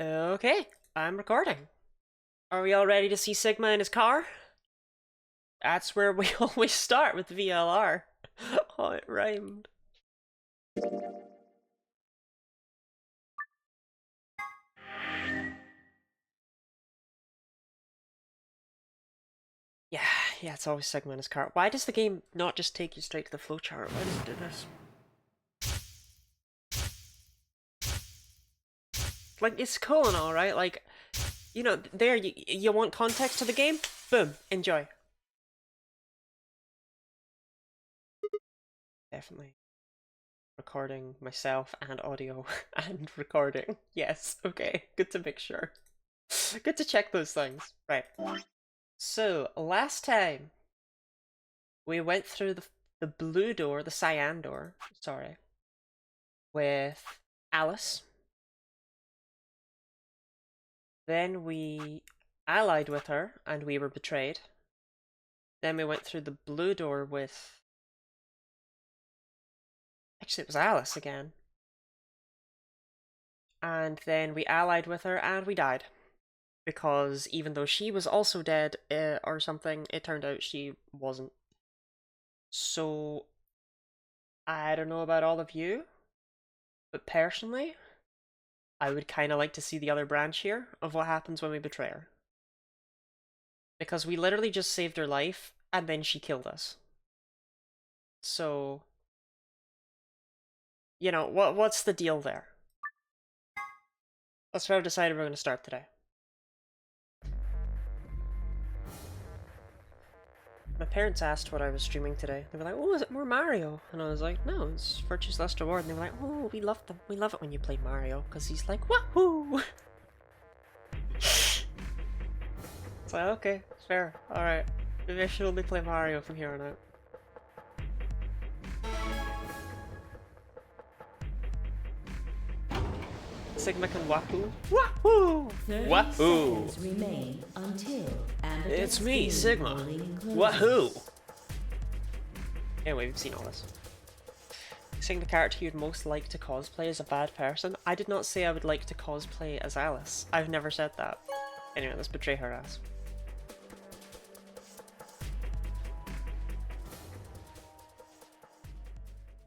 Okay, I'm recording. Are we all ready to see Sigma in his car? That's where we always start with VLR. Oh, it rhymed. Yeah, it's always Sigma in his car. Why does the game not just take you straight to the flowchart? Why does it do this? Like, it's cool and all, right? Like, you know, there, you want context to the game? Boom, enjoy. Definitely. Recording myself and audio and recording. Yes, okay, good to make sure. Good to check those things. Right. So, last time we went through the blue door, the cyan door, sorry, with Alice. Then we allied with her and we were betrayed. Then we went through the blue door with... Actually, it was Alice again. And then we allied with her and we died. Because even though she was also dead or something, it turned out she wasn't. So, I don't know about all of you, but personally, I would kind of like to see the other branch here of what happens when we betray her. Because we literally just saved her life, and then she killed us. So, you know, what's the deal there? That's where I've decided we're going to start today. My parents asked what I was streaming today. They were like, oh, is it more Mario? And I was like, no, it's Virtue's Last Reward. And they were like, oh, we love them. We love it when you play Mario. Because he's like, wahoo! It's like, okay, fair. Alright. Maybe I should only play Mario from here on out. Sigma can wahoo. Wahoo! Wahoo! Remain until It's me, Sigma. Wahoo! Anyway, we've seen all this. Saying the character you'd most like to cosplay as a bad person? I did not say I would like to cosplay as Alice. I've never said that. Anyway, let's betray her ass.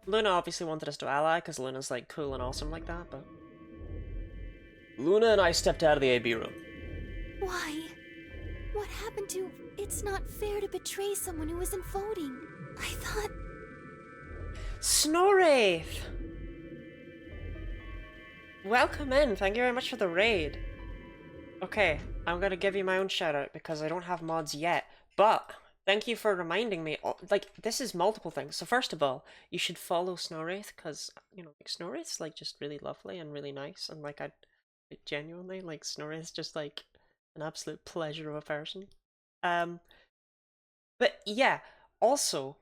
Luna obviously wanted us to ally, because Luna's like cool and awesome like that, but... Luna and I stepped out of the AB room. Why? What happened to... It's not fair to betray someone who isn't voting. I thought... Snorraith! Welcome in, thank you very much for the raid. Okay, I'm gonna give you my own shout out because I don't have mods yet, but thank you for reminding me. Like, this is multiple things. So first of all, you should follow Snorraith because, you know, like, Snorraith's like just really lovely and really nice, and like, genuinely, like, Snorraith's just like an absolute pleasure of a person. But yeah, also,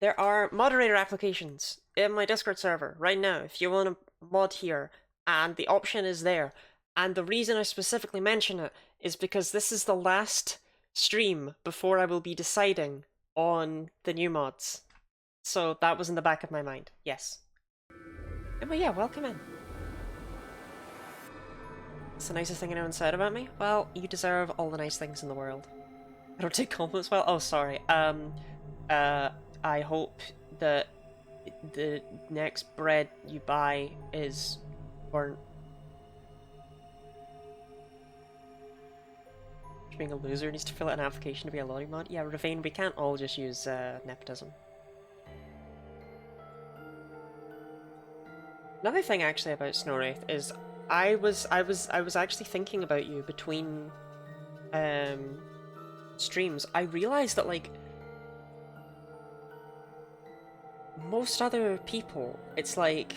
there are moderator applications in my Discord server right now if you want to mod here, and the option is there. And the reason I specifically mention it is because this is the last stream before I will be deciding on the new mods. So that was in the back of my mind, yes. But yeah, welcome in. It's the nicest thing anyone said about me? Well, you deserve all the nice things in the world. I don't take compliments well. Oh, sorry. I hope that the next bread you buy is burnt. Being a loser needs to fill out an application to be a lottie mod. Yeah, Ravane, we can't all just use nepotism. Another thing actually about Snorraith is I was actually thinking about you between streams. I realized that, like, most other people, it's like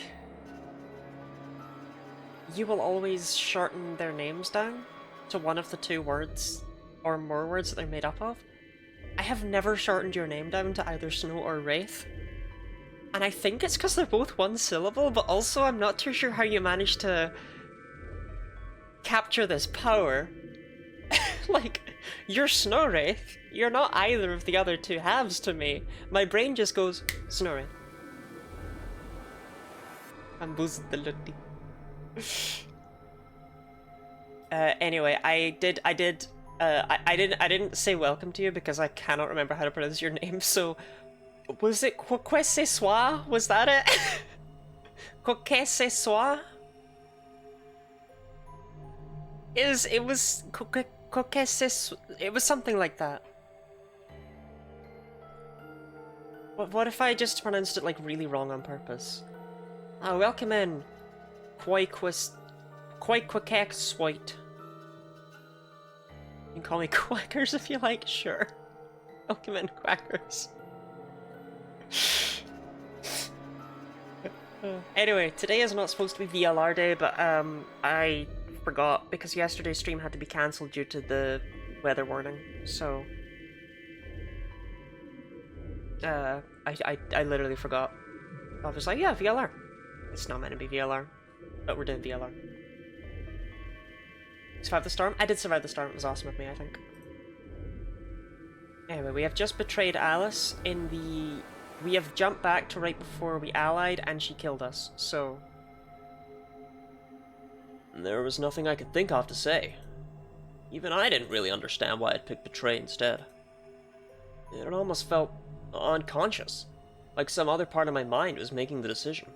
you will always shorten their names down to one of the two words or more words that they're made up of. I have never shortened your name down to either Snow or Wraith. And I think it's because they're both one syllable, but also I'm not too sure how you managed to capture this power. Like, you're Snorraith. You're not either of the other two halves to me. My brain just goes, Snorraith. I'm Buzz the Lutti. Anyway, I didn't say welcome to you because I cannot remember how to pronounce your name. So, was it quoi ce soir? Was that it? Quoi ce soir? It was quoi ce? It was something like that. What if I just pronounced it like really wrong on purpose? Ah, welcome in. Quite quick swite. You can call me Quackers if you like, sure. Welcome in, Quackers. Anyway, today is not supposed to be VLR day, but I forgot because yesterday's stream had to be cancelled due to the weather warning. So I literally forgot. I was like, yeah, VLR. It's not meant to be VLR, but we're doing VLR. Survive the storm? I did survive the storm. It was awesome of me, I think. Anyway, we have just betrayed Alice in the... We have jumped back to right before we allied and she killed us, so... There was nothing I could think of to say. Even I didn't really understand why I'd picked betray instead. It almost felt unconscious, like some other part of my mind was making the decision.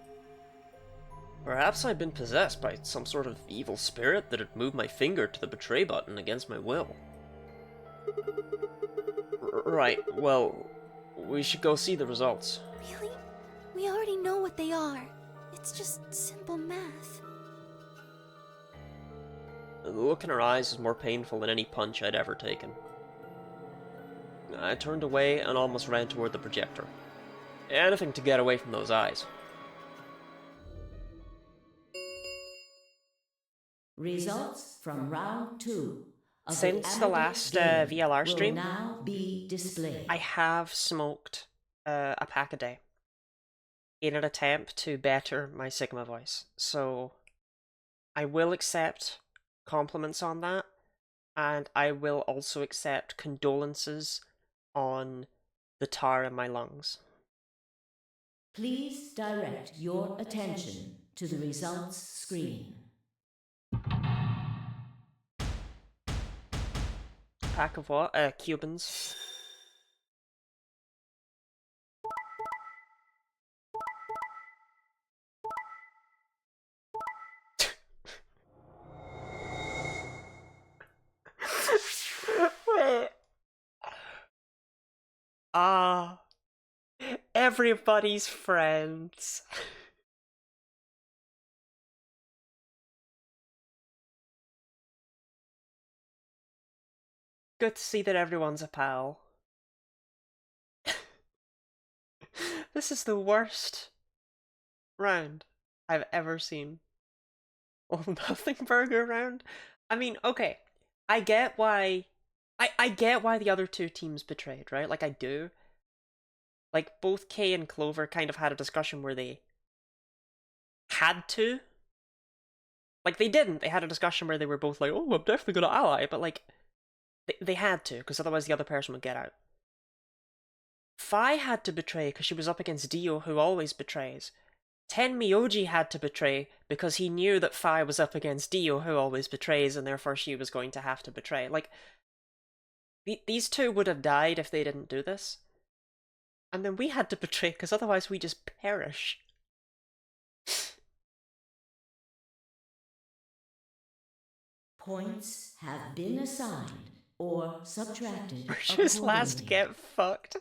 Perhaps I'd been possessed by some sort of evil spirit that had moved my finger to the betray button against my will. Right, well, we should go see the results. Really? We already know what they are. It's just simple math. The look in her eyes was more painful than any punch I'd ever taken. I turned away and almost ran toward the projector. Anything to get away from those eyes. Results from round 2 of since the last VLR stream, now be displayed. I have smoked a pack a day in an attempt to better my Sigma voice. So I will accept compliments on that, and I will also accept condolences on the tar in my lungs. Please direct your attention to the results screen. Pack of what? Cubans. Wait. Ah. Everybody's friends. Good to see that everyone's a pal. This is the worst round I've ever seen. Well, nothing burger round. I mean, okay, I get why. I get why the other two teams betrayed, right? Like, I do. Like, both Kay and Clover kind of had a discussion where they had to. Like, they didn't. They had a discussion where they were both like, oh, I'm definitely gonna ally, but like, they had to, because otherwise the other person would get out. Fi had to betray because she was up against Dio, who always betrays. Ten Miyoji had to betray because he knew that Fi was up against Dio, who always betrays, and therefore she was going to have to betray. Like, these two would have died if they didn't do this. And then we had to betray because otherwise we just perish. Points have been assigned or subtracted. Just last get fucked.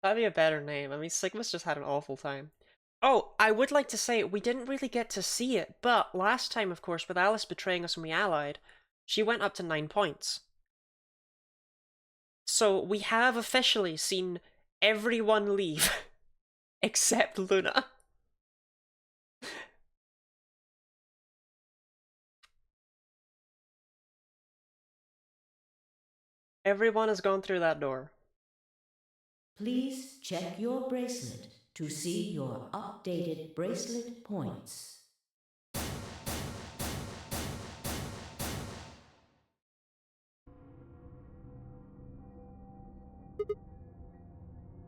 That'd be a better name. I mean, Sigma's just had an awful time. Oh, I would like to say we didn't really get to see it, but last time, of course, with Alice betraying us when we allied, she went up to 9 points. So we have officially seen everyone leave except Luna. Everyone has gone through that door. Please check your bracelet to see your updated bracelet points.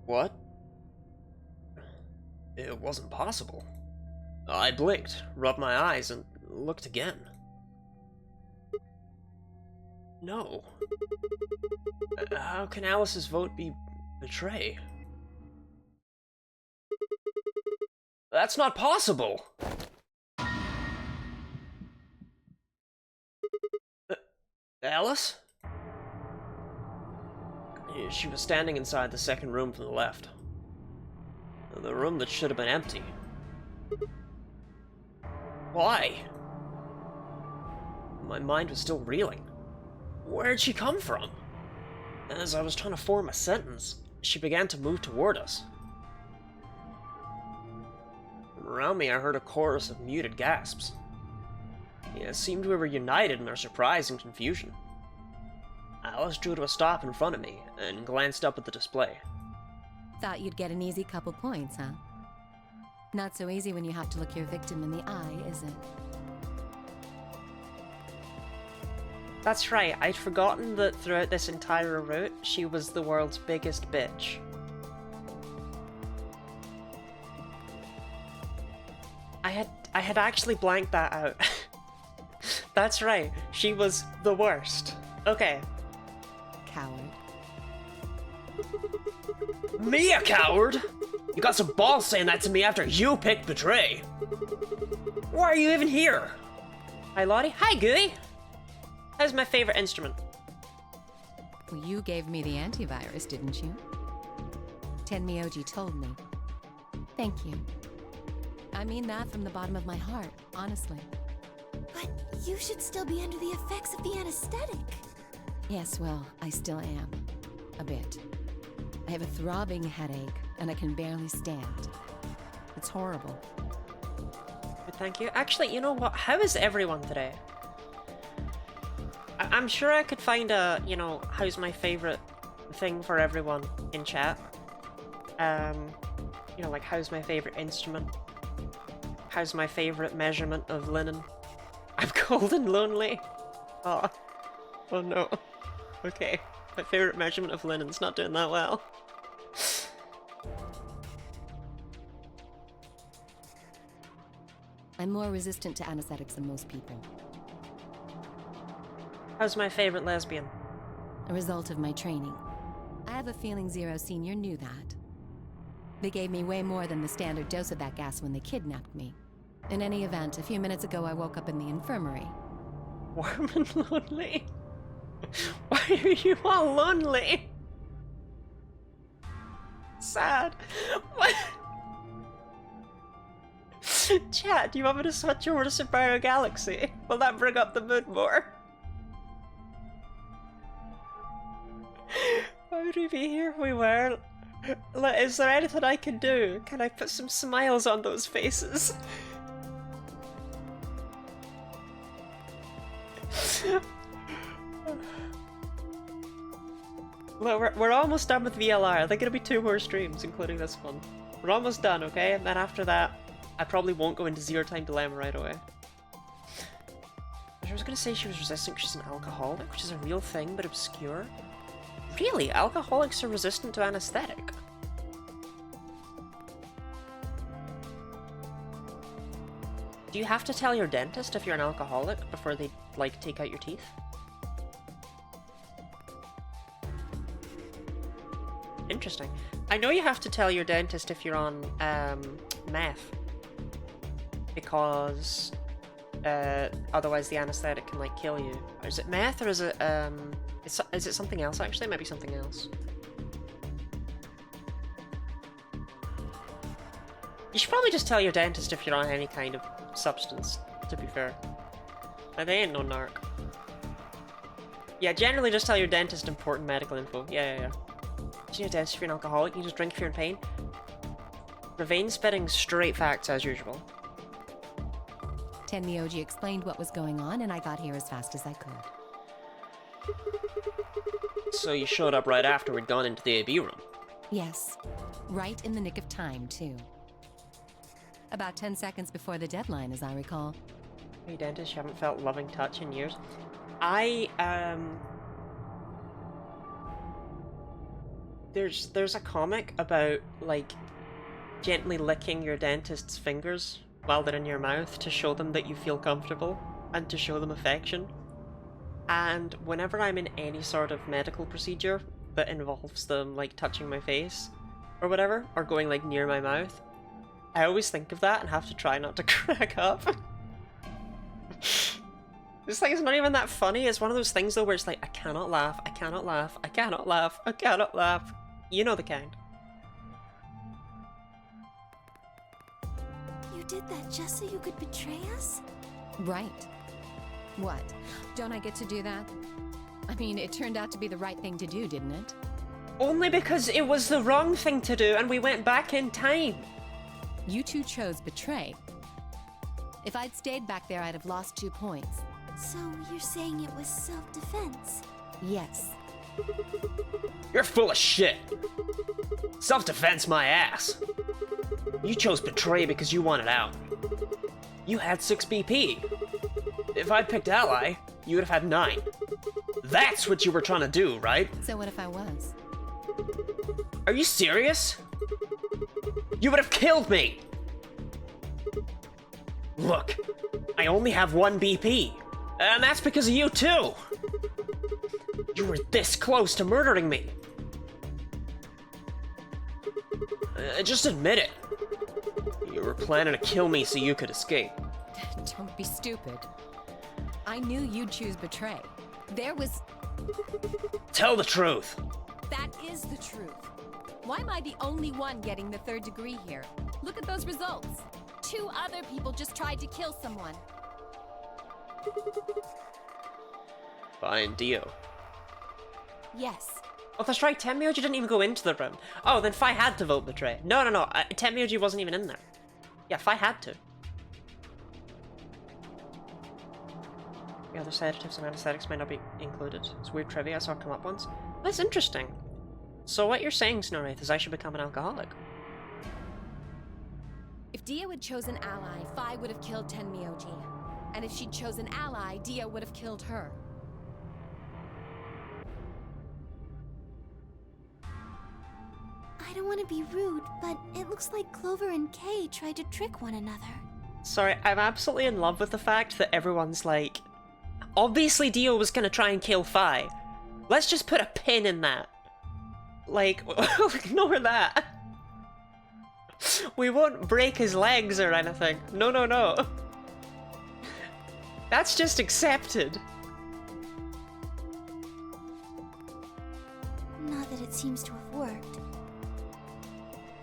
What? It wasn't possible. I blinked, rubbed my eyes, and looked again. No. How can Alice's vote be betray? That's not possible! Alice? She was standing inside the second room from the left. The room that should have been empty. Why? My mind was still reeling. Where'd she come from? As I was trying to form a sentence, she began to move toward us. From around me, I heard a chorus of muted gasps. It seemed we were united in our surprise and confusion. Alice drew to a stop in front of me and glanced up at the display. Thought you'd get an easy couple points, huh? Not so easy when you have to look your victim in the eye, is it? That's right, I'd forgotten that throughout this entire route, she was the world's biggest bitch. I had actually blanked that out. That's right, she was the worst. Okay. Coward. Me a coward? You got some balls saying that to me after you picked betray. Why are you even here? Hi Lottie. Hi Gooey. How's my favorite instrument? Well, you gave me the antivirus, didn't you? Tenmyoji told me. Thank you. I mean that from the bottom of my heart, honestly. But you should still be under the effects of the anesthetic. Yes, well, I still am. A bit. I have a throbbing headache, and I can barely stand. It's horrible. But thank you. Actually, you know what? How is everyone today? I'm sure I could find a, you know, how's my favorite thing for everyone in chat. You know, like, how's my favorite instrument? How's my favorite measurement of linen? I'm cold and lonely. Oh. Oh no. Okay. My favorite measurement of linen's not doing that well. I'm more resistant to anesthetics than most people. How's my favorite lesbian? A result of my training. I have a feeling Zero Senior knew that. They gave me way more than the standard dose of that gas when they kidnapped me. In any event, a few minutes ago I woke up in the infirmary. Warm and lonely? Why are you all lonely? Sad. What? Chat, do you want me to switch over to Super Galaxy? Will that bring up the mood more? Why would we be here if we were? Is there anything I can do? Can I put some smiles on those faces? Look, we're almost done with VLR. I think it'll be 2 more streams, including this one. We're almost done, okay? And then after that, I probably won't go into Zero Time Dilemma right away. I was gonna say she was resistant because she's an alcoholic, which is a real thing, but obscure. Really? Alcoholics are resistant to anesthetic? Do you have to tell your dentist if you're an alcoholic before they, like, take out your teeth? Interesting. I know you have to tell your dentist if you're on, meth. Because, otherwise the anesthetic can, like, kill you. Or is it meth, or is it, is it something else, actually? It might be something else. You should probably just tell your dentist if you're on any kind of substance, to be fair. Like, they ain't no narc. Yeah, generally just tell your dentist important medical info. Yeah. You need a dentist if you're an alcoholic, you just drink if you're in pain. Ravine spitting straight facts as usual. Tenmyoji explained what was going on, and I got here as fast as I could. So you showed up right after we'd gone into the AB room? Yes. Right in the nick of time, too. About 10 seconds before the deadline, as I recall. Hey, dentist, you haven't felt loving touch in years. There's a comic about, like, gently licking your dentist's fingers while they're in your mouth to show them that you feel comfortable and to show them affection. And whenever I'm in any sort of medical procedure that involves them like touching my face or whatever, or going like near my mouth, I always think of that and have to try not to crack up. It's like, it's not even that funny. It's one of those things though where it's like, I cannot laugh, I cannot laugh, I cannot laugh, I cannot laugh. You know the kind. You did that just so you could betray us? Right. What? Don't I get to do that? I mean, it turned out to be the right thing to do, didn't it? Only because it was the wrong thing to do and we went back in time. You two chose betray. If I'd stayed back there, I'd have lost 2 points. So you're saying it was self-defense? Yes. You're full of shit. Self-defense my ass. You chose betray because you wanted out. You had 6 BP. If I'd picked ally, you would have had 9. That's what you were trying to do, right? So what if I was? Are you serious? You would have killed me! Look, I only have 1 BP. And that's because of you too! You were this close to murdering me. Just admit it. You were planning to kill me so you could escape. Don't be stupid. I knew you'd choose betray. There was... Tell the truth. That is the truth. Why am I the only one getting the 3rd degree here? Look at those results. 2 other people just tried to kill someone. Fine, Dio. Yes. Oh, that's right, Tenmyoji didn't even go into the room. Oh, then Fi had to vote betray. No, Tenmyoji wasn't even in there. Yeah, Fi had to. The other sedatives and anesthetics might not be included. It's weird trivia I saw come up once. That's interesting. So what you're saying, Snowwraith, is I should become an alcoholic? If Dio had chosen ally, Fi would have killed Tenmyoji. And if she'd chosen ally, Dio would have killed her. I don't want to be rude, but it looks like Clover and Kay tried to trick one another. Sorry, I'm absolutely in love with the fact that everyone's like, obviously Dio was gonna try and kill Fi. Let's just put a pin in that. Like, ignore that. We won't break his legs or anything. No, no, no. That's just accepted. Not that it seems to have worked.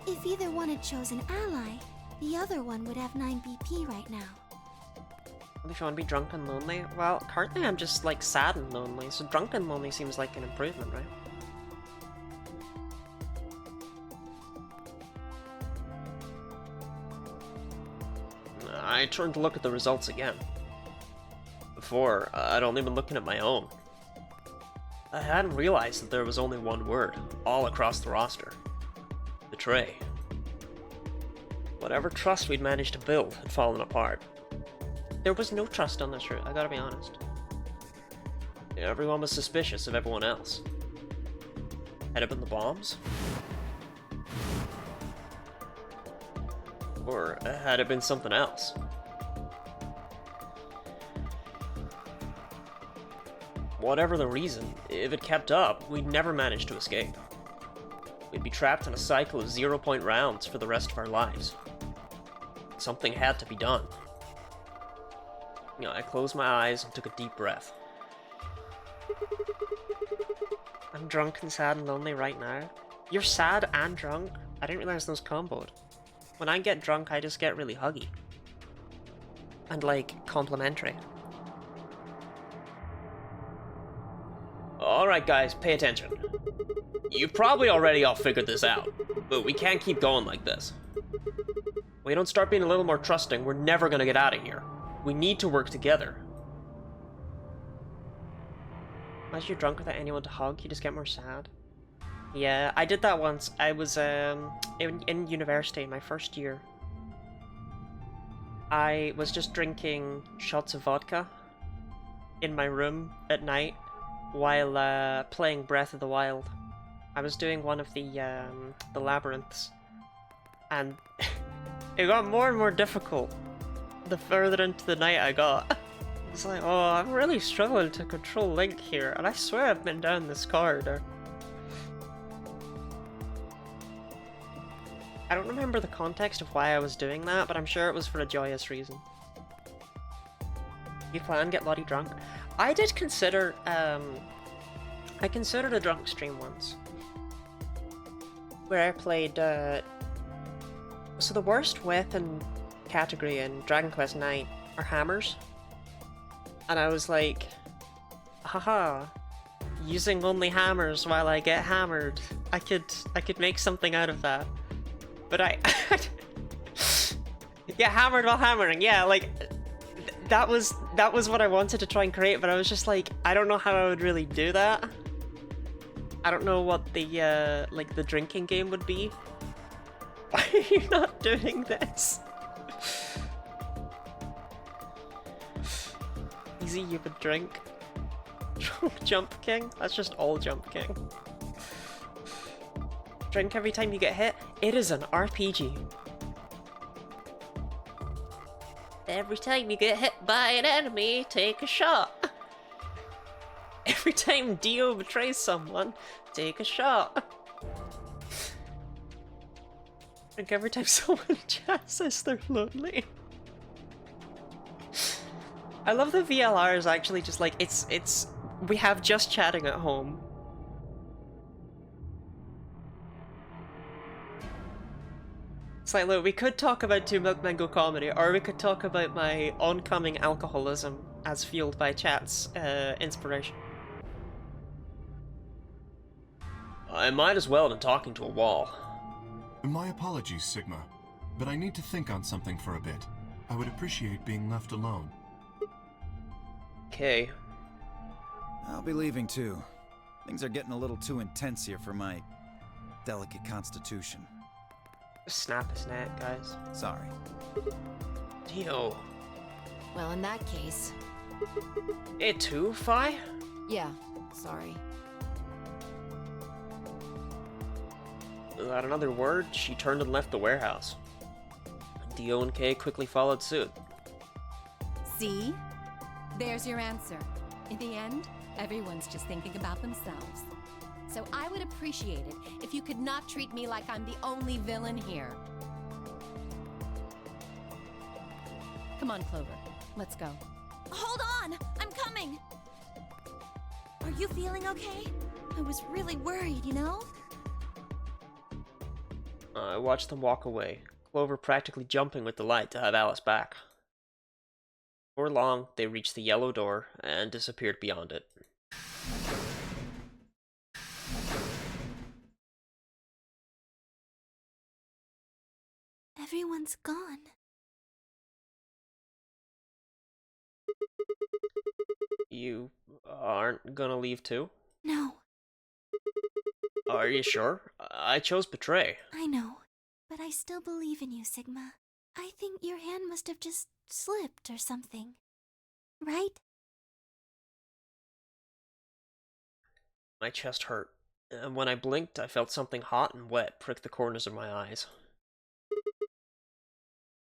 If either one had chosen ally, the other one would have 9 BP right now. If you want to be drunk and lonely, well, currently I'm just like sad and lonely, so drunk and lonely seems like an improvement, right? I turned to look at the results again. Before, I'd only been looking at my own. I hadn't realized that there was only one word, all across the roster. Betray. Whatever trust we'd managed to build had fallen apart. There was no trust on this route, I gotta be honest. Everyone was suspicious of everyone else. Had it been the bombs? Or had it been something else? Whatever the reason, if it kept up, we'd never manage to escape. We'd be trapped in a cycle of 0-point rounds for the rest of our lives. Something had to be done. I closed my eyes and took a deep breath. I'm drunk and sad and lonely right now. You're sad and drunk? I didn't realize those comboed. When I get drunk, I just get really huggy. And, like, complimentary. Alright guys, pay attention. You've probably already all figured this out, but we can't keep going like this. If we don't start being a little more trusting, we're never gonna get out of here. We need to work together. As you're drunk without anyone to hug, you just get more sad. Yeah, I did that once. I was in university, my first year. I was just drinking shots of vodka in my room at night while playing Breath of the Wild. I was doing one of the labyrinths, and it got more and more difficult the further into the night I got. It's like, oh, I'm really struggling to control Link here, and I swear I've been down this corridor. I don't remember the context of why I was doing that, but I'm sure it was for a joyous reason. You plan get bloody drunk? I did consider, I considered a drunk stream once. Where I played, so the worst weapon category in Dragon Quest IX are hammers. And I was like, haha, using only hammers while I get hammered. I could make something out of that. But I get hammered while hammering, yeah, like, that was what I wanted to try and create, but I was just like, I don't know how I would really do that. I don't know what the, like, the drinking game would be. Why are you not doing this? Easy, you would drink. Jump King? That's just all Jump King. Drink every time you get hit? It is an RPG. Every time you get hit by an enemy, take a shot. Every time Dio betrays someone, take a shot. Drink every time someone in chat says they're lonely. I love the VLR is actually just like, it's we have just chatting at home. It's like, look, we could talk about Two Milkmen Go Comedy, or we could talk about my oncoming alcoholism as fueled by chat's inspiration. I might as well have been talking to a wall. My apologies, Sigma, but I need to think on something for a bit. I would appreciate being left alone. Okay. I'll be leaving too. Things are getting a little too intense here for my delicate constitution. Just snap his neck, guys. Sorry. Dio. Well, in that case, It too, Fi? yeah, sorry. Without another word, she turned and left the warehouse. Dio and Kay quickly followed suit. See? There's your answer. In the end, everyone's just thinking about themselves. So I would appreciate it if you could not treat me like I'm the only villain here. Come on, Clover. Let's go. Hold on! I'm coming! Are you feeling okay? I was really worried, you know? I watched them walk away, Clover practically jumping with delight to have Alice back. Before long, they reached the yellow door and disappeared beyond it. Everyone's gone. You aren't gonna leave too? No, Are you sure? I chose Betray. I know. But I still believe in you, Sigma. I think your hand must have just slipped or something. Right? My chest hurt, and when I blinked, I felt something hot and wet prick the corners of my eyes.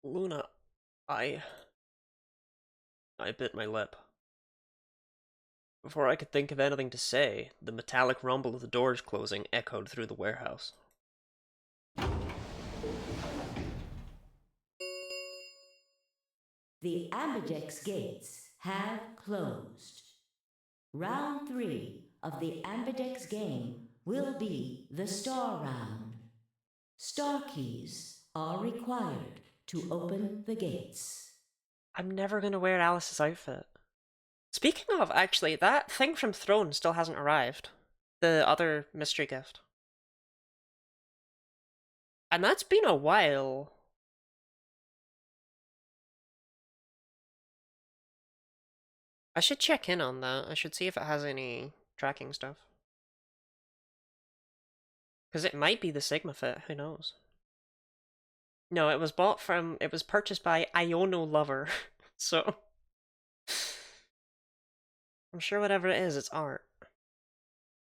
Luna, I bit my lip. Before I could think of anything to say, the metallic rumble of the doors closing echoed through the warehouse. The Ambidex gates have closed. Round 3 of the Ambidex game will be the Star Round. Star keys are required to open the gates. I'm never gonna wear Alice's outfit. Speaking of, actually, that thing from Throne still hasn't arrived. The other mystery gift. And that's been a while. I should check in on that. I should see if it has any tracking stuff. Because it might be the Sigma fit, who knows? No, it was purchased by Iono Lover, so... I'm sure whatever it is, it's art.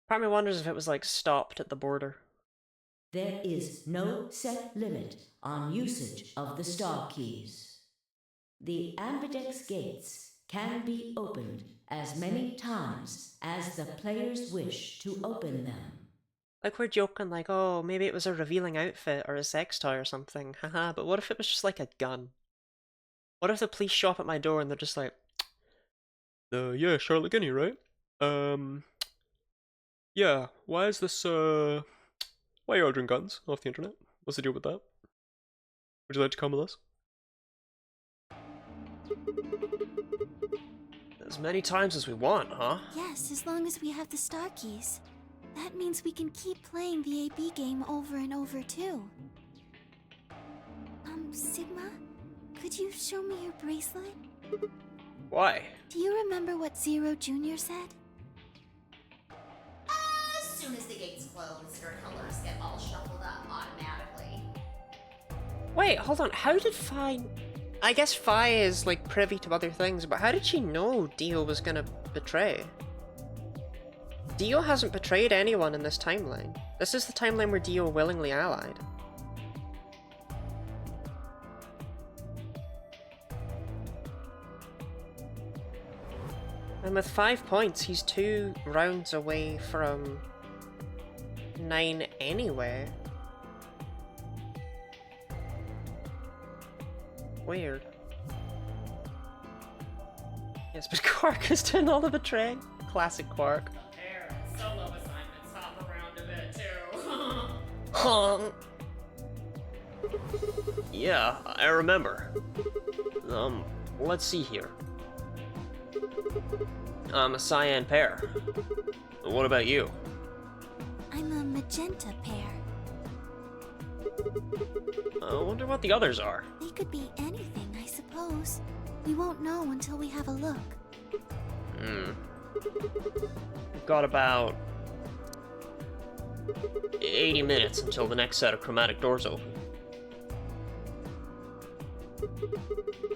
Part of me wonders if it was, like, stopped at the border. There is no set limit on usage of the Star keys. The Ambidex gates can be opened as many times as the players wish to open them. Like, we're joking, like, oh, maybe it was a revealing outfit or a sex toy or something, haha, but what if it was just like a gun? What if the police show up at my door and they're just like, yeah, Charlotte Guinea, right? Yeah, why is this, why are you ordering guns off the internet? What's the deal with that? Would you like to come with us? As many times as we want, huh? Yes, as long as we have the star keys. That means we can keep playing the AB game over and over, too. Sigma? Could you show me your bracelet? Why? Do you remember what Zero Jr. said? As soon as the gates close, your colors get all shuffled up automatically. Wait, hold on, how did Fi... I guess Fi is, like, privy to other things, but how did she know Dio was gonna betray? Dio hasn't betrayed anyone in this timeline. This is the timeline where Dio willingly allied. And with 5 points, he's 2 rounds away from 9 anyway. Weird. Yes, but Quark is doing all the betraying. Classic Quark. Solo assignments hop around a bit too. Yeah, I remember. Let's see here. I'm a cyan pair. What about you? I'm a magenta pair. I wonder what the others are. They could be anything, I suppose. We won't know until we have a look. We've got about 80 minutes until the next set of chromatic doors open.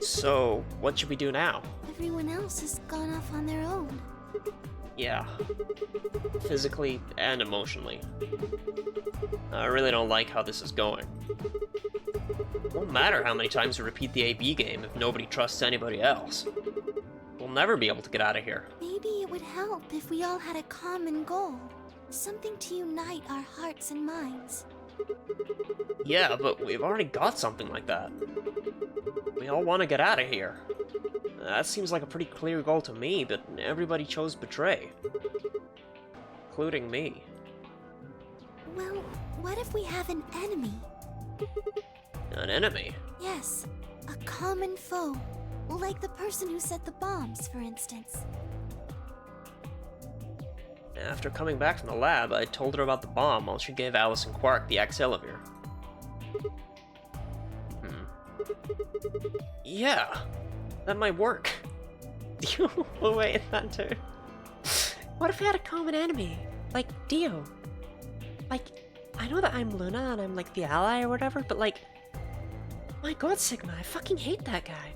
So, what should we do now? Everyone else has gone off on their own. Yeah. Physically and emotionally. I really don't like how this is going. It won't matter how many times we repeat the AB game if nobody trusts anybody else. We'll never be able to get out of here. Maybe it would help if we all had a common goal. Something to unite our hearts and minds. Yeah, but we've already got something like that. We all want to get out of here. That seems like a pretty clear goal to me, but everybody chose betray. Including me. Well, what if we have an enemy? An enemy? Yes, a common foe. Like the person who set the bombs, for instance. After coming back from the lab, I told her about the bomb while she gave Alice and Quark the X-Elevir. Yeah, that might work. Oh wait, that too. What if we had a common enemy? Like Dio? Like, I know that I'm Luna and I'm like the ally or whatever, but like, my god, Sigma, I fucking hate that guy.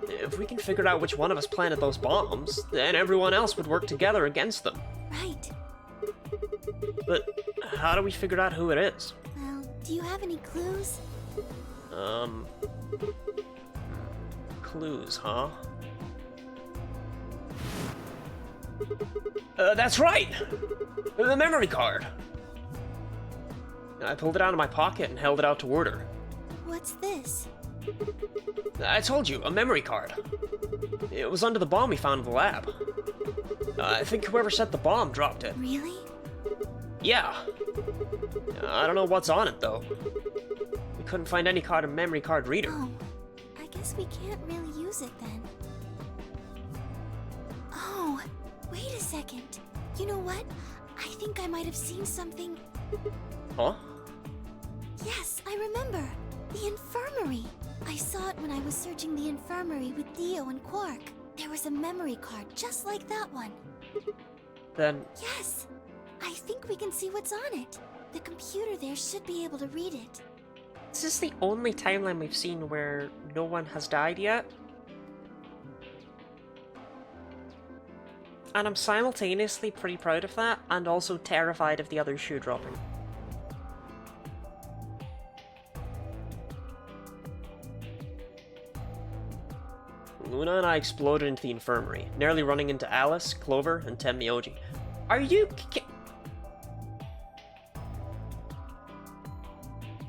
If we can figure out which one of us planted those bombs, then everyone else would work together against them. Right. But how do we figure out who it is? Well, do you have any clues? Clues, huh? That's right! The memory card! I pulled it out of my pocket and held it out toward her. What's this? I told you, a memory card. It was under the bomb we found in the lab. I think whoever set the bomb dropped it. Really? Yeah. I don't know what's on it, though. We couldn't find any memory card reader. Oh, I guess we can't really use it then. Oh, wait a second. You know what? I think I might have seen something. Huh? Yes, I remember. The infirmary. I saw it when I was searching the infirmary with Dio and Quark. There was a memory card just like that one. Then... Yes! I think we can see what's on it. The computer there should be able to read it. This is the only timeline we've seen where no one has died yet. And I'm simultaneously pretty proud of that, and also terrified of the other shoe dropping. Luna and I exploded into the infirmary, nearly running into Alice, Clover, and Tenmyoji. Are you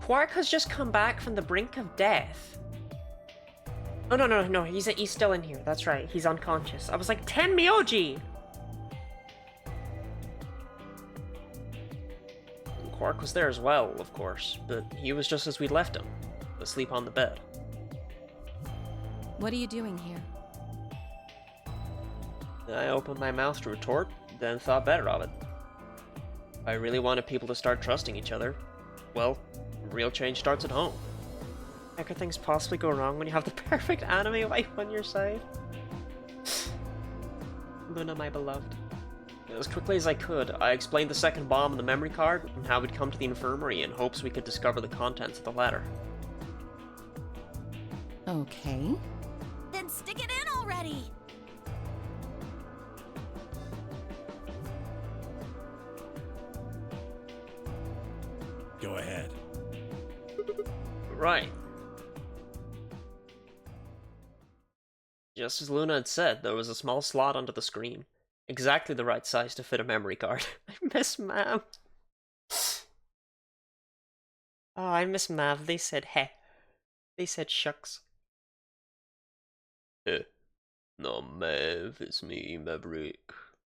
Quark has just come back from the brink of death. Oh, no, he's still in here. That's right, he's unconscious. I was like, Tenmyoji! Quark was there as well, of course, but he was just as we left him, asleep on the bed. What are you doing here? I opened my mouth to retort, then thought better of it. I really wanted people to start trusting each other. Well, real change starts at home. How could things possibly go wrong when you have the perfect anime wife on your side? Luna, my beloved. As quickly as I could, I explained the second bomb on the memory card and how we'd come to the infirmary in hopes we could discover the contents of the ladder. Okay. Then stick it in already! Go ahead. Right. Just as Luna had said, there was a small slot under the screen. Exactly the right size to fit a memory card. I miss Mav. Oh, I miss Mav. They said heh. They said shucks. Heh. No, Mav, it's me, Maverick.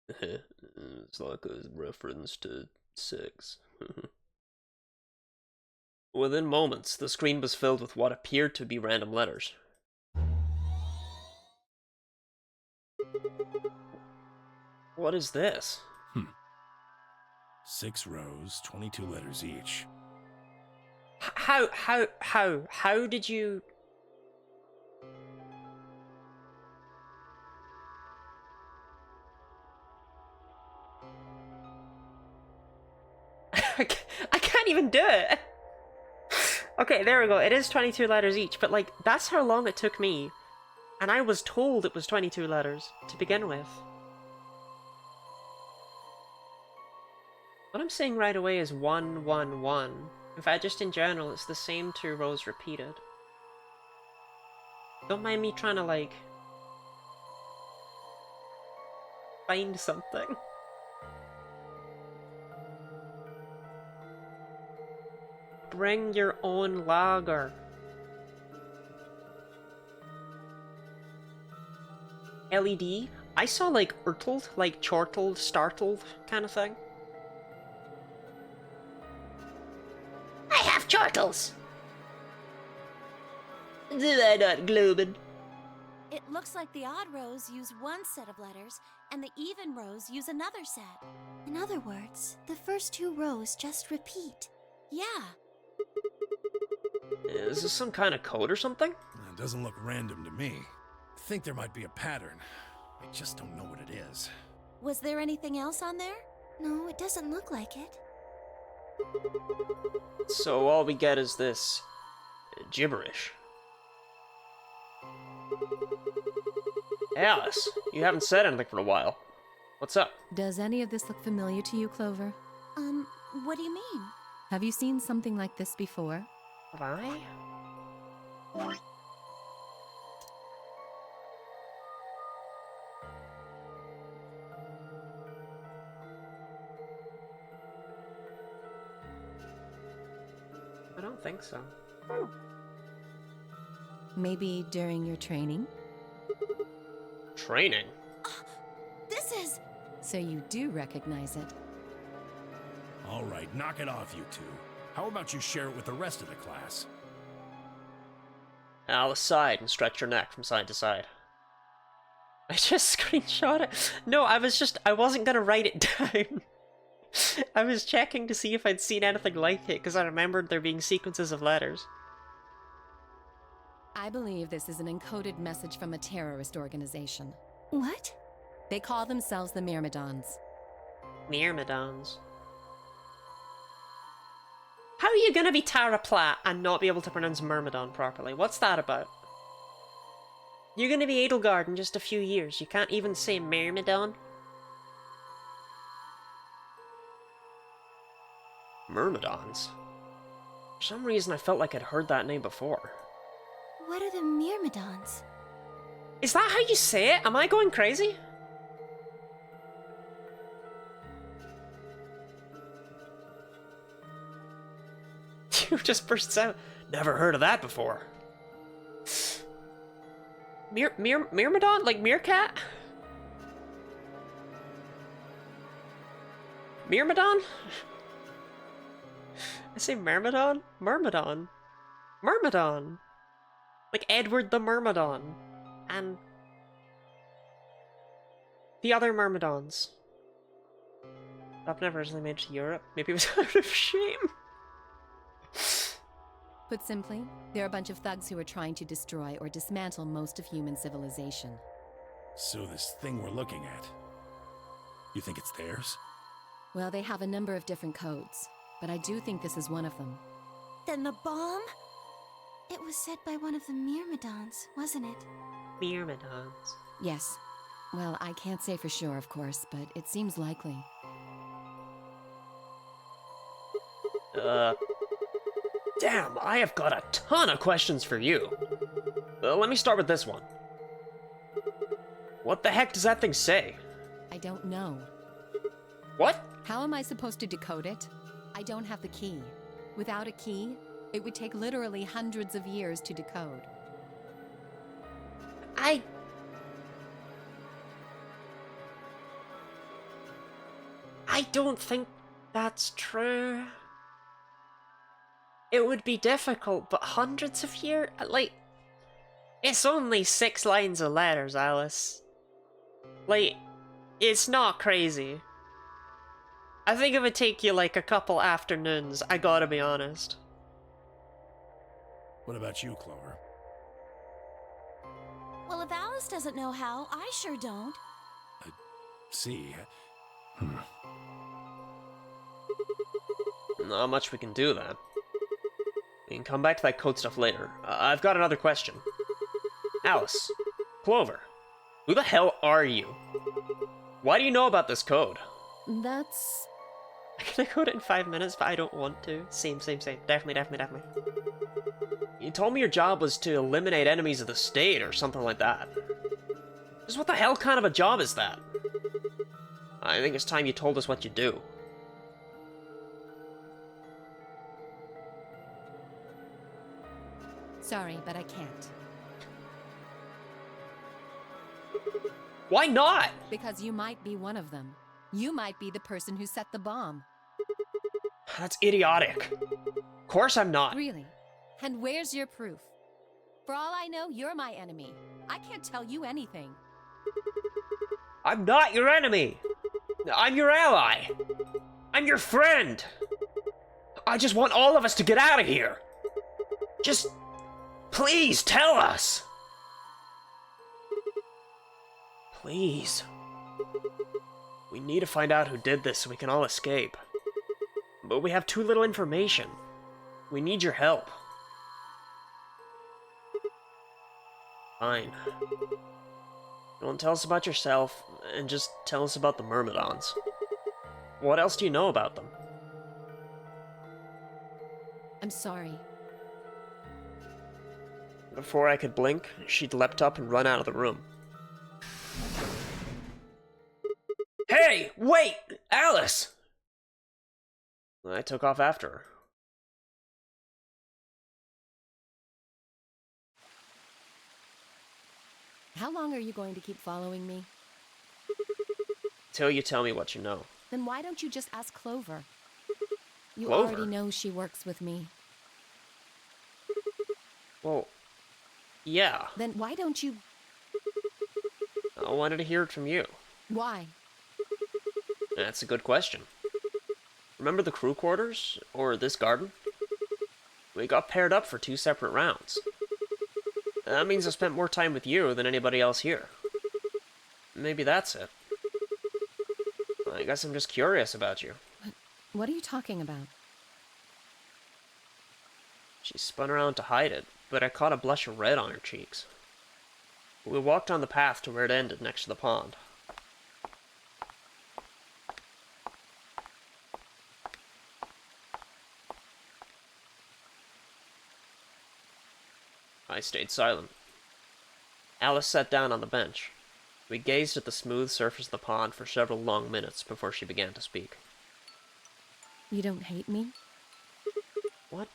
It's like a reference to sex. Within moments, the screen was filled with what appeared to be random letters. What is this? 6 rows, 22 letters each. How did you... I can't even do it! Okay, there we go. It is 22 letters each, but like, that's how long it took me. And I was told it was 22 letters to begin with. What I'm saying right away is 1, 1, 1. In fact, just in general, it's the same 2 rows repeated. Don't mind me trying to, like, find something. Bring your own lager. LED? I saw, like, urtled, like, chortled, startled kind of thing. I have chortles! Did I not globin? It looks like the odd rows use one set of letters, and the even rows use another set. In other words, the first 2 rows just repeat. Yeah. Is this some kind of code or something? It doesn't look random to me. I think there might be a pattern. I just don't know what it is. Was there anything else on there? No, it doesn't look like it. So all we get is this gibberish. Alice, you haven't said anything for a while. What's up? Does any of this look familiar to you, Clover? What do you mean? Have you seen something like this before? Have I? I don't think so. Maybe during your training? Training? This is... So you do recognize it. All right, knock it off, you two. How about you share it with the rest of the class? Alice sighed and stretched her neck from side to side. I just screenshot it. No, I wasn't gonna write it down. I was checking to see if I'd seen anything like it, because I remembered there being sequences of letters. I believe this is an encoded message from a terrorist organization. What? They call themselves the Myrmidons. Myrmidons. How are you gonna be Tara Platt and not be able to pronounce Myrmidon properly? What's that about? You're gonna be Edelgard in just a few years. You can't even say Myrmidon? Myrmidons? For some reason I felt like I'd heard that name before. What are the Myrmidons? Is that how you say it? Am I going crazy? You just bursts out. Never heard of that before. Myrmidon? Like meerkat? Myrmidon? I say Myrmidon? Myrmidon. Myrmidon. Like Edward the Myrmidon. And the other Myrmidons. I've never originally made it to Europe. Maybe it was out of shame. Put simply, they're a bunch of thugs who are trying to destroy or dismantle most of human civilization. So this thing we're looking at, you think it's theirs? Well, they have a number of different codes, but I do think this is one of them. Then the bomb? It was set by one of the Myrmidons, wasn't it? Myrmidons. Yes. Well, I can't say for sure, of course, but it seems likely. Damn, I have got a ton of questions for you. Let me start with this one. What the heck does that thing say? I don't know. What? How am I supposed to decode it? I don't have the key. Without a key, it would take literally hundreds of years to decode. I don't think that's true. It would be difficult, but hundreds of years? Like, it's only 6 lines of letters, Alice. Like, it's not crazy. I think it would take you like a couple afternoons, I gotta be honest. What about you, Clover? Well, if Alice doesn't know how, I sure don't. See? Not much we can do then. We can come back to that code stuff later. I've got another question. Alice, Clover, who the hell are you? Why do you know about this code? That's... I can decode it in 5 minutes, but I don't want to. Same. Definitely. You told me your job was to eliminate enemies of the state or something like that. Just what the hell kind of a job is that? I think it's time you told us what you do. Sorry, but I can't. Why not? Because you might be one of them. You might be the person who set the bomb. That's idiotic. Of course I'm not. Really? And where's your proof? For all I know, you're my enemy. I can't tell you anything. I'm not your enemy. I'm your ally. I'm your friend. I just want all of us to get out of here. Just, please tell us. Please. We need to find out who did this so we can all escape. But we have too little information. We need your help. Fine. Don't tell us about yourself, and just tell us about the Myrmidons. What else do you know about them? I'm sorry. Before I could blink, she'd leapt up and run out of the room. Hey! Wait! Alice! I took off after her. How long are you going to keep following me? Till you tell me what you know. Then why don't you just ask Clover? You Clover? already know she works with me. Well, yeah. Then why don't you... I wanted to hear it from you. Why? That's a good question. Remember the crew quarters? Or this garden? We got paired up for 2 separate rounds. That means I spent more time with you than anybody else here. Maybe that's it. I guess I'm just curious about you. What are you talking about? She spun around to hide it, but I caught a blush of red on her cheeks. We walked on the path to where it ended next to the pond. I stayed silent. Alice sat down on the bench. We gazed at the smooth surface of the pond for several long minutes before she began to speak. You don't hate me? What?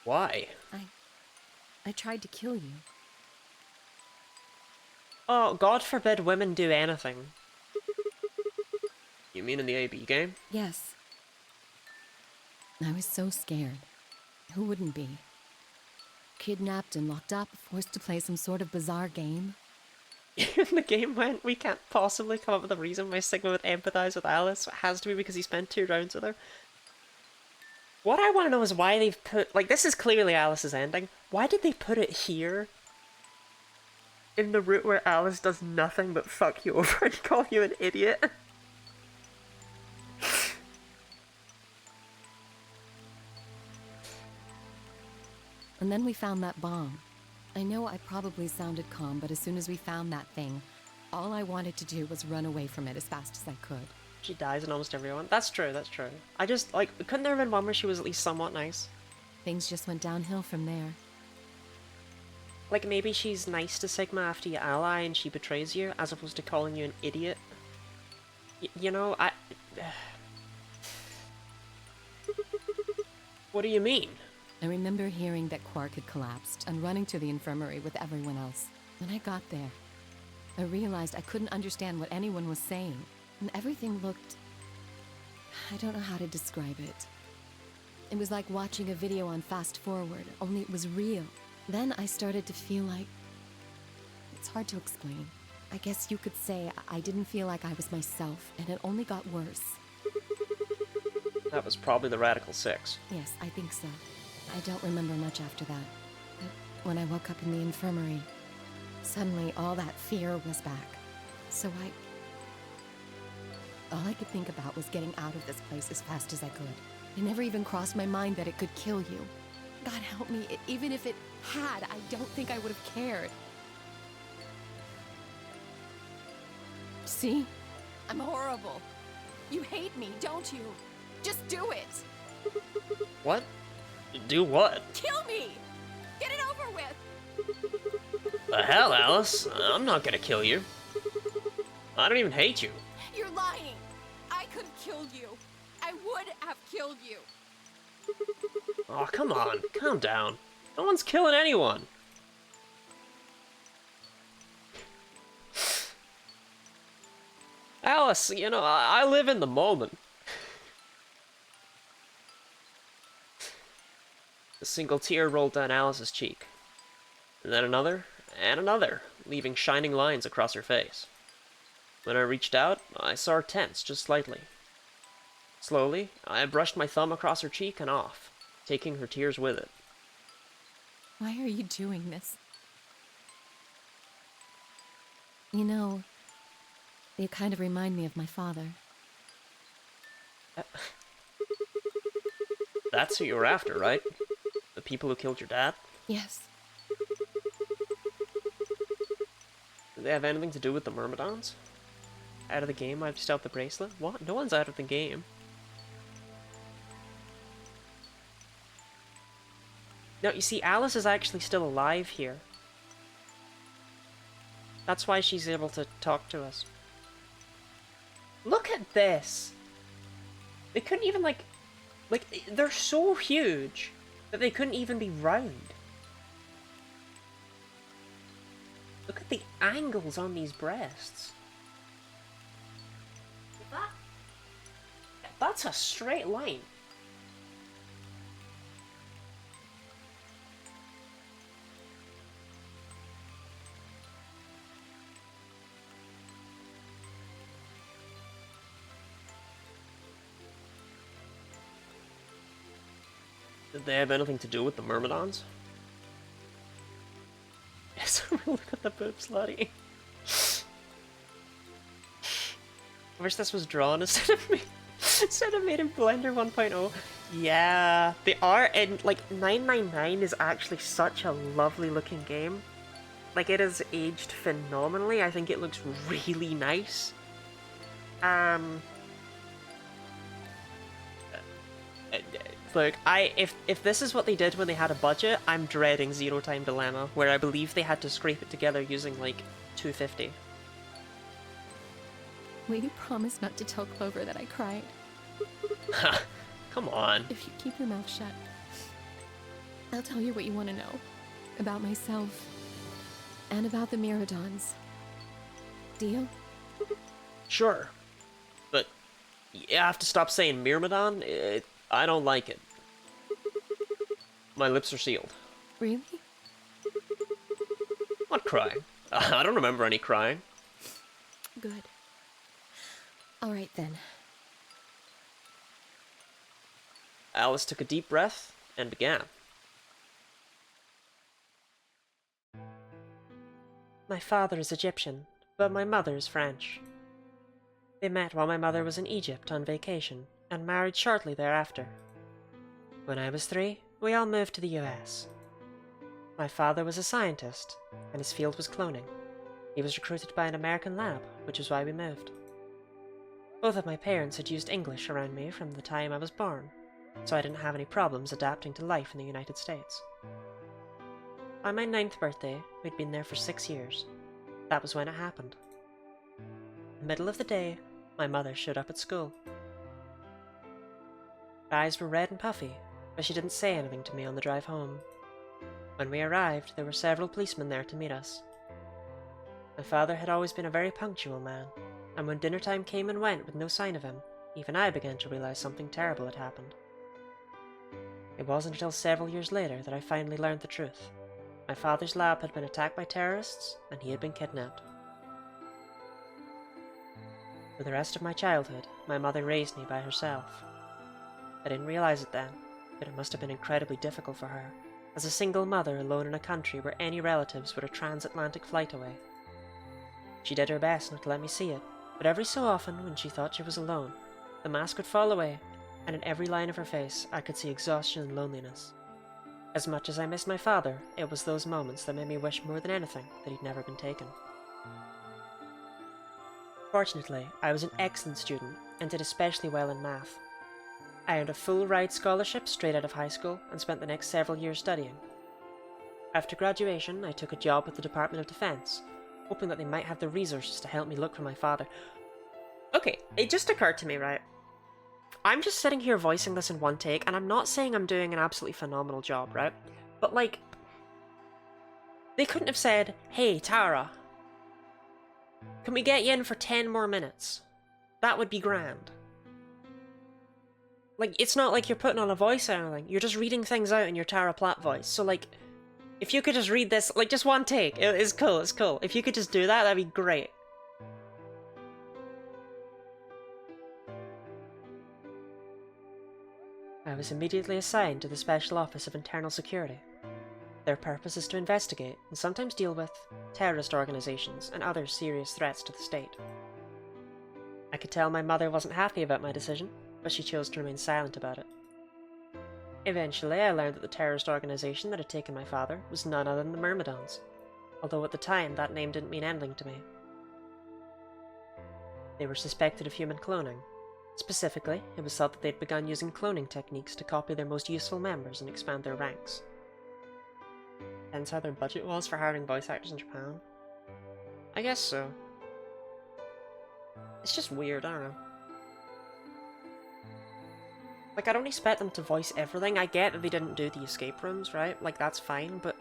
Why? I tried to kill you. Oh, God forbid women do anything. You mean in the AB game? Yes. I was so scared. Who wouldn't be? Kidnapped and locked up, forced to play some sort of bizarre game. The game went, we can't possibly come up with a reason why Sigma would empathize with Alice. It has to be because he spent 2 rounds with her. What I want to know is why they've put... Like, this is clearly Alice's ending. Why did they put it here? In the route where Alice does nothing but fuck you over and call you an idiot? And then we found that bomb. I know I probably sounded calm, but as soon as we found that thing, all I wanted to do was run away from it as fast as I could. She dies in almost everyone. That's true, that's true. I just, like, couldn't there have been one where she was at least somewhat nice? Things just went downhill from there. Like, maybe she's nice to Sigma after you ally and she betrays you, as opposed to calling you an idiot. You know, What do you mean? I remember hearing that Quark had collapsed and running to the infirmary with everyone else. When I got there, I realized I couldn't understand what anyone was saying, and everything looked... I don't know how to describe it. It was like watching a video on fast forward, only it was real. Then I started to feel like... It's hard to explain. I guess you could say I didn't feel like I was myself, and it only got worse. That was probably the Radical 6. Yes, I think so. I don't remember much after that. But when I woke up in the infirmary, suddenly all that fear was back. So all I could think about was getting out of this place as fast as I could. It never even crossed my mind that it could kill you. God help me, even if it had, I don't think I would have cared. See? I'm horrible. You hate me, don't you? Just do it! What? Do what? Kill me! Get it over with! The hell, Alice? I'm not gonna kill you. I don't even hate you. You're lying! I could have killed you. I would have killed you. Oh, come on. Calm down. No one's killing anyone. Alice, you know, I live in the moment. A single tear rolled down Alice's cheek. And then another, and another, leaving shining lines across her face. When I reached out, I saw her tense just slightly. Slowly, I brushed my thumb across her cheek and off, taking her tears with it. Why are you doing this? You know, you kind of remind me of my father. That's who you were after, right? The people who killed your dad? Yes. Do they have anything to do with the Myrmidons? Out of the game, I've just out the bracelet? What? No one's out of the game. No, you see, Alice is actually still alive here. That's why she's able to talk to us. Look at this! They couldn't even, like, they're so huge that they couldn't even be round. Look at the angles on these breasts. That's a straight line. Did they have anything to do with the Myrmidons? Yes, look at the boobs, Lottie. I wish this was drawn instead of made in Blender 1.0. Yeah, the art in, like, 999 is actually such a lovely looking game. Like, it is aged phenomenally. I think it looks really nice. Look, if this is what they did when they had a budget, I'm dreading Zero Time Dilemma, where I believe they had to scrape it together using like 250. Will you promise not to tell Clover that I cried? Ha! Come on. If you keep your mouth shut, I'll tell you what you want to know. About myself. And about the Myrmidons. Deal? Sure. But you have to stop saying Myrmidon. I don't like it. My lips are sealed. Really? What crying? I don't remember any crying. Good. All right then. Alice took a deep breath and began. My father is Egyptian, but my mother is French. They met while my mother was in Egypt on vacation, and married shortly thereafter. When I was 3, we all moved to the US. My father was a scientist, and his field was cloning. He was recruited by an American lab, which is why we moved. Both of my parents had used English around me from the time I was born, so I didn't have any problems adapting to life in the United States. On my 9th birthday, we'd been there for 6 years. That was when it happened. In the middle of the day, my mother showed up at school. Her eyes were red and puffy, but she didn't say anything to me on the drive home. When we arrived, there were several policemen there to meet us. My father had always been a very punctual man, and when dinner time came and went with no sign of him, even I began to realize something terrible had happened. It wasn't until several years later that I finally learned the truth. My father's lab had been attacked by terrorists, and he had been kidnapped. For the rest of my childhood, my mother raised me by herself. I didn't realize it then, but it must have been incredibly difficult for her, as a single mother alone in a country where any relatives were a transatlantic flight away. She did her best not to let me see it, but every so often, when she thought she was alone, the mask would fall away, and in every line of her face I could see exhaustion and loneliness. As much as I missed my father, it was those moments that made me wish more than anything that he'd never been taken. Fortunately, I was an excellent student and did especially well in math. I earned a full-ride scholarship straight out of high school and spent the next several years studying. After graduation, I took a job with the Department of Defense, hoping that they might have the resources to help me look for my father. Okay, it just occurred to me, right? I'm just sitting here voicing this in one take, and I'm not saying I'm doing an absolutely phenomenal job, right? But, like, they couldn't have said, "Hey, Tara, can we get you in for 10 more minutes? That would be grand." Like, it's not like you're putting on a voice or anything. You're just reading things out in your Tara Platt voice. So, like, if you could just read this, like, just one take, it's cool, it's cool. If you could just do that, that'd be great. I was immediately assigned to the Special Office of Internal Security. Their purpose is to investigate, and sometimes deal with, terrorist organizations and other serious threats to the state. I could tell my mother wasn't happy about my decision, but she chose to remain silent about it. Eventually, I learned that the terrorist organization that had taken my father was none other than the Myrmidons, although at the time that name didn't mean anything to me. They were suspected of human cloning. Specifically, it was thought that they'd begun using cloning techniques to copy their most useful members and expand their ranks. Hence how their budget was for hiring voice actors in Japan? I guess so. It's just weird, I don't know. Like, I don't expect them to voice everything. I get that they didn't do the escape rooms, right? Like, that's fine, but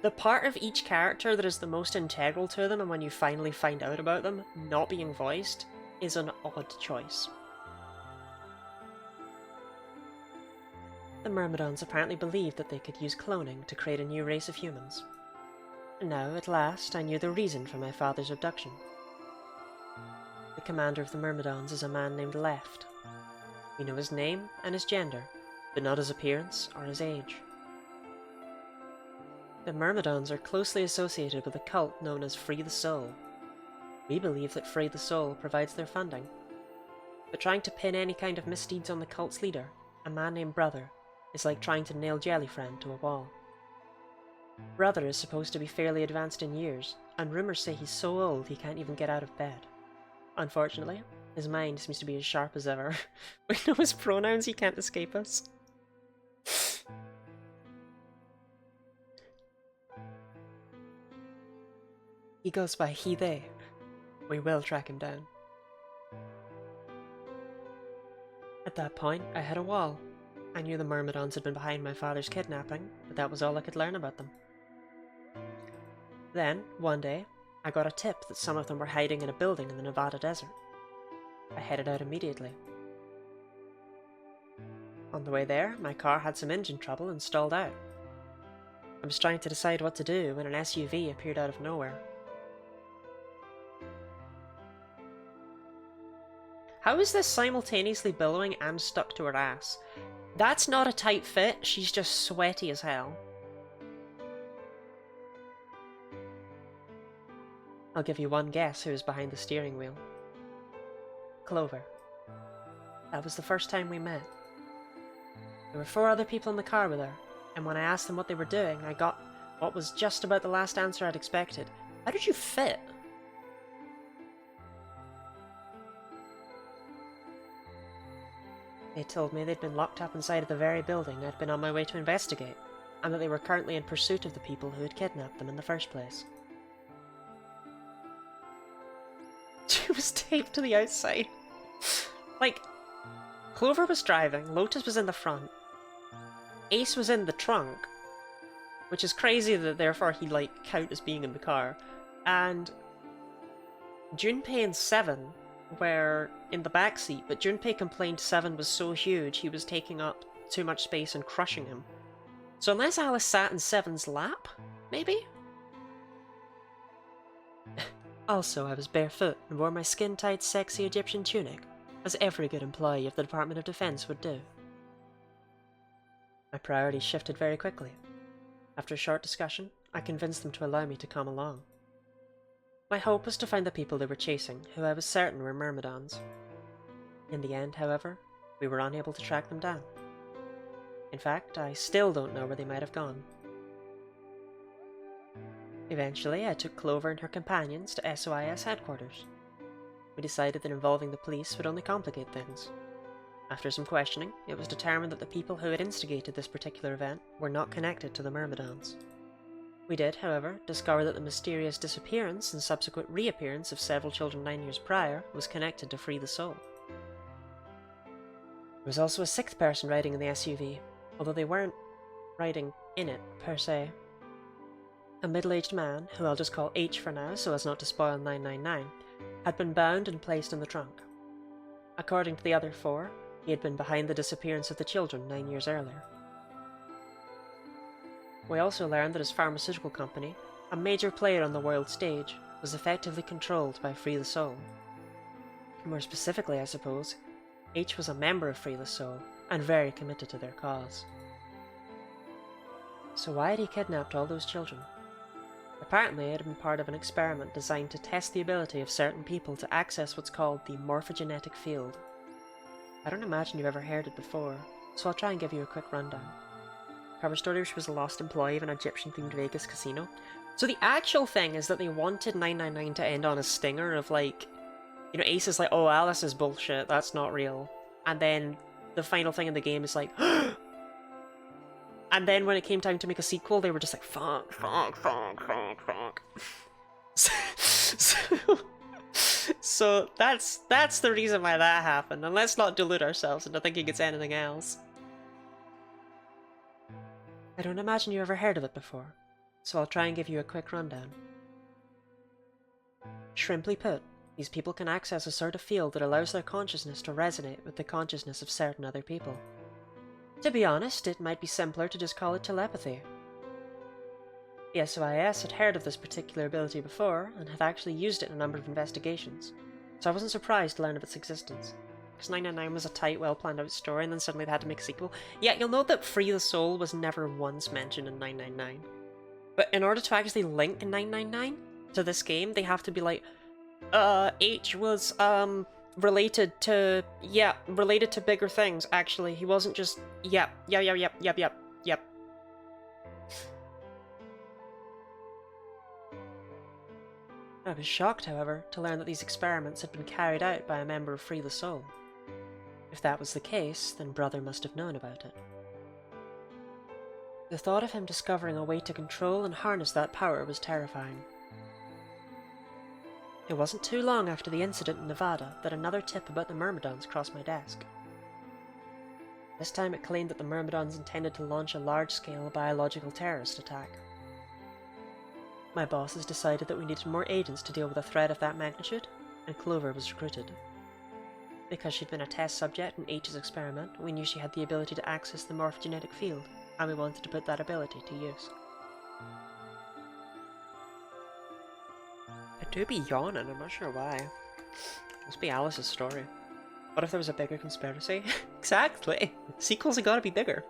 the part of each character that is the most integral to them, and when you finally find out about them not being voiced, is an odd choice. The Myrmidons apparently believed that they could use cloning to create a new race of humans. And now, at last, I knew the reason for my father's abduction. The commander of the Myrmidons is a man named Left. We know his name and his gender, but not his appearance or his age. The Myrmidons are closely associated with a cult known as Free the Soul. We believe that Free the Soul provides their funding. But trying to pin any kind of misdeeds on the cult's leader, a man named Brother, is like trying to nail Jellyfriend to a wall. Brother is supposed to be fairly advanced in years, and rumors say he's so old he can't even get out of bed. Unfortunately, his mind seems to be as sharp as ever. We know his pronouns, he can't escape us. He goes by he, they. We will track him down. At that point, I hit a wall. I knew the Myrmidons had been behind my father's kidnapping, but that was all I could learn about them. Then, one day, I got a tip that some of them were hiding in a building in the Nevada desert. I headed out immediately. On the way there, my car had some engine trouble and stalled out. I was trying to decide what to do when an SUV appeared out of nowhere. How is this simultaneously billowing and stuck to her ass? That's not a tight fit, she's just sweaty as hell. I'll give you one guess who was behind the steering wheel. Clover. That was the first time we met. There were 4 other people in the car with her, and when I asked them what they were doing, I got what was just about the last answer I'd expected. How did you fit? They told me they'd been locked up inside of the very building I'd been on my way to investigate, and that they were currently in pursuit of the people who had kidnapped them in the first place. She was taped to the outside. Like, Clover was driving, Lotus was in the front, Ace was in the trunk, which is crazy that therefore he'd like count as being in the car, and Junpei and Seven were in the back seat, but Junpei complained Seven was so huge he was taking up too much space and crushing him. So unless Alice sat in Seven's lap, maybe? Also, I was barefoot and wore my skin-tight sexy Egyptian tunic, as every good employee of the Department of Defense would do. My priorities shifted very quickly. After a short discussion, I convinced them to allow me to come along. My hope was to find the people they were chasing, who I was certain were Myrmidons. In the end, however, we were unable to track them down. In fact, I still don't know where they might have gone. Eventually, I took Clover and her companions to SOIS headquarters. We decided that involving the police would only complicate things. After some questioning, it was determined that the people who had instigated this particular event were not connected to the Myrmidons. We did, however, discover that the mysterious disappearance and subsequent reappearance of several children 9 years prior was connected to Free the Soul. There was also a 6th person riding in the SUV, although they weren't riding in it, per se. A middle-aged man, who I'll just call H for now so as not to spoil 999, had been bound and placed in the trunk. According to the other 4, he had been behind the disappearance of the children 9 years earlier. We also learned that his pharmaceutical company, a major player on the world stage, was effectively controlled by Free the Soul. More specifically, I suppose, H was a member of Free the Soul, and very committed to their cause. So why had he kidnapped all those children? Apparently, it had been part of an experiment designed to test the ability of certain people to access what's called the morphogenetic field. I don't imagine you've ever heard it before, so I'll try and give you a quick rundown. Cover story, she was a lost employee of an Egyptian-themed Vegas casino. So the actual thing is that they wanted 999 to end on a stinger of like, you know, Ace is like, oh, Alice is bullshit, that's not real. And then the final thing in the game is like, and then when it came time to make a sequel, they were just like, fuck. So that's the reason why that happened, and let's not delude ourselves into thinking it's anything else. I don't imagine you ever heard of it before, so I'll try and give you a quick rundown. Shrimply put, these people can access a sort of field that allows their consciousness to resonate with the consciousness of certain other people. To be honest, it might be simpler to just call it telepathy. The SOIS had heard of this particular ability before, and had actually used it in a number of investigations, so I wasn't surprised to learn of its existence. Because 999 was a tight, well-planned out story, and then suddenly they had to make a sequel. Yeah, you'll note that Free the Soul was never once mentioned in 999. But in order to actually link 999 to this game, they have to be like, H was, related to bigger things, actually. He wasn't just, yep. I was shocked, however, to learn that these experiments had been carried out by a member of Free the Soul. If that was the case, then Brother must have known about it. The thought of him discovering a way to control and harness that power was terrifying. It wasn't too long after the incident in Nevada that another tip about the Myrmidons crossed my desk. This time it claimed that the Myrmidons intended to launch a large-scale biological terrorist attack. My bosses decided that we needed more agents to deal with a threat of that magnitude, and Clover was recruited. Because she'd been a test subject in H's experiment, we knew she had the ability to access the morphogenetic field, and we wanted to put that ability to use. I do be yawning, I'm not sure why. Must be Alice's story. What if there was a bigger conspiracy? Exactly! Sequels have gotta be bigger.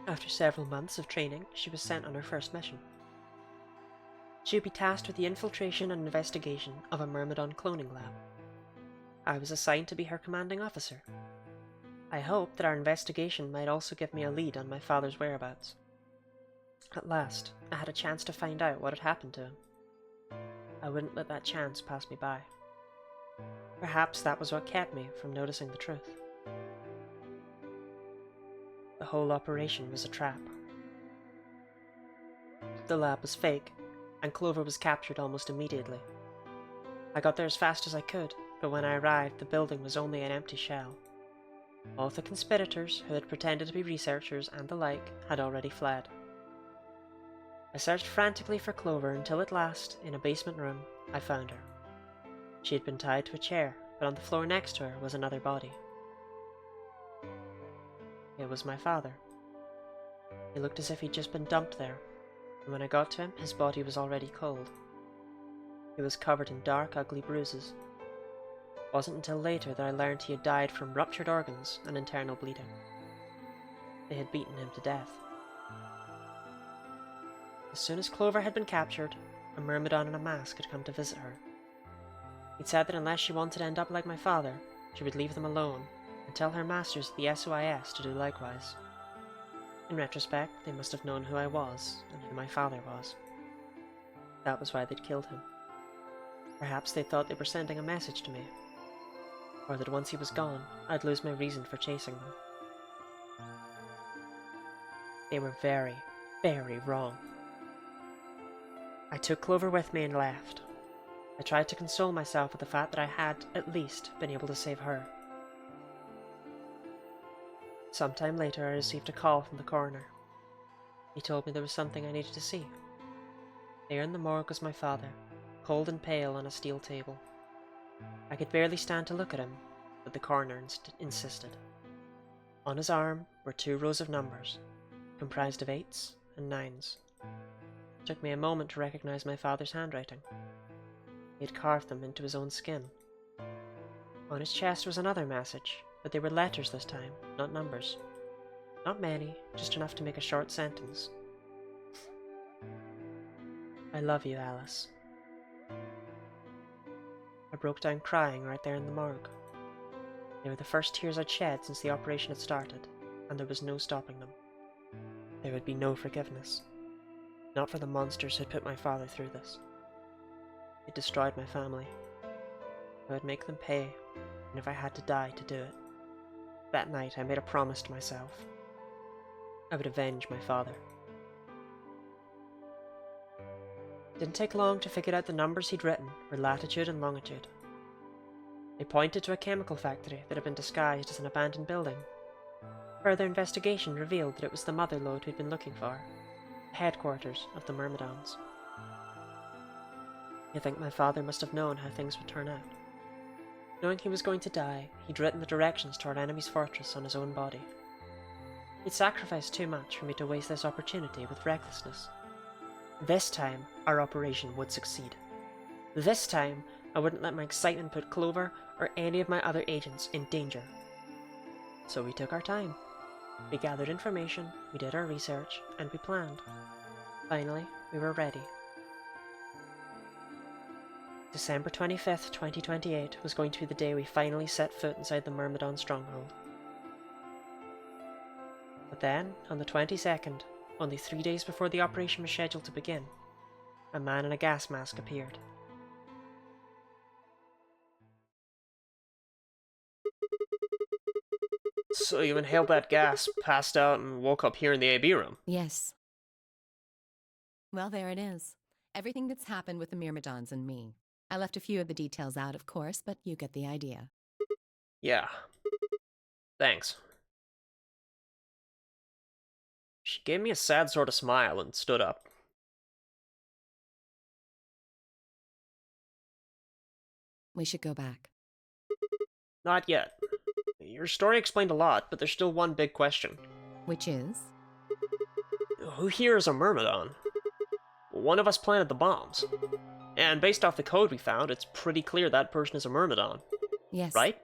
After several months of training, she was sent on her first mission. She would be tasked with the infiltration and investigation of a Myrmidon cloning lab. I was assigned to be her commanding officer. I hoped that our investigation might also give me a lead on my father's whereabouts. At last, I had a chance to find out what had happened to him. I wouldn't let that chance pass me by. Perhaps that was what kept me from noticing the truth. The whole operation was a trap. The lab was fake, and Clover was captured almost immediately. I got there as fast as I could, but when I arrived, the building was only an empty shell. All the conspirators, who had pretended to be researchers and the like, had already fled. I searched frantically for Clover until at last, in a basement room, I found her. She had been tied to a chair, but on the floor next to her was another body. It was my father. He looked as if he'd just been dumped there, and when I got to him, his body was already cold. He was covered in dark, ugly bruises. It wasn't until later that I learned he had died from ruptured organs and internal bleeding. They had beaten him to death. As soon as Clover had been captured, a Myrmidon in a mask had come to visit her. He'd said that unless she wanted to end up like my father, she would leave them alone and tell her masters at the SOIS to do likewise. In retrospect, they must have known who I was and who my father was. That was why they'd killed him. Perhaps they thought they were sending a message to me, or that once he was gone, I'd lose my reason for chasing them. They were very, very wrong. I took Clover with me and left. I tried to console myself with the fact that I had, at least, been able to save her. Sometime later, I received a call from the coroner. He told me there was something I needed to see. There in the morgue was my father, cold and pale on a steel table. I could barely stand to look at him, but the coroner insisted. On his arm were 2 rows of numbers, comprised of 8s and 9s. It took me a moment to recognize my father's handwriting. He had carved them into his own skin. On his chest was another message, but they were letters this time, not numbers. Not many, just enough to make a short sentence. I love you, Alice. I broke down crying right there in the morgue. They were the first tears I'd shed since the operation had started, and there was no stopping them. There would be no forgiveness. Not for the monsters who had put my father through this. It destroyed my family. I would make them pay, and if I had to die to do it. That night I made a promise to myself. I would avenge my father. It didn't take long to figure out the numbers he'd written were latitude and longitude. They pointed to a chemical factory that had been disguised as an abandoned building. Further investigation revealed that it was the mother lode we'd been looking for, the headquarters of the Myrmidons. I think my father must have known how things would turn out. Knowing he was going to die, he'd written the directions to our enemy's fortress on his own body. He'd sacrificed too much for me to waste this opportunity with recklessness. This time, our operation would succeed. This time, I wouldn't let my excitement put Clover or any of my other agents in danger. So we took our time. We gathered information, we did our research, and we planned. Finally, we were ready. December 25th, 2028 was going to be the day we finally set foot inside the Myrmidon stronghold. But then, on the 22nd, only 3 days before the operation was scheduled to begin, a man in a gas mask appeared. So you inhaled that gas, passed out, and woke up here in the AB room? Yes. Well, there it is. Everything that's happened with the Myrmidons and me. I left a few of the details out, of course, but you get the idea. Yeah. Thanks. She gave me a sad sort of smile and stood up. We should go back. Not yet. Your story explained a lot, but there's still one big question. Which is? Who here is a Myrmidon? One of us planted the bombs. And based off the code we found, it's pretty clear that person is a Myrmidon. Yes. Right?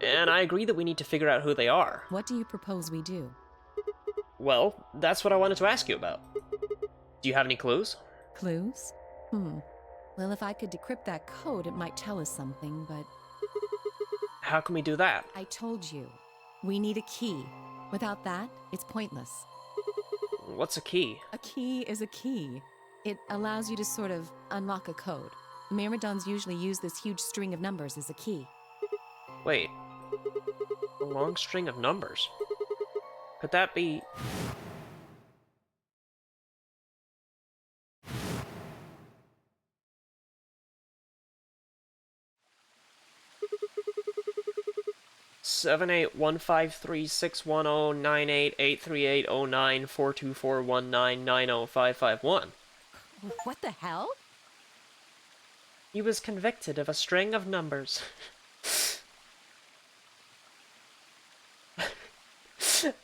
And I agree that we need to figure out who they are. What do you propose we do? Well, that's what I wanted to ask you about. Do you have any clues? Clues? Well, if I could decrypt that code, it might tell us something, but... How can we do that? I told you. We need a key. Without that, it's pointless. What's a key? A key is a key. It allows you to sort of unlock a code. Myrmidons usually use this huge string of numbers as a key. Wait. A long string of numbers? Could that be... Seven 78153610988380942419905551. What the hell? He was convicted of a string of numbers.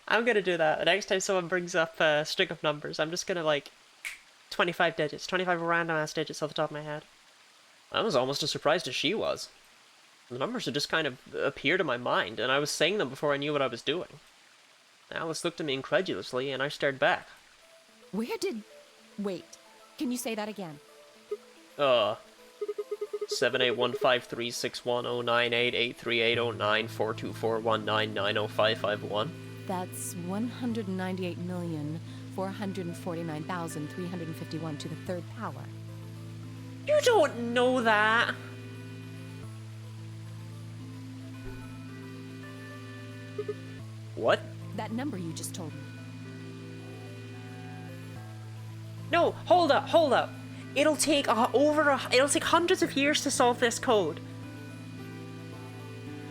I'm gonna do that. The next time someone brings up a string of numbers, I'm just gonna, like, 25 digits. 25 random-ass digits off the top of my head. I was almost as surprised as she was. The numbers had just kind of appeared in my mind, and I was saying them before I knew what I was doing. Alice looked at me incredulously, and I stared back. Where did... Wait. Can you say that again? 78153610988380942419905551. That's 198,449,351 to the third power. You don't know that! What? That number you just told me. No, hold up, hold up. It'll take it'll take hundreds of years to solve this code.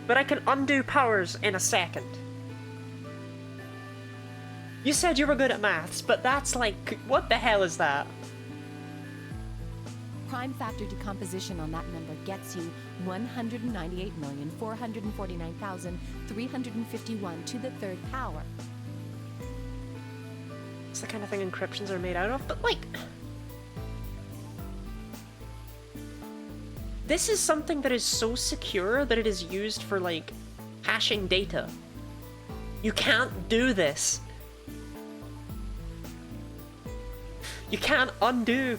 But I can undo powers in a second. You said you were good at maths, but that's like, what the hell is that? Prime factor decomposition on that number gets you 198,449,351 to the third power. It's the kind of thing encryptions are made out of, but like... This is something that is so secure that it is used for, like, hashing data. You can't do this. You can't undo...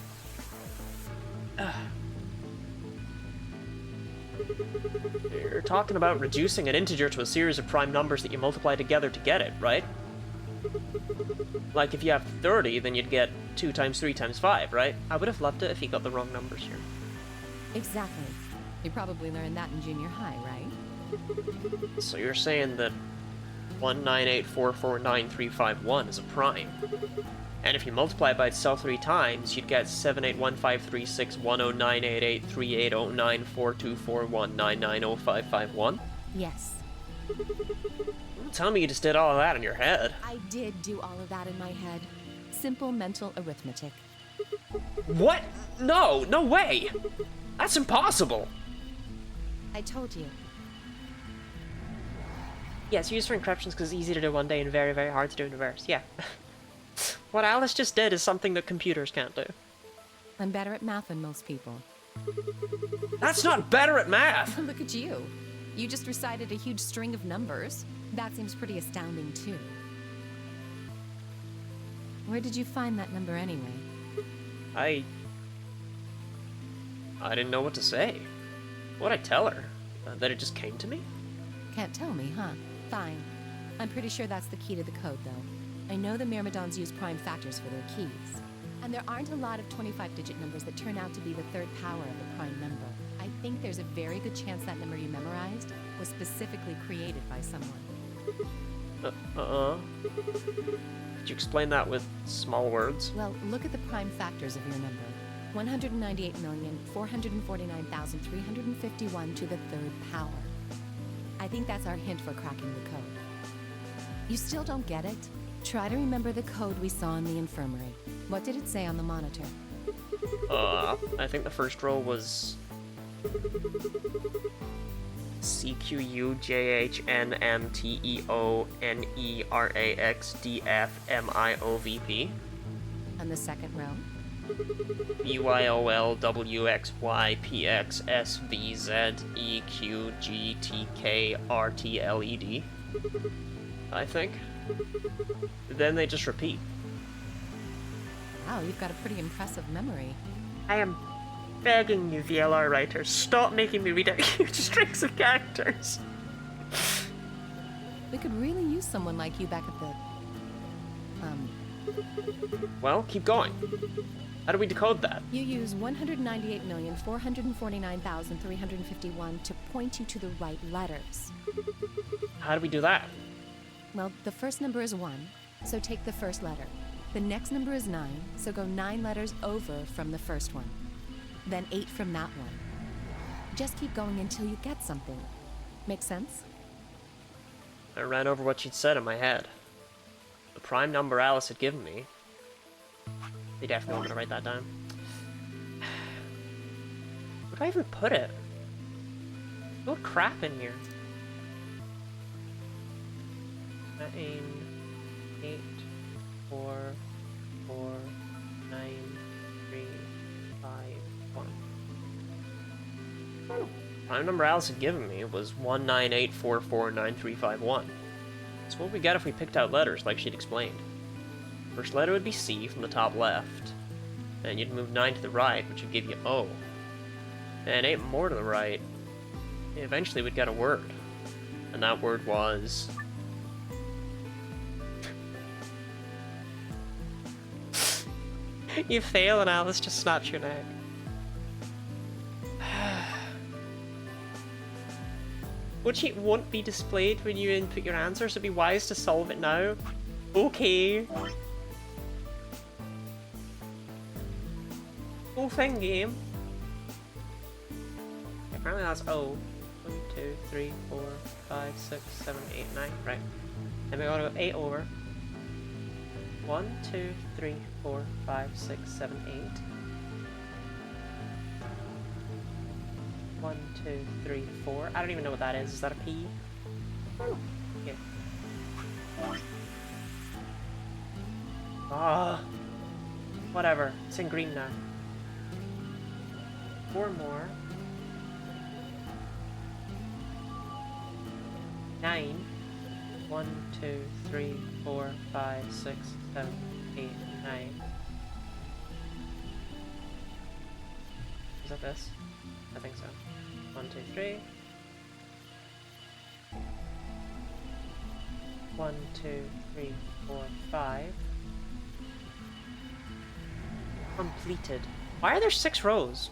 You're talking about reducing an integer to a series of prime numbers that you multiply together to get it, right? Like if you have 30, then you'd get 2 times 3 times 5, right? I would have loved it if he got the wrong numbers here. Exactly. You probably learned that in junior high, right? So you're saying that 198449351 is a prime. And if you multiply it by itself 3 times, you'd get 781536109838094241990551. Yes. Don't tell me you just did all of that in your head. I did do all of that in my head. Simple mental arithmetic. What? No, no way! That's impossible! I told you. Yes, used for encryptions because it's easy to do one day and very, very hard to do in reverse. Yeah. What Alice just did is something that computers can't do. I'm better at math than most people. That's not better at math! Look at you. You just recited a huge string of numbers. That seems pretty astounding, too. Where did you find that number anyway? I didn't know what to say. What'd I tell her? That it just came to me? Can't tell me, huh? Fine. I'm pretty sure that's the key to the code, though. I know the Myrmidons use prime factors for their keys. And there aren't a lot of 25-digit numbers that turn out to be the third power of the prime number. I think there's a very good chance that number you memorized was specifically created by someone. Could you explain that with small words? Well, look at the prime factors of your number. 198,449,351 to the third power. I think that's our hint for cracking the code. You still don't get it? Try to remember the code we saw in the infirmary. What did it say on the monitor? I think the first row was CQUJHNMTEONERAXDFMIOVP. And the second row? BYOLWXYPXSVZEQGTKRTLED. I think. Then they just repeat. Wow, you've got a pretty impressive memory. I am begging you, VLR writers, stop making me read out huge strings of characters. We could really use someone like you back at the... Well, keep going. How do we decode that? You use 198,449,351 to point you to the right letters. How do we do that? Well, the first number is 1, so take the first letter. The next number is 9, so go 9 letters over from the first one. Then 8 from that one. Just keep going until you get something. Make sense? I ran over what she'd said in my head. The prime number Alice had given me. They definitely want me to write that down. Where do I even put it? No crap in here. 9, 8, 4, 4, 9, 3, 5, 1. Prime number Alice had given me was 198449351. So what would we get if we picked out letters like she'd explained? First letter would be C from the top left. Then you'd move 9 to the right, which would give you O. And 8 more to the right. Eventually we'd get a word. And that word was... You fail and Alice just snaps your neck. Which it won't be displayed when you input your answer, so it'd be wise to solve it now. Okay. Whole thing, game. Apparently that's O. 1, 2, 3, 4, 5, 6, 7, 8, 9. Right. And we gotta go 8 over. 1, 2, 3, 4, 5, 6, 7, 8. 1, 2, 3, 4. I don't even know what that is. Is that a P? Yeah. Ah. Whatever. It's in green now. 4 more. 9. 1, 2, 3, 4, 5, 6, 7, 8, 9. Is that this? I think so. 1, 2, 3. 1, 2, 3, 4, 5. Completed. Why are there 6 rows?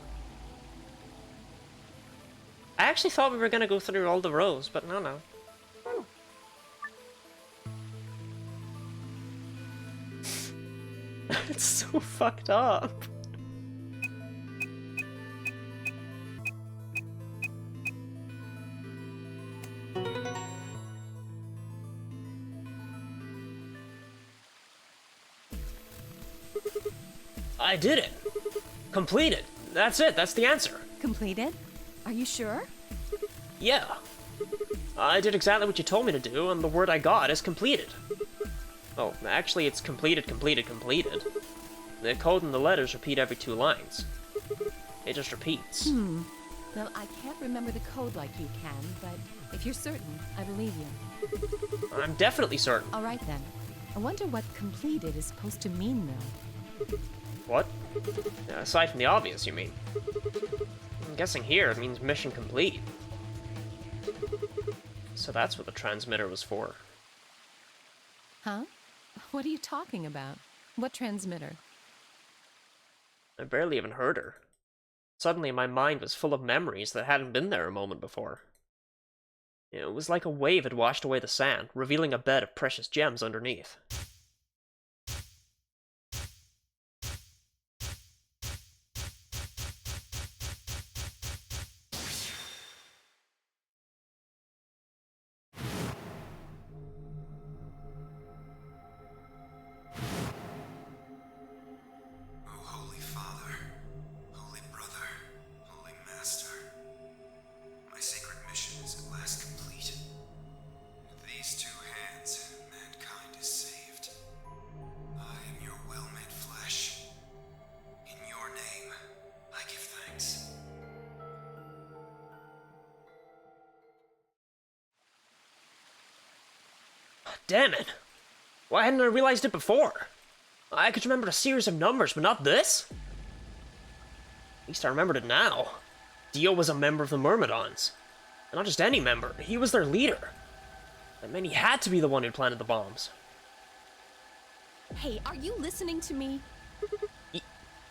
I actually thought we were gonna go through all the rows, but no. It's so fucked up. I did it! Completed! That's it, that's the answer! Completed? Are you sure? Yeah. I did exactly what you told me to do, and the word I got is completed. Oh, actually it's completed. The code and the letters repeat every 2 lines. It just repeats. Well, I can't remember the code like you can, but if you're certain, I believe you. I'm definitely certain. All right then. I wonder what completed is supposed to mean, though. What? Aside from the obvious, you mean? I'm guessing here it means mission complete. So that's what the transmitter was for. Huh? What are you talking about? What transmitter? I barely even heard her. Suddenly my mind was full of memories that hadn't been there a moment before. It was like a wave had washed away the sand, revealing a bed of precious gems underneath. Oh, Holy Father, Holy Brother, Holy Master, my sacred mission is at last complete. With these two hands, mankind is saved. I am your well-made flesh. In your name, I give thanks. Damn it! Why hadn't I realized it before? I could remember a series of numbers, but not this? At least I remembered it now. Dio was a member of the Myrmidons. And not just any member, he was their leader. That meant he had to be the one who planted the bombs. Hey, are you listening to me?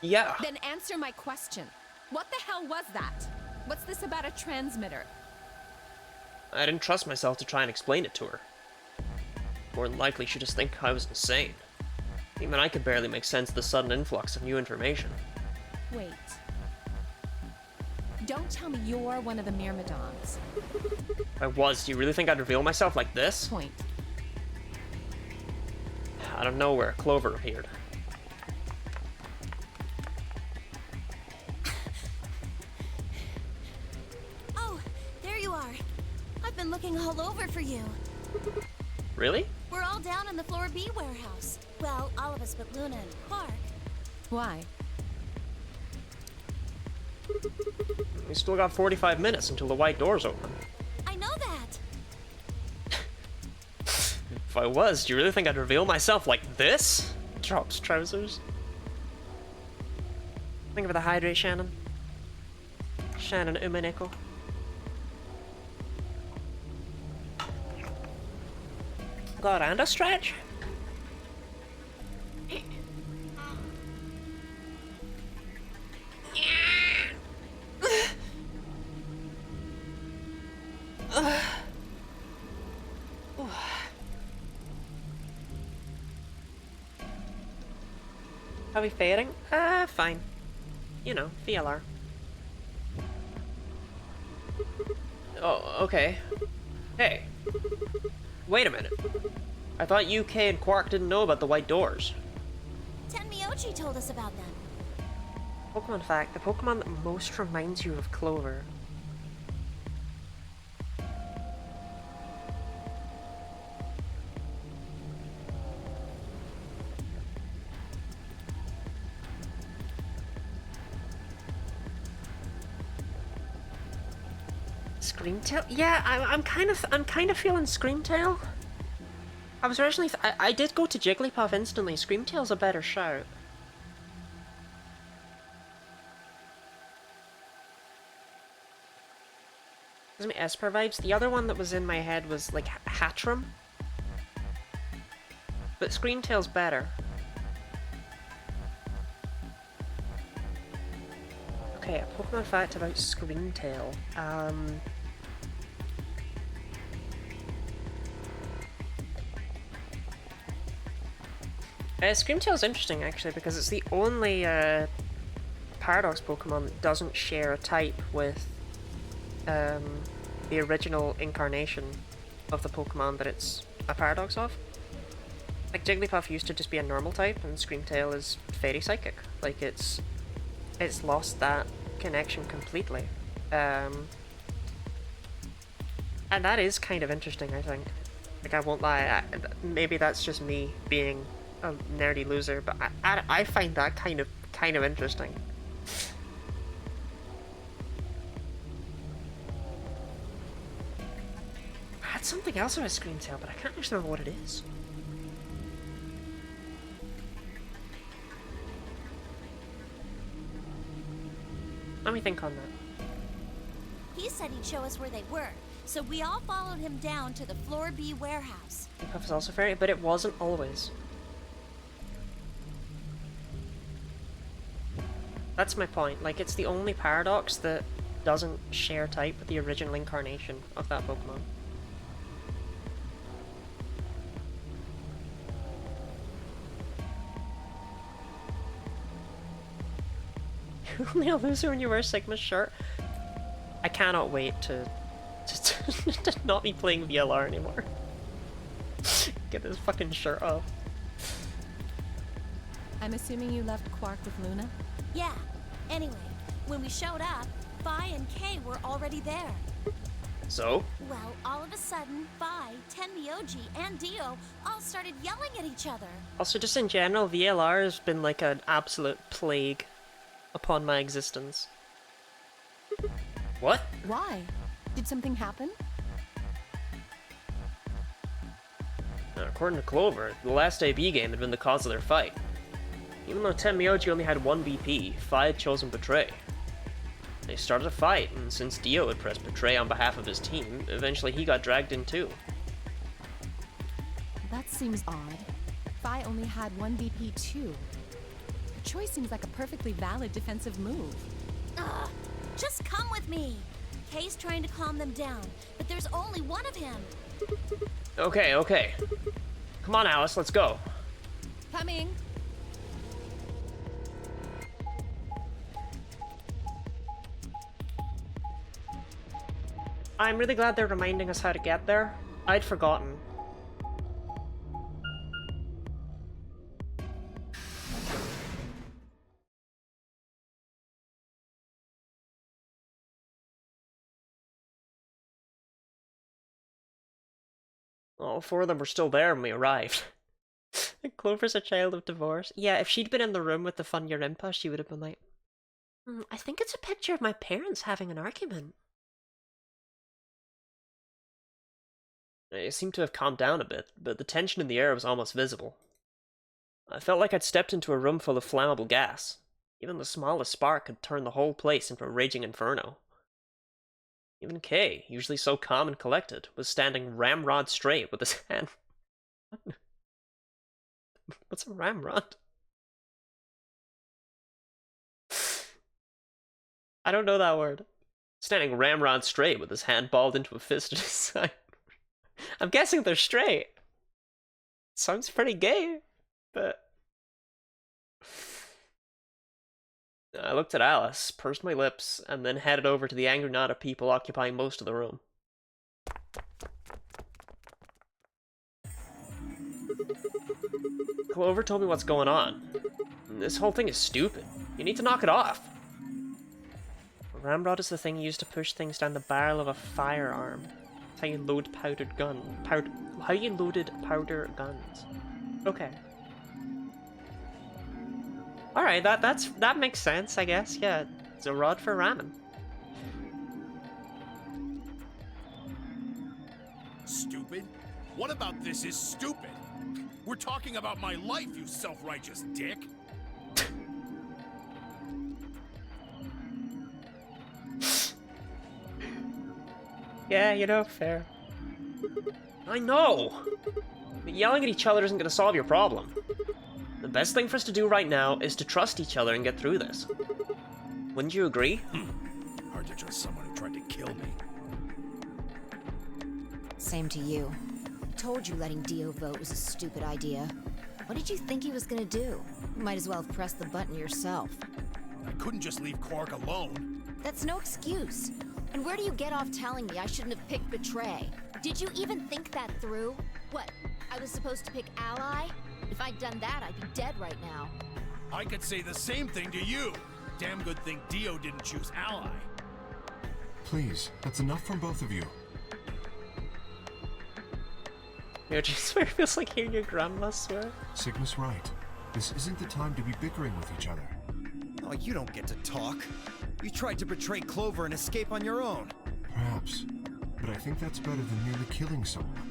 Yeah. Then answer my question. What the hell was that? What's this about a transmitter? I didn't trust myself to try and explain it to her. More than likely, she'd just think I was insane. Even I could barely make sense of the sudden influx of new information. Wait. Don't tell me you're one of the Myrmidons. If I was, do you really think I'd reveal myself like this? Point. Out of nowhere, Clover appeared. Oh, there you are. I've been looking all over for you. Really? We're all down in the Floor B warehouse. Well, all of us but Luna and Quark. Why? We still got 45 minutes until the white door's open. I know that. If I was, do you really think I'd reveal myself like this? Drops trousers. Think of the hydrate, Shannon. Shannon Umaneko. Go around a stretch? Are we fading? Fine. You know, VLR. Oh, okay. Hey. Wait a minute. I thought UK and Quark didn't know about the white doors. Tenmyochi told us about them. Pokemon fact, the Pokemon that most reminds you of Clover. Screamtail? Yeah, I'm kind of feeling Screamtail. I was originally I did go to Jigglypuff instantly. Screamtail's a better shout. Gives me Esper vibes. The other one that was in my head was like Hatchram. But Screamtail's better. Okay, a Pokemon fact about Screamtail. Screamtail's interesting actually because it's the only Paradox Pokemon that doesn't share a type with the original incarnation of the Pokemon that it's a Paradox of. Like Jigglypuff used to just be a normal type, and Screamtail is Fairy Psychic. Like it's lost that connection completely, and that is kind of interesting. I think. Like I won't lie, maybe that's just me being a nerdy loser, but I find that kind of interesting. I had something else about Screamtail, but I can't actually remember what it is. Let me think on that. He said he'd show us where they were, so we all followed him down to the Floor B warehouse. Puff is also fairy, but it wasn't always. That's my point. Like, it's the only paradox that doesn't share type with the original incarnation of that Pokemon. You're only a loser when you wear Sigma's shirt. I cannot wait to not be playing VLR anymore. Get this fucking shirt off. I'm assuming you left Quark with Luna? Yeah. Anyway, when we showed up, Vi and Kay were already there. So? Well, all of a sudden, Vi, Tenmyoji, and Dio all started yelling at each other. Also, just in general, VLR has been like an absolute plague upon my existence. What? Why? Did something happen? According to Clover, the last AB game had been the cause of their fight. Even though Tenmyoji only had one BP, Fi had chosen Betray. They started a fight, and since Dio had pressed Betray on behalf of his team, eventually he got dragged in too. That seems odd. Fi only had one BP too. The choice seems like a perfectly valid defensive move. Ugh, just come with me. Kay's trying to calm them down, but there's only one of him. Okay, okay. Come on, Alice, let's go. Coming! I'm really glad they're reminding us how to get there. I'd forgotten. All four of them were still there when we arrived. Clover's a child of divorce. Yeah, if she'd been in the room with the Funya Rimpa, she would have been like, I think it's a picture of my parents having an argument. It seemed to have calmed down a bit, but the tension in the air was almost visible. I felt like I'd stepped into a room full of flammable gas. Even the smallest spark could turn the whole place into a raging inferno. Even Kay, usually so calm and collected, was standing ramrod straight with his hand... What's a ramrod? I don't know that word. Standing ramrod straight with his hand balled into a fist at his side. I'm guessing they're straight. Sounds pretty gay, but... I looked at Alice, pursed my lips, and then headed over to the angry knot of people occupying most of the room. Clover told me what's going on. This whole thing is stupid. You need to knock it off. A ramrod is the thing used to push things down the barrel of a firearm. It's how you load powdered gun. How you loaded powder guns. Okay. Alright, that makes sense, I guess. Yeah, it's a rod for ramming. Stupid? What about this is stupid? We're talking about my life, you self-righteous dick! Yeah, you know, fair. I know! But yelling at each other isn't gonna solve your problem. The best thing for us to do right now is to trust each other and get through this. Wouldn't you agree? Hard to trust someone who tried to kill me. Same to you. I told you letting Dio vote was a stupid idea. What did you think he was gonna do? You might as well have pressed the button yourself. I couldn't just leave Quark alone. That's no excuse. And where do you get off telling me I shouldn't have picked Betray? Did you even think that through? What, I was supposed to pick Ally? If I'd done that, I'd be dead right now. I could say the same thing to you. Damn good thing Dio didn't choose Ally. Please, that's enough from both of you. I just swear it feels like hearing your grandma swear. Sigma's right. This isn't the time to be bickering with each other. Oh, you don't get to talk. You tried to betray Clover and escape on your own. Perhaps. But I think that's better than merely killing someone.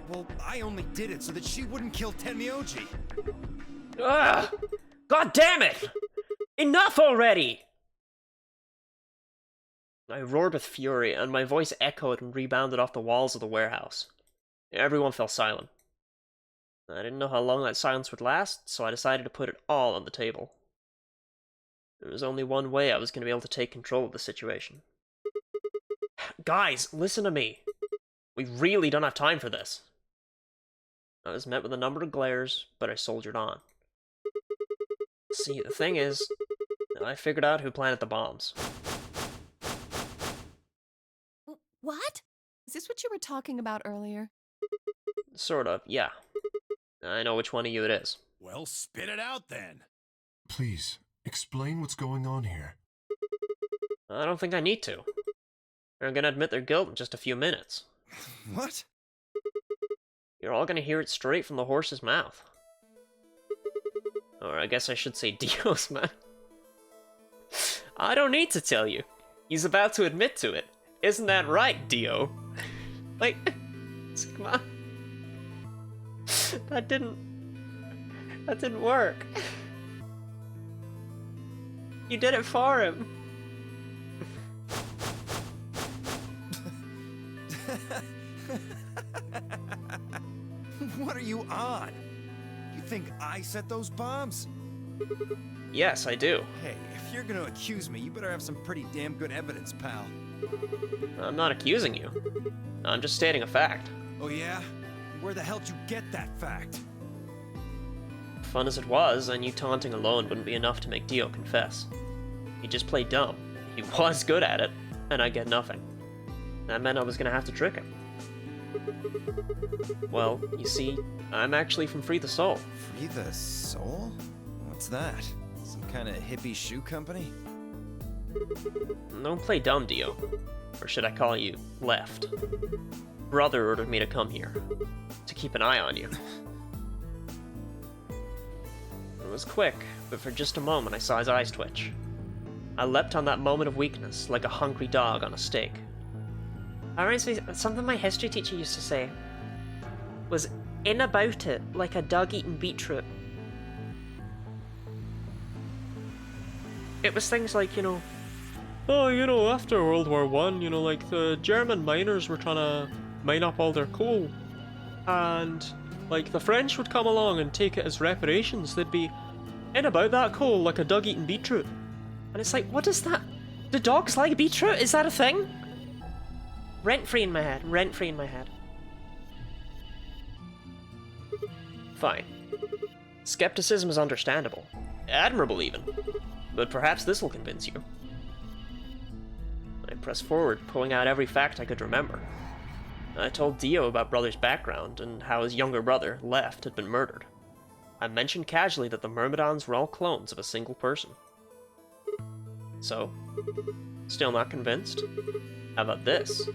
Well, I only did it so that she wouldn't kill Tenmyoji. Ugh! God damn it! Enough already! I roared with fury, and my voice echoed and rebounded off the walls of the warehouse. Everyone fell silent. I didn't know how long that silence would last, so I decided to put it all on the table. There was only one way I was going to be able to take control of the situation. Guys, listen to me. We really don't have time for this. I was met with a number of glares, but I soldiered on. See, the thing is, I figured out who planted the bombs. What? Is this what you were talking about earlier? Sort of, yeah. I know which one of you it is. Well, spit it out then. Please, explain what's going on here. I don't think I need to. They're gonna admit their guilt in just a few minutes. What? You're all gonna hear it straight from the horse's mouth. Or I guess I should say Dio's mouth. I don't need to tell you. He's about to admit to it. Isn't that right, Dio? Like, come on. That didn't work. You did it for him. What are you on? You think I set those bombs? Yes, I do. Hey, if you're gonna accuse me, you better have some pretty damn good evidence, pal. I'm not accusing you. I'm just stating a fact. Oh yeah? Where the hell did you get that fact? Fun as it was, I knew taunting alone wouldn't be enough to make Dio confess. He just played dumb. He was good at it, and I get nothing. That meant I was gonna have to trick him. Well, you see, I'm actually from Free the Soul. Free the Soul? What's that? Some kind of hippie shoe company? Don't play dumb, Dio. Or should I call you Left? Brother ordered me to come here. To keep an eye on you. It was quick, but for just a moment I saw his eyes twitch. I leapt on that moment of weakness, like a hungry dog on a steak. That reminds me, something my history teacher used to say was, in about it, like a dog eating beetroot. It was things like, oh, after World War One, like the German miners were trying to mine up all their coal. And, like, the French would come along and take it as reparations. They'd be in about that coal like a dog eating beetroot. And it's like, what is that? Do dogs like beetroot? Is that a thing? Rent-free in my head. Rent-free in my head. Fine. Skepticism is understandable. Admirable, even. But perhaps this will convince you. I pressed forward, pulling out every fact I could remember. I told Dio about Brother's background and how his younger brother, Left, had been murdered. I mentioned casually that the Myrmidons were all clones of a single person. So, still not convinced? How about this?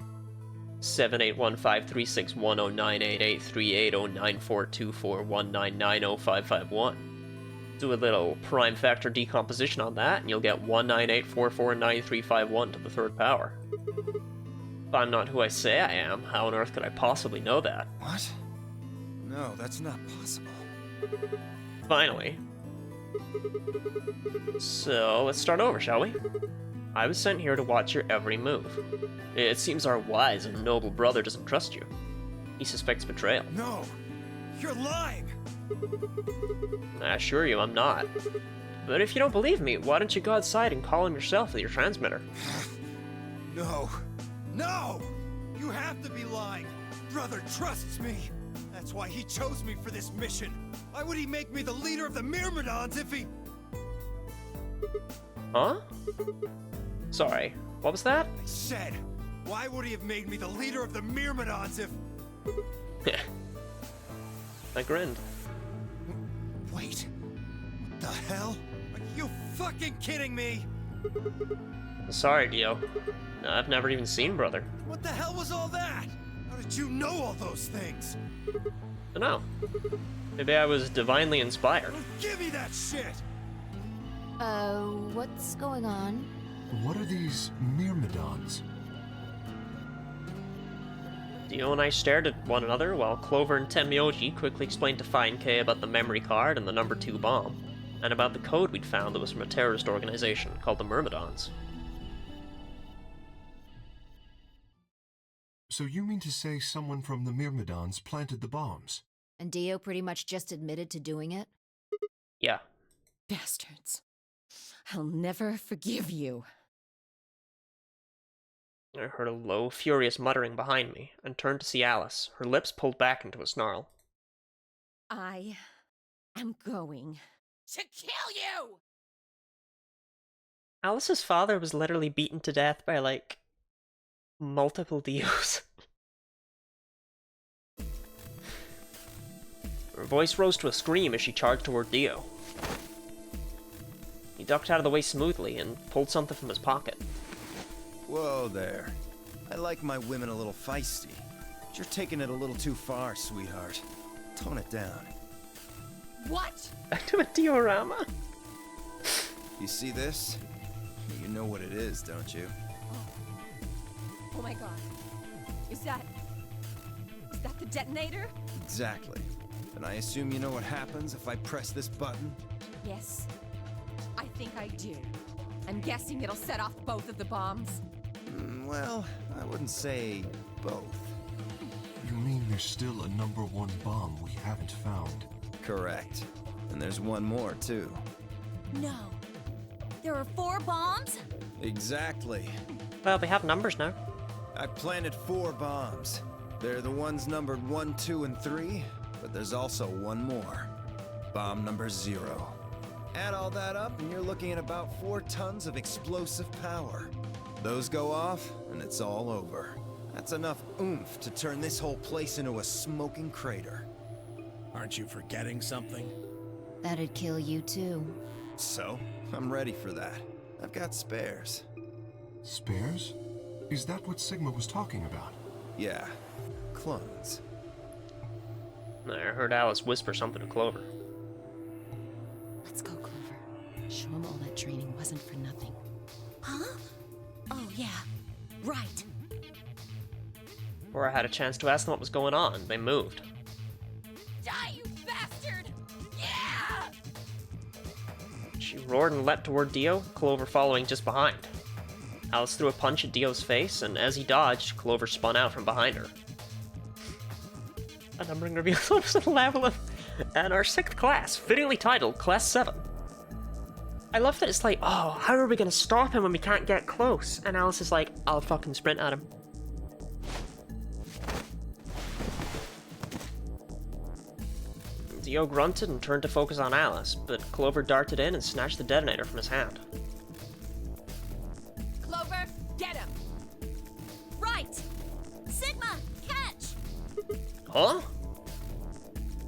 78153610988380942419905551. Do a little prime factor decomposition on that, and you'll get 198449351 to the third power. If I'm not who I say I am, how on earth could I possibly know that? What? No, that's not possible. Finally. So, let's start over, shall we? I was sent here to watch your every move. It seems our wise and noble brother doesn't trust you. He suspects betrayal. No! You're lying! I assure you I'm not. But if you don't believe me, why don't you go outside and call him yourself with your transmitter? No! No! You have to be lying! Brother trusts me! That's why he chose me for this mission! Why would he make me the leader of the Myrmidons if he... Huh? Sorry, what was that? I said, why would he have made me the leader of the Myrmidons if... I grinned. Wait, what the hell? Are you fucking kidding me? Sorry, Dio. I've never even seen Brother. What the hell was all that? How did you know all those things? I don't know. Maybe I was divinely inspired. Give me that shit! What's going on? What are these Myrmidons? Dio and I stared at one another while Clover and Tenmyoji quickly explained to Fine K about the memory card and the number 2 bomb, and about the code we'd found that was from a terrorist organization called the Myrmidons. So you mean to say someone from the Myrmidons planted the bombs? And Dio pretty much just admitted to doing it? Yeah. Bastards. I'll never forgive you. I heard a low, furious muttering behind me, and turned to see Alice, her lips pulled back into a snarl. I am going to kill you! Alice's father was literally beaten to death by, like, multiple Dios. Her voice rose to a scream as she charged toward Dio. He ducked out of the way smoothly and pulled something from his pocket. Whoa there. I like my women a little feisty. But you're taking it a little too far, sweetheart. Tone it down. What? Back to a diorama? You see this? You know what it is, don't you? Oh my god. Is that the detonator? Exactly. And I assume you know what happens if I press this button? Yes. I think I do. I'm guessing it'll set off both of the bombs. Well, I wouldn't say both. You mean there's still a #1 bomb we haven't found? Correct. And there's one more, too. No. There are 4 bombs? Exactly. Well, we have numbers now. I planted 4 bombs. They're the ones numbered 1, 2, and 3, but there's also one more. Bomb number 0. Add all that up, and you're looking at about 4 tons of explosive power. Those go off, and it's all over. That's enough oomph to turn this whole place into a smoking crater. Aren't you forgetting something? That'd kill you too. So, I'm ready for that. I've got spares. Spares? Is that what Sigma was talking about? Yeah, clones. I heard Alice whisper something to Clover. Let's go, Clover. Show him all that training wasn't for nothing. Huh? Oh, yeah. Right. Before I had a chance to ask them what was going on, they moved. Die, you bastard! Yeah! She roared and leapt toward Dio, Clover following just behind. Alice threw a punch at Dio's face, and as he dodged, Clover spun out from behind her. A numbering reveal notice of the level of... And our 6th class, fittingly titled Class 7. I love that it's like, oh, how are we gonna stop him when we can't get close? And Alice is like, I'll fucking sprint at him. Dio grunted and turned to focus on Alice, but Clover darted in and snatched the detonator from his hand. Clover, get him! Right! Sigma, catch! Huh?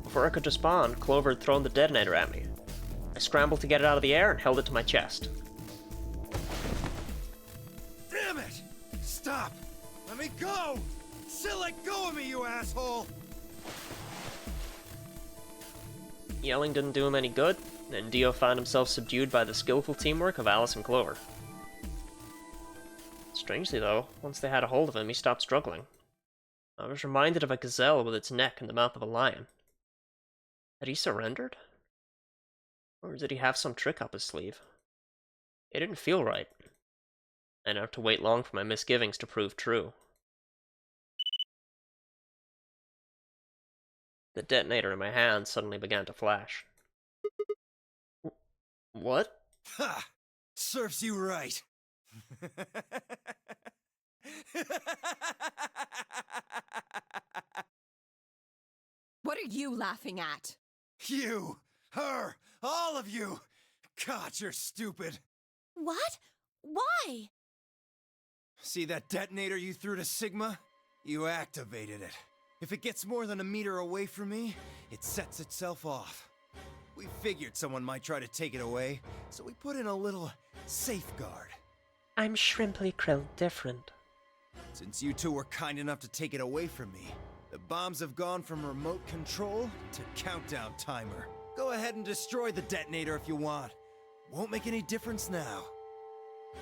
Before I could respond, Clover had thrown the detonator at me. I scrambled to get it out of the air and held it to my chest. Damn it! Stop! Let me go! Still let go of me, you asshole! Yelling didn't do him any good, and Dio found himself subdued by the skillful teamwork of Alice and Clover. Strangely though, once they had a hold of him, he stopped struggling. I was reminded of a gazelle with its neck in the mouth of a lion. Had he surrendered? Or did he have some trick up his sleeve? It didn't feel right. I didn't have to wait long for my misgivings to prove true. The detonator in my hand suddenly began to flash. What? Ha! Serves you right. What are you laughing at? You, her, all of you. God, you're stupid. What? Why? See that detonator you threw to Sigma? You activated it. If it gets more than a meter away from me, it sets itself off. We figured someone might try to take it away, so we put in a little safeguard. I'm Shrimply Krill different. Since you two were kind enough to take it away from me, the bombs have gone from remote control to countdown timer. Go ahead and destroy the detonator if you want. Won't make any difference now.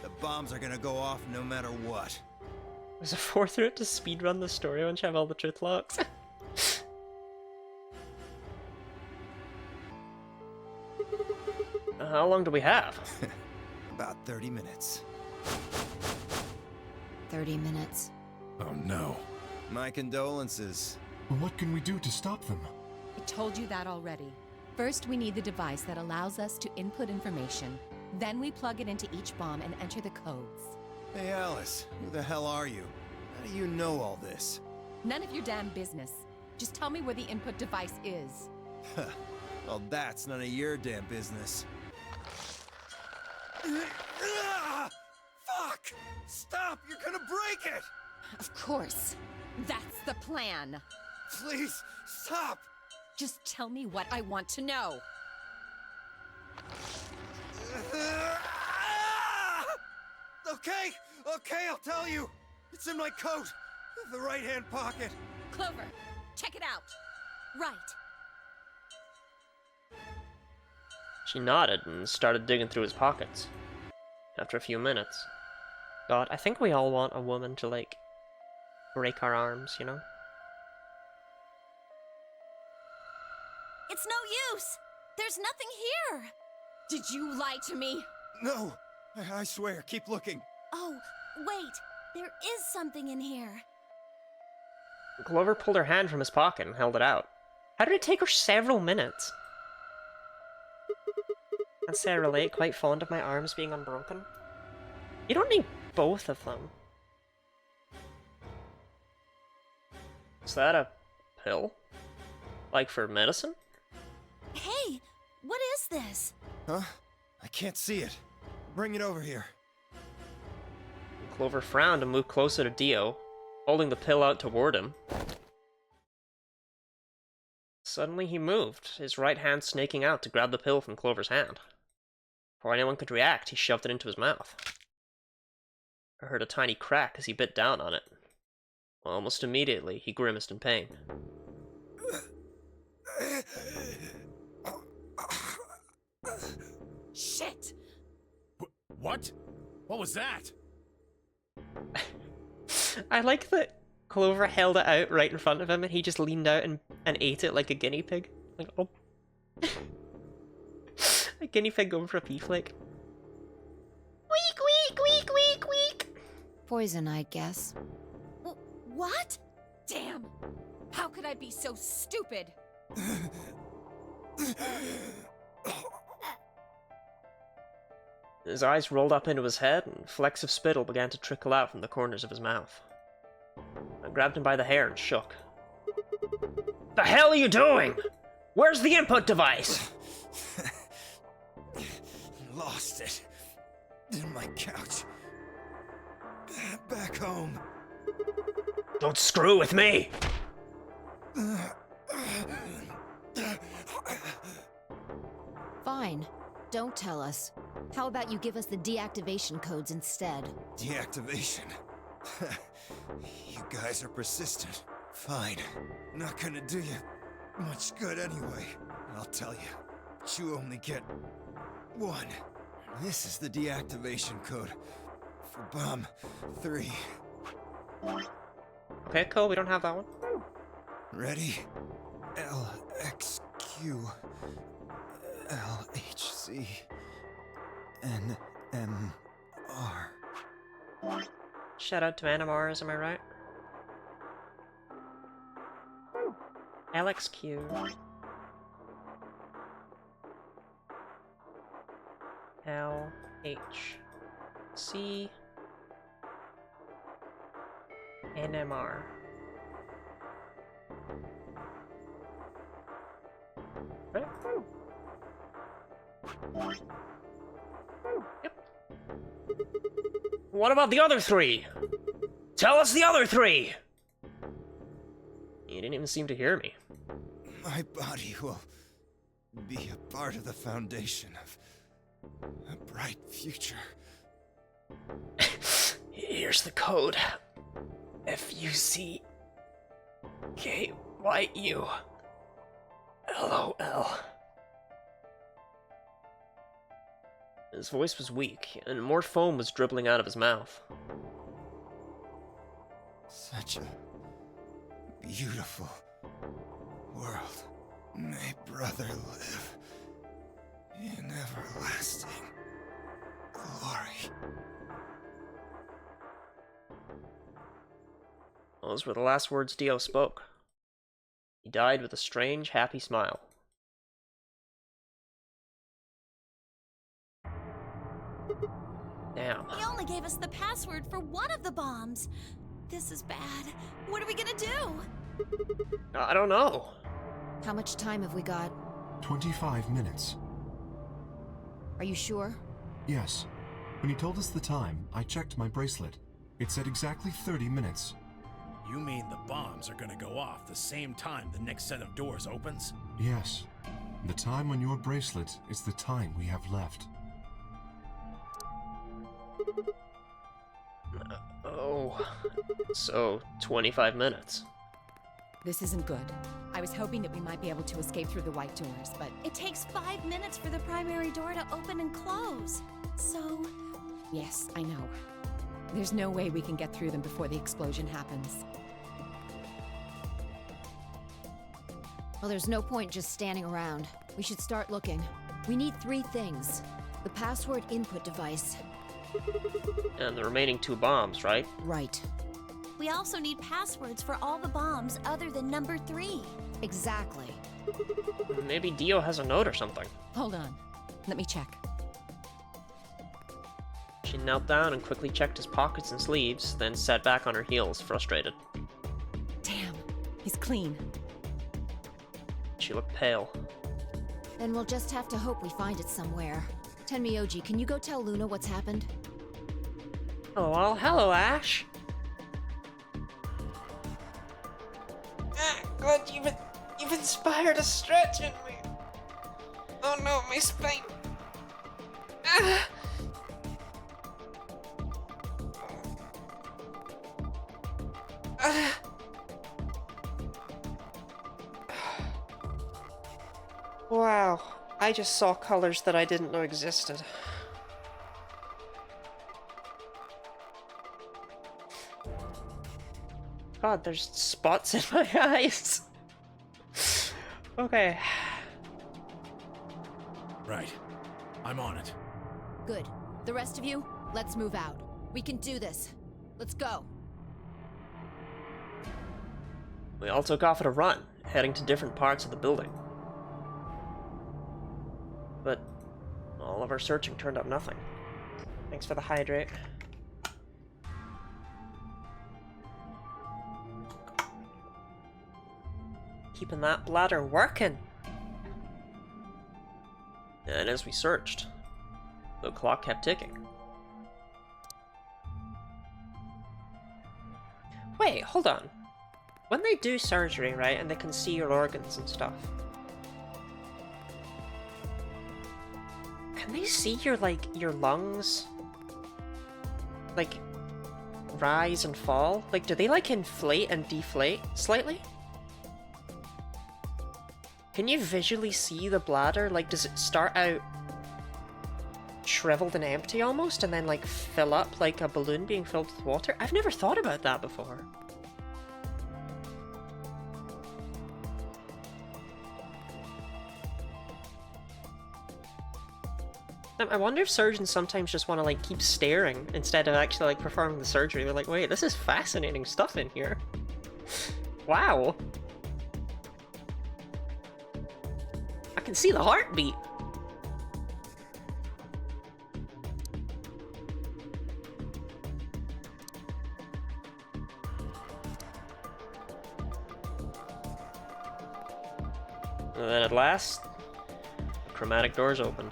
The bombs are gonna go off no matter what. There's a 4th route to speedrun the story once you have all the truth locks. How long do we have? About 30 minutes. 30 minutes. Oh no. My condolences. What can we do to stop them? I told you that already. First, we need the device that allows us to input information. Then we plug it into each bomb and enter the codes. Hey Alice, who the hell are you? How do you know all this? None of your damn business. Just tell me where the input device is. Well, that's none of your damn business. Fuck! Stop! You're gonna break it! Of course. That's the plan. Please, stop! Just tell me what I want to know. Okay, I'll tell you. It's in my coat, the right-hand pocket. Clover, check it out. Right. She nodded and started digging through his pockets. After a few minutes, God, I think we all want a woman to, like, break our arms, you know? It's no use! There's nothing here! Did you lie to me? No, I swear, keep looking. Oh, wait. There is something in here. Clover pulled her hand from his pocket and held it out. How did it take her several minutes? I'd say I relate, quite fond of my arms being unbroken. You don't need both of them. is that a pill? Like for medicine? Hey, what is this? Huh? I can't see it. Bring it over here. Clover frowned and moved closer to Dio, holding the pill out toward him. Suddenly he moved, his right hand snaking out to grab the pill from Clover's hand. Before anyone could react, he shoved it into his mouth. I heard a tiny crack as he bit down on it. Almost immediately, he grimaced in pain. Shit! What? What was that? I like that Clover held it out right in front of him and he just leaned out and ate it like a guinea pig. Like, oh. A guinea pig going for a pee flick. Week, week, week, week, week. Poison, I guess. What? Damn! How could I be so stupid? His eyes rolled up into his head, and flecks of spittle began to trickle out from the corners of his mouth. I grabbed him by the hair and shook. The hell are you doing? Where's the input device? Lost it. In my couch. Back home. Don't screw with me! Fine. Don't tell us. How about you give us the deactivation codes instead? Deactivation? You guys are persistent. Fine. Not gonna do you much good anyway. I'll tell you. But you only get one. This is the deactivation code for Bomb 3. Okay, cool, we don't have that one. Ready? LXQ LHC NMR. Shout out to NMRs, am I right? LXQ. LHC NMR. Right? Yep. What about the other three? Tell us the other three! You didn't even seem to hear me. My body will be a part of the foundation of a bright future. Here's the code. FUCKYU LOL. His voice was weak, and more foam was dribbling out of his mouth. Such a beautiful world. May brother live in everlasting glory. Those were the last words Dio spoke. He died with a strange, happy smile. Damn. He only gave us the password for one of the bombs. This is bad. What are we gonna do? I don't know. How much time have we got? 25 minutes. Are you sure? Yes. When he told us the time, I checked my bracelet. It said exactly 30 minutes. You mean the bombs are gonna go off the same time the next set of doors opens? Yes. The time on your bracelet is the time we have left. Oh. So, 25 minutes. This isn't good. I was hoping that we might be able to escape through the white doors, but It takes 5 minutes for the primary door to open and close. So, yes, I know. There's no way we can get through them before the explosion happens. Well, there's no point just standing around. We should start looking. We need 3 things. The password input device. And the remaining 2 bombs, right? Right. we also need passwords for all the bombs other than number 3. Exactly. Maybe Dio has a note or something. Hold on. Let me check. She knelt down and quickly checked his pockets and sleeves, then sat back on her heels, frustrated. Damn, he's clean. She looked pale. Then we'll just have to hope we find it somewhere. Tenmyoji, can you go tell Luna what's happened? Oh, well, hello, Ash. God, you've inspired a stretch in me. Oh no, my spine. Ah. Ah. Wow, I just saw colors that I didn't know existed. God, there's spots in my eyes. Okay. Right. I'm on it. Good. The rest of you, let's move out. We can do this. Let's go. We all took off at a run, heading to different parts of the building. But all of our searching turned up nothing. Thanks for the hydrate. Keeping that bladder working. And as we searched, the clock kept ticking. Wait, hold on. When they do surgery, right, and they can see your organs and stuff, can they see your, like, your lungs, like, rise and fall? Like, do they, like, inflate and deflate slightly? Can you visually see the bladder? Like, does it start out shriveled and empty almost, and then, like, fill up like a balloon being filled with water? I've never thought about that before. I wonder if surgeons sometimes just want to, like, keep staring instead of actually, like, performing the surgery. They're like, wait, this is fascinating stuff in here. Wow. I can see the heartbeat. And then at last, chromatic doors opened.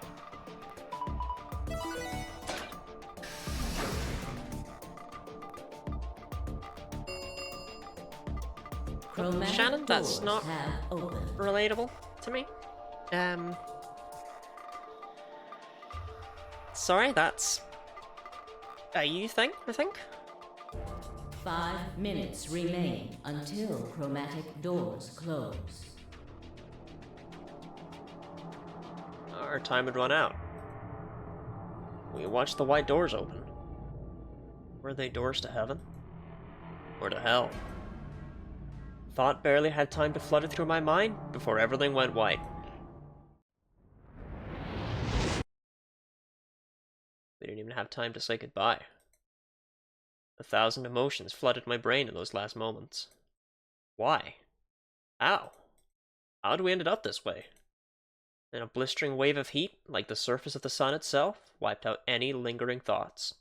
Chromatic Shannon, that's doors not have opened. relatable to me. Sorry, that's a you thing, I think? 5 minutes remain until chromatic doors close. Our time had run out. We watched the white doors open. Were they doors to heaven? Or to hell? Thought barely had time to flutter through my mind before everything went white. We didn't even have time to say goodbye. 1,000 emotions flooded my brain in those last moments. Why? How? How do we ended up this way? And a blistering wave of heat, like the surface of the sun itself, wiped out any lingering thoughts.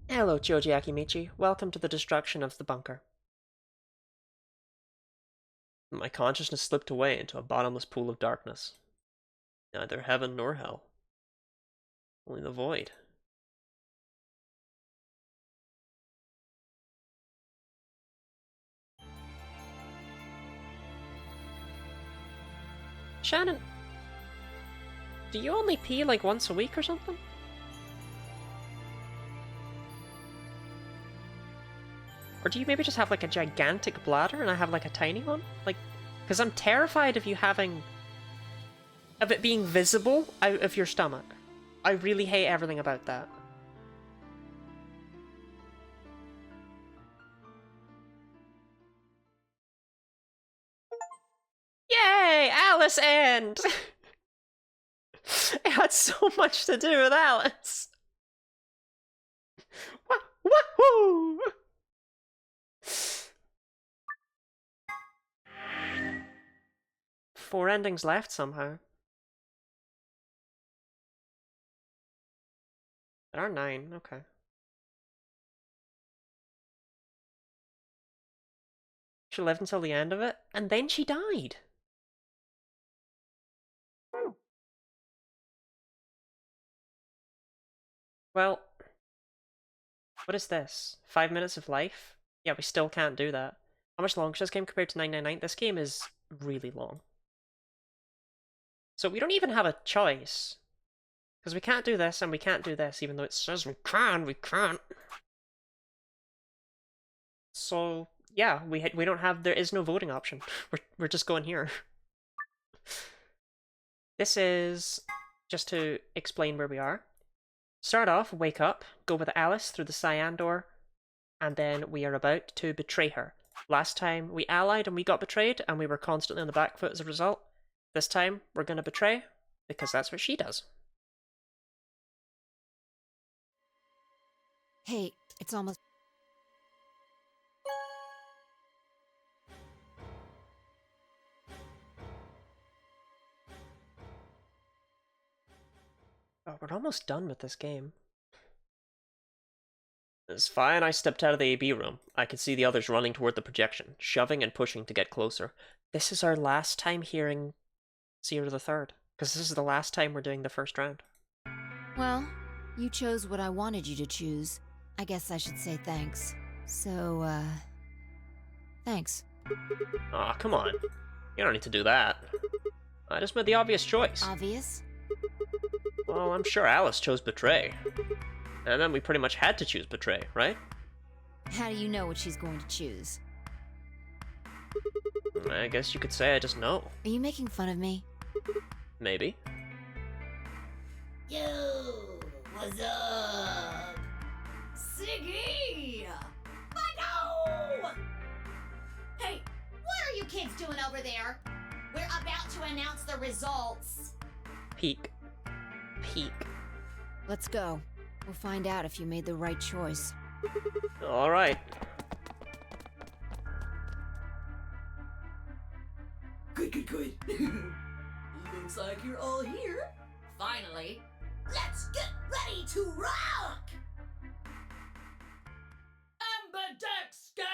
Hello, Choji Akimichi. Welcome to the destruction of the bunker. My consciousness slipped away into a bottomless pool of darkness. Neither heaven nor hell. Only the void. Shannon, do you only pee like once a week or something? Or do you maybe just have like a gigantic bladder and I have like a tiny one? Like, because I'm terrified of it being visible out of your stomach. I really hate everything about that. Yay! Alice end! It had so much to do with Alice. Wahoo! 4 endings left somehow. There are 9, okay. She lived until the end of it, and then she died. Well, what is this? 5 minutes of life? Yeah, we still can't do that. How much longer is this game compared to 999? This game is really long. So we don't even have a choice. Because we can't do this and we can't do this, even though it says we can't. So, yeah, we don't have, there is no voting option. We're just going here. This is, just to explain where we are. Start off, wake up, go with Alice through the cyan door, and then we are about to betray her. Last time we allied and we got betrayed, and we were constantly on the back foot as a result. This time, we're gonna betray, because that's what she does. Hey, it's almost... Oh, we're almost done with this game. As Fi and I stepped out of the AB room, I could see the others running toward the projection, shoving and pushing to get closer. This is our last time hearing Zero the Third, because this is the last time we're doing the first round. Well, you chose what I wanted you to choose. I guess I should say thanks. So, thanks. Aw, come on. You don't need to do that. I just made the obvious choice. Obvious? Well, I'm sure Alice chose Betray. And then we pretty much had to choose Betray, right? How do you know what she's going to choose? I guess you could say I just know. Are you making fun of me? Maybe. Yo, what's up? Siggy! No! Hey, what are you kids doing over there? We're about to announce the results. Peek. Let's go. We'll find out if you made the right choice. Alright. Good. Looks like you're all here. Finally. Let's get ready to rock! Amberdex game!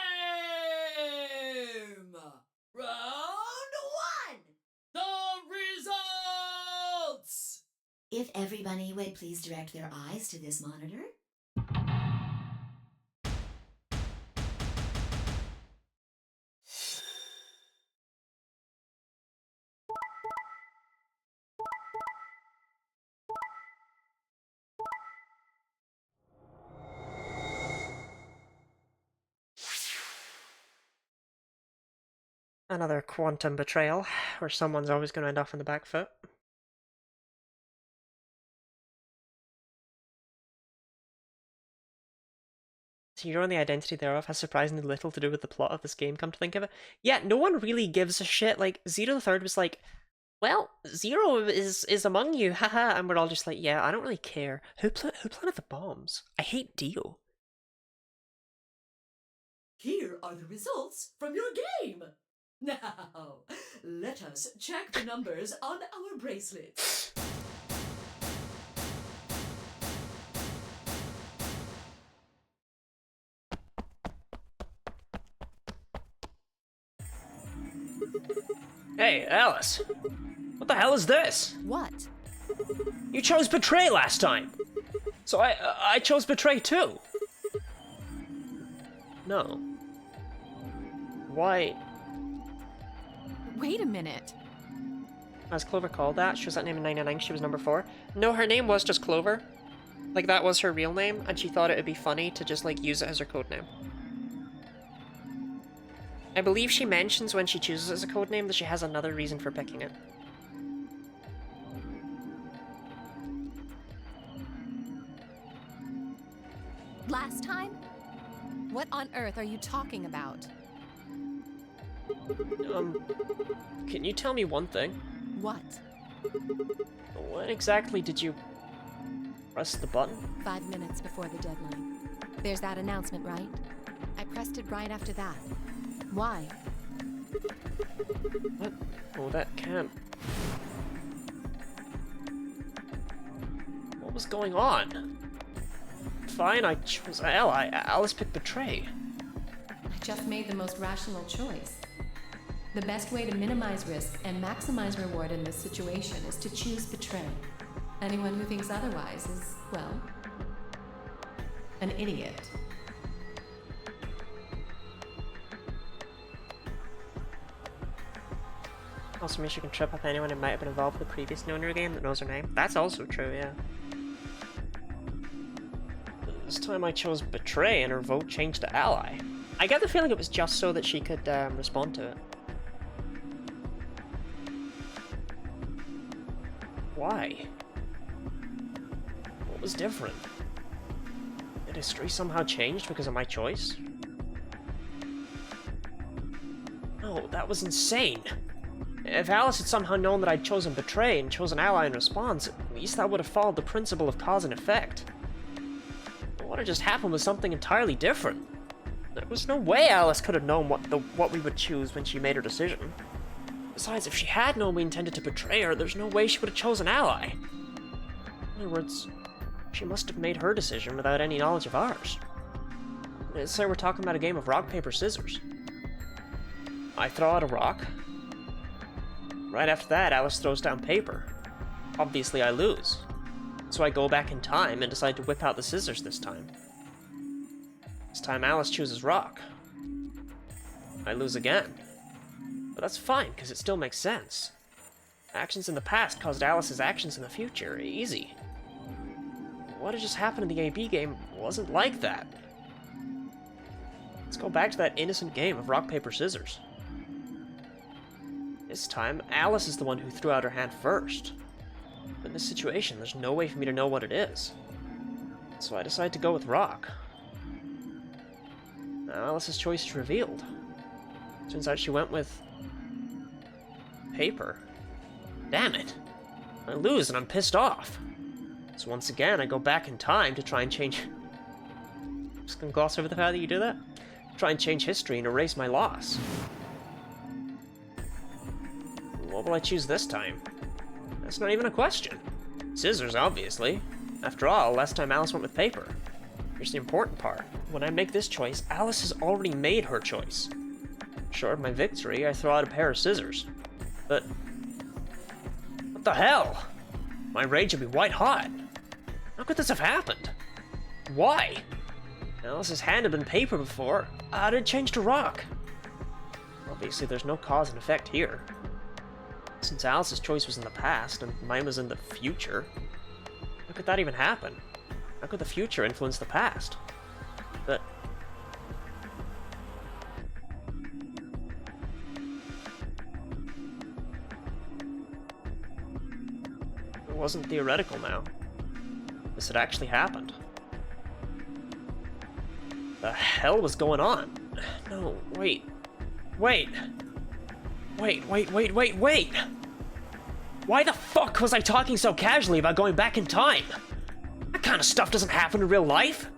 Round 1! The results! If everybody would please direct their eyes to this monitor. Another quantum betrayal, where someone's always going to end off on the back foot. Zero and the identity thereof has surprisingly little to do with the plot of this game, come to think of it. Yeah, no one really gives a shit. Like, Zero the Third was like, well, Zero is among you, haha, and we're all just like, yeah, I don't really care. Who planted the bombs? I hate Dio. Here are the results from your game. Now, let us check the numbers on our bracelets. Hey, Alice. What the hell is this? What? You chose Betray last time. So I chose Betray too. No. Why? Wait a minute. As Clover called that, she was that name in 99, she was number 4. No, her name was just Clover. Like, that was her real name, and she thought it would be funny to just, like, use it as her codename. I believe she mentions when she chooses it as a codename that she has another reason for picking it. Last time? What on earth are you talking about? Can you tell me one thing? What? When exactly did you press the button? 5 minutes before the deadline. There's that announcement, right? I pressed it right after that. Why? What? Oh, that can't... What was going on? Fine, I chose Ally. Alice picked Betray. I just made the most rational choice. The best way to minimize risk and maximize reward in this situation is to choose Betray. Anyone who thinks otherwise is, well, an idiot. Also means you can trip up anyone who might have been involved with the previous owner game that knows her name. That's also true, yeah. This time I chose Betray and her vote changed to Ally. I get the feeling it was just so that she could respond to it. Why? What was different? Did history somehow change because of my choice? No, that was insane. If Alice had somehow known that I'd chosen Betray and chosen Ally in response, at least that would have followed the principle of cause and effect. But what had just happened was something entirely different. There was no way Alice could have known what we would choose when she made her decision. Besides, if she had known we intended to betray her, there's no way she would have chosen Ally. In other words, she must have made her decision without any knowledge of ours. Let's say we're talking about a game of rock, paper, scissors. I throw out a rock. Right after that, Alice throws down paper. Obviously, I lose. So I go back in time and decide to whip out the scissors this time. This time, Alice chooses rock. I lose again. But that's fine, because it still makes sense. Actions in the past caused Alice's actions in the future. Easy. What had just happened in the AB game wasn't like that. Let's go back to that innocent game of rock, paper, scissors. This time, Alice is the one who threw out her hand first. But in this situation, there's no way for me to know what it is. So I decide to go with rock. Now Alice's choice is revealed. Turns out she went with... paper. Damn it. I lose and I'm pissed off. So once again, I go back in time to try and change... Just gonna gloss over the fact that you do that? Try and change history and erase my loss. What will I choose this time? That's not even a question. Scissors, obviously. After all, last time Alice went with paper. Here's the important part. When I make this choice, Alice has already made her choice. Short of my victory, I throw out a pair of scissors. But... what the hell? My rage would be white hot. How could this have happened? Why? Alice's hand had been paper before. How did it change to rock? Obviously, there's no cause and effect here. Since Alice's choice was in the past, and mine was in the future, how could that even happen? How could the future influence the past? But... it wasn't theoretical now. This had actually happened. The hell was going on? No, wait. Wait! Wait! Why the fuck was I talking so casually about going back in time? That kind of stuff doesn't happen in real life.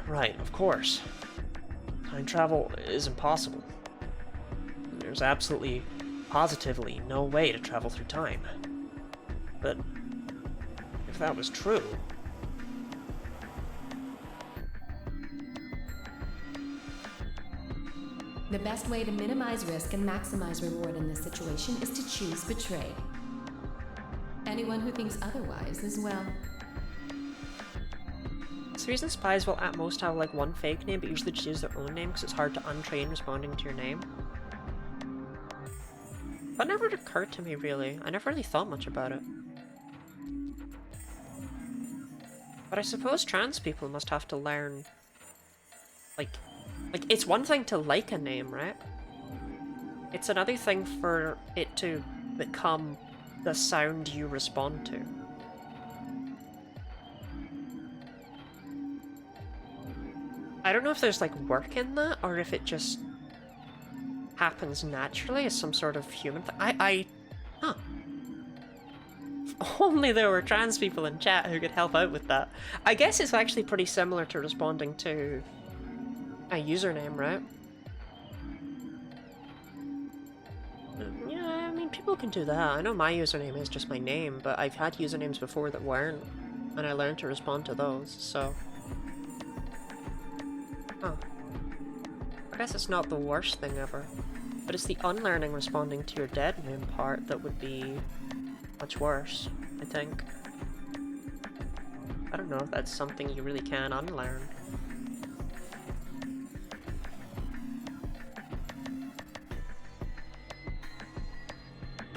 Right, of course. Time travel is impossible. There's absolutely, positively no way to travel through time. But if that was true... The best way to minimize risk and maximize reward in this situation is to choose betray. Anyone who thinks otherwise is, well... It's the reason spies will at most have like one fake name, but usually choose their own name because it's hard to untrain responding to your name. That never occurred to me, really. I never really thought much about it. But I suppose trans people must have to learn... Like, it's one thing to like a name, right? It's another thing for it to become the sound you respond to. I don't know if there's like work in that, or if it just happens naturally as some sort of human thing. Huh. If only there were trans people in chat who could help out with that. I guess it's actually pretty similar to responding to a username, right? Yeah, I mean, people can do that. I know my username is just my name, but I've had usernames before that weren't, and I learned to respond to those, so... Huh. I guess it's not the worst thing ever, but it's the unlearning responding to your dead name part that would be much worse, I think. I don't know if that's something you really can unlearn.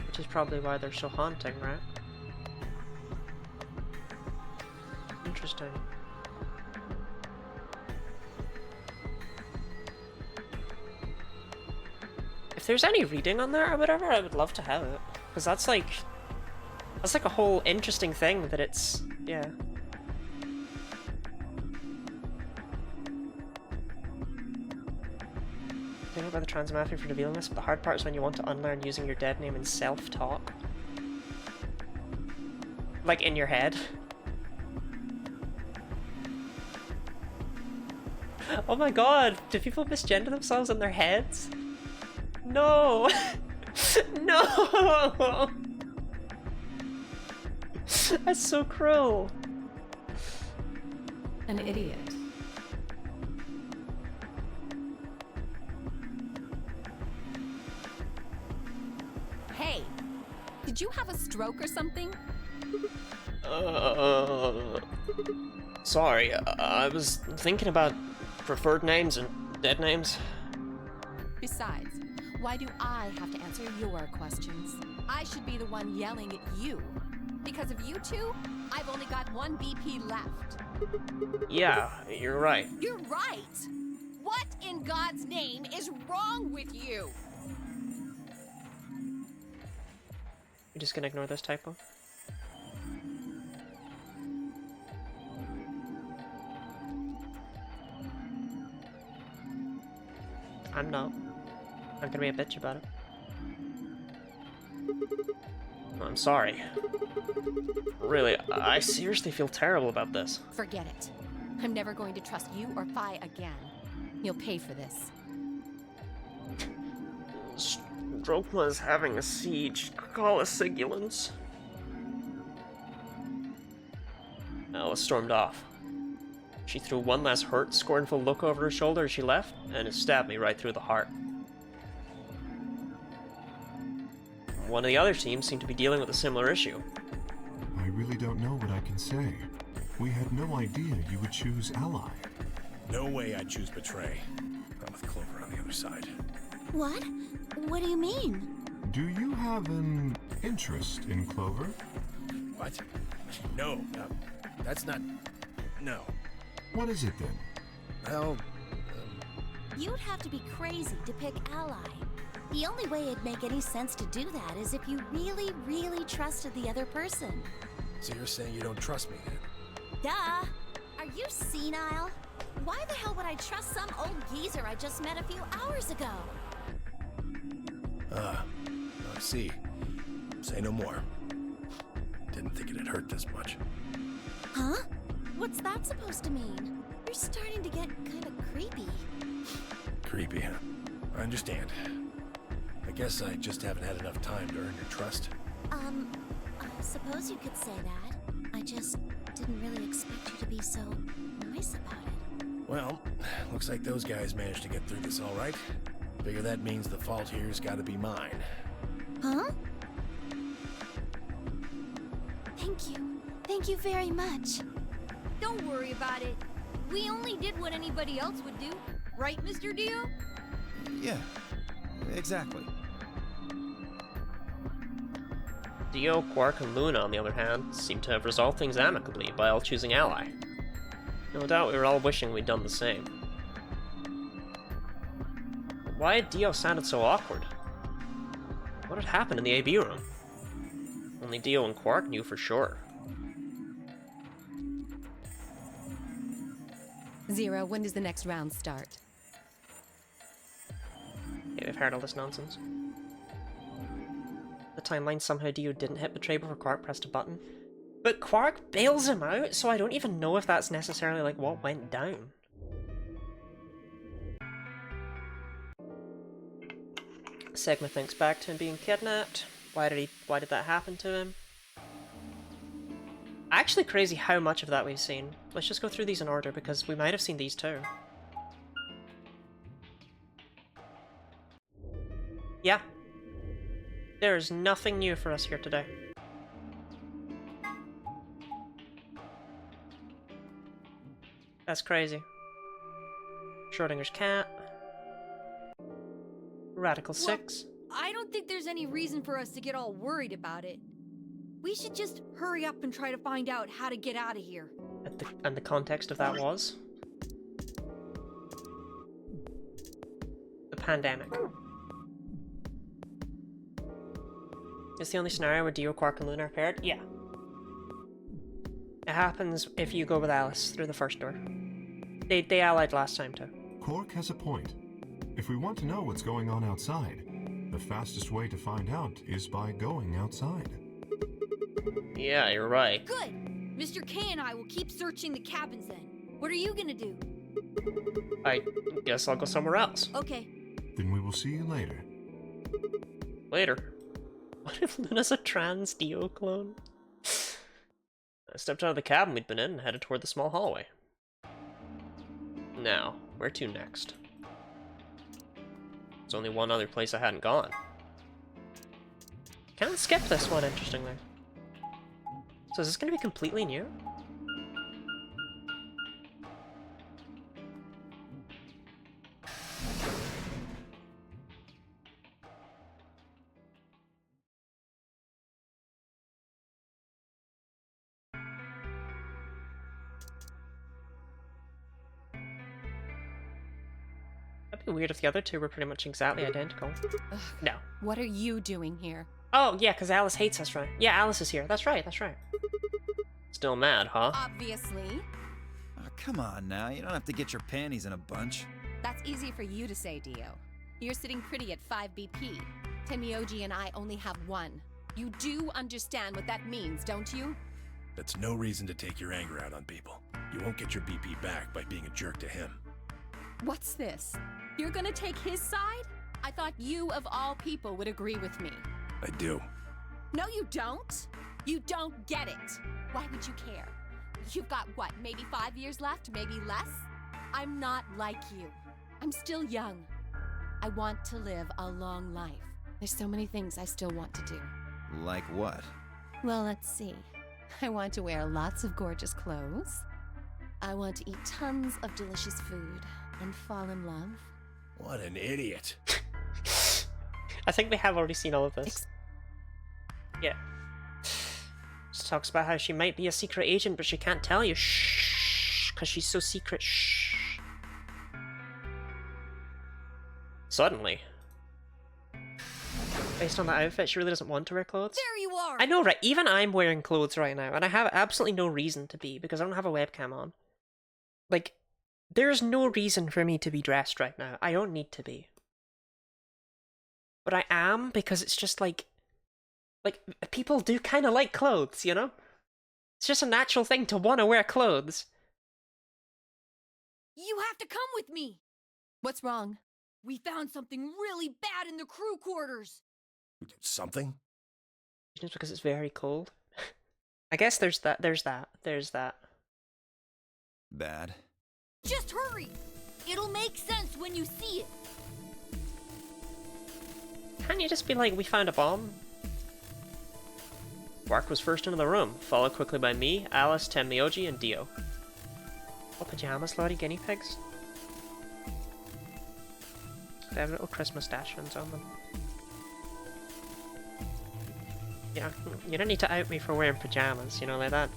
Which is probably why they're so haunting, right? Interesting. If there's any reading on there or whatever, I would love to have it. Because that's like a whole interesting thing that it's, yeah. Think about the trans mafia for revealing this, but the hard part is when you want to unlearn using your dead name in self-talk. Like in your head. Oh my god, do people misgender themselves in their heads? No! No! That's so cruel. An idiot. Hey! Did you have a stroke or something? Sorry, I was thinking about preferred names and dead names. Besides, why do I have to answer your questions? I should be the one yelling at you. Because of you two, I've only got one BP left. Yeah, you're right. You're right! What in God's name is wrong with you? You're just gonna ignore this typo? I'm not. I'm gonna be a bitch about it. I'm sorry. Really, I seriously feel terrible about this. Forget it. I'm never going to trust you or Phi again. You'll pay for this. Drogma is having a siege. Call a Sigulans. Alice stormed off. She threw one last hurt, scornful look over her shoulder as she left, and it stabbed me right through the heart. One of the other teams seemed to be dealing with a similar issue. I really don't know what I can say. We had no idea you would choose ally. No way I'd choose betray. Not with Clover on the other side. What? What do you mean? Do you have an interest in Clover? What? No, that's not... No. What is it then? Well, You'd have to be crazy to pick ally. The only way it'd make any sense to do that is if you really, really trusted the other person. So you're saying you don't trust me then? Duh! Are you senile? Why the hell would I trust some old geezer I just met a few hours ago? I see. Say no more. Didn't think it'd hurt this much. Huh? What's that supposed to mean? You're starting to get kind of creepy. Creepy, huh? I understand. I guess I just haven't had enough time to earn your trust. I suppose you could say that. I just didn't really expect you to be so nice about it. Well, looks like those guys managed to get through this all right. Figure that means the fault here's gotta be mine. Huh? Thank you. Thank you very much. Don't worry about it. We only did what anybody else would do. Right, Mr. Dio? Yeah, exactly. Dio, Quark, and Luna, on the other hand, seem to have resolved things amicably by all choosing ally. No doubt we were all wishing we'd done the same. But why had Dio sounded so awkward? What had happened in the AB room? Only Dio and Quark knew for sure. Zero, when does the next round start? Yeah, we've heard all this nonsense. The timeline, somehow Dio didn't hit betray before Quark pressed a button. But Quark bails him out, so I don't even know if that's necessarily like what went down. Sigma thinks back to him being kidnapped. Why did that happen to him? Actually crazy how much of that we've seen. Let's just go through these in order because we might have seen these too. Yeah. There's nothing new for us here today. That's crazy. Schrodinger's cat. Radical 6. I don't think there's any reason for us to get all worried about it. We should just hurry up and try to find out how to get out of here. And the context of that was? The pandemic. It's the only scenario where Dio, Quark, and Luna are paired? Yeah. It happens if you go with Alice through the first door. They allied last time too. Quark has a point. If we want to know what's going on outside, the fastest way to find out is by going outside. Yeah, you're right. Good! Mr. K and I will keep searching the cabins then. What are you gonna do? I guess I'll go somewhere else. Okay. Then we will see you later. Later. What if Luna's a trans Dio clone? I stepped out of the cabin we'd been in and headed toward the small hallway. Now, where to next? There's only one other place I hadn't gone. Can't skip this one, interestingly. So is this going to be completely new? That'd be weird if the other two were pretty much exactly identical. Ugh, No. what are you doing here? Oh, yeah, because Alice hates us, right? Yeah, Alice is here. That's right, that's right. Still mad, huh? Obviously. Oh, come on now, you don't have to get your panties in a bunch. That's easy for you to say, Dio. You're sitting pretty at 5 BP. Temioji and I only have 1. You do understand what that means, don't you? That's no reason to take your anger out on people. You won't get your BP back by being a jerk to him. What's this? You're gonna take his side? I thought you, of all people, would agree with me. I do. No, you don't. You don't get it. Why would you care? You've got, what, maybe 5 years left? Maybe less? I'm not like you. I'm still young. I want to live a long life. There's so many things I still want to do. Like what? Well, let's see. I want to wear lots of gorgeous clothes. I want to eat tons of delicious food and fall in love. What an idiot. I think we have already seen all of this. Yeah. Just talks about how she might be a secret agent, but she can't tell you. Shh, because she's so secret. Shh. Suddenly. Based on that outfit, she really doesn't want to wear clothes. There you are! I know, right? Even I'm wearing clothes right now, and I have absolutely no reason to be, because I don't have a webcam on. Like, there's no reason for me to be dressed right now. I don't need to be. But I am, because it's just like, Like, people do kind of like clothes, you know? It's just a natural thing to want to wear clothes. You have to come with me! What's wrong? We found something really bad in the crew quarters! Something? Just because it's very cold. I guess there's that. Bad? Just hurry! It'll make sense when you see it! Can't you just be like, we found a bomb? Quark was first into the room, followed quickly by me, Alice, Tenmyoji, and Dio. What pajamas, Lottie guinea pigs? They have little Christmas dashings on them. Yeah, you don't need to out me for wearing pajamas, you know, like that.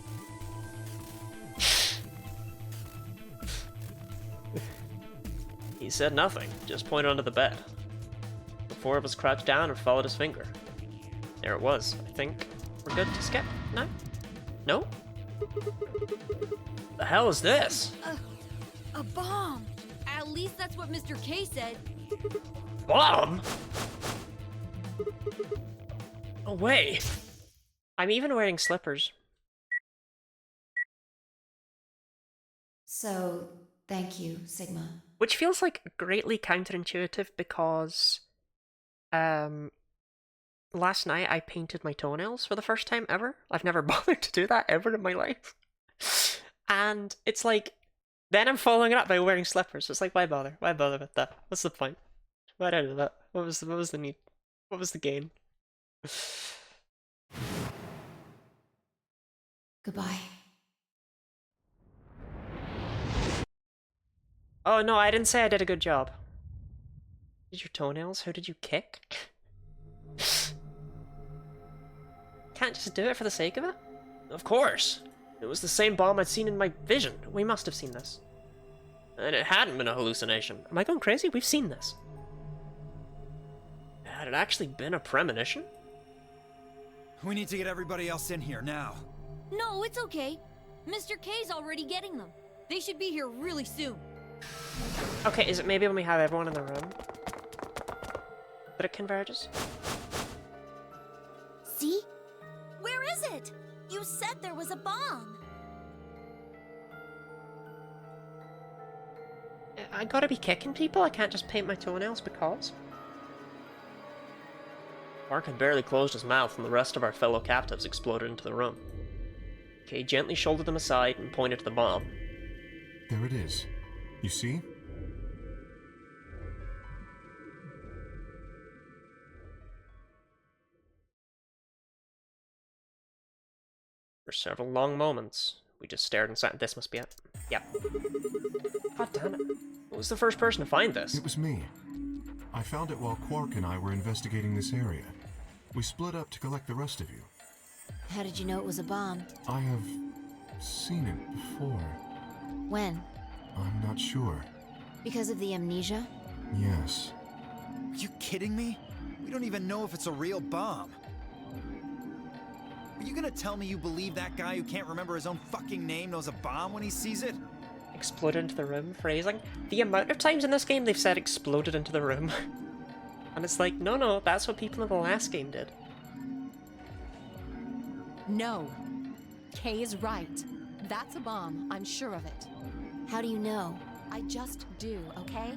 He said nothing, just pointed under the bed. The four of us crouched down and followed his finger. There it was, I think. We're good to skip? No? No? The hell is this? A bomb! At least that's what Mr. K said. Bomb? No way! I'm even wearing slippers. So, thank you, Sigma. Which feels like greatly counterintuitive because last night I painted my toenails for the first time ever. I've never bothered to do that ever in my life. And it's like, then I'm following it up by wearing slippers. It's like, why bother? Why bother with that? What's the point? Why did I do that? What was the need? What was the gain? Goodbye. Oh no, I didn't say I did a good job. Did your toenails? Who did you kick? Can't just do it for the sake of it? Of course. It was the same bomb I'd seen in my vision. We must have seen this. And it hadn't been a hallucination. Am I going crazy? We've seen this. Had it actually been a premonition? We need to get everybody else in here now. No, it's okay. Mr. K's already getting them. They should be here really soon. Okay, is it maybe when we have everyone in the room that it converges? See? Where is it? You said there was a bomb. I gotta be kicking people? I can't just paint my toenails because? Mark had barely closed his mouth when the rest of our fellow captives exploded into the room. Kay gently shouldered them aside and pointed to the bomb. There it is. You see? For several long moments, we just stared and sat. This must be it. Yep. God damn it. Who was the first person to find this? It was me. I found it while Quark and I were investigating this area. We split up to collect the rest of you. How did you know it was a bomb? I have seen it before. When? I'm not sure. Because of the amnesia? Yes. Are you kidding me? We don't even know if it's a real bomb. Are you gonna tell me you believe that guy who can't remember his own fucking name knows a bomb when he sees it? Exploded into the room phrasing. The amount of times in this game they've said exploded into the room. And it's like, no, that's what people in the last game did. No. Kay is right. That's a bomb. I'm sure of it. How do you know? I just do, okay?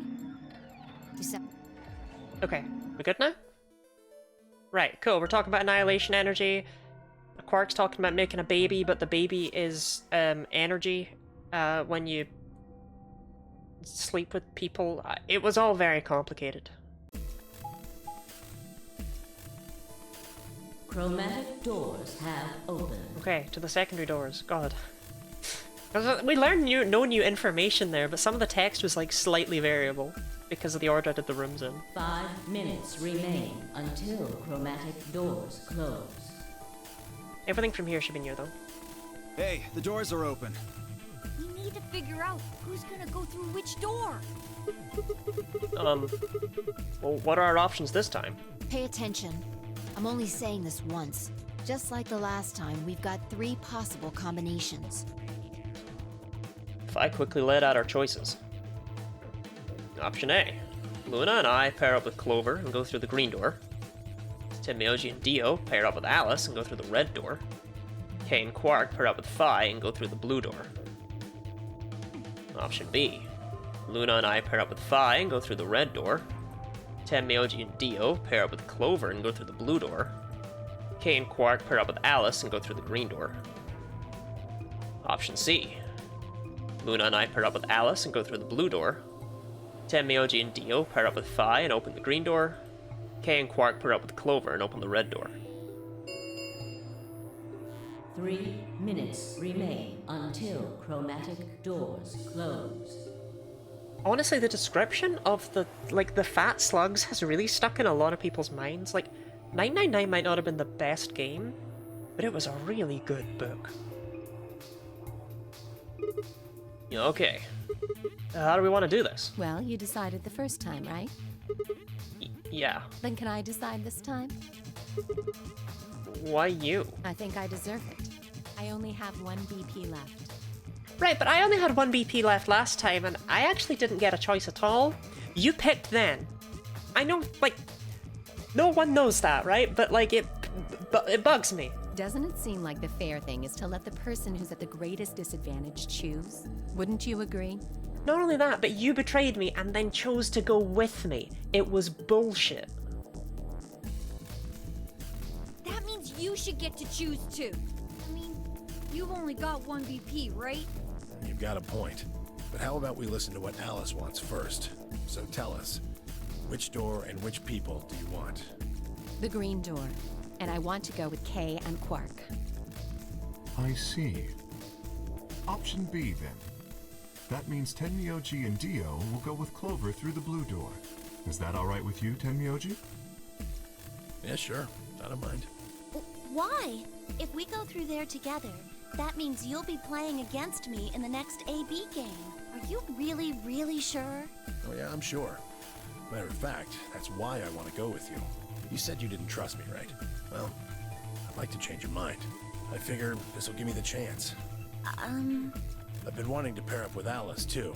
You said... Okay, we good now? Right, cool. We're talking about annihilation energy. Quark's talking about making a baby, but the baby is energy when you sleep with people. It was all very complicated. Chromatic doors have opened. Okay, to the secondary doors. God. We learned no new information there, but some of the text was like slightly variable because of the order I did the rooms in. 5 minutes remain until chromatic doors close. Everything from here should be near though. Hey, the doors are open. We need to figure out who's gonna go through which door. Well, what are our options this time? Pay attention. I'm only saying this once. Just like the last time, we've got 3 possible combinations. If I quickly laid out our choices. Option A. Luna and I pair up with Clover and go through the green door. Tim, Myoji, and Dio pair up with Alice and go through the red door. Kay and Quark pair up with Phi and go through the blue door. Option B. Luna and I pair up with Phi and go through the red door. Tim, Myoji, and Dio pair up with Clover and go through the blue door. Kay and Quark pair up with Alice and go through the green door. Option C. Luna and I pair up with Alice and go through the blue door. Tim, Myoji, and Dio pair up with Phi and open the green door. Kay and Quark pair up with Clover and open the red door. 3 minutes remain until chromatic doors close. Honestly, the description of the fat slugs has really stuck in a lot of people's minds. Like, 999 might not have been the best game, but it was a really good book. Okay. How do we want to do this? Well, you decided the first time, right? Yeah. Then can I decide this time? Why you? I think I deserve it. I only have 1 BP left. Right, but I only had 1 BP left last time, and I actually didn't get a choice at all. You picked then. I know, like, no one knows that, right? But, like, it bugs me. Doesn't it seem like the fair thing is to let the person who's at the greatest disadvantage choose? Wouldn't you agree? Not only that, but you betrayed me and then chose to go with me. It was bullshit. That means you should get to choose too. I mean, you've only got 1 BP, right? You've got a point. But how about we listen to what Alice wants first? So tell us, which door and which people do you want? The green door. And I want to go with Kay and Quark. I see. Option B, then. That means Tenmyoji and Dio will go with Clover through the blue door. Is that alright with you, Tenmyoji? Yeah, sure. I don't mind. Why? If we go through there together, that means you'll be playing against me in the next AB game. Are you really, really sure? Oh yeah, I'm sure. Matter of fact, that's why I want to go with you. You said you didn't trust me, right? Well, I'd like to change your mind. I figure this will give me the chance. I've been wanting to pair up with Alice, too.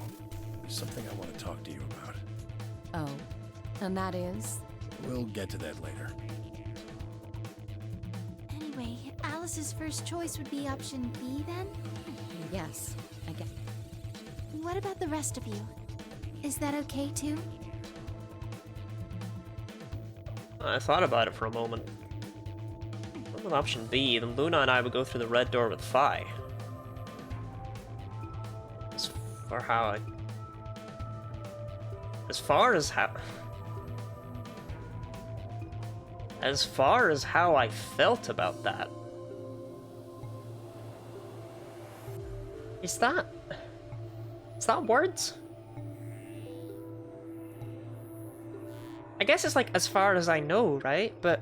There's something I want to talk to you about. Oh, and that is? We'll get to that later. Anyway, Alice's first choice would be option B, then? Yes, I get. What about the rest of you? Is that okay, too? I thought about it for a moment. With option B, then Luna and I would go through the red door with Phi. As far as how I felt about that. Is that words? I guess it's like as far as I know, right? But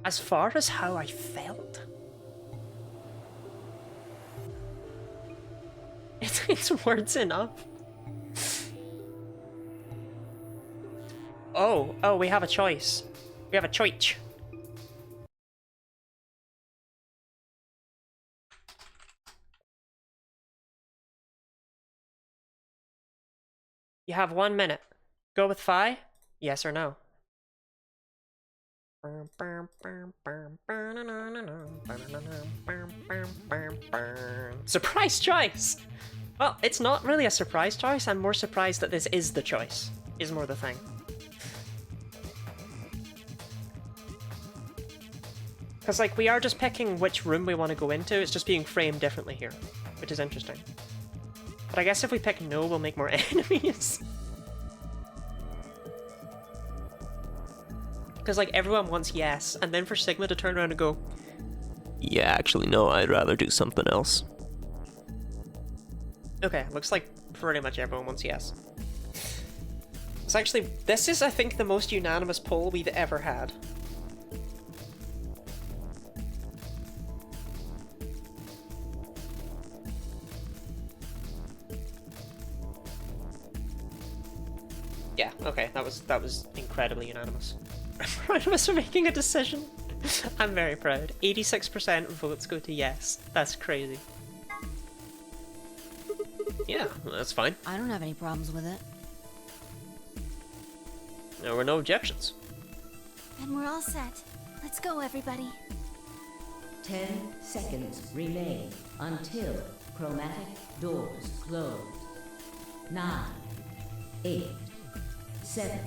as far as how I felt, it's words enough. Oh, we have a choice. We have a choice. You have 1 minute. Go with Phi? Yes or no? Surprise choice! Well, it's not really a surprise choice. I'm more surprised that this is the choice. Is more the thing. Because, like, we are just picking which room we want to go into. It's just being framed differently here, which is interesting. But I guess if we pick no, we'll make more enemies. Because, like, everyone wants yes, and then for Sigma to turn around and go, Yeah, actually, no, I'd rather do something else. okay, looks like pretty much everyone wants yes. It's actually, this is, I think, the most unanimous poll we've ever had. Yeah, okay, that was incredibly unanimous. I'm proud of us for making a decision. I'm very proud. 86% votes go to yes. That's crazy. Yeah, that's fine. I don't have any problems with it. There were no objections. Then we're all set. Let's go, everybody. 10 seconds remain until chromatic doors close. 9, 8, 7.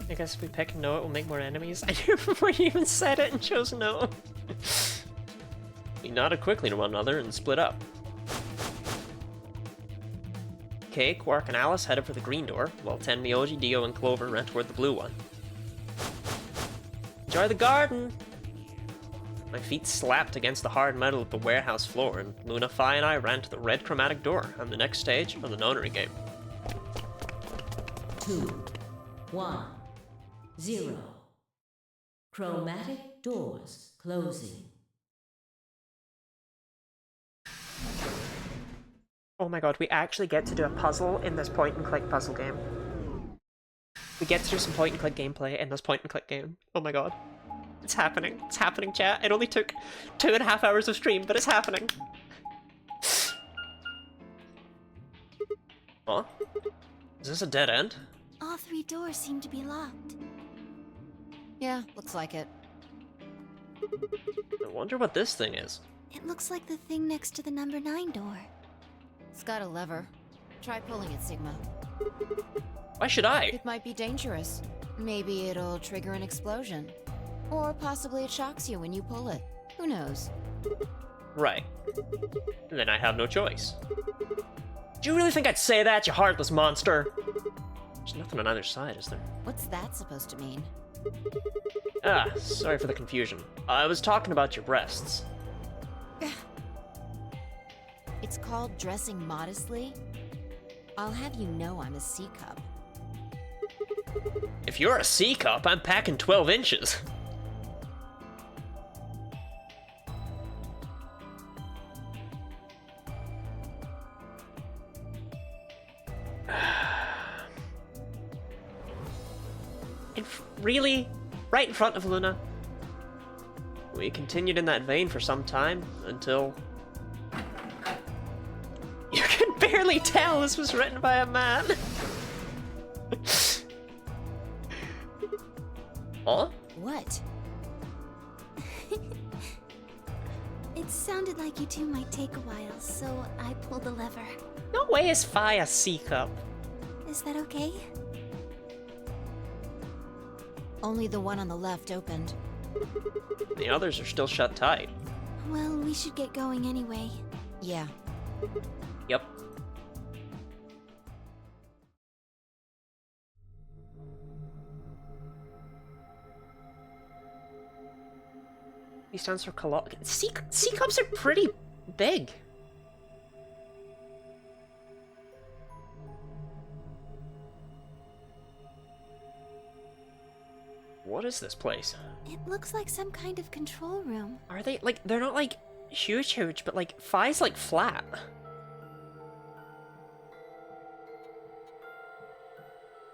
I guess if we pick no, it will make more enemies. I knew before you even said it and chose no. We nodded quickly to one another and split up. Kay, Quark, and Alice headed for the green door, while Ten, Myoji, Dio, and Clover ran toward the blue one. Enjoy the garden! My feet slapped against the hard metal of the warehouse floor, and Luna, Phi, and I ran to the red chromatic door on the next stage of the nonary game. 2, 1, 0. Chromatic doors closing. Oh my god, we actually get to do a puzzle in this point-and-click puzzle game. We get to do some point-and-click gameplay in this point-and-click game. Oh my god. It's happening. It's happening, chat. It only took 2.5 hours of stream, but it's happening. Huh? Is this a dead end? All 3 doors seem to be locked. Yeah, looks like it. I wonder what this thing is. It looks like the thing next to the number 9 door. It's got a lever. Try pulling it, Sigma. Why should I? It might be dangerous. Maybe it'll trigger an explosion. Or possibly it shocks you when you pull it. Who knows? Right. And then I have no choice. Do you really think I'd say that, you heartless monster? There's nothing on either side, is there? What's that supposed to mean? Ah, sorry for the confusion. I was talking about your breasts. It's called dressing modestly. I'll have you know I'm a C-cup. If you're a C-cup, I'm packing 12 inches. Really? Right in front of Luna? We continued in that vein for some time, until... You can barely tell this was written by a man! Huh? What? It sounded like you two might take a while, so I pulled the lever. No way is Phi a C-cup. Is that okay? Only the one on the left opened. The others are still shut tight. Well, we should get going anyway. Yeah. Yep. He stands for C-cups are pretty big. What is this place? It looks like some kind of control room. Are they, like, they're not, like, huge, but, like, Phi's, like, flat.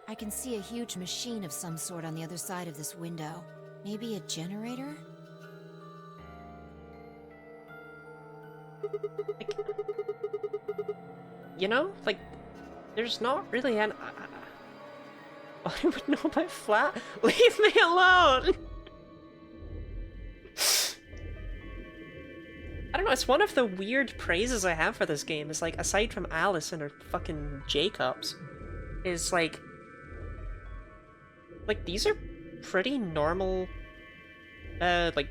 I can see a huge machine of some sort on the other side of this window. Maybe a generator? Like, you know, like, there's not really an... I would know about flat. Leave me alone! I don't know, it's one of the weird praises I have for this game, is like, aside from Alice and her fucking J-cups, is like, these are pretty normal, like,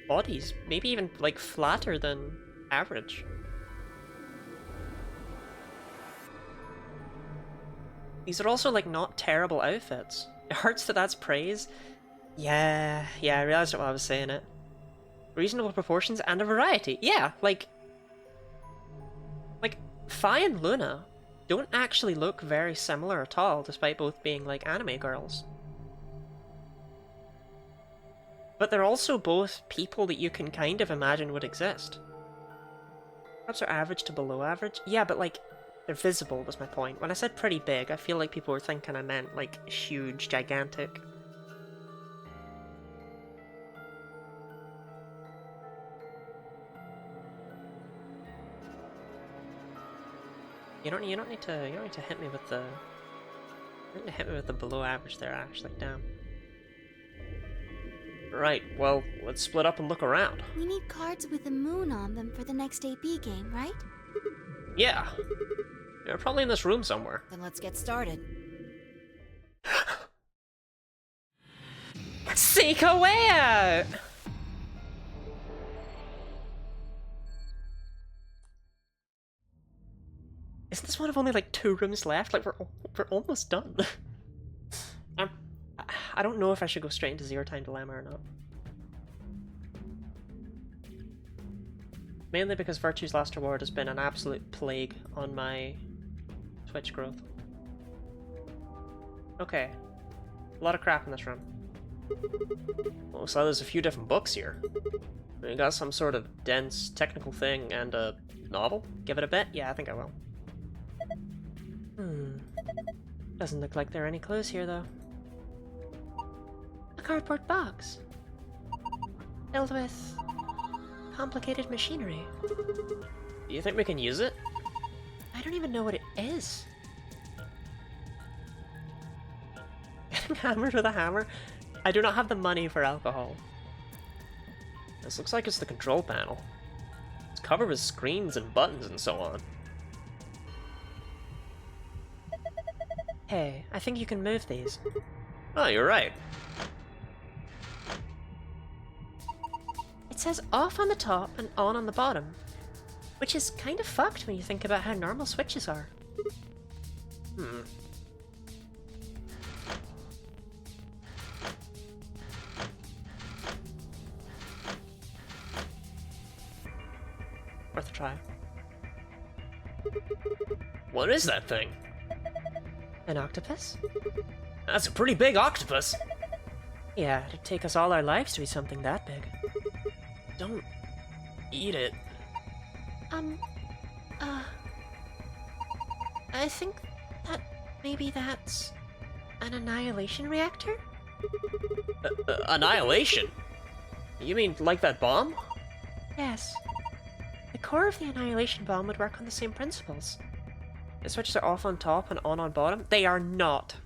bodies. Maybe even, like, flatter than average. These are also, like, not terrible outfits. It hurts that that's praise. Yeah, I realized what I was saying it. Reasonable proportions and a variety. Yeah, like, Phi and Luna don't actually look very similar at all, despite both being, like, anime girls. But they're also both people that you can kind of imagine would exist. Perhaps they're average to below average? Yeah, but, like, they're visible, was my point. When I said pretty big, I feel like people were thinking I meant, like, huge, gigantic. You don't need to hit me with the You're gonna hit me with the below average there, actually. Damn. Right, well, let's split up and look around. We need cards with a moon on them for the next AB game, right? Yeah. They're probably in this room somewhere. Then let's get started. Seek a way out! Isn't this one of only like 2 rooms left? Like we're almost done. I don't know if I should go straight into Zero Time Dilemma or not. Mainly because Virtue's Last Reward has been an absolute plague on my Twitch growth. Okay. A lot of crap in this room. Well, so there's a few different books here. We got some sort of dense technical thing and a novel. Give it a bet? Yeah, I think I will. Doesn't look like there are any clues here, though. A cardboard box. Filled with complicated machinery. Do you think we can use it? I don't even know what it is. Getting hammered with a hammer? I do not have the money for alcohol. This looks like it's the control panel. It's covered with screens and buttons and so on. Hey, I think you can move these. Oh, you're right. It says off on the top and on the bottom, which is kind of fucked when you think about how normal switches are. Worth a try. What is that thing? An octopus? That's a pretty big octopus. Yeah, it'd take us all our lives to eat something that big. Don't eat it. I think that maybe that's an annihilation reactor? Annihilation? You mean like that bomb? Yes. The core of the annihilation bomb would work on the same principles. The switches are off on top and on bottom. They are not.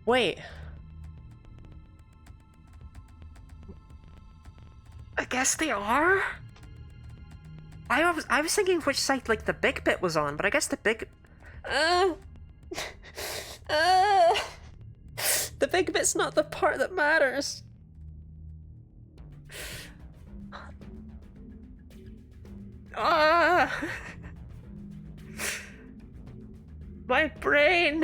Wait. I guess they are? I was thinking which side like the big bit was on, but I guess the big the big bit's not the part that matters. My brain.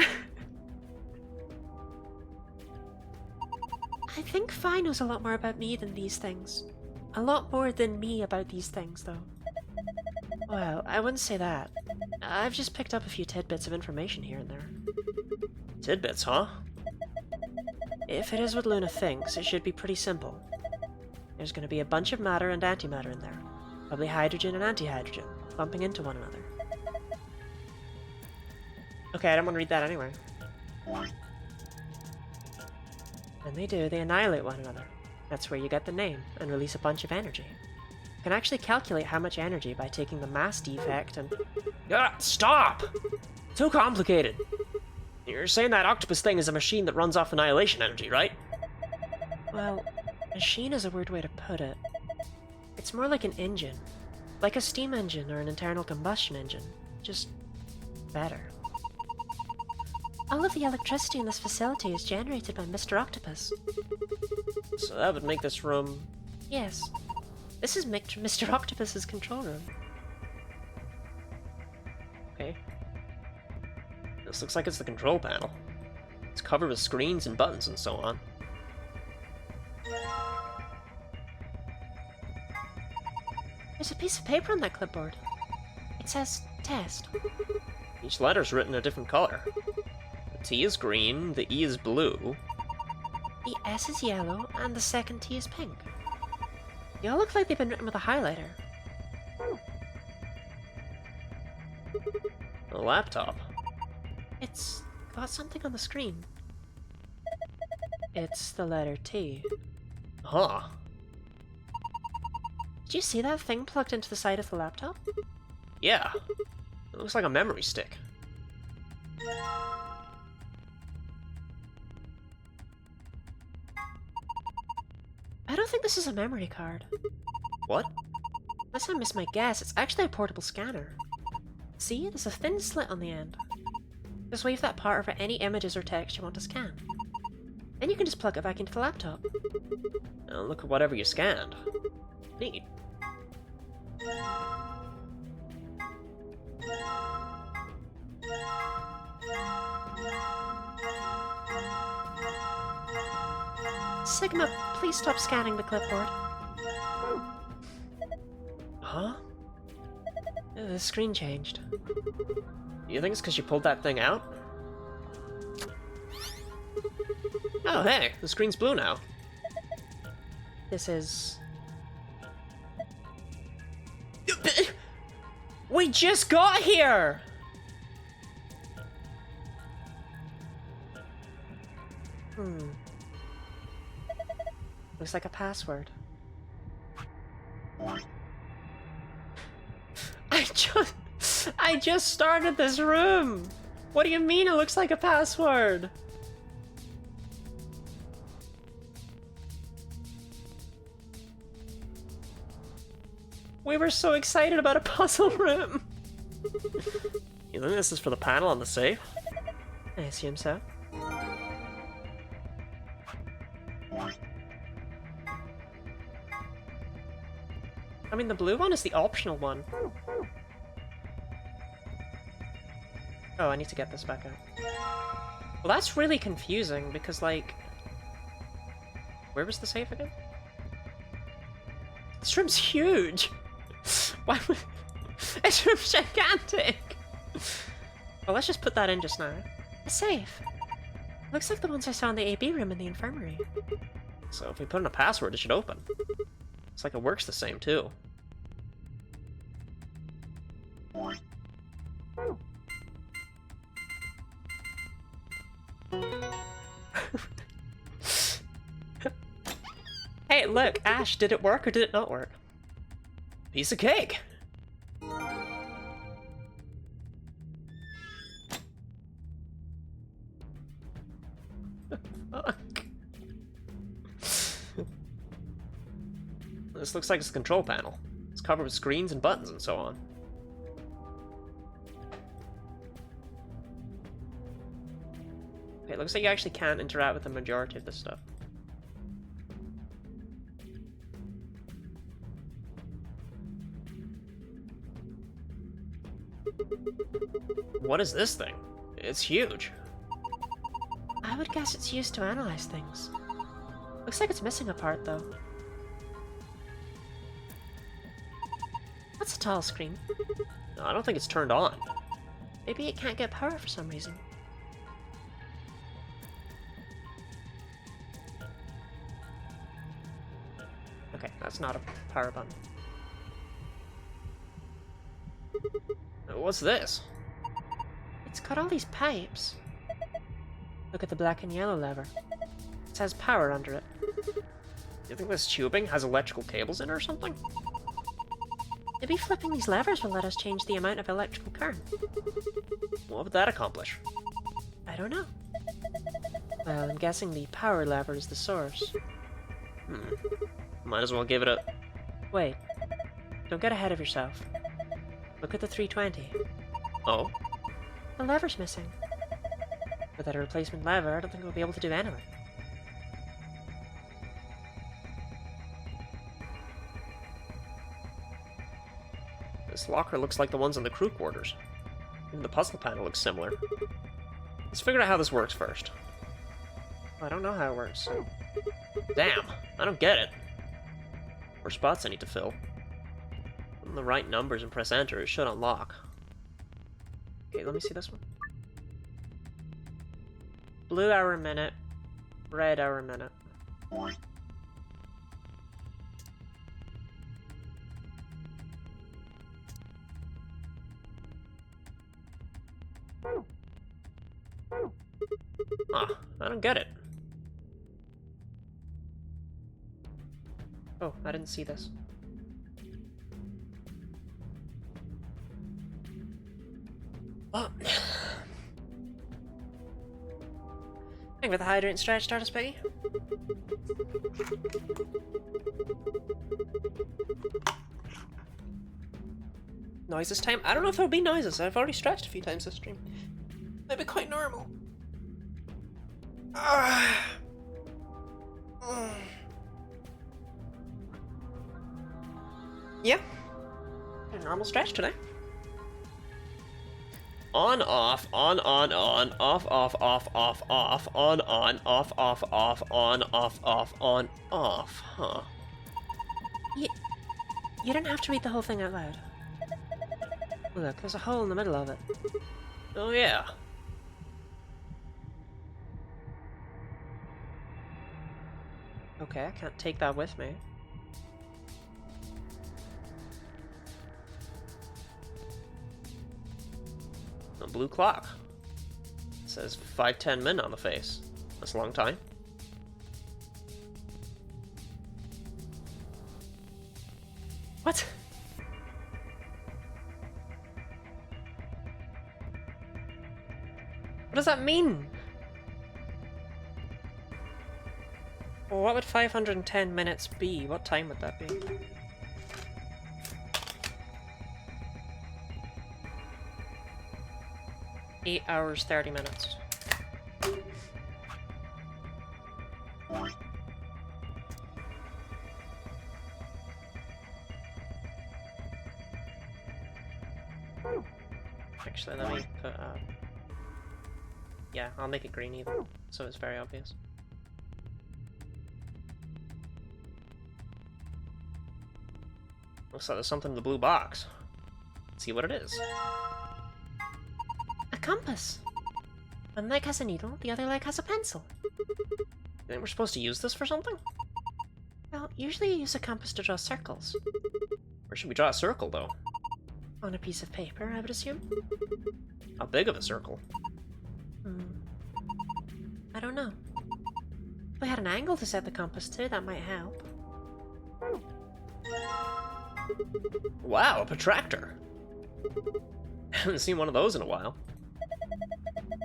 I think Fi knows a lot more about me than these things. A lot more than me about these things, though. Well, I wouldn't say that. I've just picked up a few tidbits of information here and there. Tidbits, huh? If it is what Luna thinks, it should be pretty simple. There's going to be a bunch of matter and antimatter in there. Probably hydrogen and antihydrogen, bumping into one another. Okay, I don't want to read that anyway. When they do, they annihilate one another. That's where you get the name, and release a bunch of energy. You can actually calculate how much energy by taking the mass defect and... Stop! Too complicated. You're saying that octopus thing is a machine that runs off annihilation energy, right? Well, machine is a weird way to put it. It's more like an engine. Like a steam engine or an internal combustion engine. Just better. All of the electricity in this facility is generated by Mr. Octopus. So that would make this room... Yes. This is Mr. Octopus's control room. Okay. This looks like it's the control panel. It's covered with screens and buttons and so on. There's a piece of paper on that clipboard. It says test. Each letter's written a different color. The T is green, the E is blue. The S is yellow, and the second T is pink. They all look like they've been written with a highlighter. A laptop. It's got something on the screen. It's the letter T. Huh. Did you see that thing plugged into the side of the laptop? Yeah. It looks like a memory stick. I don't think this is a memory card. What? Unless I miss my guess, it's actually a portable scanner. See, there's a thin slit on the end. Just wave that part over any images or text you want to scan. Then you can just plug it back into the laptop. Now look at whatever you scanned. Neat. Sigma, please stop scanning the clipboard. Huh? The screen changed. You think it's because you pulled that thing out? Oh, hey, the screen's blue now. This is... We just got here! Looks like a password. I just started this room! What do you mean it looks like a password? We were so excited about a puzzle room! You think this is for the panel on the safe? I assume so. I mean, the blue one is the optional one. Oh, I need to get this back out. Well, that's really confusing, because, like... Where was the safe again? This room's huge! Why would... This room's gigantic! Well, let's just put that in just now. A safe. Looks like the ones I saw in the AB room in the infirmary. So if we put in a password, it should open. It's like it works the same, too. Hey, look, Ash, did it work or did it not work? Piece of cake! This looks like it's a control panel. It's covered with screens and buttons and so on. Okay, it looks like you actually can't interact with the majority of this stuff. What is this thing? It's huge. I would guess it's used to analyze things. Looks like it's missing a part, though. That's a tall screen. No, I don't think it's turned on. Maybe it can't get power for some reason. Okay, that's not a power button. What's this? It's got all these pipes. Look at the black and yellow lever. It has power under it. You think this tubing has electrical cables in it or something? Maybe flipping these levers will let us change the amount of electrical current. What would that accomplish? I don't know. Well, I'm guessing the power lever is the source. Might as well give it a... Wait. Don't get ahead of yourself. Look at the 320. Oh? The lever's missing. Without a replacement lever, I don't think we'll be able to do anything. This locker looks like the ones in the crew quarters. Even the puzzle panel looks similar. Let's figure out how this works first. I don't know how it works. Damn, I don't get it. More spots I need to fill. Put in the right numbers and press enter, it should unlock. Okay, let me see this one. Blue hour minute, red hour minute. Ah, I don't get it. Oh, I didn't see this. Oh. Thank you for the hydrant stretch, Stardust Peggy. Noise this time? I don't know if there'll be noises. I've already stretched a few times this stream. Might be quite normal. Yeah. A normal stretch today. On, off, on, off, off, off, off, on, off, off, on, off, huh. You didn't have to read the whole thing out loud. Look, there's a hole in the middle of it. Oh yeah. Okay, I can't take that with me. A blue clock. It says 5:10 min on the face. That's a long time. What? What does that mean? Well, what would 510 minutes be? What time would that be? Eight hours, 30 minutes. Actually, let me put, yeah, I'll make it green even, so it's very obvious. Looks like there's something in the blue box. Let's see what it is. A compass! One leg has a needle, the other leg has a pencil. You think we're supposed to use this for something? Well, usually you use a compass to draw circles. Where should we draw a circle, though? On a piece of paper, I would assume. How big of a circle? I don't know. If we had an angle to set the compass to, that might help. Wow, a protractor! Haven't seen one of those in a while.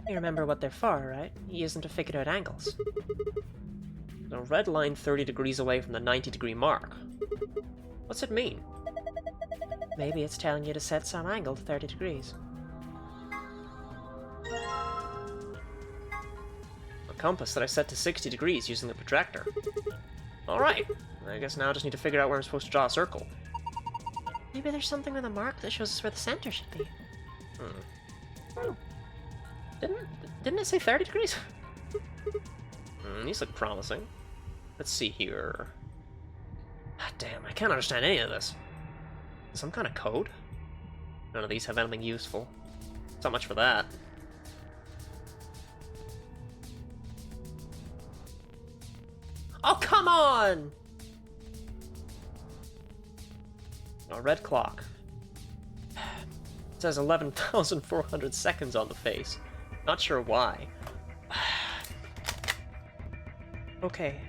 You remember what they're for, right? You use them to figure out angles. A red line 30 degrees away from the 90-degree mark. What's it mean? Maybe it's telling you to set some angle to 30 degrees. A compass that I set to 60 degrees using the protractor. Alright, I guess now I just need to figure out where I'm supposed to draw a circle. Maybe there's something on the mark that shows us where the center should be. Didn't it say 30 degrees? These look promising. Let's see here. Ah, damn, I can't understand any of this. Some kind of code? None of these have anything useful. So much for that. Oh, come on! A red clock. It says 11,400 seconds on the face. Not sure why. Okay.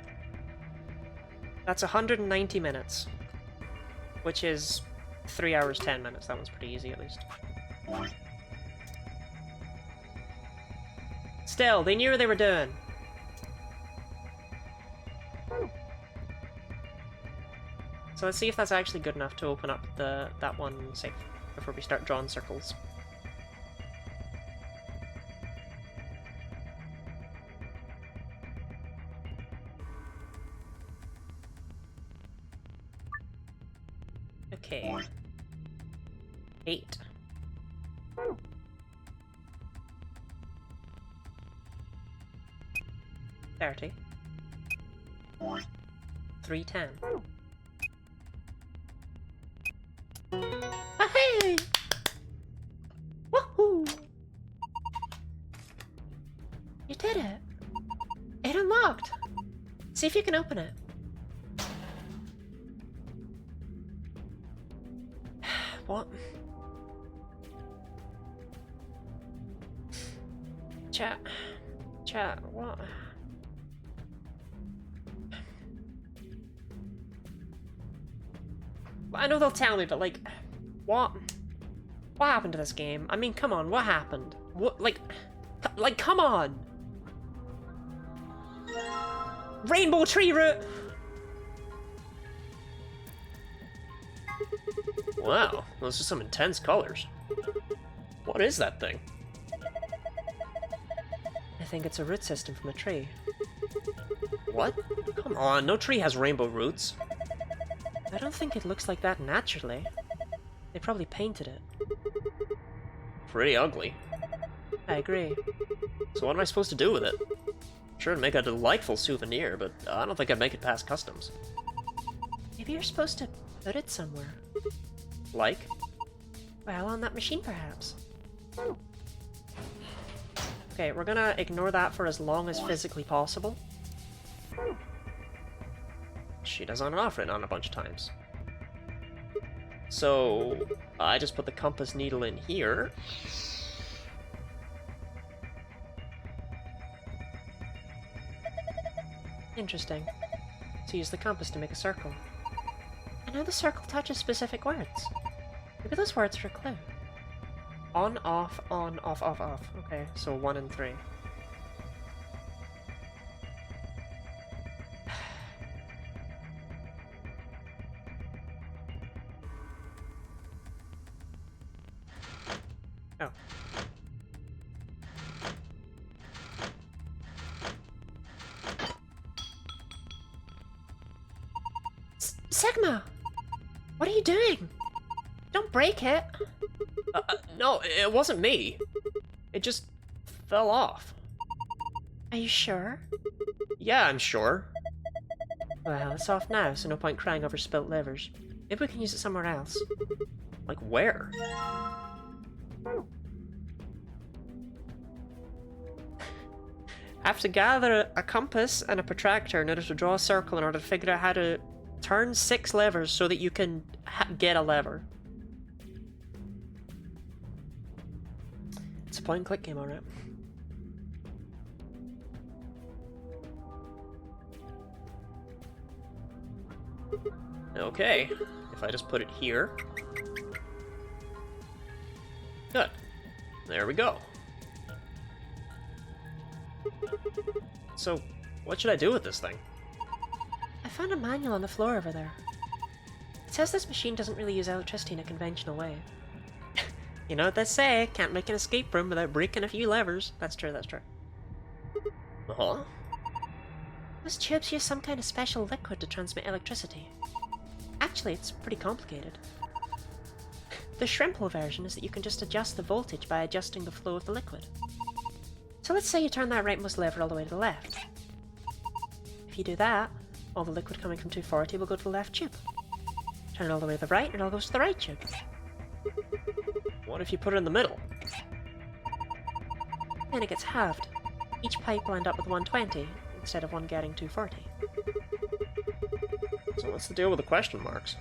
That's 190 minutes. Which is 3 hours, 10 minutes. That one's pretty easy, at least. Still, they knew what they were doing. So let's see if that's actually good enough to open up that one safe before we start drawing circles. Okay. 8. 30. 310. Hey! Woohoo! You did it! It unlocked! See if you can open it. What? Chat, what? I know they'll tell me, but like, what? What happened to this game? I mean, come on, what happened? What, like, come on! Rainbow tree root! Wow, those are some intense colors. What is that thing? I think it's a root system from a tree. What? Come on, no tree has rainbow roots. I don't think it looks like that naturally. They probably painted it. Pretty ugly. I agree. So what am I supposed to do with it? Sure, it'd make a delightful souvenir, but I don't think I'd make it past customs. Maybe you're supposed to put it somewhere. Like? Well, on that machine, perhaps. Okay, we're gonna ignore that for as long as physically possible. She does on and off written on a bunch of times. So, I just put the compass needle in here. Interesting. So use the compass to make a circle. And now the circle touches specific words. Maybe those words are a clue. On, off, off, off. Okay, so 1 and 3. Oh. Sigma! What are you doing? Don't break it! No, it wasn't me. It just fell off. Are you sure? Yeah, I'm sure. Well, it's off now, so no point crying over spilt livers. Maybe we can use it somewhere else. Like where? I have to gather a compass and a protractor in order to draw a circle in order to figure out how to turn 6 levers so that you can get a lever. It's a point and click game, alright. Okay, if I just put it here. Good. There we go. So, what should I do with this thing? I found a manual on the floor over there. It says this machine doesn't really use electricity in a conventional way. You know what they say, can't make an escape room without breaking a few levers. That's true, that's true. Uh-huh. Those tubes use some kind of special liquid to transmit electricity. Actually, it's pretty complicated. The shrimple version is that you can just adjust the voltage by adjusting the flow of the liquid. So let's say you turn that rightmost lever all the way to the left. If you do that, all the liquid coming from 240 will go to the left tube. Turn it all the way to the right, and it all goes to the right tube. What if you put it in the middle? Then it gets halved. Each pipe will end up with 120, instead of one getting 240. So what's the deal with the question marks?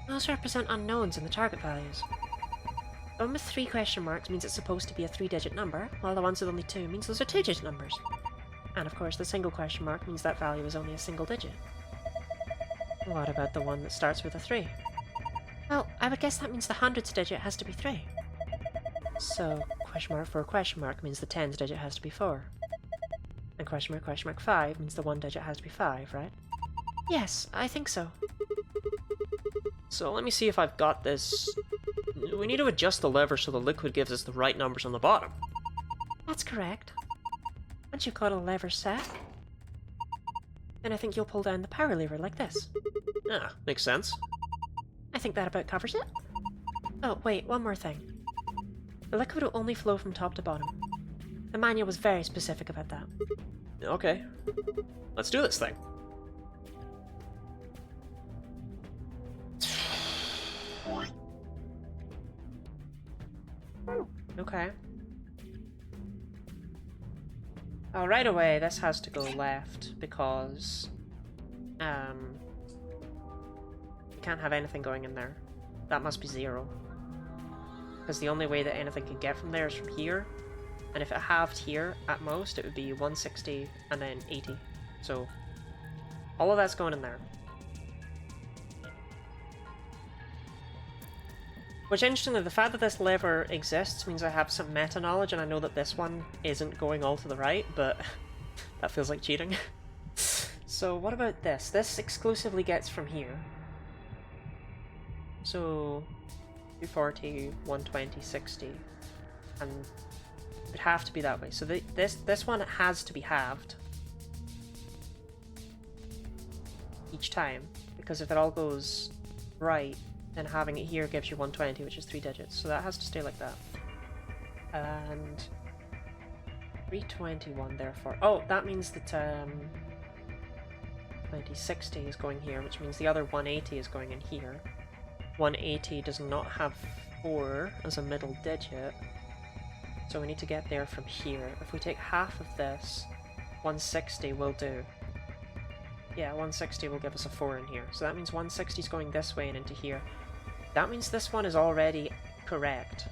Those represent unknowns in the target values. The one with 3 question marks means it's supposed to be a 3-digit number, while the ones with only 2 means those are 2-digit numbers. And of course, the single question mark means that value is only a single digit. What about the one that starts with a 3? Well, I would guess that means the hundreds digit has to be 3. So, question mark 4 question mark means the tens digit has to be 4. And question mark 5 means the 1 digit has to be 5, right? Yes, I think so. So let me see if I've got this. We need to adjust the lever so the liquid gives us the right numbers on the bottom. That's correct. Once you've got a lever set, then I think you'll pull down the power lever like this. Yeah, makes sense. I think that about covers it. Oh, wait, one more thing. The liquid will only flow from top to bottom. The manual was very specific about that. Okay. Let's do this thing. Okay. Oh, right away, this has to go left, because... you can't have anything going in there. That must be 0. Because the only way that anything can get from there is from here. And if it halved here, at most, it would be 160 and then 80. So, all of that's going in there. Which, interestingly, the fact that this lever exists means I have some meta knowledge, and I know that this one isn't going all to the right, but that feels like cheating. So what about this? This exclusively gets from here. So 240, 120, 60, and it would have to be that way. So this one has to be halved each time, because if it all goes right, then having it here gives you 120, which is 3 digits. So that has to stay like that. And 321 therefore. Oh, that means that 2060 is going here, which means the other 180 is going in here. 180 does not have 4 as a middle digit, so we need to get there from here. If we take half of this, 160 will do. Yeah, 160 will give us a 4 in here. So that means 160 is going this way and into here. That means this one is already correct.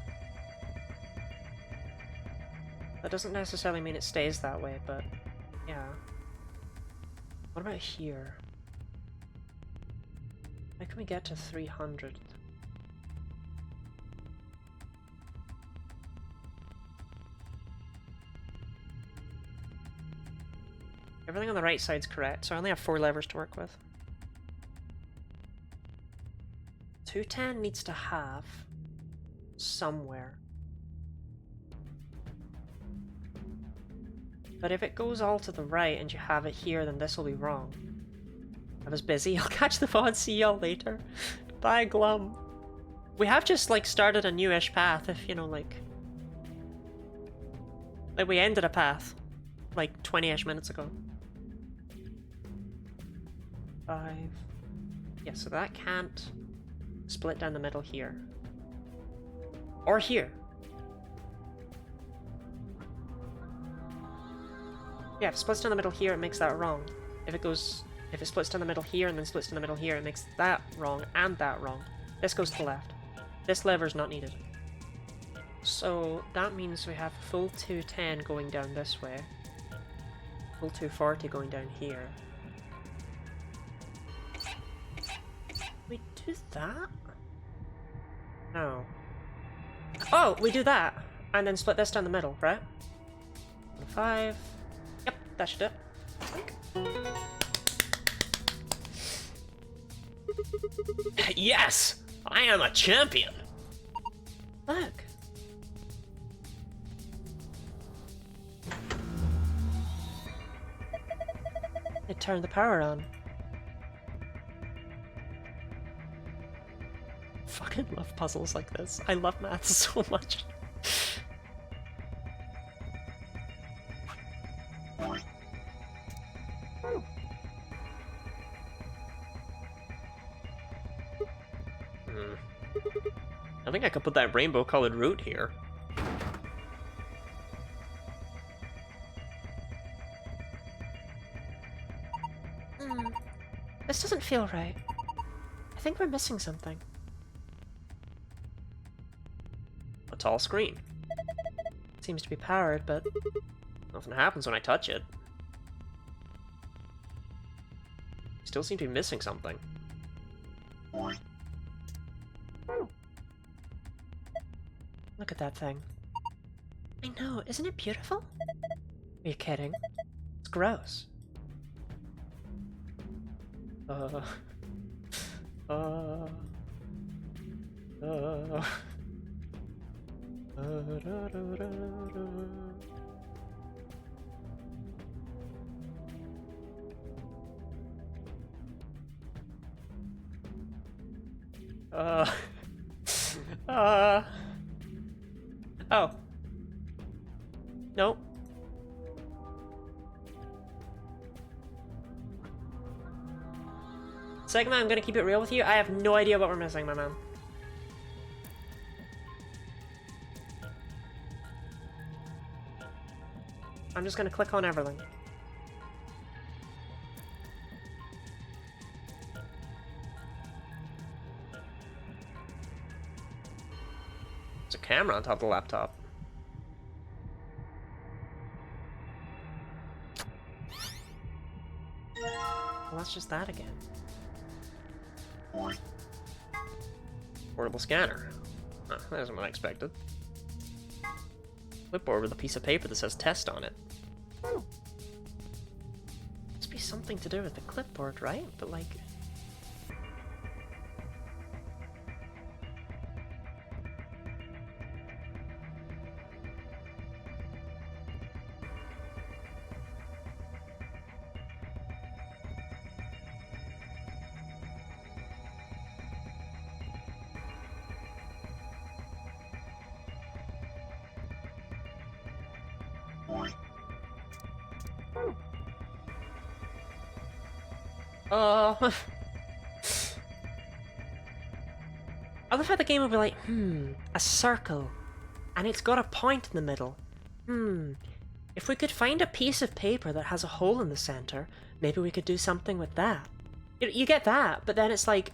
That doesn't necessarily mean it stays that way, but yeah. What about here? How can we get to 300? Everything on the right side's correct, so I only have 4 levers to work with. 210 needs to have somewhere. But if it goes all to the right and you have it here, then this will be wrong. I was busy. I'll catch the VOD. See y'all later. Bye, Glum. We have just, like, started a newish path, if, you know, like we ended a path, like, 20-ish minutes ago. 5. Yeah, so that can't split down the middle here. Or here. Yeah, if it splits down the middle here, it makes that wrong. If it splits down the middle here and then splits down the middle here, it makes that wrong and that wrong. This goes to the left. This lever is not needed. So that means we have full 210 going down this way. Full 240 going down here. We do that? No. Oh, we do that! And then split this down the middle, right? 5. Yep, that should do it. Yes! I am a champion! Look. It turned the power on. Fucking love puzzles like this. I love math so much. I think I could put that rainbow-colored root here. This doesn't feel right. I think we're missing something. A tall screen. Seems to be powered, but nothing happens when I touch it. Still seem to be missing something. Look at that thing. I know, isn't it beautiful? Are you kidding? It's gross. Oh. Nope. Segment, I'm gonna keep it real with you. I have no idea what we're missing, my man. I'm just gonna click on everything. There's a camera on top of the laptop. Well, that's just that again. Portable scanner. Huh, that isn't what I expected. Clipboard with a piece of paper that says test on it. Must be something to do with the clipboard, right? But like... I love how the game will be like, a circle, and it's got a point in the middle. If we could find a piece of paper that has a hole in the center, maybe we could do something with that. You get that, but then it's like,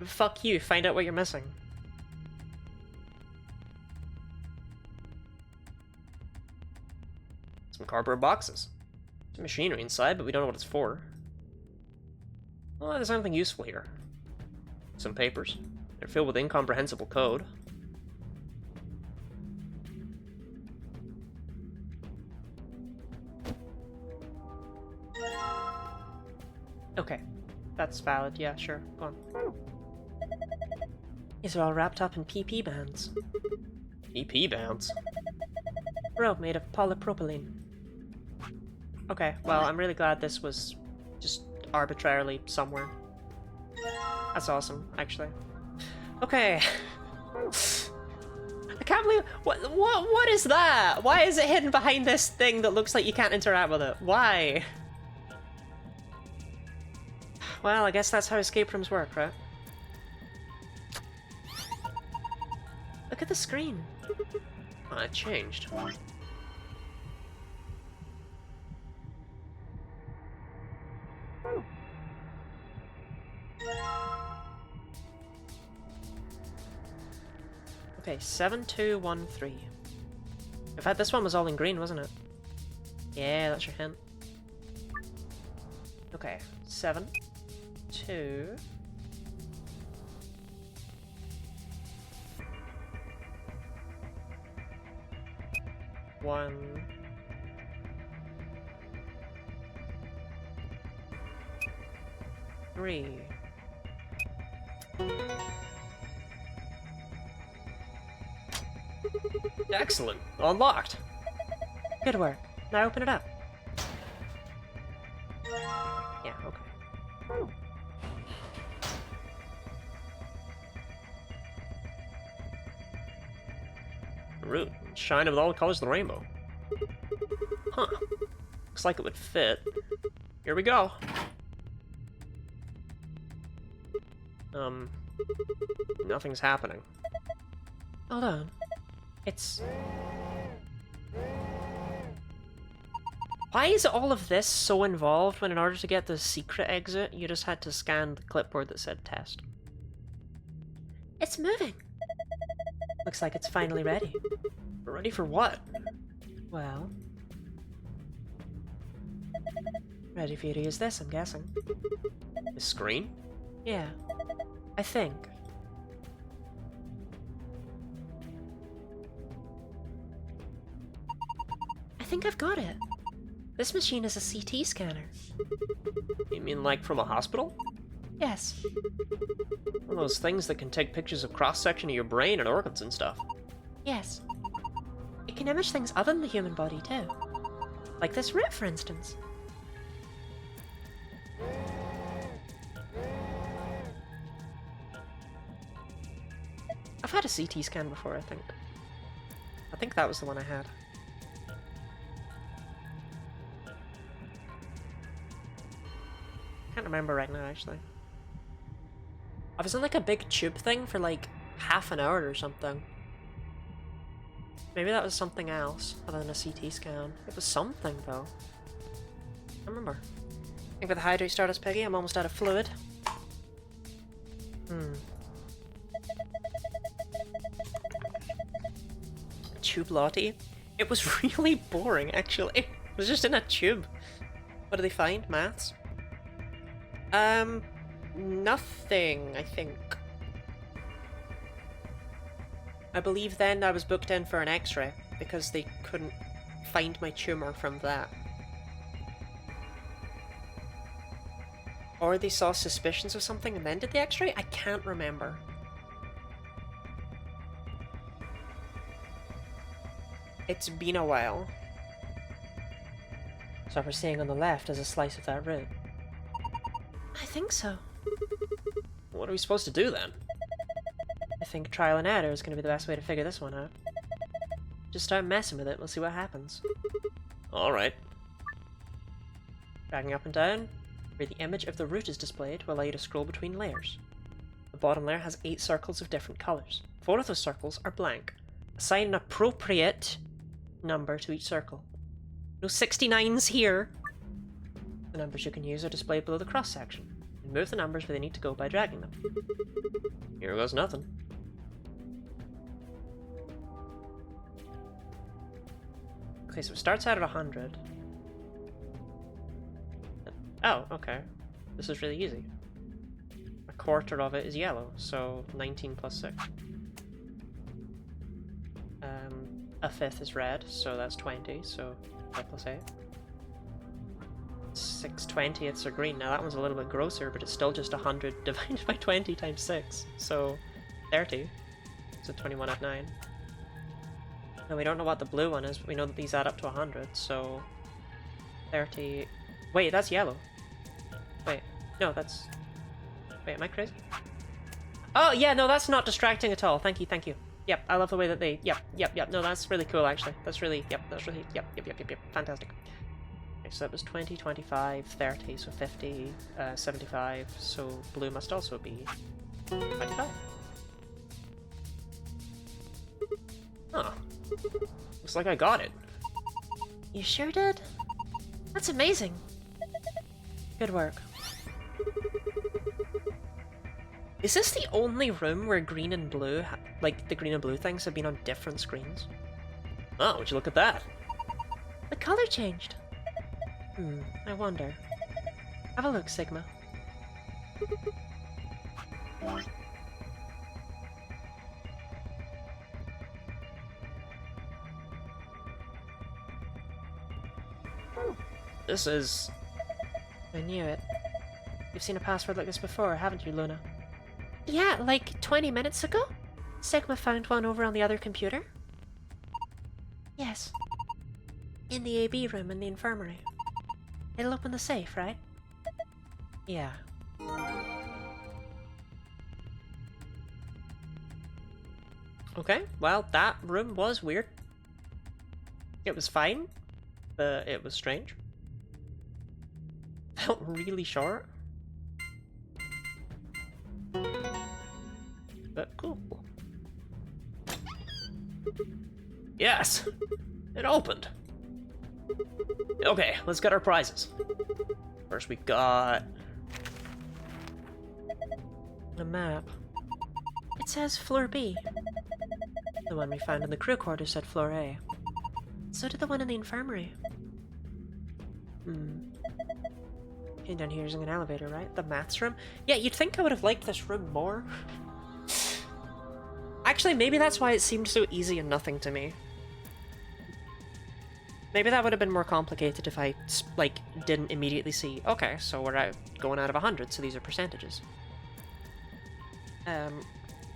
fuck you, find out what you're missing. Some cardboard boxes. Some machinery inside, but we don't know what it's for. Oh, there's something useful here. Some papers. They're filled with incomprehensible code. Okay. That's valid, yeah, sure. Go on. These are all wrapped up in PP bands. PP bands? Rope made of polypropylene. Okay, well, I'm really glad this was just arbitrarily somewhere. That's awesome, actually. Okay. I can't believe... What is that? Why is it hidden behind this thing that looks like you can't interact with it? Why? Well, I guess that's how escape rooms work, right? Look at the screen. Oh, it changed. Okay, 7213. In fact, this one was all in green, wasn't it? Yeah, that's your hint. Okay, 7, 2... 1... 3... Excellent! Unlocked! Good work. Now open it up. Yeah, okay. Root. Shine with all the colors of the rainbow. Huh. Looks like it would fit. Here we go. Nothing's happening. Hold on. It's... Why is all of this so involved when in order to get the secret exit, you just had to scan the clipboard that said test? It's moving! Looks like it's finally ready. Ready for what? Well... ready for you to use this, I'm guessing. The screen? Yeah. I think. I think I've got it. This machine is a CT scanner. You mean like from a hospital? Yes. One of those things that can take pictures of cross-section of your brain and organs and stuff. Yes. It can image things other than the human body too. Like this rip, for instance. I've had a CT scan before, I think. I think that was the one I had. Can't remember right now, actually. I was in like a big tube thing for like half an hour or something. Maybe that was something else other than a CT scan. It was something though. I remember. I think with the hydrate Stardust Piggy, I'm almost out of fluid. Tube Lottie? It was really boring, actually. It was just in a tube. What do they find? Maths? Nothing, I think. I believe then I was booked in for an x-ray because they couldn't find my tumour from that. Or they saw suspicions of something and then did the x-ray? I can't remember. It's been a while. So what we're seeing on the left is a slice of that root. I think so. What are we supposed to do then? I think trial and error is going to be the best way to figure this one out. Just start messing with it, we'll see what happens. Alright. Dragging up and down, where the image of the root is displayed will allow you to scroll between layers. The bottom layer has 8 circles of different colours. 4 of those circles are blank. Assign an appropriate number to each circle. No 69s here! The numbers you can use are displayed below the cross section. And move the numbers where they need to go by dragging them. Here goes nothing. Okay, so it starts out at 100. Oh, okay. This is really easy. A quarter of it is yellow, so 19 plus 6. A fifth is red, so that's 20, so 5 plus 8. 6/20ths are green. Now that one's a little bit grosser, but it's still just 100 divided by 20 times 6, so 30. So 21 at 9. Now we don't know what the blue one is, but we know that these add up to 100, so 30... Wait, that's yellow. Wait, no, that's... Wait, am I crazy? Oh, yeah, no, that's not distracting at all. Thank you, thank you. Yep, I love the way that they... Yep. No, that's really cool, actually. That's really... Yep, that's really... Yep. Fantastic. Okay, so that was 20, 25, 30, so 50, 75, so blue must also be 25. Huh. Looks like I got it. You sure did? That's amazing. Good work. Is this the only room where green and blue, like the green and blue things have been on different screens? Oh, would you look at that? The color changed. I wonder. Have a look, Sigma. This is... I knew it. You've seen a password like this before, haven't you, Luna? Yeah, like 20 minutes ago? Sigma found one over on the other computer. Yes. In the AB room in the infirmary. It'll open the safe, right? Yeah. Okay, well, that room was weird. It was fine, but it was strange. Felt really short. But cool. Yes! It opened! Okay, let's get our prizes. First we got... a map. It says Floor B. The one we found in the crew quarters said Floor A. So did the one in the infirmary. And down here's an elevator, right? The maths room? Yeah, you'd think I would have liked this room more. Actually, maybe that's why it seemed so easy and nothing to me. Maybe that would have been more complicated if I, like, didn't immediately see, okay, so we're going out of 100, so these are percentages.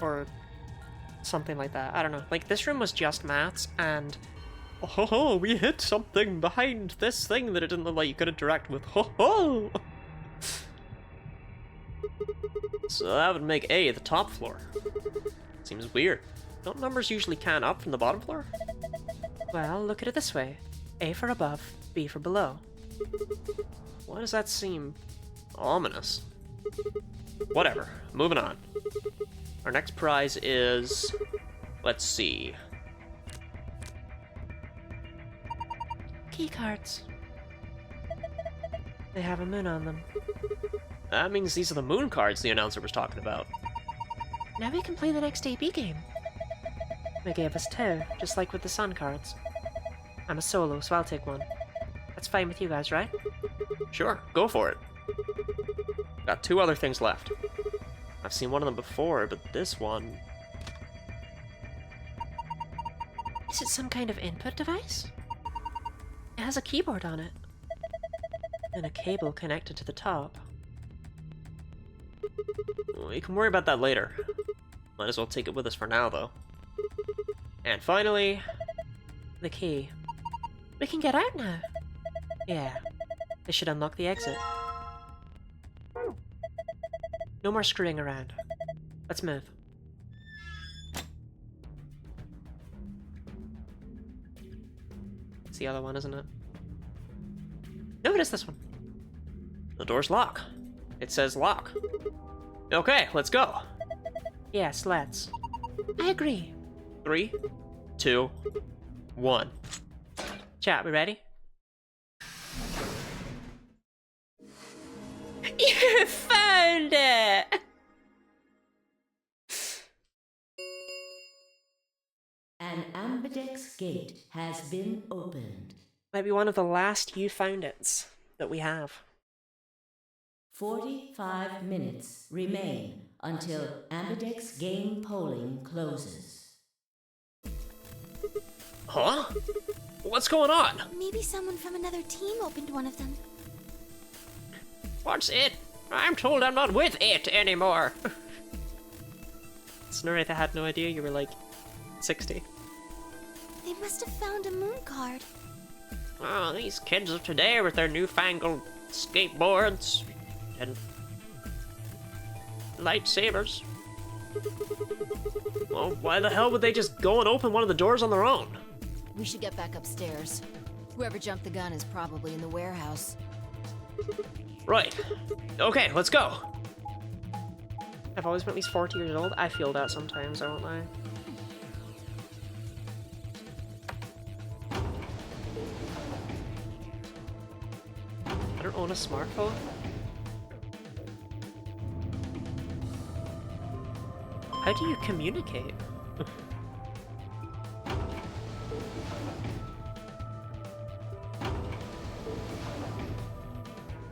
Or something like that. I don't know. Like, this room was just maths, and... Oh, we hit something behind this thing that it didn't look like you could interact with. Ho! So that would make A the top floor. Seems weird. Don't numbers usually can up from the bottom floor? Well, look at it this way. A for above, B for below. Why does that seem ominous? Whatever, moving on. Our next prize is... let's see. Keycards. They have a moon on them. That means these are the moon cards the announcer was talking about. Now we can play the next AB game. They gave us 2, just like with the sun cards. I'm a solo, so I'll take one. That's fine with you guys, right? Sure, go for it. Got 2 other things left. I've seen one of them before, but this one... Is it some kind of input device? It has a keyboard on it. And a cable connected to the top. We can worry about that later. Might as well take it with us for now, though. And finally... The key. We can get out now. Yeah. This should unlock the exit. No more screwing around. Let's move. It's the other one, isn't it? No, it is this one. The door's locked. It says lock. Okay, let's go. Yes, let's. I agree. 3, 2, 1. Chat, we ready? You found it! An ambidex gate has been opened. Might be one of the last you found it's that we have. 45 minutes remain until ambidex game polling closes. Huh? What's going on? Maybe someone from another team opened one of them. What's it? I'm told I'm not with it anymore. Snorri, I had no idea you were like 60. They must have found a moon card. Oh, these kids of today with their newfangled skateboards and lightsabers. Well, why the hell would they just go and open one of the doors on their own? We should get back upstairs. Whoever jumped the gun is probably in the warehouse. Right. Okay, let's go. I've always been at least 40 years old. I feel that sometimes, I won't lie. I don't own a smartphone. How do you communicate?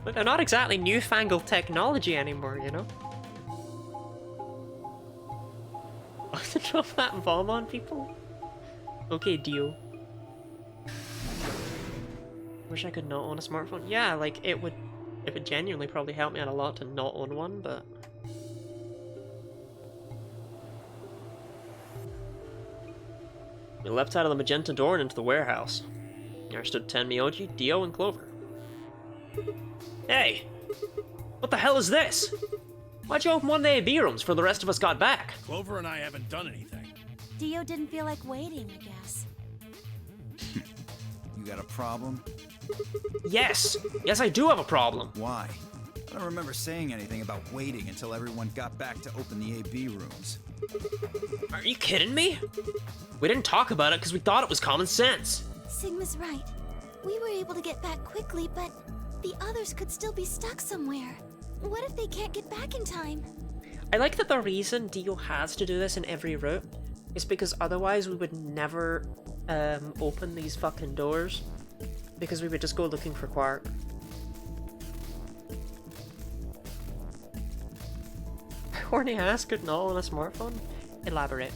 But they're not exactly newfangled technology anymore, you know? To drop that bomb on people? Okay, deal. Wish I could not own a smartphone. Yeah, like, it would genuinely probably help me out a lot to not own one, but... We left out of the magenta door and into the warehouse. There stood Tenmyoji, Dio, and Clover. Hey! What the hell is this? Why'd you open one of the AB rooms for the rest of us got back? Clover and I haven't done anything. Dio didn't feel like waiting, I guess. You got a problem? Yes! Yes, I do have a problem. Why? I don't remember saying anything about waiting until everyone got back to open the AB rooms. Are you kidding me? We didn't talk about it because we thought it was common sense. Sigma's right. We were able to get back quickly, but the others could still be stuck somewhere. What if they can't get back in time? I like that the reason Dio has to do this in every route is because otherwise we would never open these fucking doors, because we would just go looking for Quark. Horny ass could not on a smartphone? Elaborate.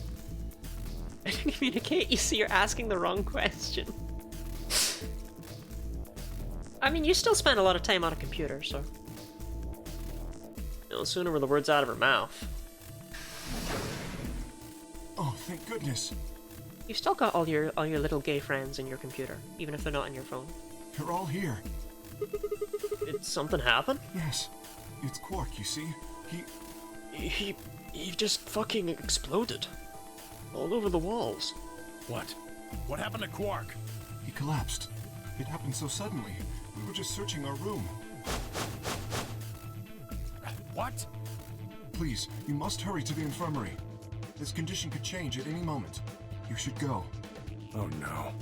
I didn't communicate, you see you're asking the wrong question. I mean, you still spend a lot of time on a computer, so... No sooner were the words out of her mouth. Oh, thank goodness. You've still got all your little gay friends in your computer, even if they're not in your phone. You're all here. Did something happen? Yes. It's Quark, you see? He just fucking exploded. All over the walls. What? What happened to Quark? He collapsed. It happened so suddenly. We were just searching our room. What? Please, you must hurry to the infirmary. This condition could change at any moment. You should go. Oh no.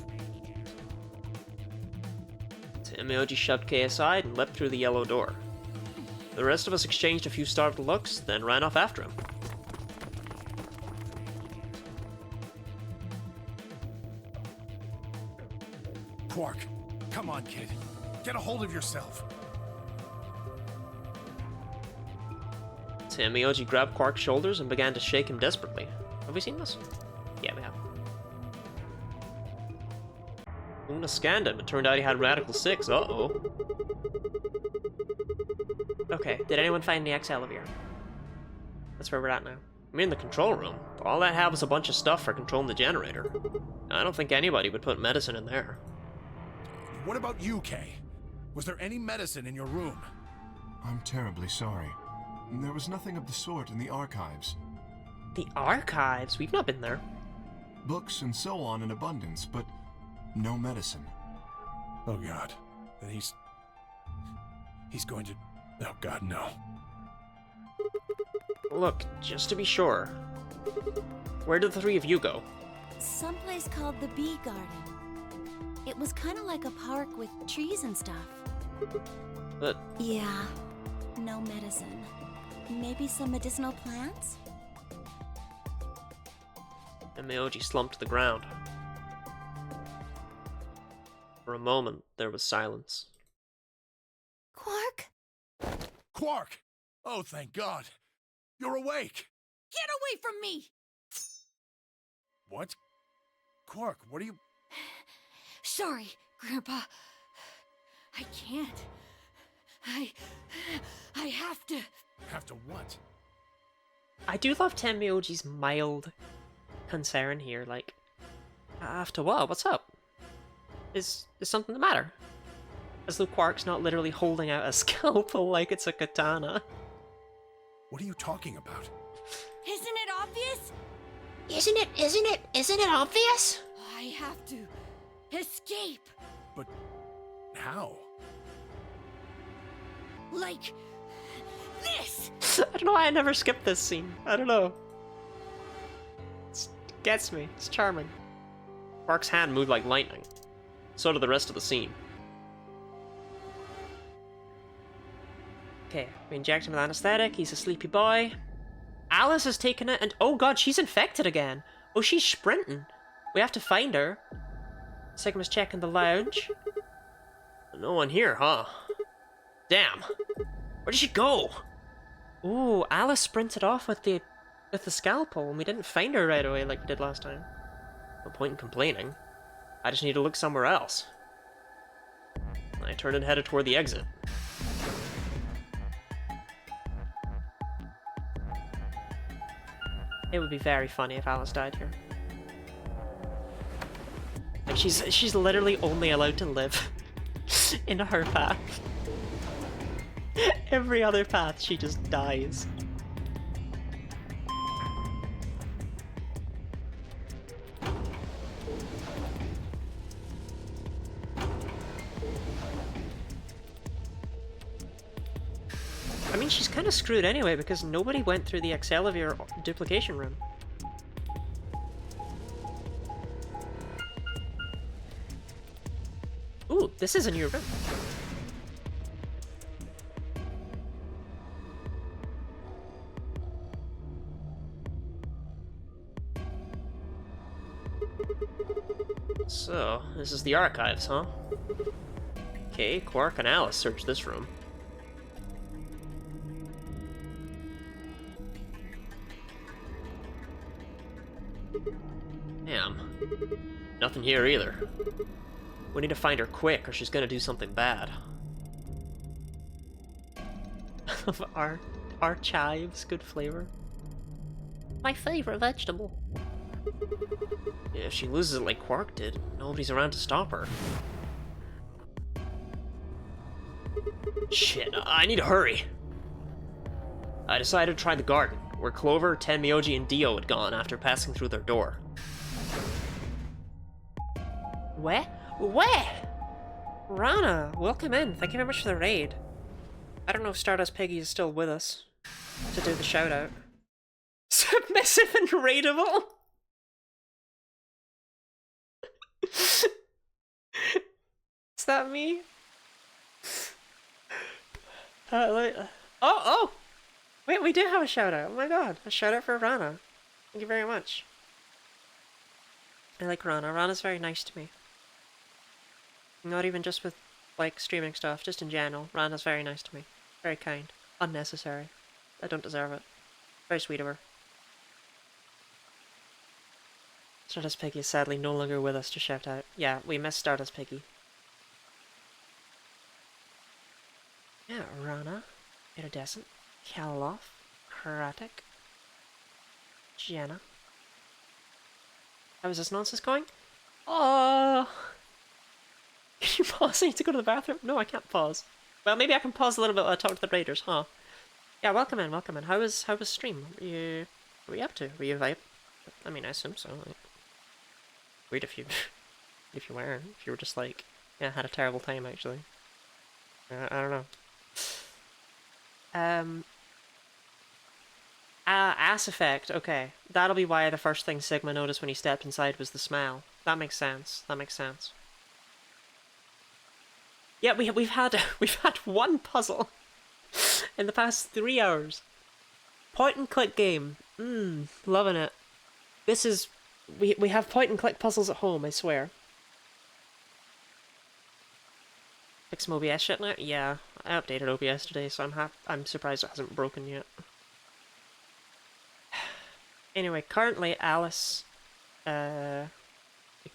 Tenmyoji shoved Kei aside and leapt through the yellow door. The rest of us exchanged a few startled looks, then ran off after him. Quark, come on, kid. Get a hold of yourself. Tenmyoji grabbed Quark's shoulders and began to shake him desperately. Have we seen this? Yeah, we have. Luna scanned him. It turned out he had Radical 6. Uh-oh. Okay, did anyone find the X elevator? That's where we're at now. I'm in the control room. All that had was a bunch of stuff for controlling the generator. I don't think anybody would put medicine in there. What about you, Kay? Was there any medicine in your room? I'm terribly sorry. There was nothing of the sort in the archives. The archives? We've not been there. Books and so on in abundance, but no medicine. Oh god. Then he's going to... Oh god, no. Look, just to be sure, where did the three of you go? Someplace called the Bee Garden. It was kind of like a park with trees and stuff. But... Yeah, no medicine. Maybe some medicinal plants? And Myoji slumped to the ground. For a moment, there was silence. Quark? Quark! Oh, thank God! You're awake! Get away from me! What? Quark, what are you... Sorry, Grandpa. I can't. I have to... Have to what? I do love Tenmyoji's mild concern here, like, after what? What's up? Is something the matter? As though Quark's not literally holding out a scalpel like it's a katana. What are you talking about? Isn't it obvious? Isn't it obvious? I have to escape. But... how? Like... this! I don't know why I never skipped this scene. I don't know. It gets me. It's charming. Quark's hand moved like lightning. So did the rest of the scene. Okay, we inject him with anesthetic. He's a sleepy boy. Alice has taken it, and oh god, she's infected again. Oh, she's sprinting. We have to find her. Sigma's checking the lounge. No one here, huh? Damn. Where did she go? Ooh, Alice sprinted off with the scalpel, and we didn't find her right away like we did last time. No point in complaining. I just need to look somewhere else. I turned and headed toward the exit. It would be very funny if Alice died here. Like, she's literally only allowed to live in her path. Every other path, she just dies. I mean, she's kind of screwed anyway, because nobody went through the Excellior duplication room. Ooh, this is a new room. So, this is the archives, huh? Okay, Quark and Alice searched this room. Damn. Nothing here either. We need to find her quick, or she's gonna do something bad. our chives, good flavor. My favorite vegetable. Yeah, if she loses it like Quark did, nobody's around to stop her. Shit, I need to hurry. I decided to try the garden, where Clover, Tenmyoji, and Dio had gone after passing through their door. Where? Where? Rana, welcome in. Thank you very much for the raid. I don't know if Stardust Piggy is still with us to do the shout out. Submissive and raidable? Is that me? Oh! Wait, we do have a shout out. Oh my god, a shout out for Rana. Thank you very much. I like Rana. Rana's very nice to me. Not even just with, like, streaming stuff, just in general. Rana's very nice to me. Very kind. Unnecessary. I don't deserve it. Very sweet of her. Stardust Piggy is sadly no longer with us to shout out. Yeah, we miss Stardust Piggy. Yeah, Rana, Iridescent, Kalof, Karatic, Gianna. How is this nonsense going? Oh! Can you pause? I need to go to the bathroom. No, I can't pause. Well, maybe I can pause a little bit while I talk to the raiders, huh? Yeah, welcome in, welcome in. How was stream? What were you up to? Were you vibe? I mean, I assume so. Like, weird if you if you weren't. If you were just like, yeah, I had a terrible time actually. I don't know. Ass effect. Okay, that'll be why the first thing Sigma noticed when he stepped inside was the smell. That makes sense. That makes sense. Yeah, we've had one puzzle in the past 3 hours. Point and click game. Loving it. This is we have point and click puzzles at home, I swear. Fix OBS shit now? Yeah, I updated OBS today, so I'm surprised it hasn't broken yet. Anyway, currently Alice, I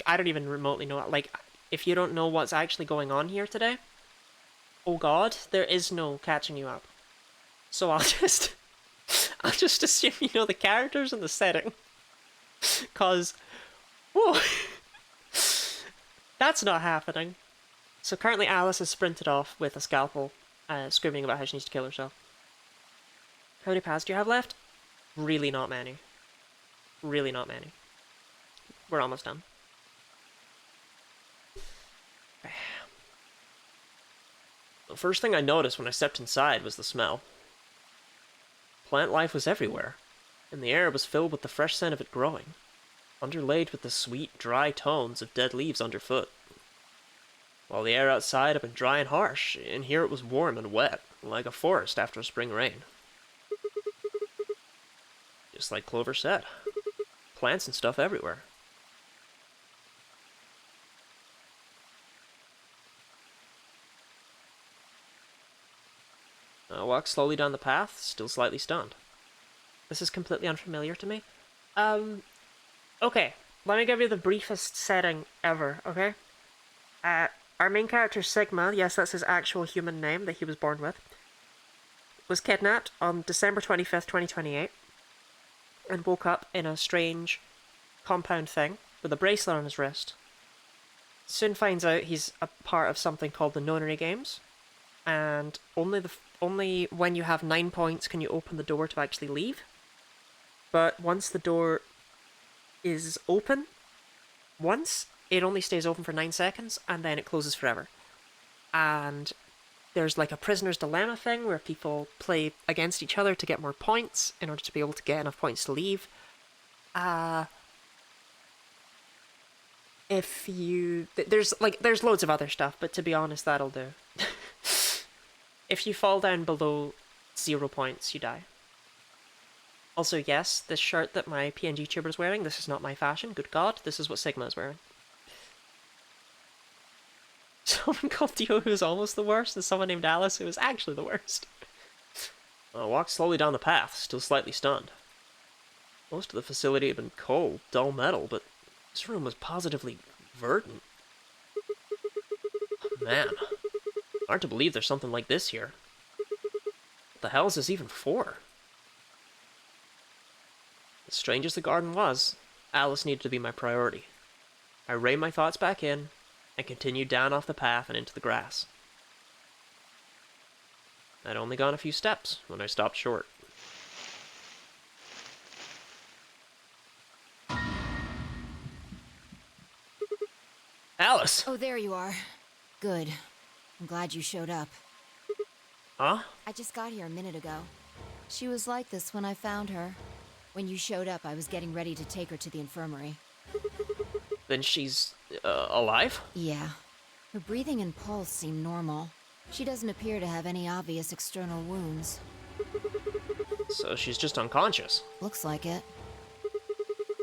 don't even remotely know, like, if you don't know what's actually going on here today, oh god, there is no catching you up. So I'll just assume you know the characters and the setting. Cause, whoa, that's not happening. So currently Alice has sprinted off with a scalpel, screaming about how she needs to kill herself. How many paths do you have left? Really not many. Really not many. We're almost done. The first thing I noticed when I stepped inside was the smell. Plant life was everywhere, and the air was filled with the fresh scent of it growing, underlaid with the sweet, dry tones of dead leaves underfoot. While the air outside had been dry and harsh, in here it was warm and wet, like a forest after a spring rain. Just like Clover said. Plants and stuff everywhere. I walked slowly down the path, still slightly stunned. This is completely unfamiliar to me. Okay, let me give you the briefest setting ever, okay? Our main character, Sigma, yes, that's his actual human name that he was born with, was kidnapped on December 25th, 2028, and woke up in a strange compound thing with a bracelet on his wrist. Soon finds out he's a part of something called the Nonary Games, and only when you have 9 points can you open the door to actually leave. But once the door is open, it only stays open for 9 seconds, and then it closes forever. And there's like a prisoner's dilemma thing where people play against each other to get more points in order to be able to get enough points to leave. There's loads of other stuff, but to be honest, that'll do. If you fall down below 0 points, you die. Also, yes, this shirt that my PNG tuber is wearing, this is not my fashion, good god, this is what Sigma is wearing. Someone called Dio who was almost the worst, and someone named Alice who was actually the worst. I walked slowly down the path, still slightly stunned. Most of the facility had been cold, dull metal, but this room was positively verdant. Oh, man, hard to believe there's something like this here. What the hell is this even for? As strange as the garden was, Alice needed to be my priority. I reined my thoughts back in, and continued down off the path and into the grass. I'd only gone a few steps when I stopped short. Alice! Oh, there you are. Good. I'm glad you showed up. Huh? I just got here a minute ago. She was like this when I found her. When you showed up, I was getting ready to take her to the infirmary. Then she's, alive? Yeah. Her breathing and pulse seem normal. She doesn't appear to have any obvious external wounds. So she's just unconscious? Looks like it.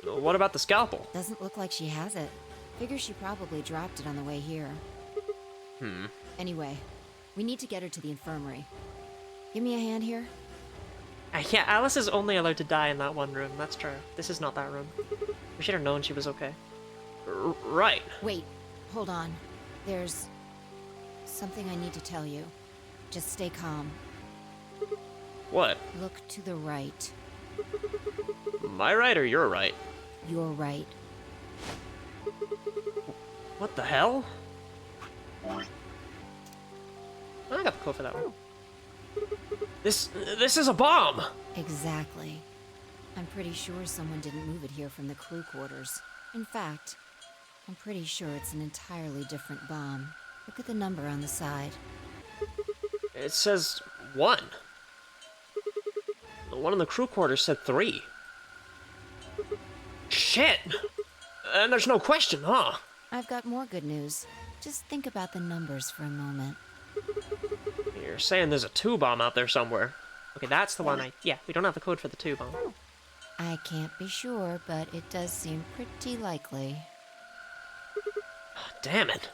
What about the scalpel? Doesn't look like she has it. Figure she probably dropped it on the way here. Anyway, we need to get her to the infirmary. Give me a hand here. Yeah, Alice is only allowed to die in that one room, that's true. This is not that room. We should have known she was okay. Right. Wait, hold on. There's something I need to tell you. Just stay calm. What? Look to the right. My right or your right? Your right. What the hell? I got the code for that one. This is a bomb! Exactly. I'm pretty sure someone didn't move it here from the crew quarters. In fact, I'm pretty sure it's an entirely different bomb. Look at the number on the side. It says 1. The one in the crew quarters said 3. Shit! And there's no question, huh? I've got more good news. Just think about the numbers for a moment. You're saying there's a 2 bomb out there somewhere. Okay, that's the one yeah, we don't have the code for the 2 bomb. I can't be sure, but it does seem pretty likely. Damn it.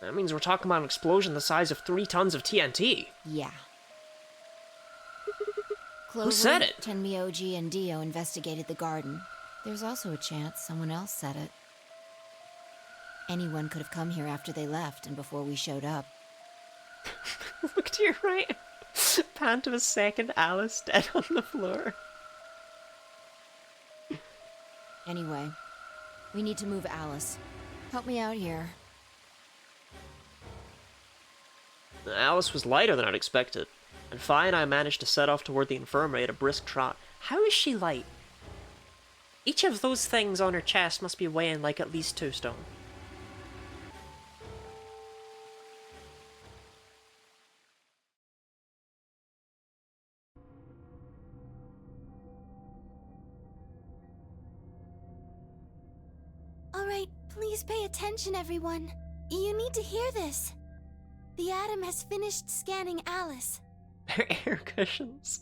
That means we're talking about an explosion the size of 3 tons of TNT. Yeah. Clover, Who said it? Tenmyoji, and Dio investigated the garden. There's also a chance someone else said it. Anyone could have come here after they left and before we showed up. Look to your right. Pan to a second, Alice dead on the floor. Anyway, we need to move Alice. Help me out here. Alice was lighter than I'd expected, and Fi and I managed to set off toward the infirmary at a brisk trot. How is she light? Each of those things on her chest must be weighing like at least 2 stone. Alright, please pay attention, everyone. You need to hear this. The Atom has finished scanning Alice. Her air cushions.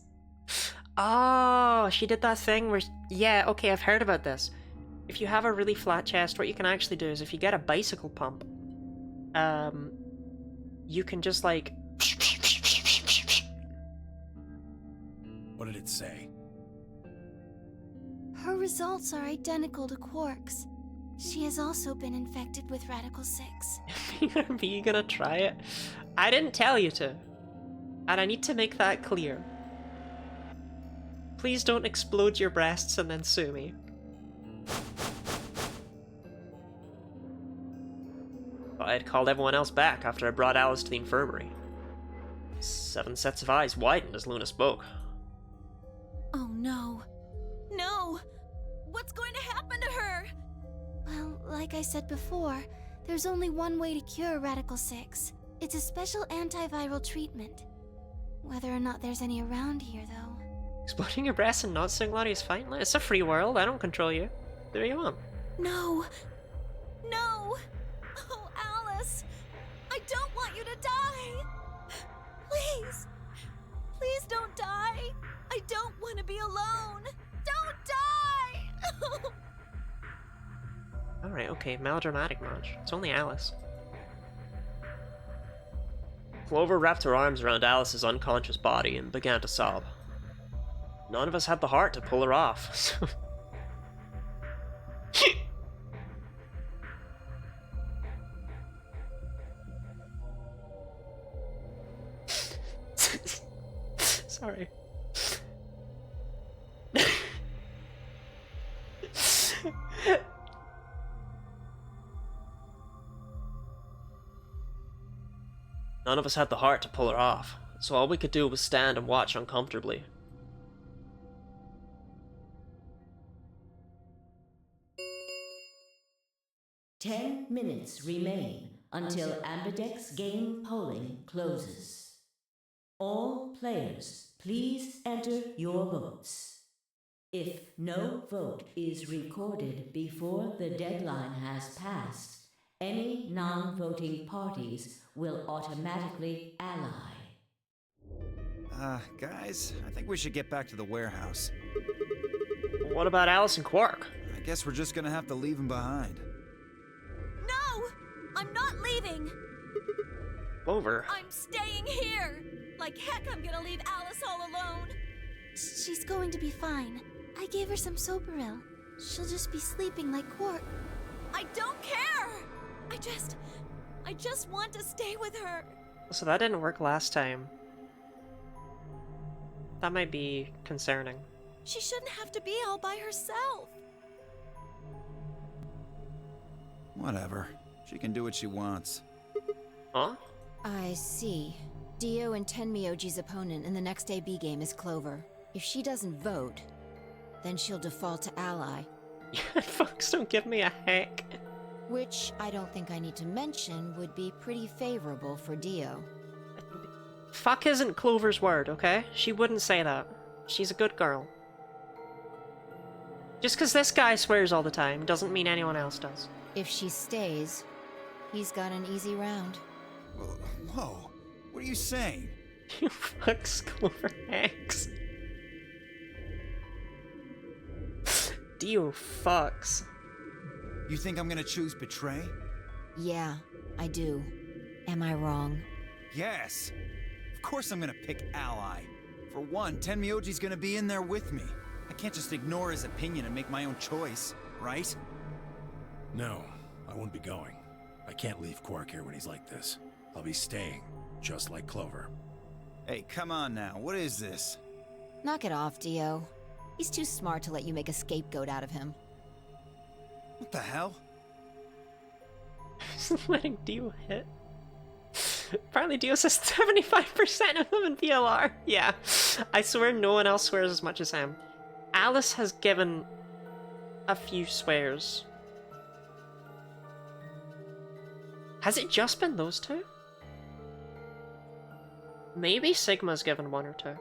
Oh, she did that thing where... Yeah, okay, I've heard about this. If you have a really flat chest, what you can actually do is if you get a bicycle pump, you can just like... What did it say? Her results are identical to Quark's. She has also been infected with Radical 6. Are you gonna try it? I didn't tell you to. And I need to make that clear. Please don't explode your breasts and then sue me. I had called everyone else back after I brought Alice to the infirmary. 7 sets of eyes widened as Luna spoke. Oh no. No! What's going to happen to her? Well, like I said before, there's only one way to cure Radical 6. It's a special antiviral treatment. Whether or not there's any around here, though. Exploding your breasts and not saying Lottie is fine? It's a free world, I don't control you. Do what you want. No! No! Oh, Alice! I don't want you to die! Please! Please don't die! I don't want to be alone! Don't die! Alright, okay, melodramatic much. It's only Alice. Clover wrapped her arms around Alice's unconscious body and began to sob. None of us had the heart to pull her off. Sorry. None of us had the heart to pull her off, so all we could do was stand and watch uncomfortably. Ten minutes remain until Ambidex game polling closes. All players, please enter your votes. If no vote is recorded before the deadline has passed, any non-voting parties will automatically ally. Guys, I think we should get back to the warehouse. What about Alice and Quark? I guess we're just gonna have to leave them behind. No! I'm not leaving! Clover. I'm staying here! Like heck I'm gonna leave Alice all alone! She's going to be fine. I gave her some Soparil. she'll just be sleeping like Quark. I don't care! I just want to stay with her. So that didn't work last time. That might be concerning. She shouldn't have to be all by herself. Whatever. She can do what she wants. Huh? I see. Dio and Tenmyoji's opponent in the next AB game is Clover. If she doesn't vote, then she'll default to ally. Folks don't give me a heck. Which I don't think I need to mention would be pretty favorable for Dio. Fuck isn't Clover's word, okay? She wouldn't say that. She's a good girl. Just because this guy swears all the time doesn't mean anyone else does. If she stays, he's got an easy round. Whoa, what are you saying? You fucks Clover X. Dio fucks. You think I'm gonna choose Betray? Yeah, I do. Am I wrong? Yes. Of course I'm gonna pick Ally. For one, Tenmyoji's gonna be in there with me. I can't just ignore his opinion and make my own choice, right? No, I won't be going. I can't leave Quark here when he's like this. I'll be staying, just like Clover. Hey, come on now, what is this? Knock it off, Dio. He's too smart to let you make a scapegoat out of him. What the hell? Letting Dio hit. Apparently Dio says 75% of them in PLR. Yeah, I swear no one else swears as much as him. Alice has given a few swears. Has it just been those two? Maybe Sigma's given one or two.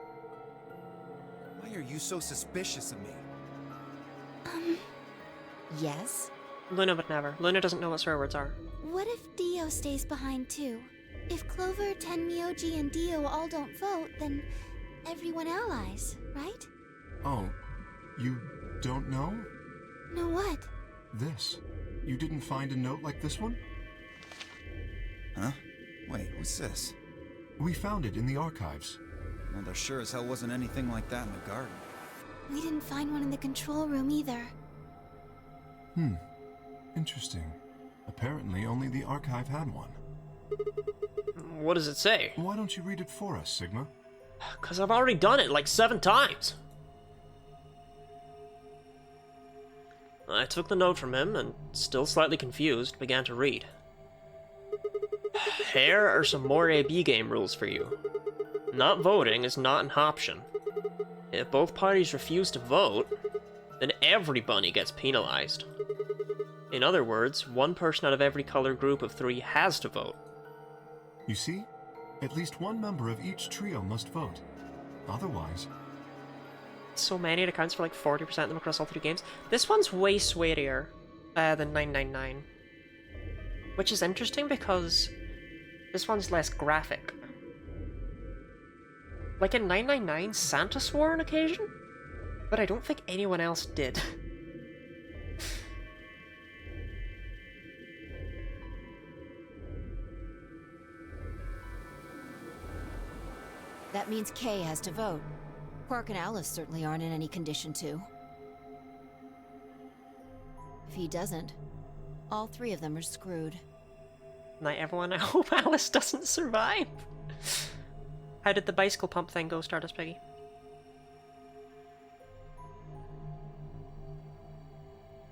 Why are you so suspicious of me? Yes? Luna would never. Luna doesn't know what swear words are. What if Dio stays behind too? If Clover, Tenmyoji, and Dio all don't vote, then everyone allies, right? Oh, you don't know? Know what? This. You didn't find a note like this one? Huh? Wait, what's this? We found it in the archives. Well, there sure as hell wasn't anything like that in the garden. We didn't find one in the control room either. Interesting. Apparently only the archive had one. What does it say? Why don't you read it for us, Sigma? Because I've already done it like 7 times. I took the note from him and, still slightly confused, began to read. Here are some more AB game rules for you. Not voting is not an option. If both parties refuse to vote, then everybody gets penalized. In other words, one person out of every color group of 3 has to vote. You see? At least one member of each trio must vote. Otherwise... So many, it accounts for like 40% of them across all 3 games. This one's way swearier than 999. Which is interesting because this one's less graphic. Like in 999, Santa swore on occasion, but I don't think anyone else did. That means Kay has to vote. Quark and Alice certainly aren't in any condition to. If he doesn't, all 3 of them are screwed. Night everyone, I hope Alice doesn't survive. How did the bicycle pump thing go, Stardust Piggy?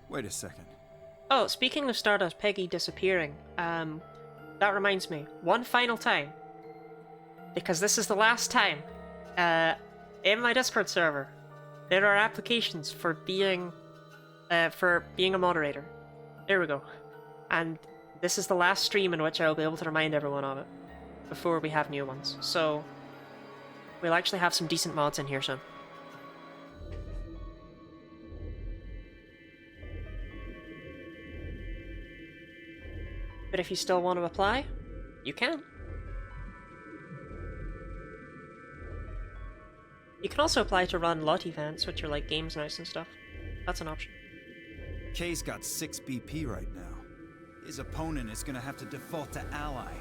Wait a second. Oh, speaking of Stardust Piggy disappearing, that reminds me, one final time, because this is the last time, in my Discord server, there are applications for being a moderator. There we go. And this is the last stream in which I will be able to remind everyone of it, before we have new ones. So, we'll actually have some decent mods in here soon. But if you still want to apply, you can. You can also apply to run LUT events, which are like games nights and stuff. That's an option. Kay's got 6 BP right now. His opponent is gonna have to default to ally.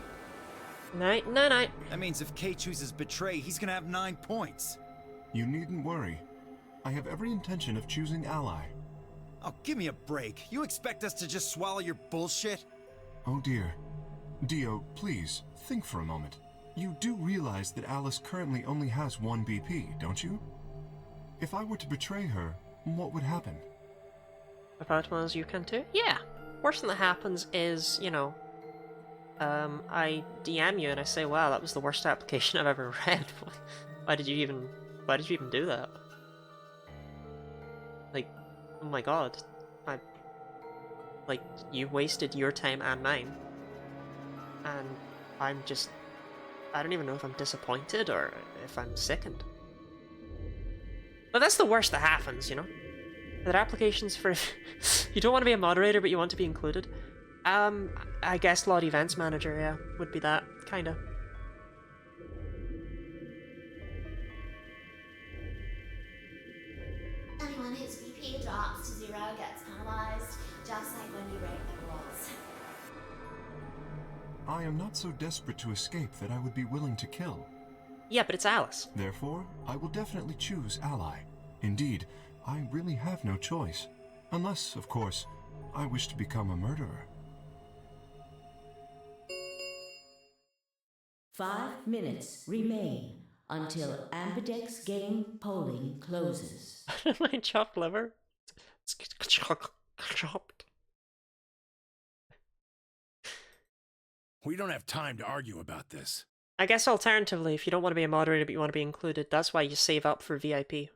Night. That means if Kay chooses Betray, he's gonna have 9 points. You needn't worry. I have every intention of choosing ally. Oh, give me a break. You expect us to just swallow your bullshit? Oh dear. Dio, please, think for a moment. You do realize that Alice currently only has 1 BP, don't you? If I were to betray her, what would happen? About one as you can too? Yeah. Worst thing that happens is, you know, I DM you and I say, wow, that was the worst application I've ever read. Why did you even do that? Like, oh my god. Like, you wasted your time and mine. And I don't even know if I'm disappointed or if I'm sickened. But that's the worst that happens, you know? There are applications for you don't want to be a moderator, but you want to be included. I guess Lot Events Manager, yeah, would be that, kinda. Anyone whose VP drops to 0 gets penalized, just like when you break the rules. I am not so desperate to escape that I would be willing to kill. Yeah, but it's Alice. Therefore, I will definitely choose ally. Indeed, I really have no choice. Unless, of course, I wish to become a murderer. 5 minutes remain until Ambidex game polling closes. My chopped liver. It's chopped. We don't have time to argue about this. I guess alternatively, if you don't want to be a moderator but you want to be included, that's why you save up for VIP.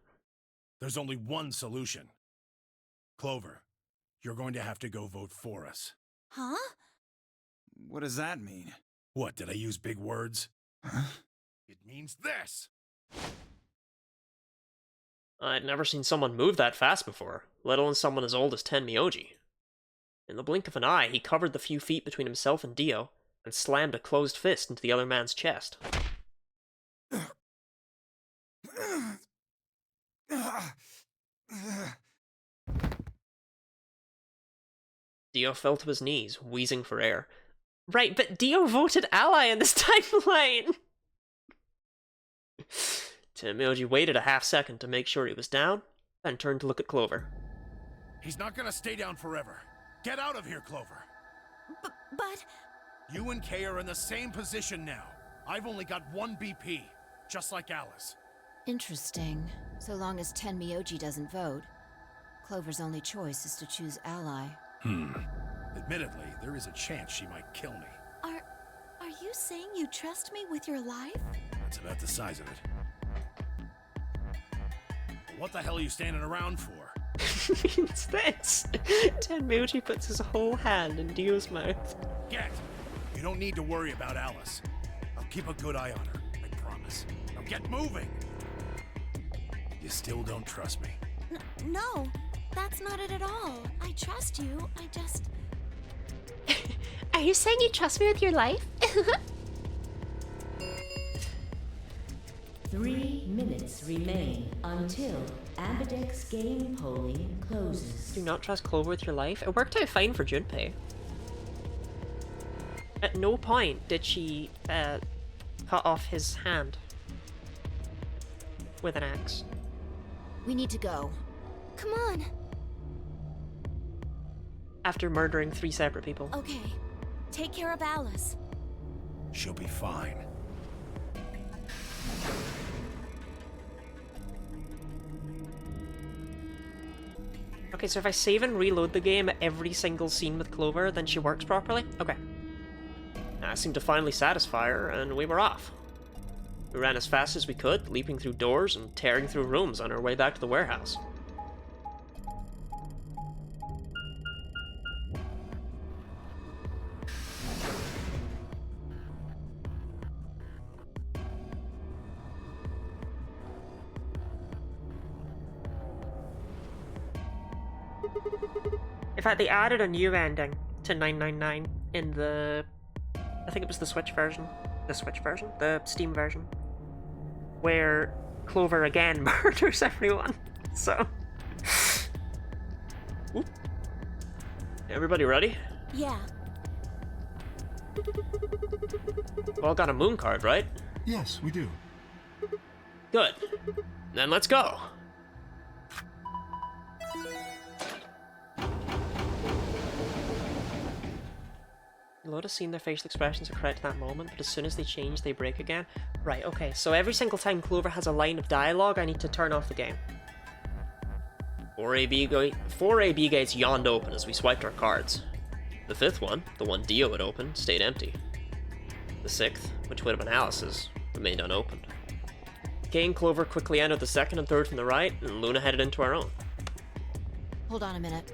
There's only one solution. Clover, you're going to have to go vote for us. Huh? What does that mean? What, did I use big words? Huh? It means this! I'd never seen someone move that fast before, let alone someone as old as Tenmyoji. In the blink of an eye, he covered the few feet between himself and Dio, and slammed a closed fist into the other man's chest. Dio fell to his knees, wheezing for air. Right, but Dio voted ally in this timeline! Tenmyoji waited a half-second to make sure he was down, then turned to look at Clover. He's not gonna stay down forever. Get out of here, Clover. But... You and Kay are in the same position now. I've only got 1 BP, just like Alice. Interesting. So long as Tenmyoji doesn't vote, Clover's only choice is to choose ally. Admittedly, there is a chance she might kill me. Are you saying you trust me with your life? That's about the size of it. What the hell are you standing around for? Means this. Tenmyoji puts his whole hand in Dio's mouth. Get! You don't need to worry about Alice. I'll keep a good eye on her, I promise. Now get moving! You still don't trust me? No, that's not it at all. I trust you, I just... Are you saying you trust me with your life? 3 minutes remain until Ambidex game polling closes. Do not trust Clover with your life? It worked out fine for Junpei. At no point did she cut off his hand with an axe. We need to go. Come on. After murdering 3 separate people. Okay. Take care of Alice. She'll be fine. Okay, so if I save and reload the game at every single scene with Clover, then she works properly? Okay. I seemed to finally satisfy her, and we were off. We ran as fast as we could, leaping through doors and tearing through rooms on our way back to the warehouse. In fact, they added a new ending to 999 in the... I think it was the Switch version. The Switch version? The Steam version. Where Clover again murders everyone. So... Oop. Everybody ready? Yeah. We all got a moon card, right? Yes, we do. Good. Then let's go. Load has seen their facial expressions are correct at that moment, but as soon as they change, they break again. Right, okay, so every single time Clover has a line of dialogue, I need to turn off the game. 4 AB gates yawned open as we swiped our cards. The fifth one, the one Dio had opened, stayed empty. The sixth, which would have been Alice's, remained unopened. Kay and Clover quickly entered the second and third from the right, and Luna headed into our own. Hold on a minute.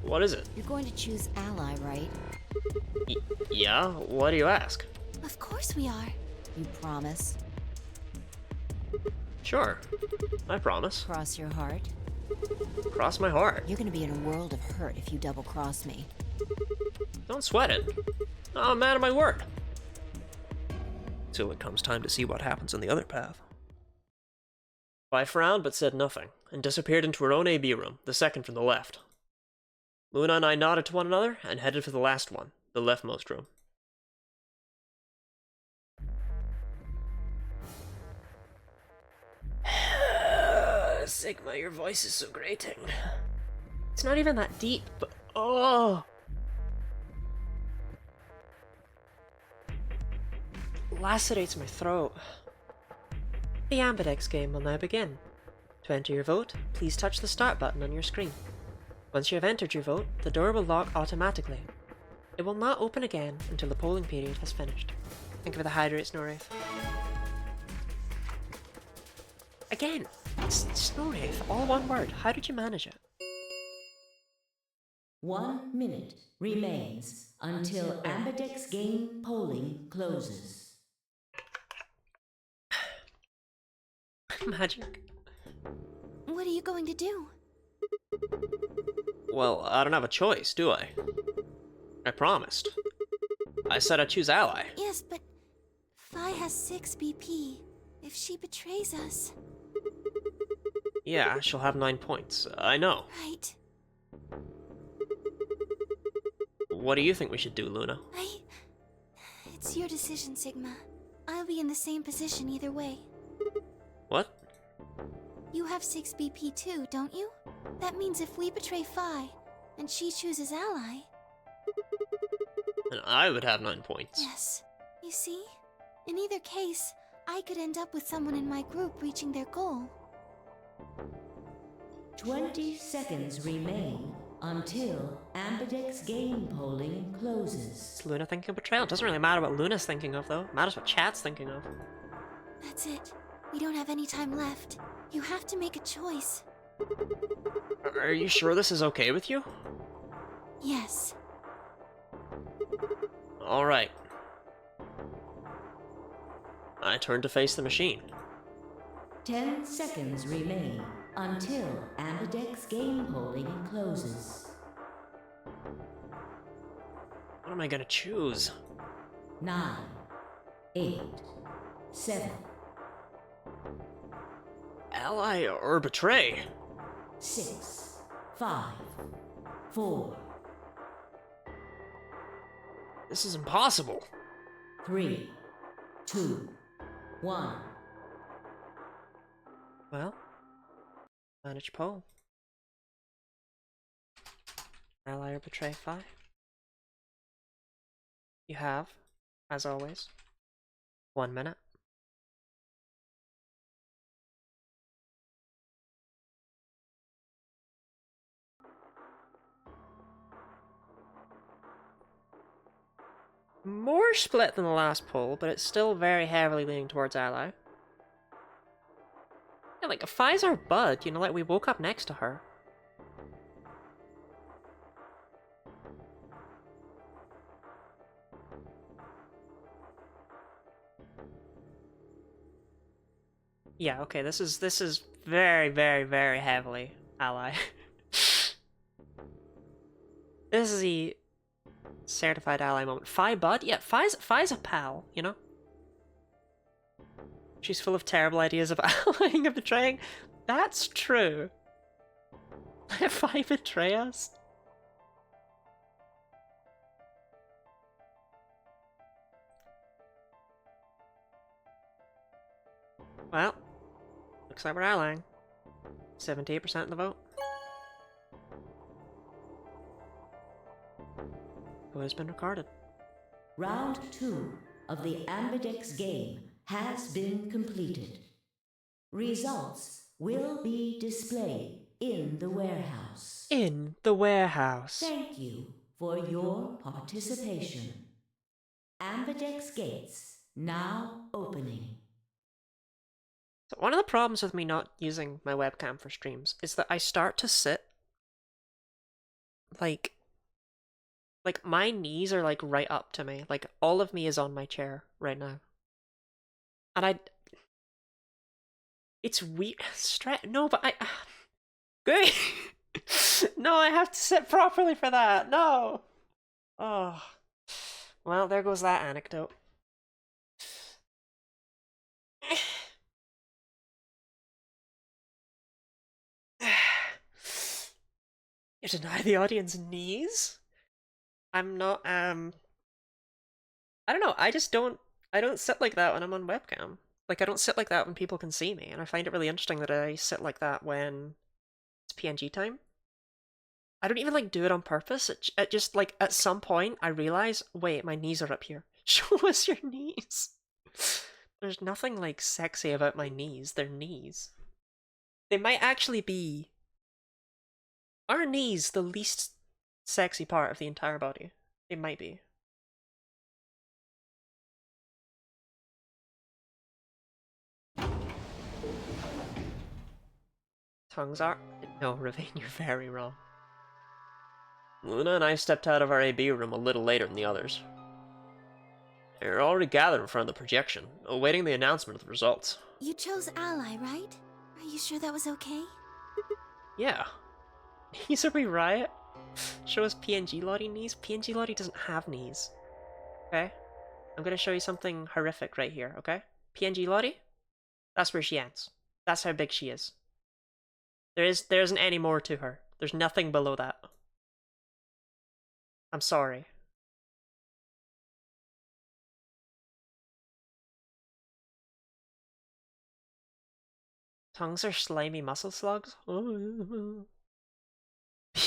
What is it? You're going to choose Ally, right? Yeah? Why do you ask? Of course we are. You promise? Sure. I promise. Cross your heart? Cross my heart. You're gonna be in a world of hurt if you double-cross me. Don't sweat it. I'm a man of my word. Till it comes time to see what happens on the other path. I frowned but said nothing, and disappeared into her own AB room, the second from the left. Luna and I nodded to one another and headed for the last one, the leftmost room. Sigma, your voice is so grating. It's not even that deep, but oh! Lacerates my throat. The Ambidex game will now begin. To enter your vote, please touch the start button on your screen. Once you have entered your vote, the door will lock automatically. It will not open again until the polling period has finished. Thank you for the hydrate, Snorrath. Again, it's Snorrath, all one word. How did you manage it? 1 minute remains until Ambidex game polling closes. Magic. What are you going to do? Well, I don't have a choice, do I? I promised. I said I'd choose Ally. Yes, but Phi has 6 BP. If she betrays us... Yeah, she'll have 9 points. I know. Right. What do you think we should do, Luna? It's your decision, Sigma. I'll be in the same position either way. What? You have 6 BP too, don't you? That means if we betray Phi, and she chooses Ally... And I would have 9 points. Yes. You see? In either case, I could end up with someone in my group reaching their goal. 20 seconds remain until Ambidex game polling closes. Is Luna thinking of betrayal? It doesn't really matter what Luna's thinking of, though. It matters what chat's thinking of. That's it. We don't have any time left. You have to make a choice. Are you sure this is okay with you? Yes. Alright. I turned to face the machine. 10 seconds remain until Ambidex game polling closes. What am I gonna choose? 9, 8, 7, Ally or betray? 6, 5, 4, This is impossible. 3, 2, 1. Well, manage poll. Ally or betray Phi? You have, as always, 1 minute. More split than the last poll, but it's still very heavily leaning towards Ally. Yeah, like, Phi's our bud, you know, like, we woke up next to her. Yeah, okay, this is very, very, very heavily Ally. This is the certified ally moment. Phi bud? Yeah, Phi's a pal, you know? She's full of terrible ideas of allying and betraying. That's true. Let Phi betray us? Well, looks like we're allying. 78% of the vote. echo has been recorded. Round 2 of the Ambidex game has been completed. Results will be displayed in the warehouse. In the warehouse. Thank you for your participation. Ambidex gates now opening. So one of the problems with me not using my webcam for streams is that I start to sit like my knees are like right up to me. Like all of me is on my chair right now. And it's weird. No, but Great. No, I have to sit properly for that. No. Oh. Well, there goes that anecdote. You deny the audience knees? I'm not, I don't know, I don't sit like that when I'm on webcam. Like, I don't sit like that when people can see me, and I find it really interesting that I sit like that when it's PNG time. I don't even, like, do it on purpose. It just, like, at some point, I realize, wait, my knees are up here. Show us your knees. There's nothing, like, sexy about my knees. They're knees. They might actually be... Are knees the least sexy part of the entire body? It might be. Tongues are... No, Ravine, you're very wrong. Luna and I stepped out of our AB room a little later than the others. They were already gathered in front of the projection, awaiting the announcement of the results. You chose Ally, right? Are you sure that was okay? Yeah. Knees are we riot? Show us PNG Lottie knees? PNG Lottie doesn't have knees. Okay? I'm gonna show you something horrific right here, okay? PNG Lottie? That's where she ends. That's how big she is. There isn't any more to her. There's nothing below that. I'm sorry. Tongues are slimy muscle slugs?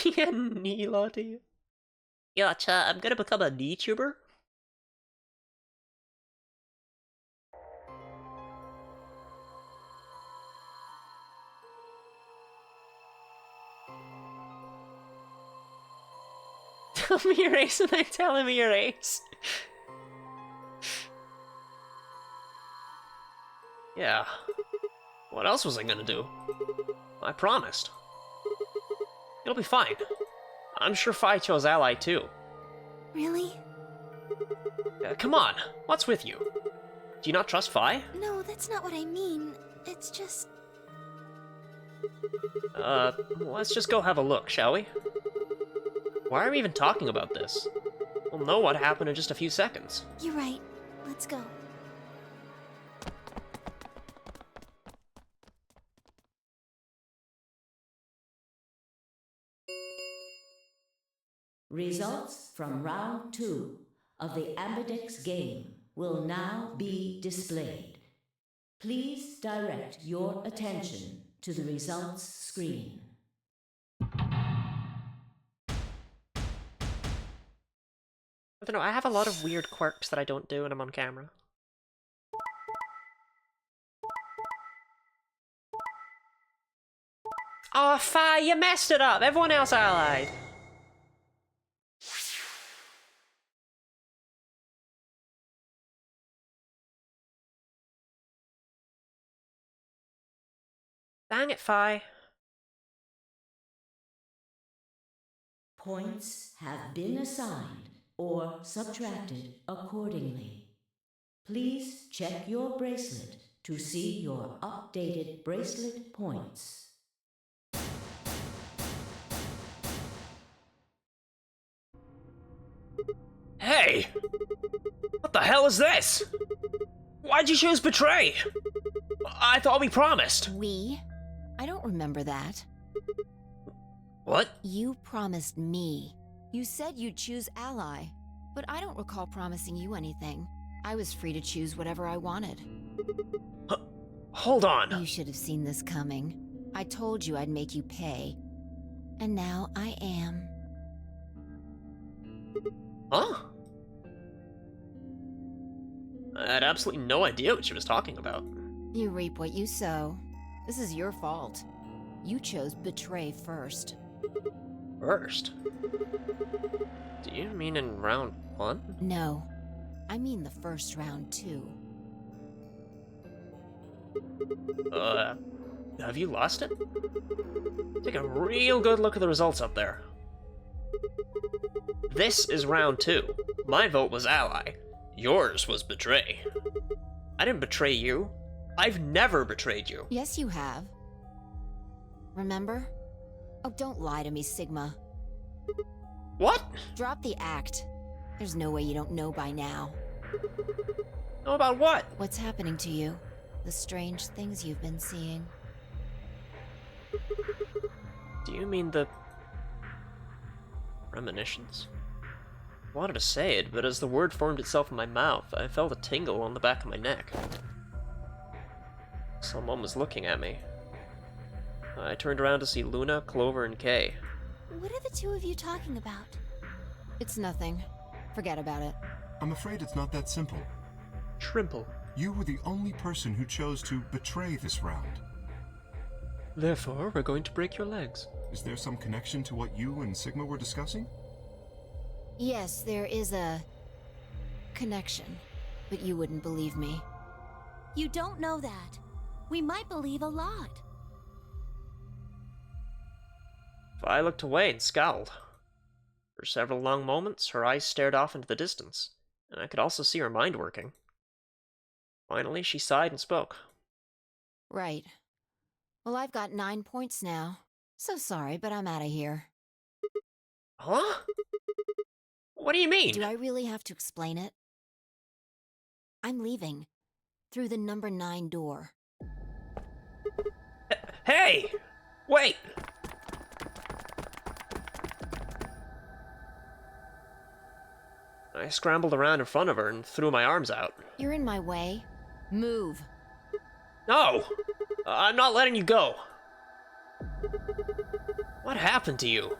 Be a knee Lottie. Yeah, chat, I'm gonna become a knee tuber. Tell me your ace and then telling me your ace. Yeah. What else was I gonna do? I promised. It'll be fine. I'm sure Fi chose Ally too. Really? Come on, what's with you? Do you not trust Fi? No, that's not what I mean. It's just... Let's just go have a look, shall we? Why are we even talking about this? We'll know what happened in just a few seconds. You're right. Let's go. Results from round 2 of the Ambidex game will now be displayed. Please direct your attention to the results screen. I don't know, I have a lot of weird quirks that I don't do when I'm on camera. Oh, Fi, you messed it up! Everyone else allied! Dang it, Fi. Points have been assigned or subtracted accordingly. Please check your bracelet to see your updated bracelet points. Hey! What the hell is this? Why'd you choose Betray? I thought we promised. We? I don't remember that. What? You promised me. You said you'd choose Ally, but I don't recall promising you anything. I was free to choose whatever I wanted. Hold on. You should have seen this coming. I told you I'd make you pay. And now I am. Huh? I had absolutely no idea what she was talking about. You reap what you sow. This is your fault. You chose betray first. First? Do you mean in round 1? No. I mean the first round, too. Have you lost it? Take a real good look at the results up there. This is round 2. My vote was ally. Yours was betray. I didn't betray you. I've never betrayed you. Yes, you have. Remember? Oh, don't lie to me, Sigma. What? Drop the act. There's no way you don't know by now. Know about what? What's happening to you? The strange things you've been seeing. Do you mean the... premonitions? I wanted to say it, but as the word formed itself in my mouth, I felt a tingle on the back of my neck. Someone was looking at me. I turned around to see Luna, Clover, and Kay. What are the two of you talking about? It's nothing. Forget about it. I'm afraid it's not that simple. Trimple. You were the only person who chose to betray this round. Therefore, we're going to break your legs. Is there some connection to what you and Sigma were discussing? Yes, there is a... connection. But you wouldn't believe me. You don't know that. We might believe a lot. I looked away and scowled. For several long moments, her eyes stared off into the distance, and I could also see her mind working. Finally, she sighed and spoke. Right. Well, I've got 9 points now. So sorry, but I'm out of here. Huh? What do you mean? Do I really have to explain it? I'm leaving. Through the number 9 door. Hey! Wait! I scrambled around in front of her and threw my arms out. You're in my way. Move. No! I'm not letting you go. What happened to you?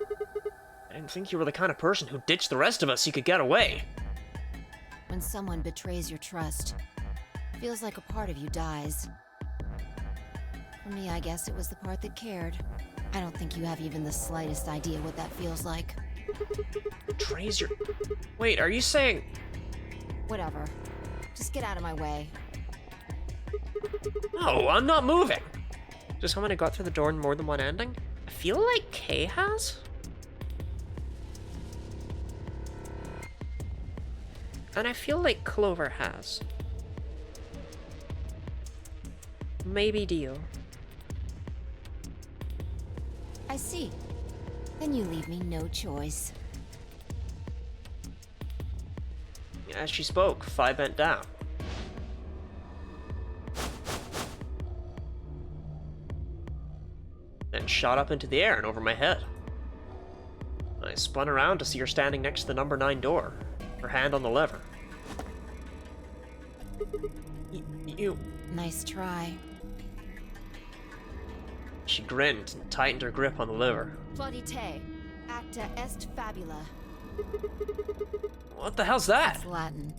I didn't think you were the kind of person who ditched the rest of us so you could get away. When someone betrays your trust, feels like a part of you dies. For me, I guess it was the part that cared. I don't think you have even the slightest idea what that feels like. Betrays your... Wait, are you saying... Whatever. Just get out of my way. No, I'm not moving. Just how many got through the door in more than one ending? I feel like Kay has? And I feel like Clover has. Maybe Dio. I see. Then you leave me no choice. As she spoke, Phi bent down. Then shot up into the air and over my head. I spun around to see her standing next to the number 9 door, her hand on the lever. You... Nice try. She grinned and tightened her grip on the lever. Plaudite, acta est fabula. What the hell's that? It's Latin.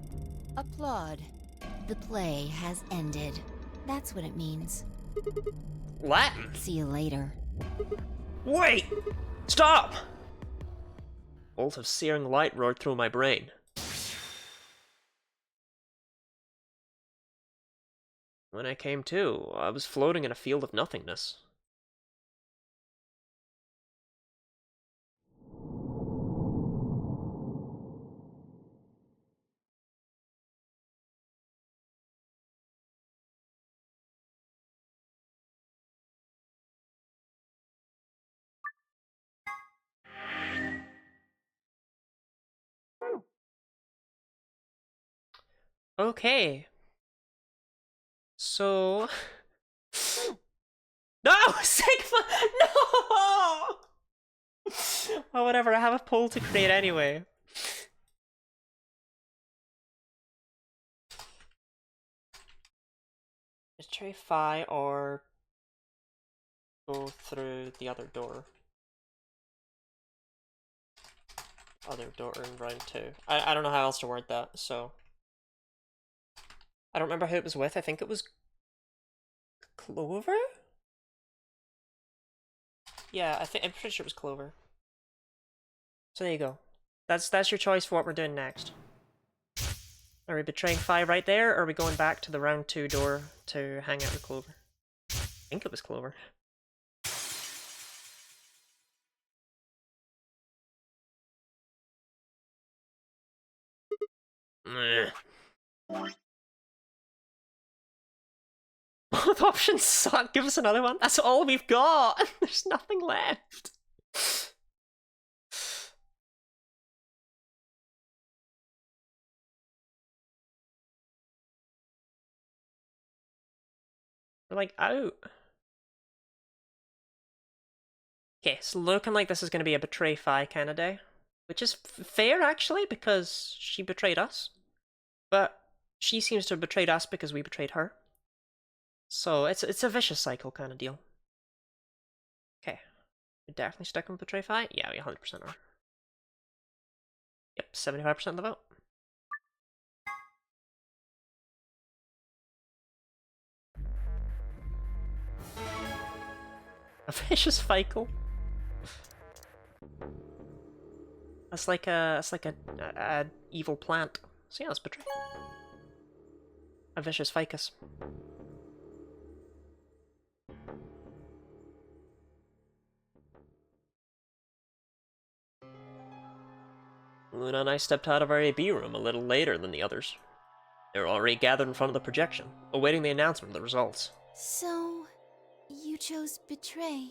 Applaud. The play has ended. That's what it means. Latin? See you later. Wait! Stop! A bolt of searing light roared through my brain. When I came to, I was floating in a field of nothingness. Okay. So... No! Sigma! No! Well, whatever, I have a poll to create anyway. Is Trey Phi or go through the other door? other daughter in round 2. I don't know how else to word that, so... I don't remember who it was with. I think it was... Clover? Yeah, I'm pretty sure it was Clover. So there you go. That's your choice for what we're doing next. Are we betraying Fi right there, or are we going back to the round 2 door to hang out with Clover? I think it was Clover. Both options suck. Give us another one. That's all we've got. There's nothing left. We're like out. Okay, it's looking like this is going to be a betray Fi kind of day. Which is fair, actually, because she betrayed us. But she seems to have betrayed us because we betrayed her. So it's a vicious cycle kind of deal. Okay. We're definitely sticking with betray Fi? Yeah, we 100% are. Yep, 75% of the vote. A vicious cycle. That's like a evil plant. So yeah, let's betray. A vicious ficus. Luna and I stepped out of our AB room a little later than the others. They were already gathered in front of the projection, awaiting the announcement of the results. So, you chose betray.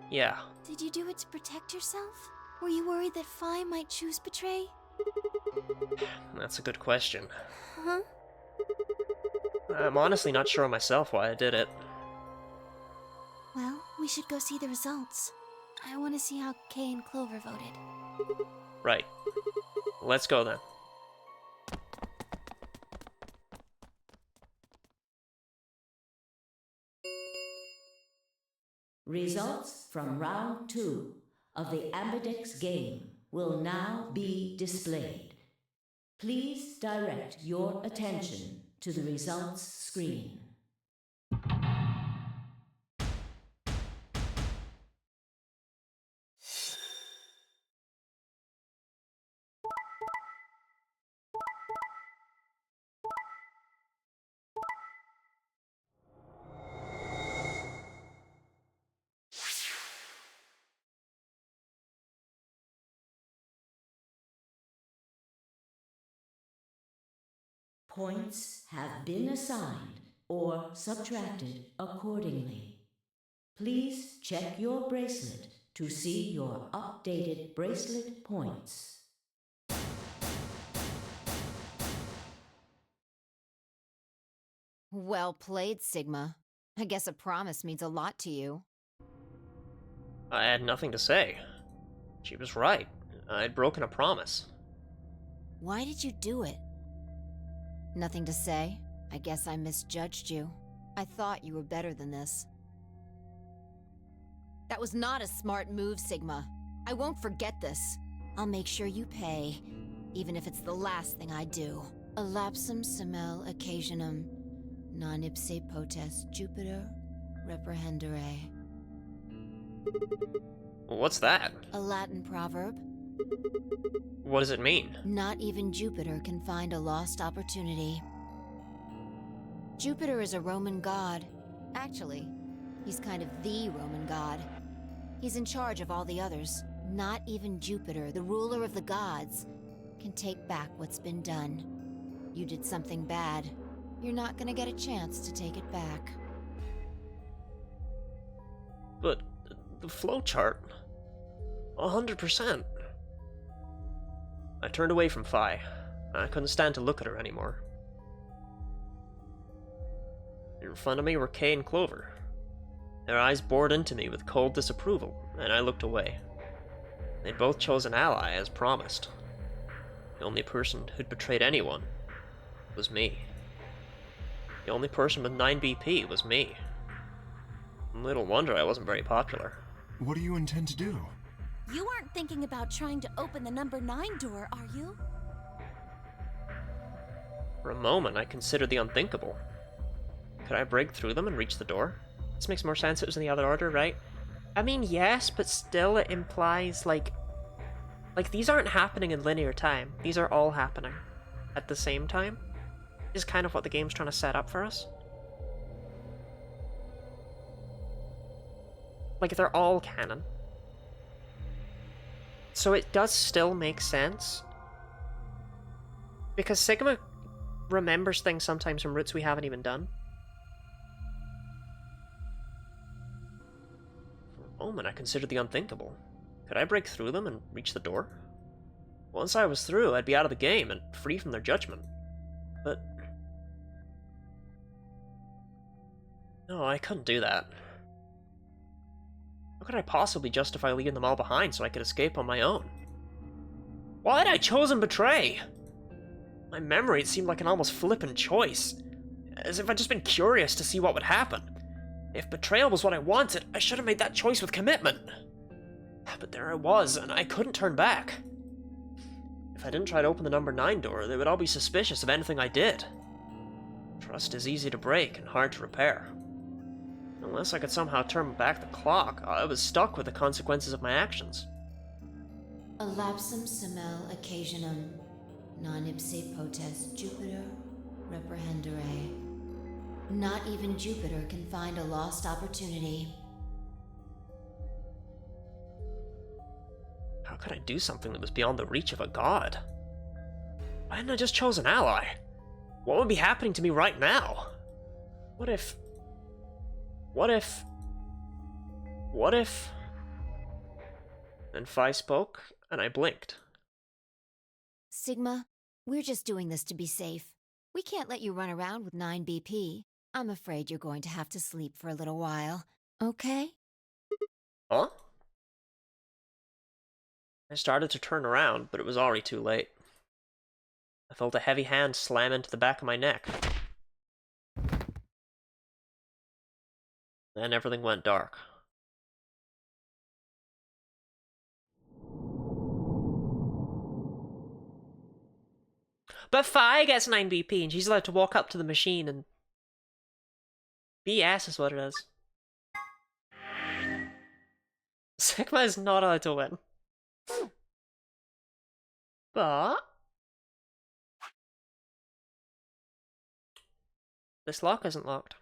Yeah. Did you do it to protect yourself? Were you worried that Fi might choose betray? That's a good question. Huh? I'm honestly not sure myself why I did it. Well, we should go see the results. I want to see how Kay and Clover voted. Right. Let's go then. Results from round 2 of the Ambidex game will now be displayed. Please direct your attention to the results screen. Points have been assigned or subtracted accordingly. Please check your bracelet to see your updated bracelet points. Well played, Sigma. I guess a promise means a lot to you. I had nothing to say. She was right. I'd broken a promise. Why did you do it? Nothing to say. I guess I misjudged you. I thought you were better than this. That was not a smart move, Sigma. I won't forget this. I'll make sure you pay, even if it's the last thing I do. Elapsum semel occasionum, non ipse potest Jupiter reprehendere. What's that? A Latin proverb. What does it mean? Not even Jupiter can find a lost opportunity. Jupiter is a Roman god. Actually, he's kind of the Roman god. He's in charge of all the others. Not even Jupiter, the ruler of the gods, can take back what's been done. You did something bad. You're not gonna get a chance to take it back. But the flowchart... 100%. I turned away from Fi. I couldn't stand to look at her anymore. In front of me were Kay and Clover. Their eyes bored into me with cold disapproval, and I looked away. They'd both chosen ally, as promised. The only person who'd betrayed anyone was me. The only person with 9 BP was me. Little wonder I wasn't very popular. What do you intend to do? You aren't thinking about trying to open the number 9 door, are you? For a moment, I considered the unthinkable. Could I break through them and reach the door? This makes more sense if it was in the other order, right? I mean, yes, but still it implies, like, these aren't happening in linear time. These are all happening at the same time. Is kind of what the game's trying to set up for us. Like, they're all canon. So it does still make sense. Because Sigma remembers things sometimes from routes we haven't even done. For a moment, I considered the unthinkable. Could I break through them and reach the door? Once I was through, I'd be out of the game and free from their judgment. But... no, I couldn't do that. How could I possibly justify leaving them all behind so I could escape on my own? Why had I chosen betray? My memory, it seemed like an almost flippant choice. As if I'd just been curious to see what would happen. If betrayal was what I wanted, I should have made that choice with commitment. But there I was, and I couldn't turn back. If I didn't try to open the number 9 door, they would all be suspicious of anything I did. Trust is easy to break and hard to repair. Unless I could somehow turn back the clock, I was stuck with the consequences of my actions. Elapsum semel occasionum, non ipse potest Jupiter reprehendere. Not even Jupiter can find a lost opportunity. How could I do something that was beyond the reach of a god? Why hadn't I just chose an ally? What would be happening to me right now? What if... And Phi spoke, and I blinked. Sigma, we're just doing this to be safe. We can't let you run around with 9 BP. I'm afraid you're going to have to sleep for a little while, okay? Huh? I started to turn around, but it was already too late. I felt a heavy hand slam into the back of my neck. Then everything went dark. But Phi gets 9 BP and she's allowed to walk up to the machine and... BS is what it is. Sigma is not allowed to win. But... this lock isn't locked.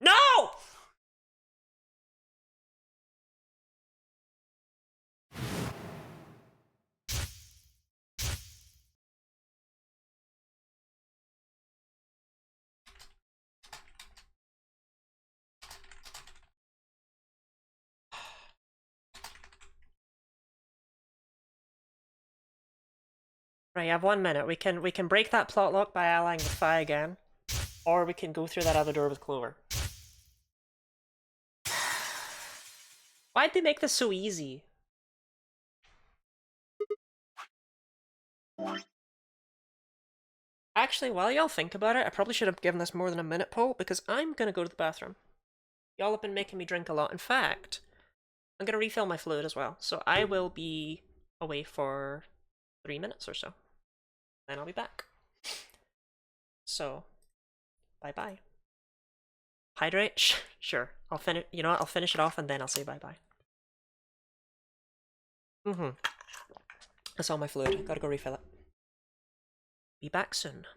No! Right, you have 1 minute. We can break that plot lock by allying with Phi again. Or we can go through that other door with Clover. Why'd they make this so easy? Actually, while y'all think about it, I probably should have given this more than a minute poll, because I'm gonna go to the bathroom. Y'all have been making me drink a lot. In fact, I'm gonna refill my fluid as well. So I will be away for 3 minutes or so. Then I'll be back. So, bye-bye. Hydrate? Sure. I'll finish. You know what? I'll finish it off and then I'll say bye-bye. That's all my fluid. Gotta go refill it. Be back soon.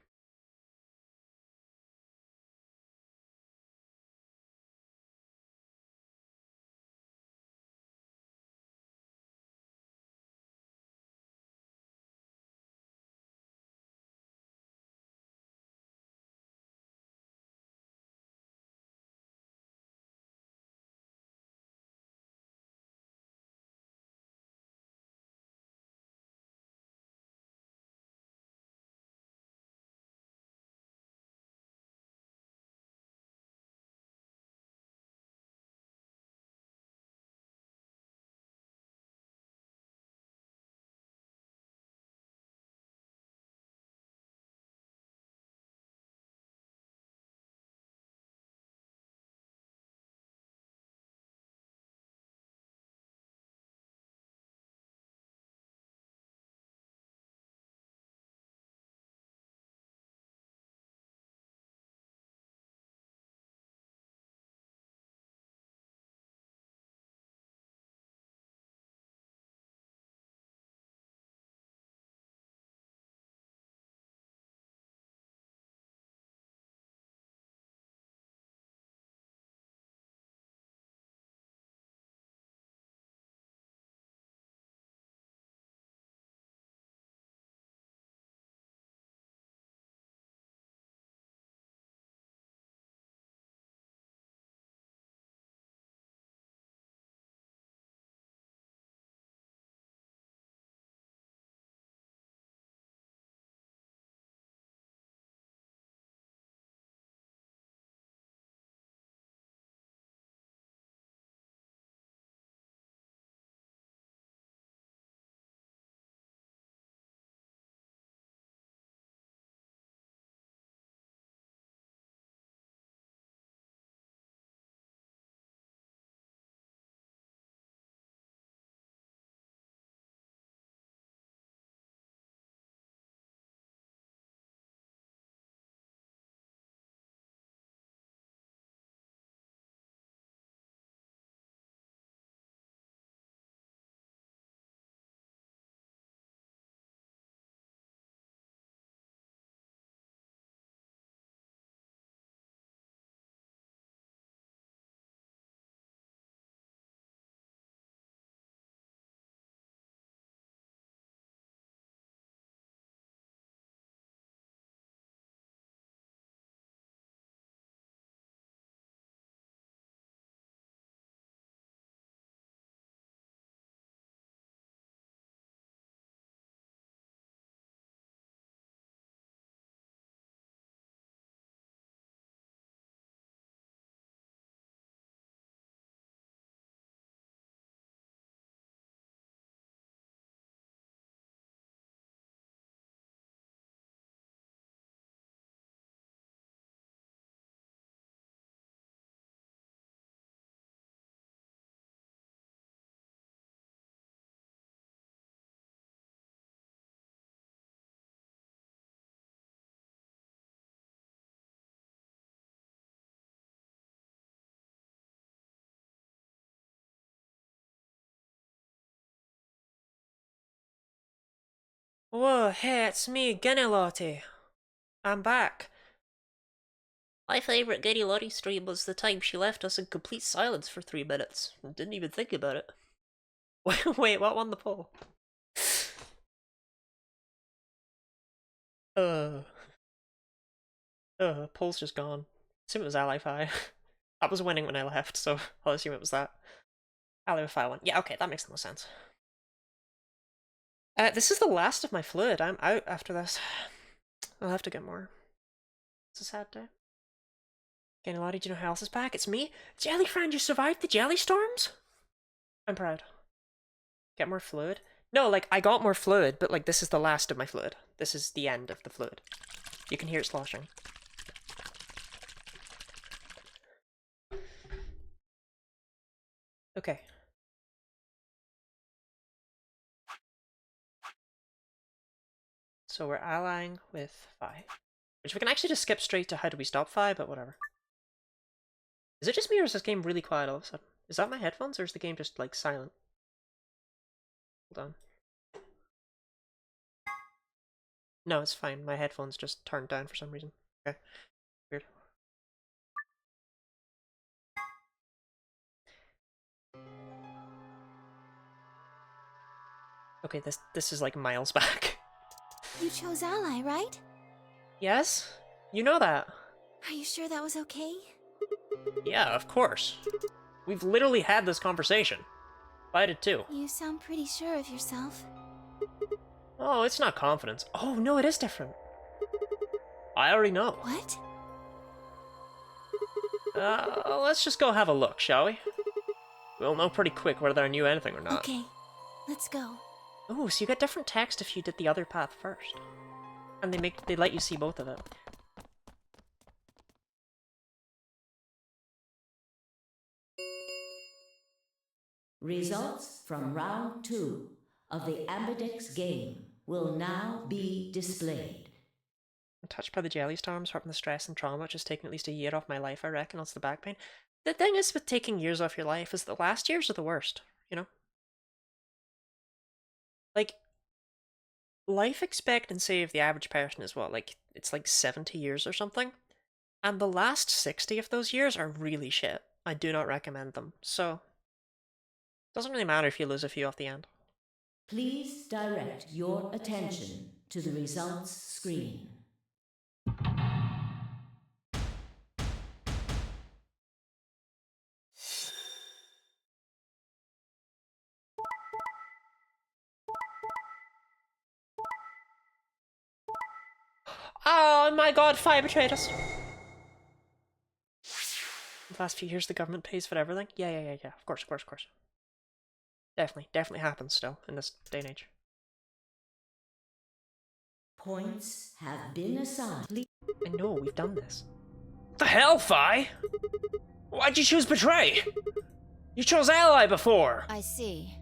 Whoa, hey, it's me, Ginny Lottie. I'm back. My favourite Giddy Lottie stream was the time she left us in complete silence for 3 minutes and didn't even think about it. Wait, what won the poll? Poll's just gone. Assume it was Ally Fi. That was winning when I left, so I'll assume it was that. Ally Fi won. Yeah, okay, that makes the most sense. This is the last of my fluid. I'm out after this. I'll have to get more. It's a sad day. Again, Lottie, do you know who else is back? It's me. Jelly friend, you survived the jelly storms? I'm proud. Get more fluid? No, like, I got more fluid, but, like, this is the last of my fluid. This is the end of the fluid. You can hear it sloshing. Okay. So we're allying with Phi. Which we can actually just skip straight to how do we stop Phi, but whatever. Is it just me or is this game really quiet all of a sudden? Is that my headphones or is the game just, like, silent? Hold on. No, it's fine. My headphones just turned down for some reason. Okay. Weird. Okay, this is like miles back. You chose Ally, right? Yes? You know that. Are you sure that was okay? Yeah, of course. We've literally had this conversation. I did too. You sound pretty sure of yourself. Oh, it's not confidence. Oh, no, it is different. I already know. What? Let's just go have a look, shall we? We'll know pretty quick whether I knew anything or not. Okay, let's go. Oh, so you get different text if you did the other path first. And they let you see both of it. Results from round 2 of the Ambidex game will now be displayed. I'm touched by the jelly storms, apart from the stress and trauma, which has taken at least a year off my life, I reckon. It's the back pain. The thing is with taking years off your life is the last years are the worst, you know? Like, life expectancy of the average person is what, like, it's like 70 years or something? And the last 60 of those years are really shit. I do not recommend them, so... Doesn't really matter if you lose a few off the end. Please direct your attention to the results screen. Oh my god, Phi betrayed us! The last few years the government pays for everything? Yeah, of course. Definitely happens still, in this day and age. Points have been assigned. I know, we've done this. What the hell, Phi? Why'd you choose Betray? You chose Ally before! I see.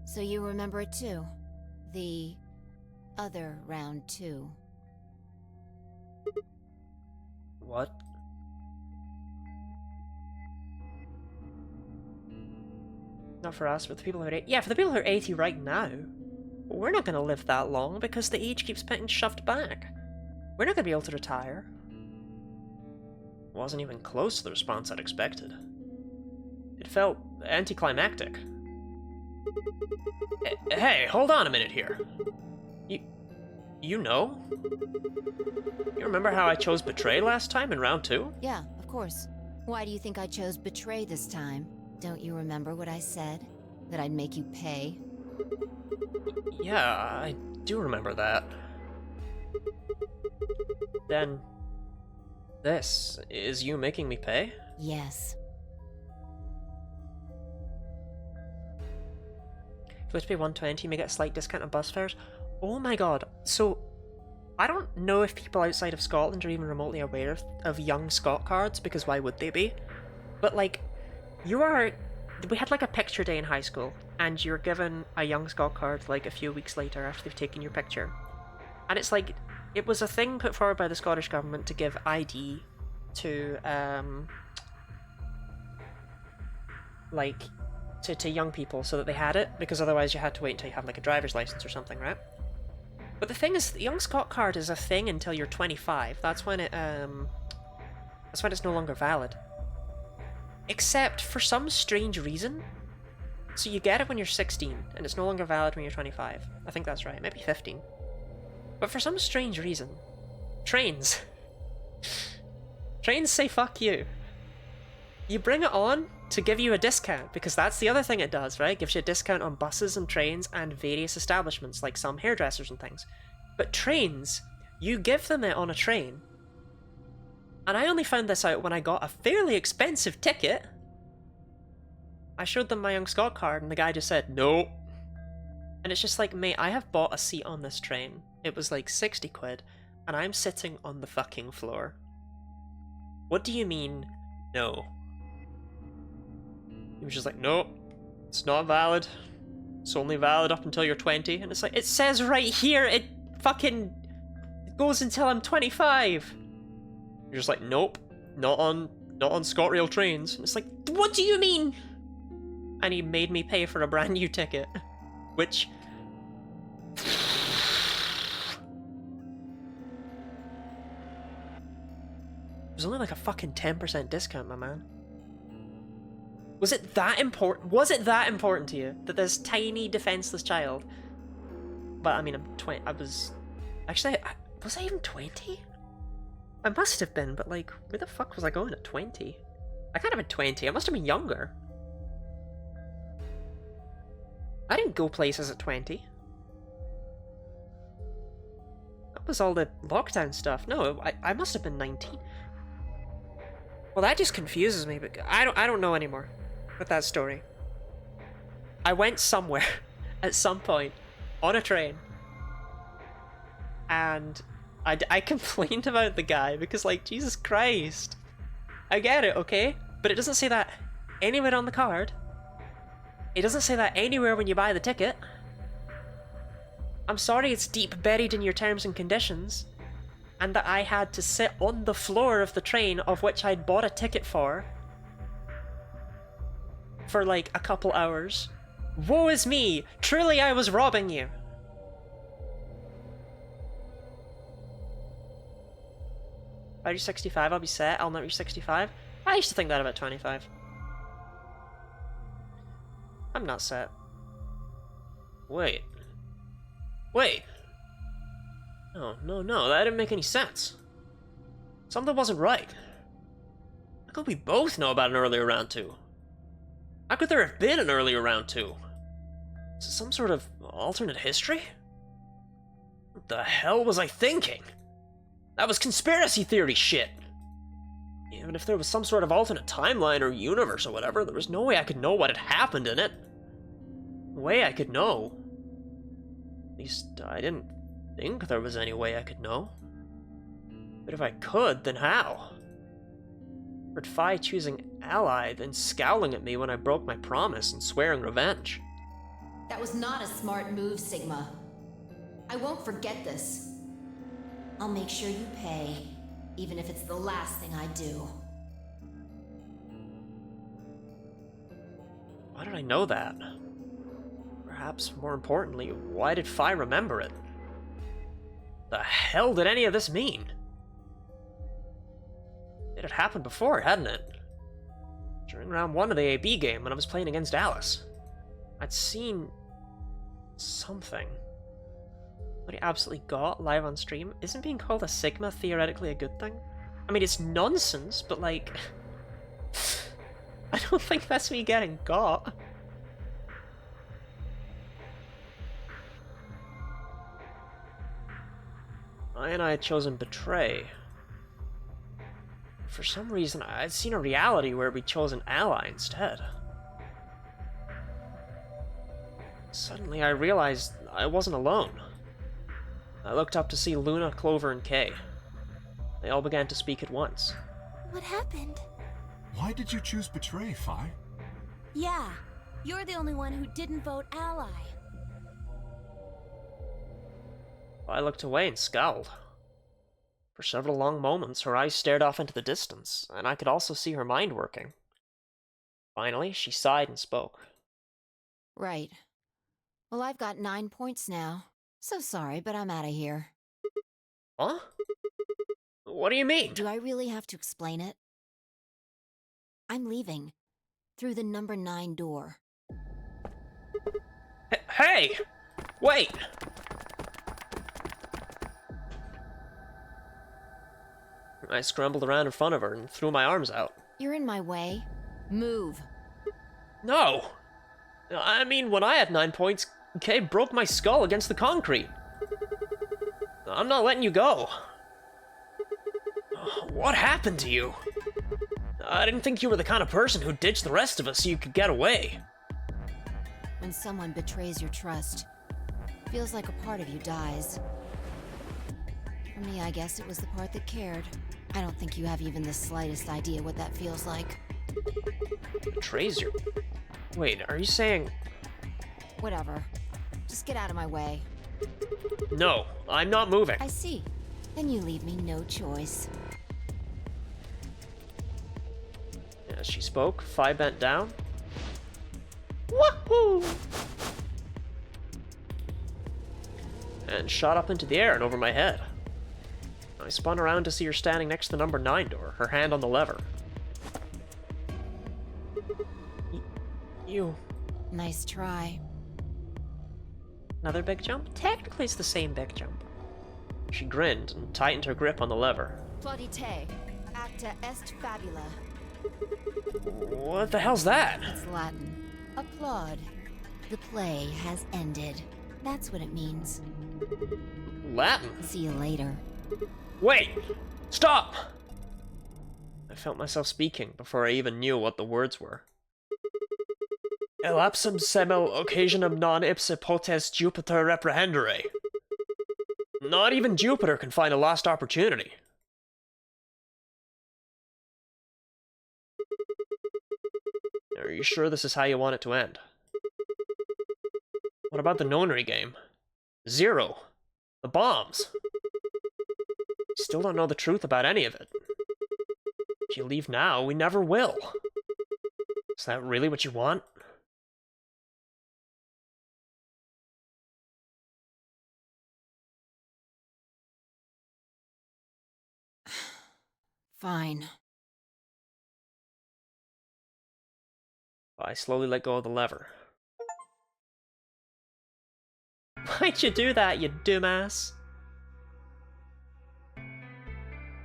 So you remember it too? The other round 2. What? Not for us, but the people who are 80. Yeah, for the people who are 80 right now, we're not going to live that long because the age keeps getting shoved back. We're not going to be able to retire. Wasn't even close to the response I'd expected. It felt anticlimactic. Hey, hold on a minute here. You know? You remember how I chose Betray last time in round 2? Yeah, of course. Why do you think I chose Betray this time? Don't you remember what I said? That I'd make you pay? Yeah, I do remember that. Then... this is you making me pay? Yes. If you wish to pay 120, you may get a slight discount on bus fares. Oh my god, so... I don't know if people outside of Scotland are even remotely aware of young Scot cards, because why would they be? But like, we had like a picture day in high school, and you're given a young Scot card like a few weeks later after they've taken your picture. And it's like, it was a thing put forward by the Scottish government to give ID to, to young people so that they had it, because otherwise you had to wait until you have like a driver's license or something, right? But the thing is, the Young Scot card is a thing until you're 25. That's when it's no longer valid. Except for some strange reason. So you get it when you're 16, and it's no longer valid when you're 25. I think that's right, maybe 15. But for some strange reason, trains. Trains say fuck you. You bring it on to give you a discount, because that's the other thing it does, right? It gives you a discount on buses and trains and various establishments, like some hairdressers and things. But trains, you give them it on a train. And I only found this out when I got a fairly expensive ticket. I showed them my Young Scot card and the guy just said, no. And it's just like, mate, I have bought a seat on this train. It was like 60 quid, and I'm sitting on the fucking floor. What do you mean, no? He was just like, no, it's not valid. It's only valid up until you're 20. And it's like, it says right here, it fucking goes until I'm 25. You're just like, nope, not on ScotRail trains. And it's like, what do you mean? And he made me pay for a brand new ticket, which... It was only like a fucking 10% discount, my man. Was it that important? Was it that important to you that this tiny defenseless child? But I mean, I'm 20. I was actually. Was I even 20? I must have been, but like, where the fuck was I going at 20? I can't have been 20. I must have been younger. I didn't go places at 20. That was all the lockdown stuff. No, I must have been 19. Well, that just confuses me, but I don't know anymore with that story. I went somewhere at some point on a train, and I complained about the guy because, like, Jesus Christ. I get it, okay? But it doesn't say that anywhere on the card. It doesn't say that anywhere when you buy the ticket. I'm sorry it's deep buried in your terms and conditions, and that I had to sit on the floor of the train of which I'd bought a ticket for like a couple hours. Woe is me! Truly I was robbing you! If I reach 65, I'll be set. I'll not reach 65. I used to think that about 25. I'm not set. Wait. No, that didn't make any sense. Something wasn't right. How could we both know about an earlier round 2? How could there have been an earlier round 2? Is it some sort of alternate history? What the hell was I thinking? That was conspiracy theory shit! Even if there was some sort of alternate timeline or universe or whatever, there was no way I could know what had happened in it. No way I could know. At least, I didn't think there was any way I could know. But if I could, then how? Or Phi choosing ally, then scowling at me when I broke my promise and swearing revenge. That was not a smart move, Sigma. I won't forget this. I'll make sure you pay, even if it's the last thing I do. Why did I know that? Perhaps more importantly, why did Phi remember it? The hell did any of this mean? It had happened before, hadn't it? During round 1 of the AB game when I was playing against Alice. I'd seen something. What he absolutely got live on stream. Isn't being called a Sigma theoretically a good thing? I mean, it's nonsense, but like... I don't think that's me getting got. I had chosen Betray. For some reason, I'd seen a reality where we chose an ally instead. Suddenly, I realized I wasn't alone. I looked up to see Luna, Clover, and Kay. They all began to speak at once. What happened? Why did you choose Betray, Phi? Yeah, you're the only one who didn't vote ally. I looked away and scowled. For several long moments, her eyes stared off into the distance, and I could also see her mind working. Finally, she sighed and spoke. Right. Well, I've got 9 points now, So sorry, but I'm out of here. Huh? What do you mean? Do I really have to explain it? I'm leaving. Through the number 9 door. Hey! Wait! I scrambled around in front of her and threw my arms out. You're in my way. Move. No! I mean, when I had 9 points, Kay broke my skull against the concrete. I'm not letting you go. What happened to you? I didn't think you were the kind of person who'd ditch the rest of us so you could get away. When someone betrays your trust, feels like a part of you dies. For me, I guess it was the part that cared. I don't think you have even the slightest idea what that feels like. Betrays your... Wait, are you saying... Whatever. Just get out of my way. No, I'm not moving. I see. Then you leave me no choice. As she spoke, Phi bent down. Woohoo! And shot up into the air and over my head. I spun around to see her standing next to the number 9 door, her hand on the lever. You... Nice try. Another big jump? Technically it's the same big jump. She grinned and tightened her grip on the lever. Plaudite, acta est fabula. What the hell's that? It's Latin. Applaud. The play has ended. That's what it means. Latin? See you later. Wait! Stop! I felt myself speaking before I even knew what the words were. Elapsum semel occasionum non ipse potest Jupiter reprehendere. Not even Jupiter can find a lost opportunity. Are you sure this is how you want it to end? What about the nonary game? Zero. The bombs. Still don't know the truth about any of it. If you leave now, we never will. Is that really what you want? Fine. I slowly let go of the lever. Why'd you do that, you dumbass?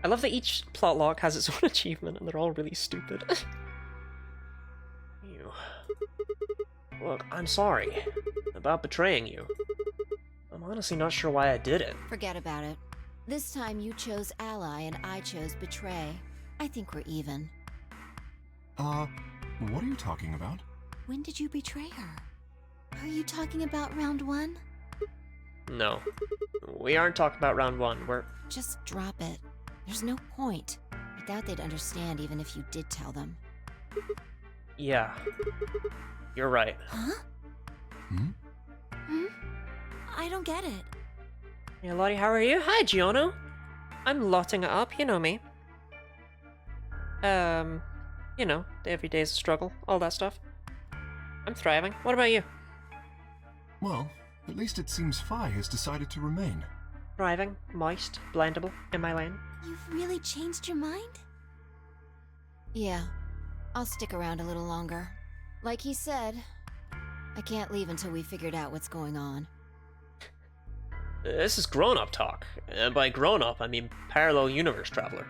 I love that each plot lock has its own achievement and they're all really stupid. You... Look, I'm sorry about betraying you. I'm honestly not sure why I did it. Forget about it. This time you chose ally and I chose betray. I think we're even. What are you talking about? When did you betray her? Are you talking about round 1? No. We aren't talking about round 1. We're... Just drop it. There's no point. I doubt they'd understand even if you did tell them. Yeah. You're right. Huh? I don't get it. Hey Lottie, how are you? Hi, Giorno. I'm lotting it up, you know me. You know, every day's a struggle, all that stuff. I'm thriving. What about you? Well, at least it seems Phi has decided to remain. Thriving, moist, blendable, in my lane. You've really changed your mind? Yeah. I'll stick around a little longer. Like he said, I can't leave until we figured out what's going on. This is grown-up talk. And by grown-up, I mean parallel universe traveler.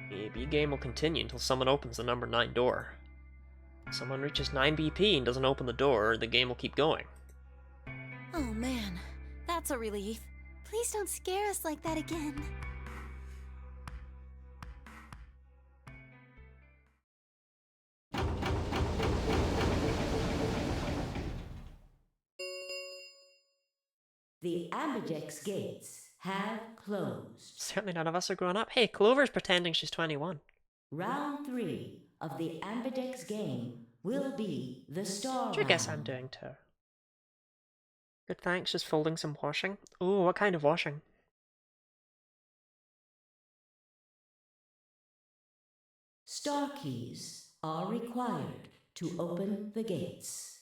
The B game will continue until someone opens the number 9 door. If someone reaches 9 BP and doesn't open the door, the game will keep going. Oh man, that's a relief. Please don't scare us like that again. The Ambidex gates have closed. Certainly none of us are grown up. Hey, Clover's pretending she's 21. Round 3 of the Ambidex game will be the star Which I guess I'm round. doing too. Good, thanks. Just folding some washing. Ooh, what kind of washing? Star keys are required to open the gates.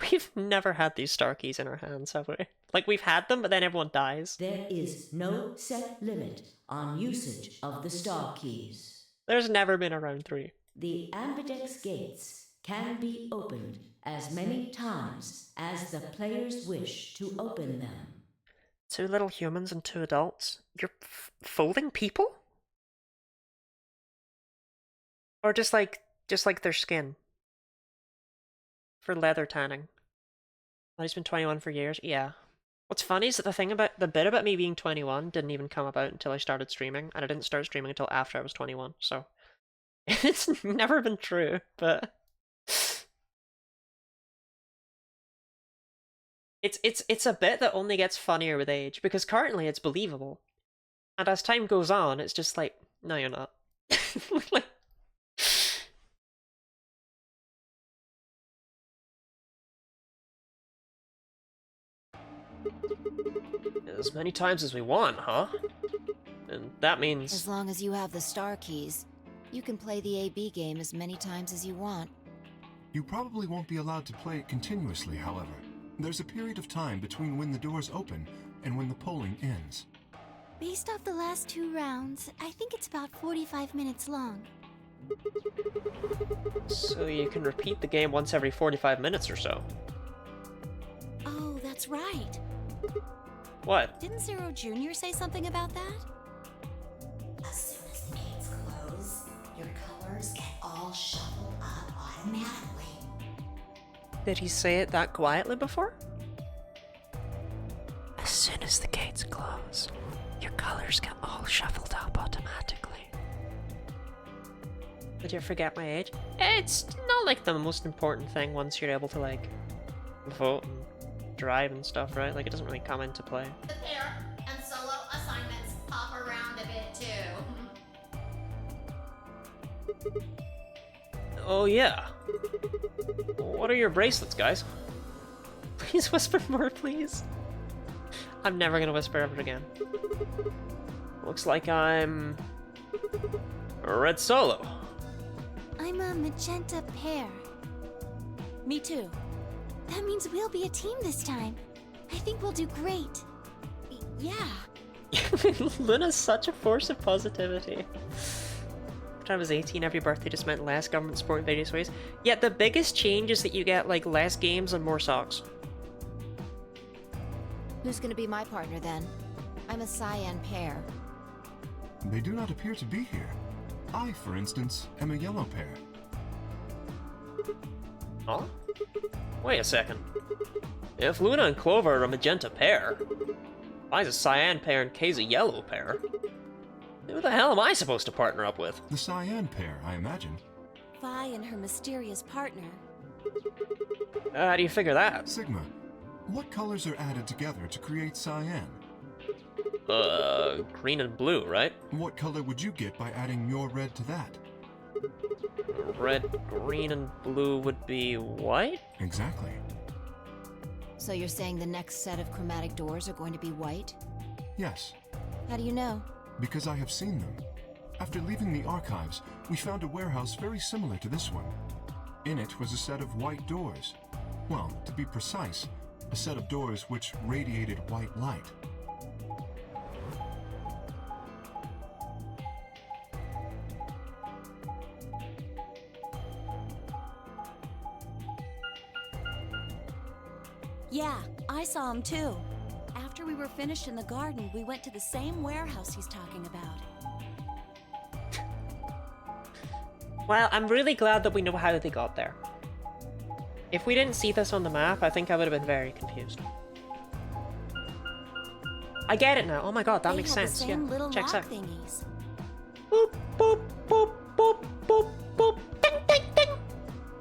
We've never had these star keys in our hands, have we? Like, we've had them, but then everyone dies. There is no set limit on usage of the star keys. There's never been a round 3. The ambidex gates can be opened as many times as the players wish to open them. 2 little humans and 2 adults? You're folding people? Or just like their skin? For leather tanning. Oh, he's been 21 for years? Yeah. What's funny is that the bit about me being 21 didn't even come about until I started streaming, and I didn't start streaming until after I was 21, so... It's never been true, but... It's a bit that only gets funnier with age, because currently it's believable. And as time goes on, it's just like, no you're not. Like... As many times as we want, huh? And that means... As long as you have the star keys, you can play the AB game as many times as you want. You probably won't be allowed to play it continuously, however. There's a period of time between when the doors open and when the polling ends. Based off the last 2 rounds, I think it's about 45 minutes long. So you can repeat the game once every 45 minutes or so. Oh, that's right. What? Didn't Zero Jr. say something about that? As soon as the gates close, your colors get all shuffled up automatically. Did he say it that quietly before? As soon as the gates close, your colors get all shuffled up automatically. Did you forget my age? It's not like the most important thing once you're able to like vote and drive and stuff, right? Like it doesn't really come into play. The pair and solo assignments pop around a bit too. Oh yeah. What are your bracelets, guys? Please whisper more, please. I'm never gonna whisper ever again. Looks like I'm... a red solo. I'm a magenta pair. Me too. That means we'll be a team this time. I think we'll do great. Yeah. Luna's such a force of positivity. When I was 18, every birthday just meant less government support in various ways. Yet the biggest change is that you get like less games and more socks. Who's gonna be my partner then? I'm a cyan pair. They do not appear to be here. I, for instance, am a yellow pair. Huh? Wait a second. If Luna and Clover are a magenta pair, I's a cyan pair and Kay's a yellow pair, who the hell am I supposed to partner up with? The cyan pair, I imagine. Vi and her mysterious partner. How do you figure that? Sigma, what colors are added together to create cyan? Green and blue, right? What color would you get by adding your red to that? Red, green, and blue would be white? Exactly. So you're saying the next set of chromatic doors are going to be white? Yes, How do you know? because I have seen them. After leaving the archives, we found a warehouse very similar to this one. In it was a set of white doors. Well, to be precise, a set of doors which radiated white light. Yeah, I saw him too. After we were finished in the garden, we went to the same warehouse he's talking about. Well, I'm really glad that we know how they got there. If we didn't see this on the map, I think I would have been very confused. I get it now. Oh my god, that They makes had sense. The same Yeah, little checks lock out. thingies. Boop, boop, boop, boop, boop, boop. Ding, ding, ding.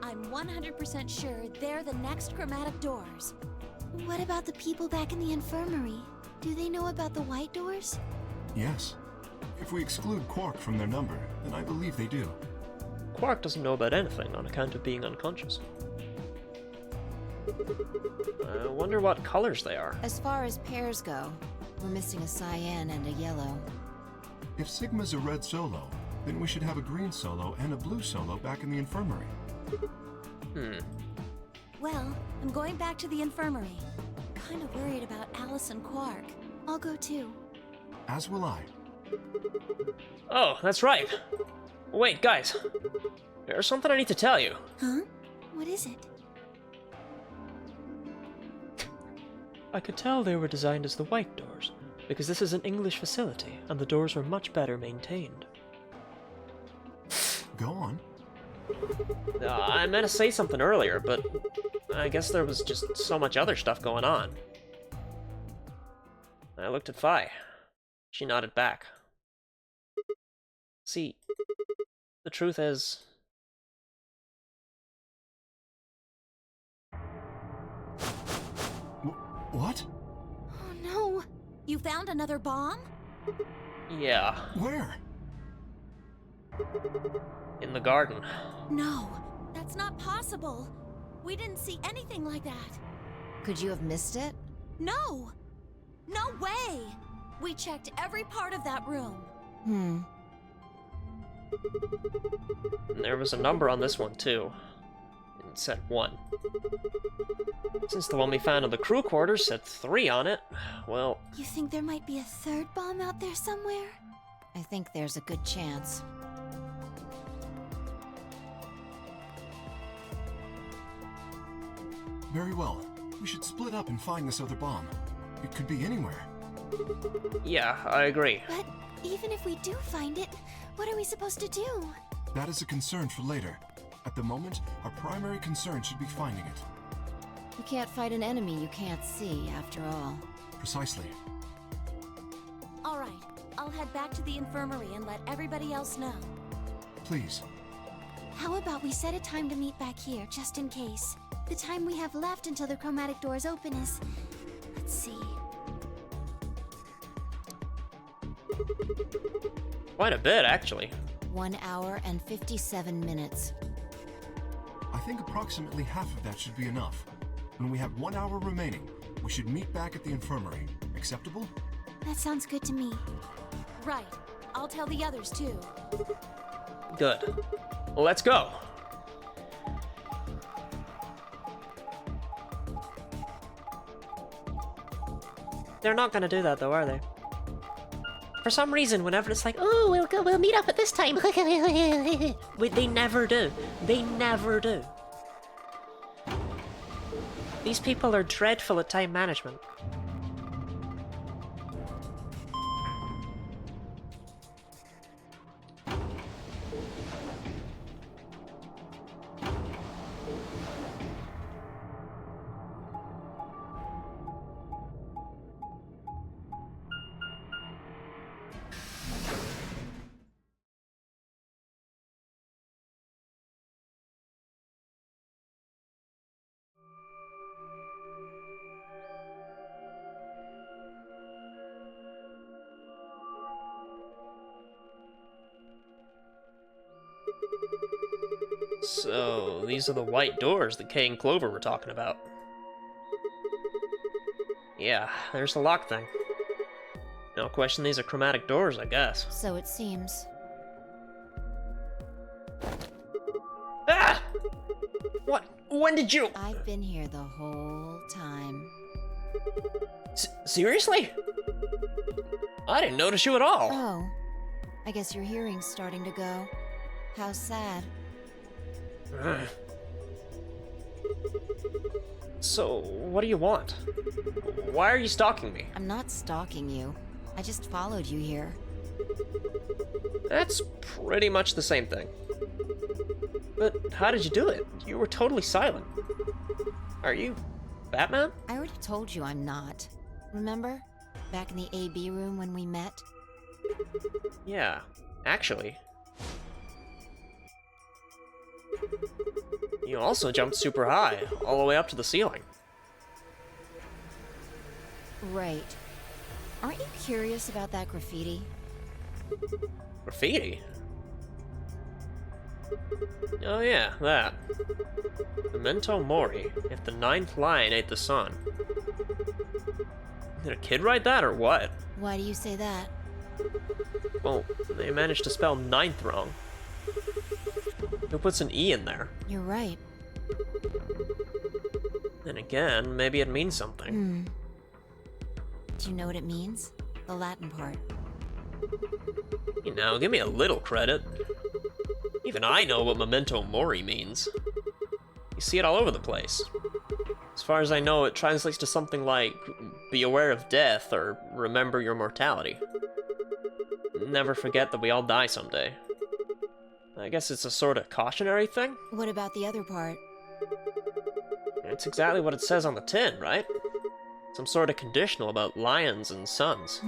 I'm 100% sure they're the next chromatic doors. What about the people back in the infirmary? Do they know about the white doors? Yes. If we exclude Quark from their number, then I believe they do. Quark doesn't know about anything on account of being unconscious. I wonder what colors they are. As far as pairs go, we're missing a cyan and a yellow. If Sigma's a red solo, then we should have a green solo and a blue solo back in the infirmary. Well, I'm going back to the infirmary. Kind of worried about Alice and Quark. I'll go too. As will I. Oh, that's right. Wait, guys. There's something I need to tell you. Huh? What is it? I could tell they were designed as the white doors, because this is an English facility, and the doors were much better maintained. Go on. I meant to say something earlier, but I guess there was just so much other stuff going on. I looked at Fi. She nodded back. See, the truth is... What? Oh no! You found another bomb? Yeah. Where? In the garden. No, that's not possible. We didn't see anything like that. Could you have missed it? No! No way! We checked every part of that room. Hmm. And there was a number on this one, too. It said 1. Since the one we found in the crew quarters said 3 on it, well... You think there might be a third bomb out there somewhere? I think there's a good chance. Very well. We should split up and find this other bomb. It could be anywhere. Yeah, I agree. But even if we do find it, what are we supposed to do? That is a concern for later. At the moment, our primary concern should be finding it. You can't fight an enemy you can't see, after all. Precisely. All right, I'll head back to the infirmary and let everybody else know. Please. How about we set a time to meet back here, just in case? The time we have left until the chromatic doors open is... Let's see... Quite a bit, actually. 1 hour and 57 minutes. I think approximately half of that should be enough. When we have 1 hour remaining, we should meet back at the infirmary. Acceptable? That sounds good to me. Right. I'll tell the others too. Good. Well, let's go. They're not gonna do that though, are they? For some reason, whenever it's like, oh, we'll meet up at this time. They never do. They never do. These people are dreadful at time management. So, these are the white doors that Kay and Clover were talking about. Yeah, there's the lock thing. No question these are chromatic doors, I guess. So it seems. Ah! What? When did you... I've been here the whole time. Seriously? I didn't notice you at all. Oh. I guess your hearing's starting to go. How sad. So, what do you want? Why are you stalking me? I'm not stalking you. I just followed you here. That's pretty much the same thing. But how did you do it? You were totally silent. Are you Batman? I already told you I'm not. Remember? Back in the AB room when we met? Yeah, actually. You also jumped super high, all the way up to the ceiling. Right. Aren't you curious about that graffiti? Graffiti? Oh yeah, that. Memento Mori, if the 9th lion ate the sun. Did a kid write that, or what? Why do you say that? Well, they managed to spell 9th wrong. Who puts an E in there? You're right. And again, maybe it means something. Do you know what it means? The Latin part. You know, give me a little credit. Even I know what memento mori means. You see it all over the place. As far as I know, it translates to something like, be aware of death, or remember your mortality. Never forget that we all die someday. I guess it's a sort of cautionary thing? What about the other part? It's exactly what it says on the tin, right? Some sort of conditional about lions and suns.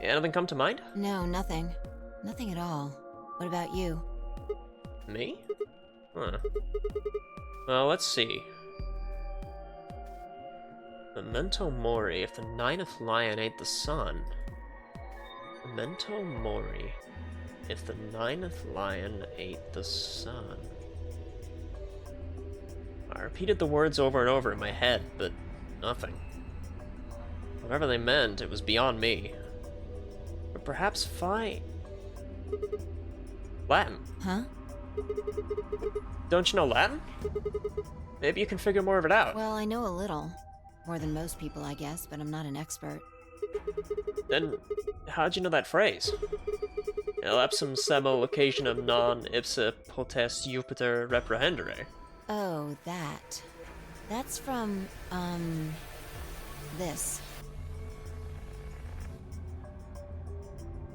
Anything come to mind? No, nothing. Nothing at all. What about you? Me? Huh. Well, let's see. Memento mori, if the ninth lion ate the sun. Memento mori, if the ninth lion ate the sun. I repeated the words over and over in my head, but nothing. Whatever they meant, it was beyond me. Or perhaps Latin. Huh? Don't you know Latin? Maybe you can figure more of it out. Well, I know a little. More than most people, I guess, but I'm not an expert. Then, how'd you know that phrase? Elapsum semo occasionum non ipsa potest Jupiter reprehendere. Oh, that. That's from, this.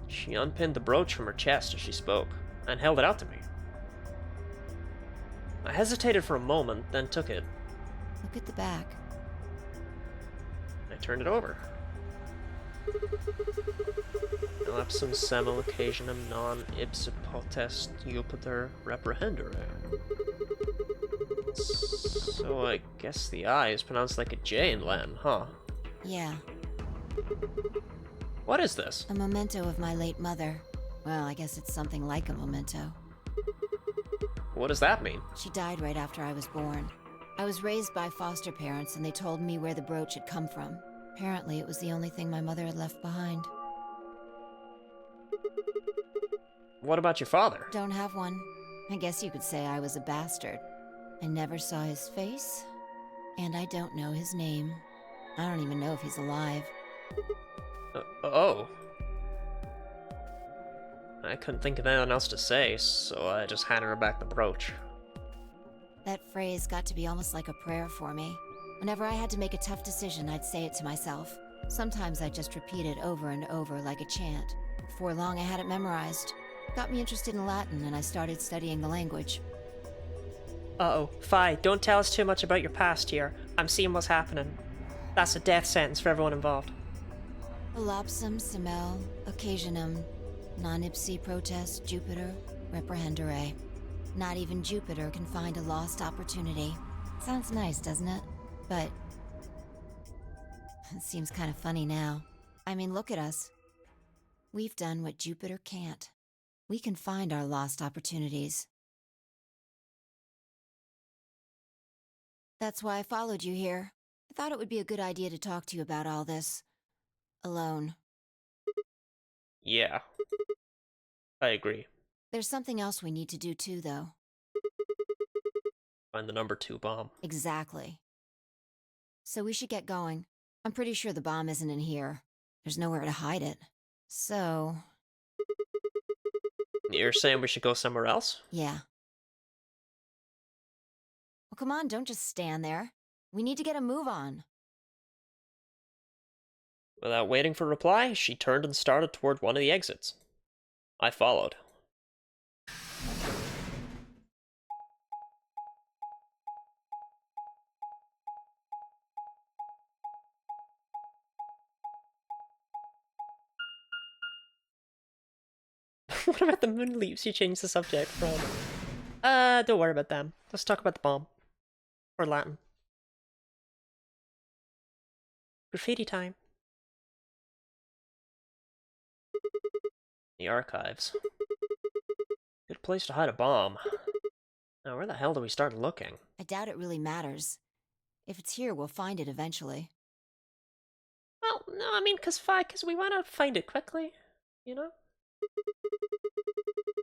She unpinned the brooch from her chest as she spoke, and held it out to me. I hesitated for a moment, then took it. Look at the back. I turned it over. Elapsum semo occasionum non ipsa potest Jupiter reprehendere. So I guess the I is pronounced like a J in Latin, huh? Yeah. What is this? A memento of my late mother. Well, I guess it's something like a memento. What does that mean? She died right after I was born. I was raised by foster parents, and they told me where the brooch had come from. Apparently, it was the only thing my mother had left behind. What about your father? Don't have one. I guess you could say I was a bastard. I never saw his face, and I don't know his name. I don't even know if he's alive. Oh. I couldn't think of anything else to say, so I just handed her back the brooch. That phrase got to be almost like a prayer for me. Whenever I had to make a tough decision, I'd say it to myself. Sometimes I'd just repeat it over and over like a chant. Before long, I had it memorized. It got me interested in Latin, and I started studying the language. Uh-oh. Fi, don't tell us too much about your past here. I'm seeing what's happening. That's a death sentence for everyone involved. Elapsum semel occasionum non ipsi protest Jupiter reprehendere. Not even Jupiter can find a lost opportunity. Sounds nice, doesn't it? But it seems kind of funny now. I mean, look at us. We've done what Jupiter can't. We can find our lost opportunities. That's why I followed you here. I thought it would be a good idea to talk to you about all this. Alone. Yeah. I agree. There's something else we need to do too, though. Find the number 2 bomb. Exactly. So we should get going. I'm pretty sure the bomb isn't in here. There's nowhere to hide it. So... You're saying we should go somewhere else? Yeah. Well, come on, don't just stand there. We need to get a move on. Without waiting for a reply, she turned and started toward one of the exits. I followed. What about the moon leaves? You changed the subject from... don't worry about them. Let's talk about the bomb. Or Latin. Graffiti time. The archives. Good place to hide a bomb. Now, where the hell do we start looking? I doubt it really matters. If it's here, we'll find it eventually. Well, no, I mean, because we want to find it quickly, you know?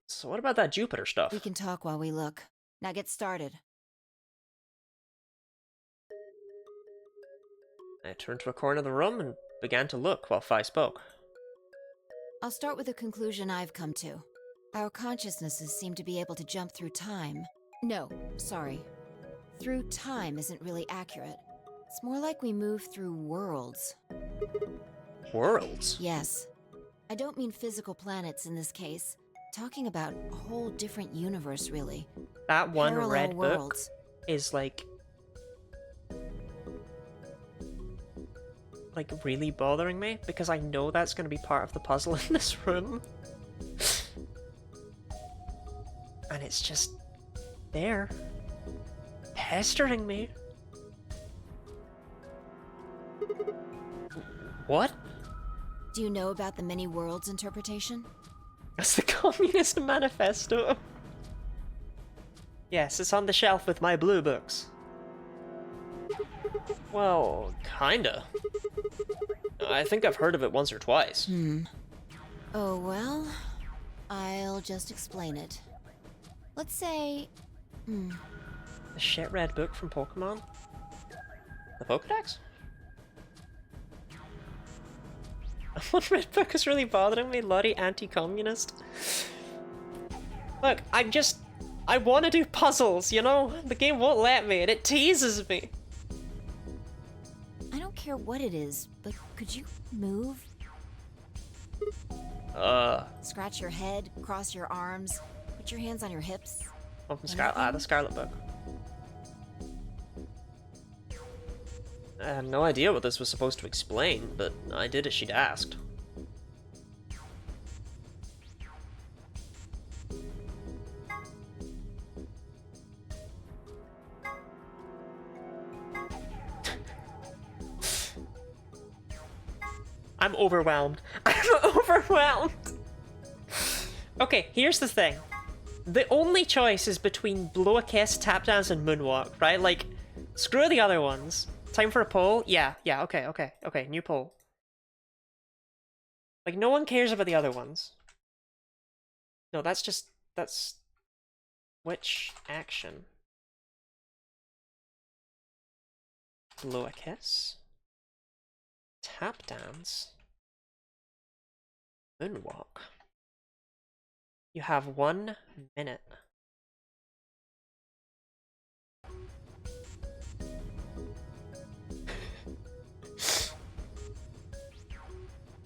So what about that Jupiter stuff? We can talk while we look. Now get started. I turned to a corner of the room and began to look while Fi spoke. I'll start with a conclusion I've come to. Our consciousnesses seem to be able to jump through time. No, sorry. Through time isn't really accurate. It's more like we move through worlds. Worlds? Yes. I don't mean physical planets in this case. Talking about a whole different universe, really. That one Parallel red worlds. book is like really bothering me because I know that's going to be part of the puzzle in this room. And it's just there, pestering me. What? Do you know about the many worlds interpretation? That's the Communist Manifesto. Yes, it's on the shelf with my blue books. Well, kinda. I think I've heard of it once or twice. Oh well, I'll just explain it. Let's say... The shit red book from Pokemon? The Pokedex? One red book is really bothering me, Lottie anti-communist. Look, I want to do puzzles, you know? The game won't let me, and it teases me. I don't care what it is, but could you move? Scratch your head, cross your arms, put your hands on your hips. Oh, from the Scarlet Book. I had no idea what this was supposed to explain, but I did as she'd asked. I'm overwhelmed. I'm overwhelmed! Okay, here's the thing. The only choice is between Blow a Kiss, Tap Dance, and Moonwalk, right? Like, screw the other ones. Time for a poll? Yeah, okay, new poll. Like, no one cares about the other ones. No, that's... Which action? Blow a Kiss? Tap Dance? Moonwalk? You have 1 minute.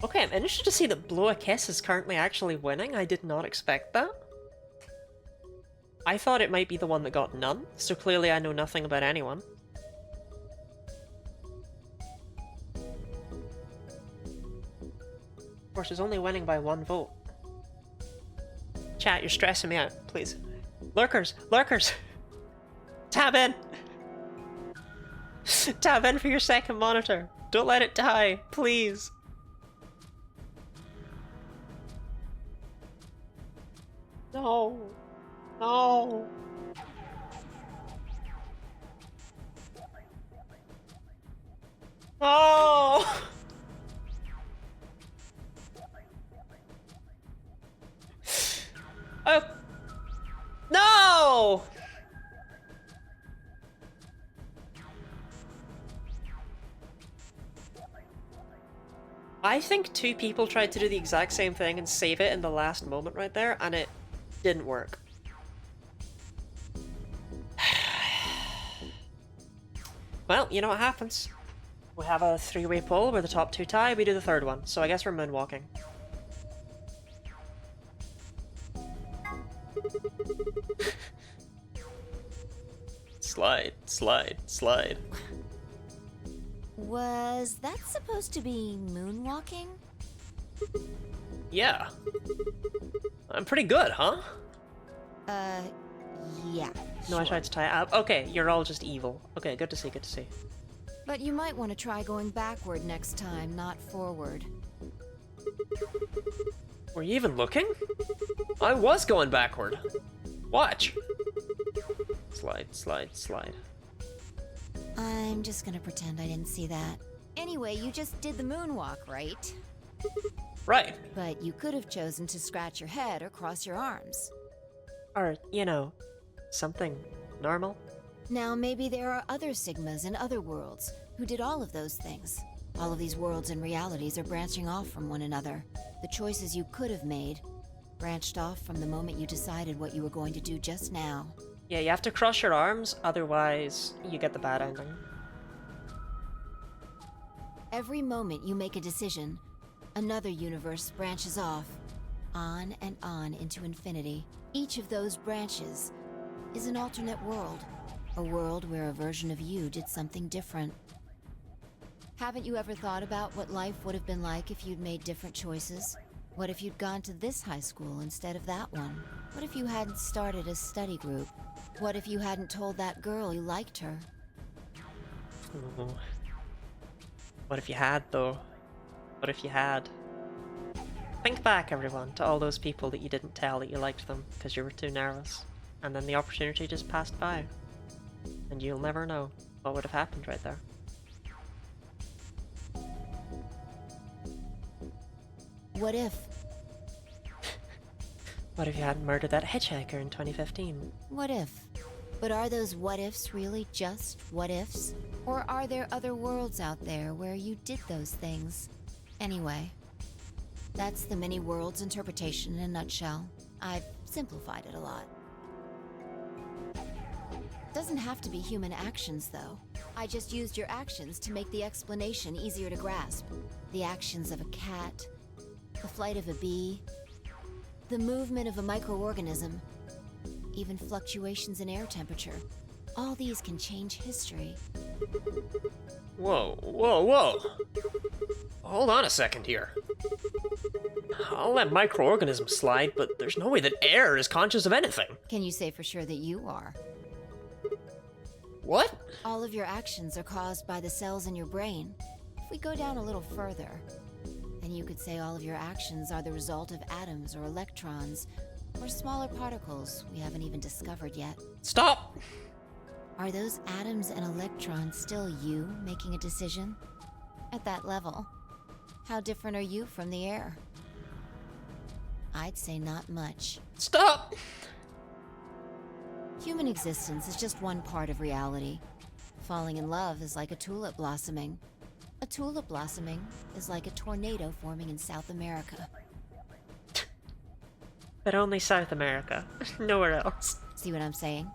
Okay, I'm interested to see that Blow a Kiss is currently actually winning. I did not expect that. I thought it might be the one that got none, so clearly I know nothing about anyone. Of course, it's only winning by 1 vote. Chat, you're stressing me out, please. Lurkers! Lurkers! Tab in! Tab in for your second monitor. Don't let it die, please. No. No. No. Oh. No. I think 2 people tried to do the exact same thing and save it in the last moment right there, and it didn't work. Well, you know what happens. We have a 3-way poll where the top 2 tie, we do the 3rd one, so I guess we're moonwalking. Slide, slide, slide. Was that supposed to be moonwalking? Yeah. I'm pretty good, huh? Yeah. No, I tried to tie it up. Okay, you're all just evil. Okay, good to see, good to see. But you might want to try going backward next time, not forward. Were you even looking? I was going backward. Watch. Slide, slide, slide. I'm just gonna pretend I didn't see that. Anyway, you just did the moonwalk, right? Right. But you could have chosen to scratch your head or cross your arms. Or, you know, something normal? Now, maybe there are other Sigmas in other worlds who did all of those things. All of these worlds and realities are branching off from one another. The choices you could have made branched off from the moment you decided what you were going to do just now. Yeah, you have to cross your arms, otherwise you get the bad ending. Every moment you make a decision, another universe branches off, on and on into infinity. Each of those branches is an alternate world, a world where a version of you did something different. Haven't you ever thought about what life would have been like if you'd made different choices? What if you'd gone to this high school instead of that one? What if you hadn't started a study group? What if you hadn't told that girl you liked her? Ooh. What if you had, though? What if you had? Think back, everyone, to all those people that you didn't tell that you liked them because you were too nervous, and then the opportunity just passed by. And you'll never know what would have happened right there. What if? What if you hadn't murdered that hitchhiker in 2015? What if? But are those what ifs really just what ifs? Or are there other worlds out there where you did those things? Anyway, that's the many worlds interpretation in a nutshell. I've simplified it a lot. Doesn't have to be human actions, though. I just used your actions to make the explanation easier to grasp. The actions of a cat, the flight of a bee, the movement of a microorganism, even fluctuations in air temperature. All these can change history. Whoa, whoa, whoa! Hold on a second here. I'll let microorganisms slide, but there's no way that air is conscious of anything. Can you say for sure that you are? What? All of your actions are caused by the cells in your brain. If we go down a little further, then you could say all of your actions are the result of atoms or electrons, or smaller particles we haven't even discovered yet. Stop! Are those atoms and electrons still you making a decision? At that level, how different are you from the air? I'd say not much. Stop! Human existence is just one part of reality. Falling in love is like a tulip blossoming. A tulip blossoming is like a tornado forming in South America. But only South America, nowhere else. See what I'm saying?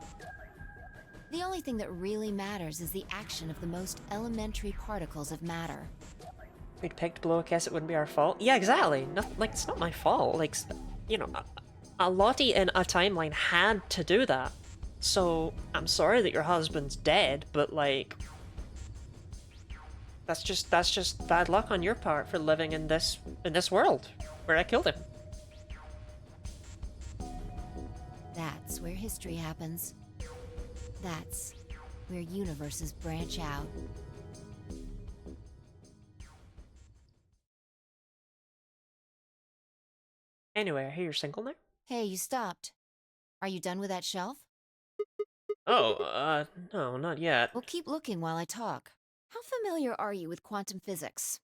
The only thing that really matters is the action of the most elementary particles of matter. We'd picked blow a kiss, it wouldn't be our fault. Yeah, exactly. Like, it's not my fault. Like, you know, a Lottie in a timeline had to do that. So, I'm sorry that your husband's dead, but like... That's just bad luck on your part for living in this world, where I killed him. That's where history happens. That's where universes branch out. Anyway, I hear you're single now? Hey, you stopped. Are you done with that shelf? Oh, no, not yet. Well, keep looking while I talk. How familiar are you with quantum physics?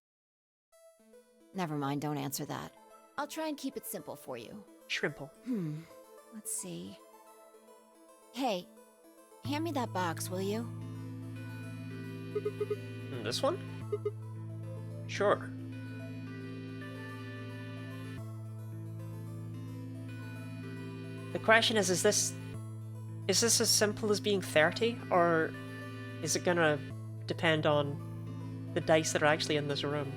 Never mind, don't answer that. I'll try and keep it simple for you. Shrimple. Let's see. Hey, hand me that box, will you? This one? Sure. The question is this as simple as being 30, or is it gonna depend on the dice that are actually in this room?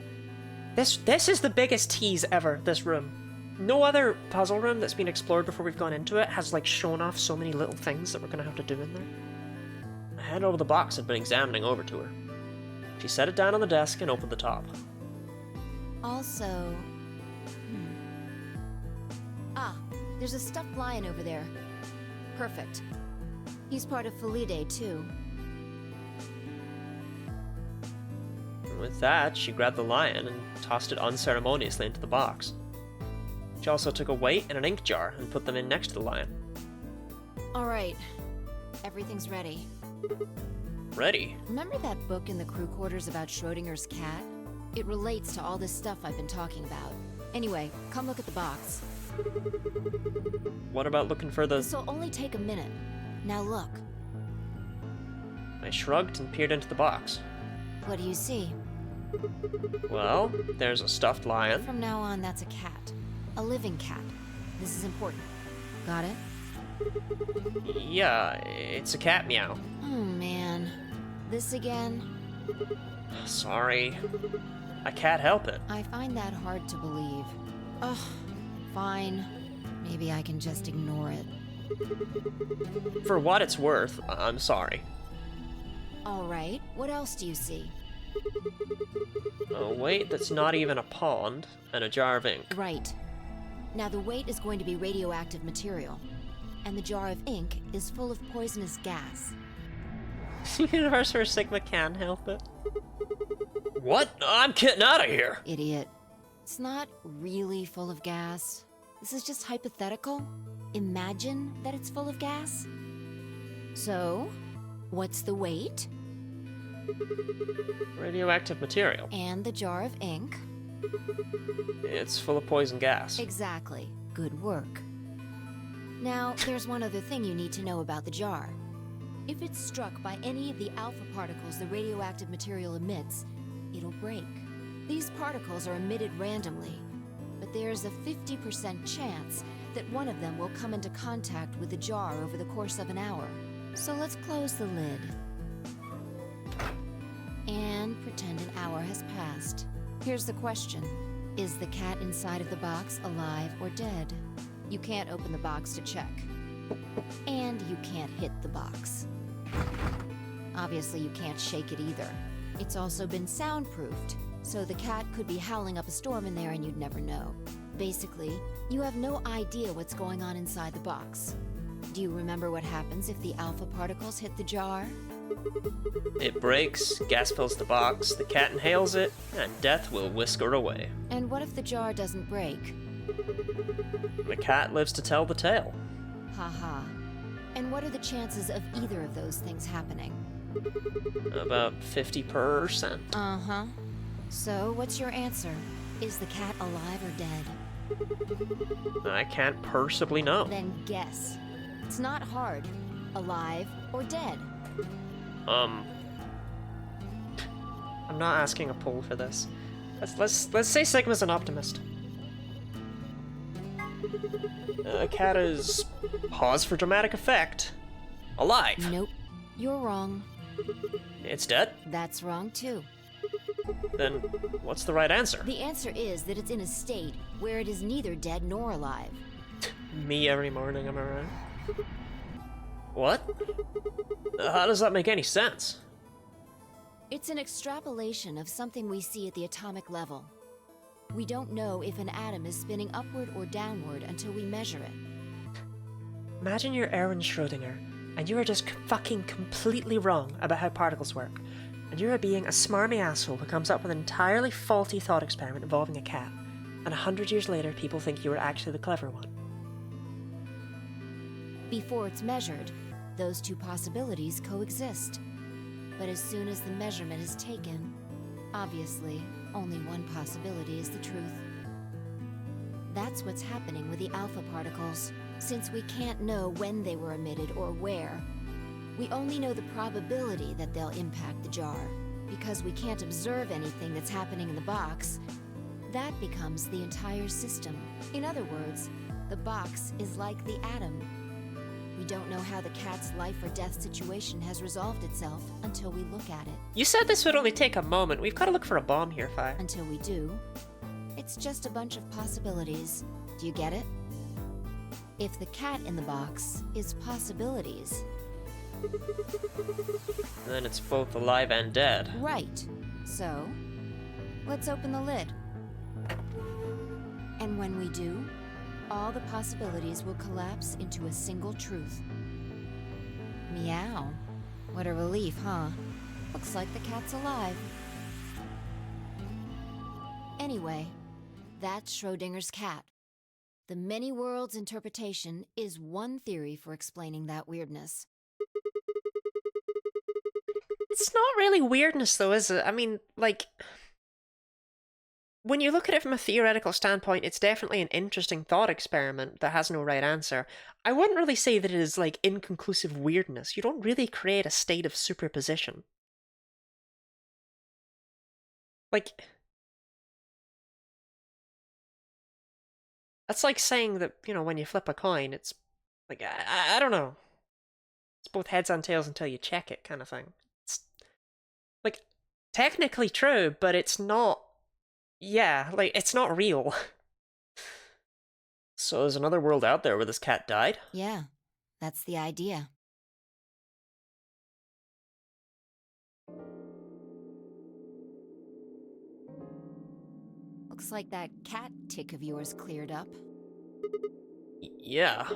This is the biggest tease ever, this room. No other puzzle room that's been explored before we've gone into it has like shown off so many little things that we're gonna have to do in there. I handed over the box I'd been examining over to her. She set it down on the desk and opened the top. Also... Ah, there's a stuffed lion over there. Perfect. He's part of Felidae, too. And with that, she grabbed the lion and tossed it unceremoniously into the box. She also took a weight and an ink jar and put them in next to the lion. Alright. Everything's ready. Ready? Remember that book in the crew quarters about Schrodinger's cat? It relates to all this stuff I've been talking about. Anyway, come look at the box. What about looking for the... This'll only take a minute. Now look. I shrugged and peered into the box. What do you see? Well, there's a stuffed lion. From now on, that's a cat. A living cat. This is important. Got it? Yeah, it's a cat meow. Oh man. This again? Sorry. I can't help it. I find that hard to believe. Ugh. Fine. Maybe I can just ignore it. For what it's worth, I'm sorry. Alright, what else do you see? Oh, wait, that's not even a pond, and a jar of ink. Right. Now the weight is going to be radioactive material, and the jar of ink is full of poisonous gas. Universe where Sigma can help it. What? I'm getting out of here! Idiot. It's not really full of gas. This is just hypothetical. Imagine that it's full of gas. So, what's the weight? Radioactive material. And the jar of ink? It's full of poison gas. Exactly. Good work. Now, there's one other thing you need to know about the jar. If it's struck by any of the alpha particles the radioactive material emits, it'll break. These particles are emitted randomly, but there's a 50% chance that one of them will come into contact with the jar over the course of an hour. So let's close the lid. And pretend an hour has passed. Here's the question. Is the cat inside of the box alive or dead? You can't open the box to check. And you can't hit the box. Obviously, you can't shake it either. It's also been soundproofed, so the cat could be howling up a storm in there and you'd never know. Basically, you have no idea what's going on inside the box. Do you remember what happens if the alpha particles hit the jar? It breaks, gas fills the box, the cat inhales it, and death will whisk her away. And what if the jar doesn't break? The cat lives to tell the tale. Haha. And what are the chances of either of those things happening? About 50%. Uh-huh. So, what's your answer? Is the cat alive or dead? I can't possibly know. Then guess. It's not hard. Alive or dead? Um, I'm not asking a poll for this. Let's say Sigma's an optimist. a cat is, pause for dramatic effect, alive. Nope. You're wrong. It's dead? That's wrong too. Then what's the right answer? The answer is that it's in a state where it is neither dead nor alive. Me every morning, am I right? What? How does that make any sense? It's an extrapolation of something we see at the atomic level. We don't know if an atom is spinning upward or downward until we measure it. Imagine you're Aaron Schrodinger, and you are just fucking completely wrong about how particles work, and you're being a smarmy asshole who comes up with an entirely faulty thought experiment involving a cat, and 100 years later people think you were actually the clever one. Before it's measured, those two possibilities coexist. But as soon as the measurement is taken, obviously, only one possibility is the truth. That's what's happening with the alpha particles. Since we can't know when they were emitted or where, we only know the probability that they'll impact the jar. Because we can't observe anything that's happening in the box, that becomes the entire system. In other words, the box is like the atom. We don't know how the cat's life or death situation has resolved itself until we look at it. You said this would only take a moment. We've got to look for a bomb here, Fi. Until we do, it's just a bunch of possibilities. Do you get it? If the cat in the box is possibilities, Then it's both alive and dead. right. So, let's open the lid. And when we do, all the possibilities will collapse into a single truth. Meow. What a relief, huh? Looks like the cat's alive. Anyway, that's Schrodinger's cat. The many worlds interpretation is one theory for explaining that weirdness. It's not really weirdness, though, is it? I mean, like... when you look at it from a theoretical standpoint, it's definitely an interesting thought experiment that has no right answer. I wouldn't really say that it is like inconclusive weirdness. You don't really create a state of superposition. Like, that's like saying that, you know, when you flip a coin, it's like, I don't know. It's both heads and tails until you check it, kind of thing. It's like technically true, but it's not. Yeah, like it's not real. So there's another world out there where this cat died? Yeah, that's the idea. Looks like that cat tick of yours cleared up. Yeah.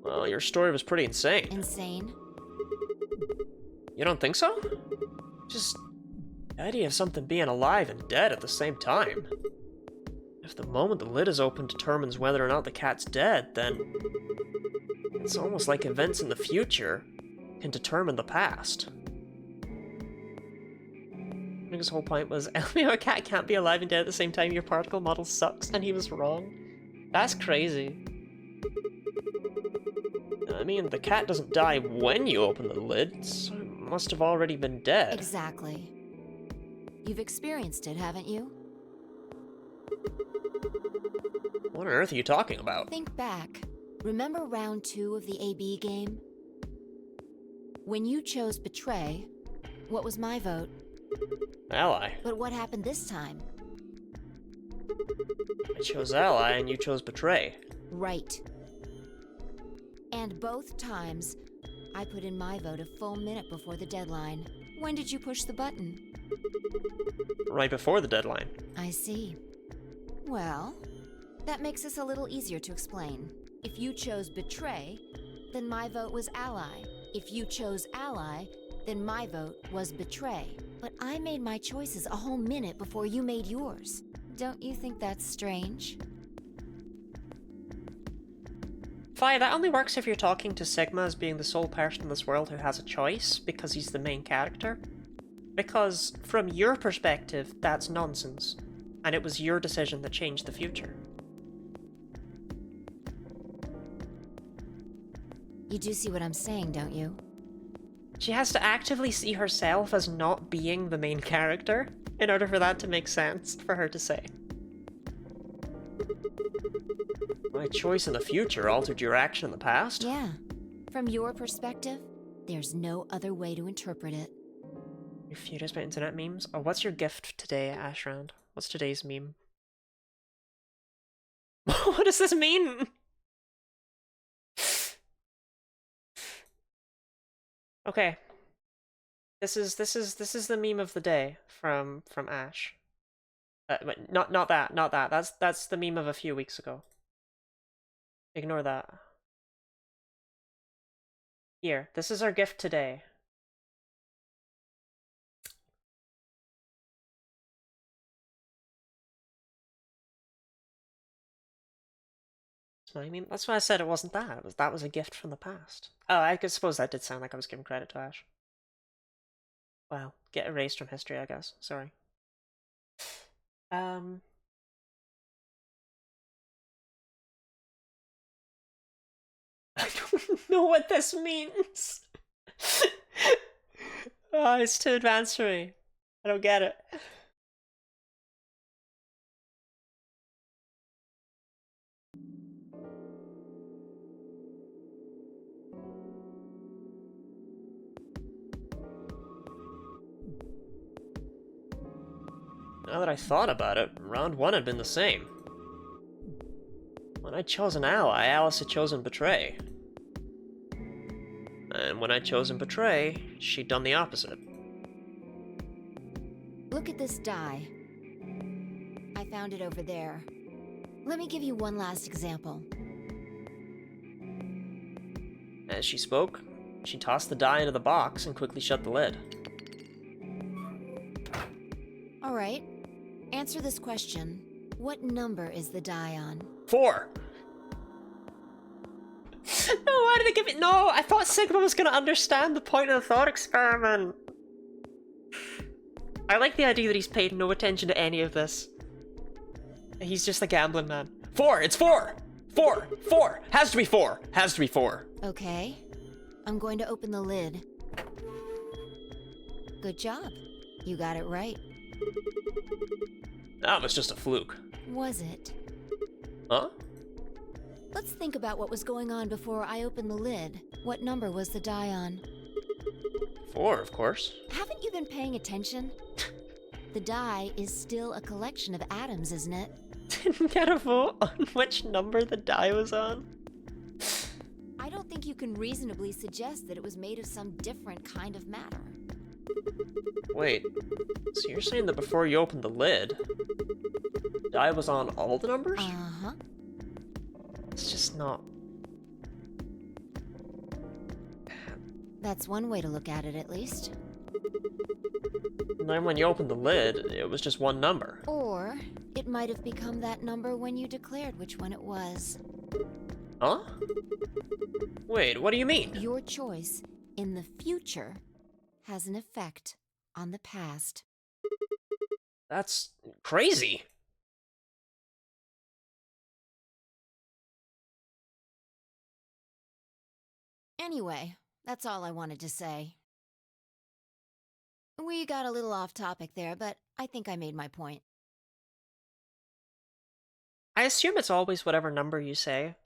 Well, your story was pretty insane. Insane? You don't think so? Just the idea of something being alive and dead at the same time. If the moment the lid is open determines whether or not the cat's dead, then it's almost like events in the future can determine the past. I think his whole point was, a cat can't be alive and dead at the same time, your particle model sucks, and he was wrong. That's crazy. I mean, the cat doesn't die when you open the lid, so it must have already been dead. Exactly. You've experienced it, haven't you? What on earth are you talking about? Think back. Remember round 2 of the AB game? When you chose Betray, what was my vote? Ally. But what happened this time? I chose Ally and you chose Betray. Right. And both times, I put in my vote a full minute before the deadline. When did you push the button? Right before the deadline. I see. Well, that makes this a little easier to explain. If you chose Betray, then my vote was Ally. If you chose Ally, then my vote was Betray. But I made my choices a whole minute before you made yours. Don't you think that's strange? Fi, that only works if you're talking to Sigma as being the sole person in this world who has a choice, because he's the main character. Because, from your perspective, that's nonsense. And it was your decision that changed the future. You do see what I'm saying, don't you? She has to actively see herself as not being the main character in order for that to make sense for her to say. My choice in the future altered your action in the past? Yeah. From your perspective, there's no other way to interpret it. You're furious about internet memes? Oh, what's your gift today, Ashround? What's today's meme? What does this mean? Okay. This is the meme of the day from Ash. Wait, not that. That's the meme of a few weeks ago. Ignore that. Here, this is our gift today. I mean, that's why I said it wasn't that. That was a gift from the past. Oh, I suppose that did sound like I was giving credit to Ash. Well, get erased from history, I guess. Sorry. I don't know what this means. Oh, it's too advanced for me. I don't get it. Now that I thought about it, round 1 had been the same. When I'd chosen Ally, Alice had chosen Betray. And when I'd chosen Betray, she'd done the opposite. Look at this die. I found it over there. Let me give you one last example. As she spoke, she tossed the die into the box and quickly shut the lid. All right. Answer this question. What number is the die on? 4! No, why did I give it? No, I thought Sigma was going to understand the point of the thought experiment. I like the idea that he's paid no attention to any of this. He's just a gambling man. 4! It's 4! 4! 4! Has to be 4! Has to be 4. Okay. I'm going to open the lid. Good job. You got it right. That was just a fluke. Was it? Huh? Let's think about what was going on before I opened the lid. What number was the die on? 4, of course. Haven't you been paying attention? The die is still a collection of atoms, isn't it? Didn't get a vote on which number the die was on. I don't think you can reasonably suggest that it was made of some different kind of matter. Wait, so you're saying that before you opened the lid, die was on all the numbers? Uh-huh. It's just not... That's one way to look at it, at least. And then when you opened the lid, it was just one number. Or it might have become that number when you declared which one it was. Huh? Wait, what do you mean? Your choice in the future has an effect on the past. That's crazy. Anyway, that's all I wanted to say. We got a little off topic there, but I think I made my point. I assume it's always whatever number you say.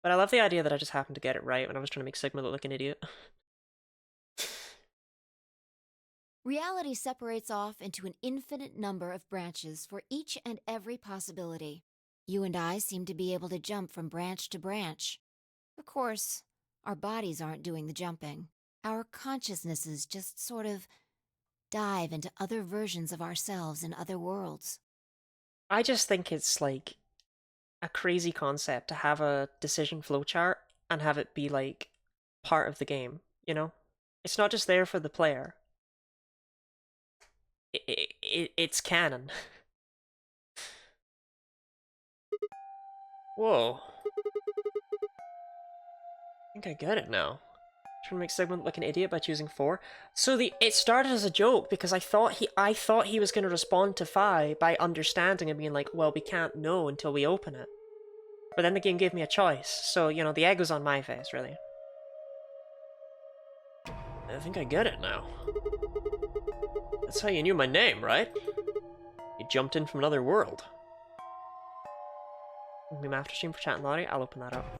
But I love the idea that I just happened to get it right when I was trying to make Sigma look like an idiot. Reality separates off into an infinite number of branches for each and every possibility. You and I seem to be able to jump from branch to branch. Of course, our bodies aren't doing the jumping. Our consciousnesses just sort of dive into other versions of ourselves in other worlds. I just think it's like a crazy concept to have a decision flowchart and have it be like part of the game, you know? It's not just there for the player. It's canon. Whoa. I think I get it now. Trying to make Sigmund look like an idiot by choosing 4. So it started as a joke because I thought he was going to respond to Phi by understanding and being like, well, we can't know until we open it. But then the game gave me a choice, so, you know, the egg was on my face, really. I think I get it now. That's how you knew my name, right? You jumped in from another world. Maybe my after stream for chat and Lottie, I'll open that up.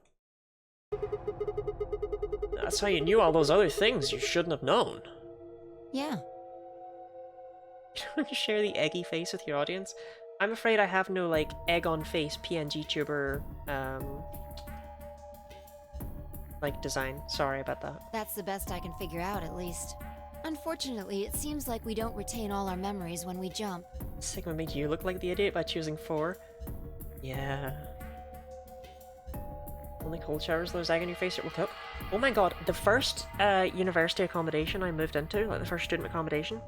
That's how you knew all those other things you shouldn't have known. Yeah. You want to share the eggy face with your audience? I'm afraid I have no, like, egg-on-face PNG tuber, like, design. Sorry about that. That's the best I can figure out, at least. Unfortunately, it seems like we don't retain all our memories when we jump. Sigma made you look like the idiot by choosing 4. Yeah. Only cold showers, there's egg on your face, it will cook. Oh my god, the first university accommodation I moved into, like the first student accommodation,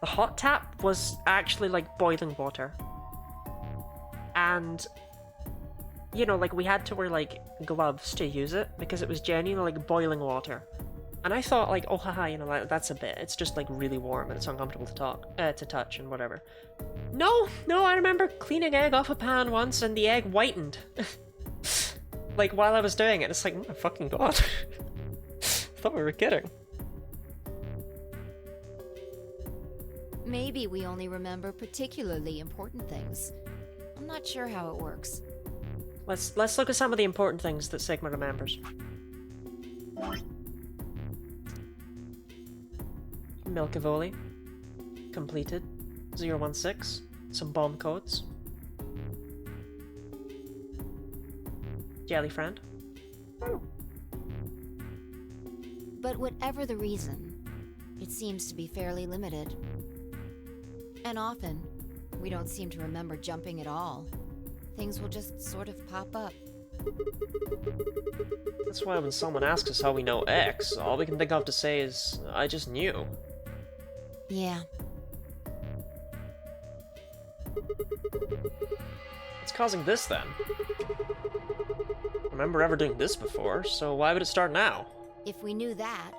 the hot tap was actually like boiling water. And, you know, like we had to wear like gloves to use it because it was genuinely like boiling water. And I thought like, oh haha, you know, like, that's a bit, it's just like really warm and it's uncomfortable to touch and whatever. No, I remember cleaning egg off a pan once and the egg whitened. Like, while I was doing it, it's like, oh my fucking god. Thought we were kidding. Maybe we only remember particularly important things. I'm not sure how it works. Let's look at some of the important things that Sigma remembers. Milkavoli. Completed. 016. Some bomb codes. Jelly friend. But whatever the reason, it seems to be fairly limited. And often, we don't seem to remember jumping at all. Things will just sort of pop up. That's why when someone asks us how we know X, all we can think of to say is, I just knew. Yeah. What's causing this then? I remember ever doing this before, so why would it start now? If we knew that,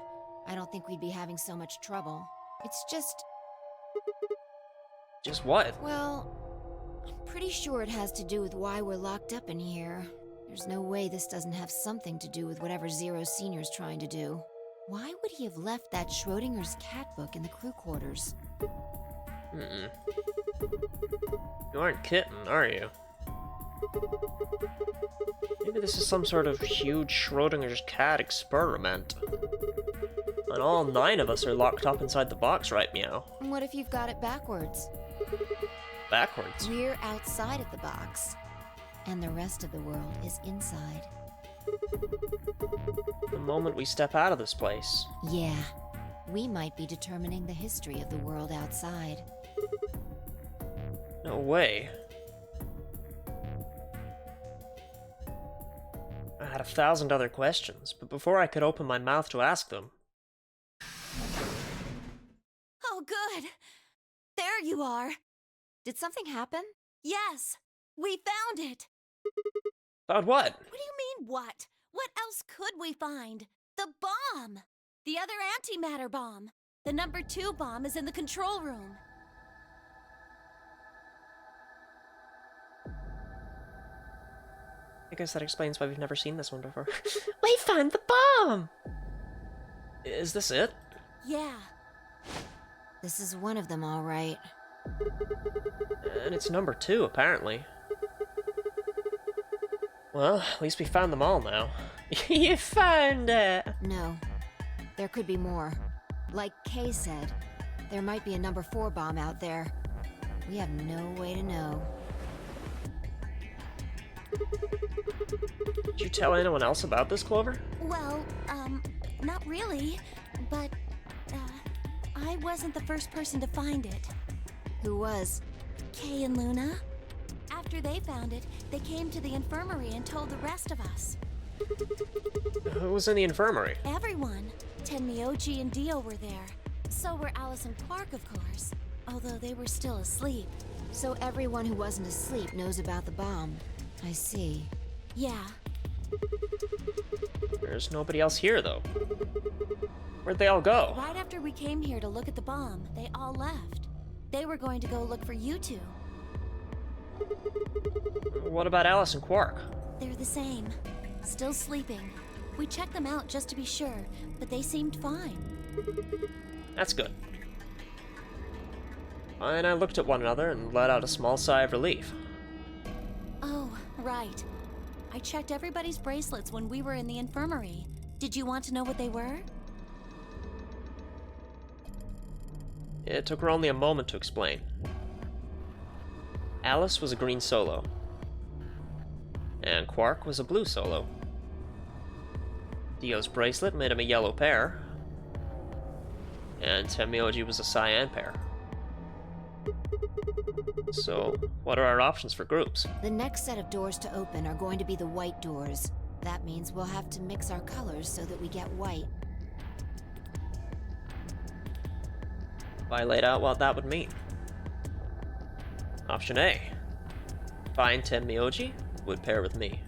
I don't think we'd be having so much trouble. It's just... Just what? Well, Pretty sure it has to do with why we're locked up in here. There's no way this doesn't have something to do with whatever Zero Senior's trying to do. Why would he have left that Schrodinger's cat book in the crew quarters? You aren't kidding, are you? Maybe this is some sort of huge Schrodinger's cat experiment. And all 9 of us are locked up inside the box, right, Meow? What if you've got it backwards? Backwards? We're outside of the box, and the rest of the world is inside. The moment we step out of this place. Yeah, we might be determining the history of the world outside. No way. I had 1,000 other questions, but before I could open my mouth to ask them... Oh, good. There you are. Did something happen? Yes, we found it. About what? What do you mean, what? What else could we find? The bomb! The other antimatter bomb. The number 2 bomb is in the control room. I guess that explains why we've never seen this one before. We found the bomb! Is this it? Yeah. This is one of them, all right. And it's number 2, apparently. Well, at least we found them all now. You found it! No. There could be more. Like Kay said, there might be a number 4 bomb out there. We have no way to know. Did you tell anyone else about this, Clover? Well, not really, but, I wasn't the first person to find it. Who was? Kay and Luna. After they found it, they came to the infirmary and told the rest of us. Who was in the infirmary? Everyone. Tenmyoji and Dio were there. So were Alice and Quark, of course. Although they were still asleep. So everyone who wasn't asleep knows about the bomb. I see. Yeah. There's nobody else here, though. Where'd they all go? Right after we came here to look at the bomb, they all left. They were going to go look for you two. What about Alice and Quark? They're the same. Still sleeping. We checked them out just to be sure, but they seemed fine. That's good. And I looked at one another and let out a small sigh of relief. Oh, right. I checked everybody's bracelets when we were in the infirmary. Did you want to know what they were? It took her only a moment to explain. Alice was a green solo. And Quark was a blue solo. Dio's bracelet made him a yellow pair. And Tenmyoji was a cyan pair. So, what are our options for groups? The next set of doors to open are going to be the white doors. That means we'll have to mix our colors so that we get white. If I laid out what that would mean. Option A. Find Tenmyoji would pair with me.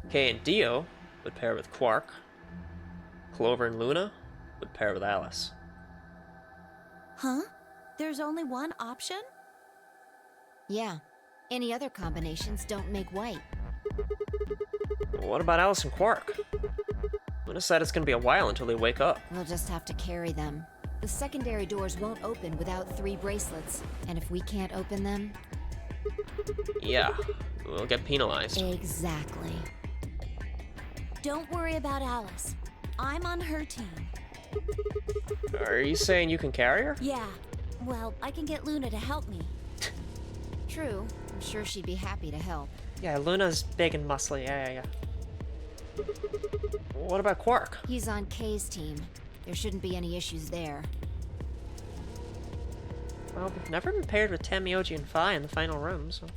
Kay and Dio would pair with Quark. Clover and Luna would pair with Alice. Huh? There's only one option? Yeah. Any other combinations don't make white. What about Alice and Quark? Luna said it's gonna be a while until they wake up. We'll just have to carry them. The secondary doors won't open without 3 bracelets, and if we can't open them... Yeah, we'll get penalized. Exactly. Don't worry about Alice. I'm on her team. Are you saying you can carry her? Yeah. Well, I can get Luna to help me. True. I'm sure she'd be happy to help. Yeah, Luna's big and muscly, yeah. What about Quark? He's on Kay's team. There shouldn't be any issues there. Well, we've never been paired with Tenmyoji and Phi in the final room, so...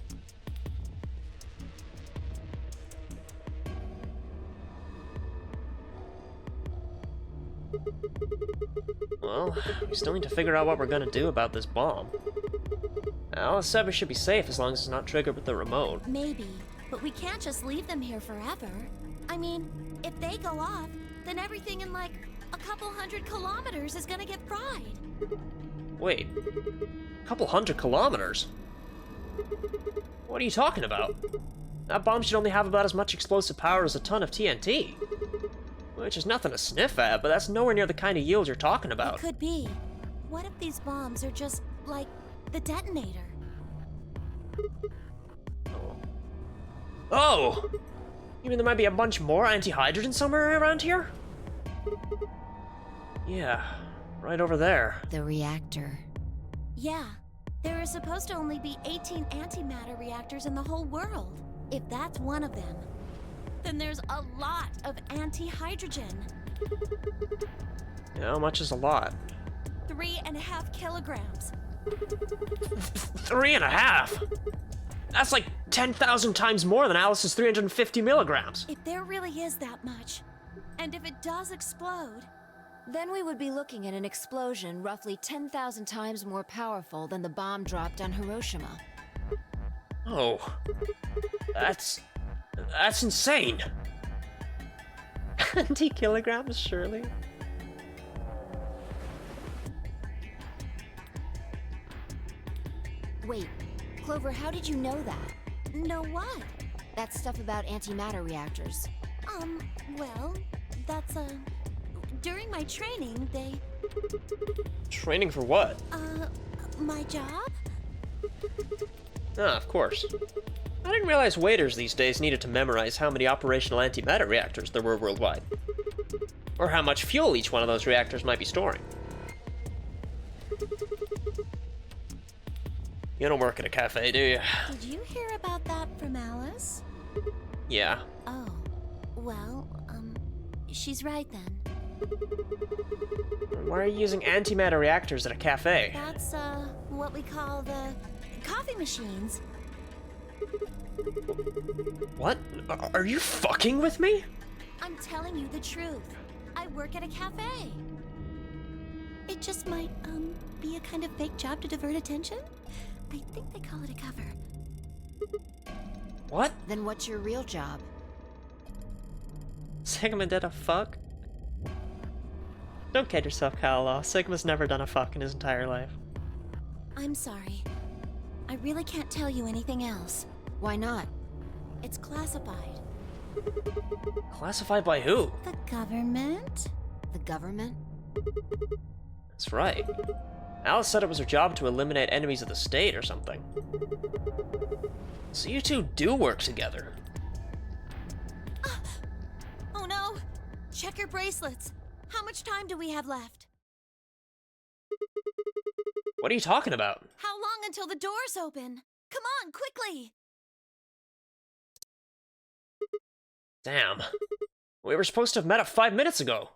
Well, we still need to figure out what we're gonna do about this bomb. Alice said we should be safe as long as it's not triggered with the remote. Maybe, but we can't just leave them here forever. I mean, if they go off, then everything in like a couple 100 kilometers is gonna get fried. Wait, a couple 100 kilometers? What are you talking about? That bomb should only have about as much explosive power as a ton of TNT. Which is nothing to sniff at, but that's nowhere near the kind of yield you're talking about. It could be. What if these bombs are just, like, the detonator? Oh! You mean there might be a bunch more anti-hydrogen somewhere around here? Yeah, right over there. The reactor. Yeah. There are supposed to only be 18 antimatter reactors in the whole world. If that's one of them, then there's a lot of anti-hydrogen. Yeah, how much is a lot? 3.5 kilograms. 3.5? That's like 10,000 times more than Alice's 350 milligrams. If there really is that much, and if it does explode, then we would be looking at an explosion roughly 10,000 times more powerful than the bomb dropped on Hiroshima. Oh. That's insane. 20 kilograms, surely? Wait, Clover, how did you know that? know what? That stuff about antimatter reactors. Well, that's, during my training, they... Training for what? My job? Ah, of course. I didn't realize waiters these days needed to memorize how many operational antimatter reactors there were worldwide. Or how much fuel each one of those reactors might be storing. You don't work at a cafe, do you? Did you hear about that from Alice? Yeah. Oh, well, she's right then. Why are you using antimatter reactors at a cafe? That's, what we call the coffee machines. What? Are you fucking with me? I'm telling you the truth. I work at a cafe. It just might, be a kind of fake job to divert attention. I think they call it a cover. What? Then what's your real job? Sigma did a fuck? Don't kid yourself, Kyle. Sigma's never done a fuck in his entire life. I'm sorry. I really can't tell you anything else. Why not? It's classified. Classified by who? The government? The government? That's right. Alice said it was her job to eliminate enemies of the state or something. So you two do work together. Oh no! Check your bracelets. How much time do we have left? What are you talking about? How long until the doors open? Come on, quickly! Damn. We were supposed to have met up 5 minutes ago.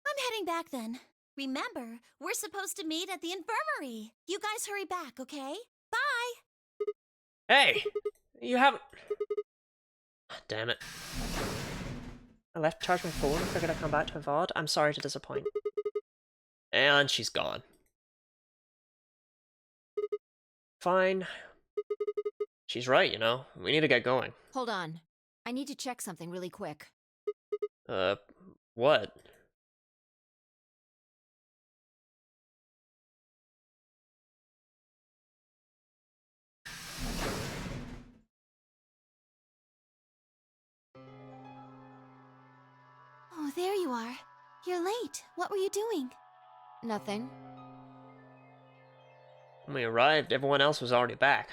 I'm heading back then. Remember, we're supposed to meet at the infirmary. You guys hurry back, okay? Bye! Hey! You haven't... Damn it. I left to charge my phone, figured I'd come back to a VOD. I'm sorry to disappoint. And she's gone. Fine. She's right, you know. We need to get going. Hold on. I need to check something really quick. What? Oh, there you are. You're late. What were you doing? Nothing. When we arrived, everyone else was already back.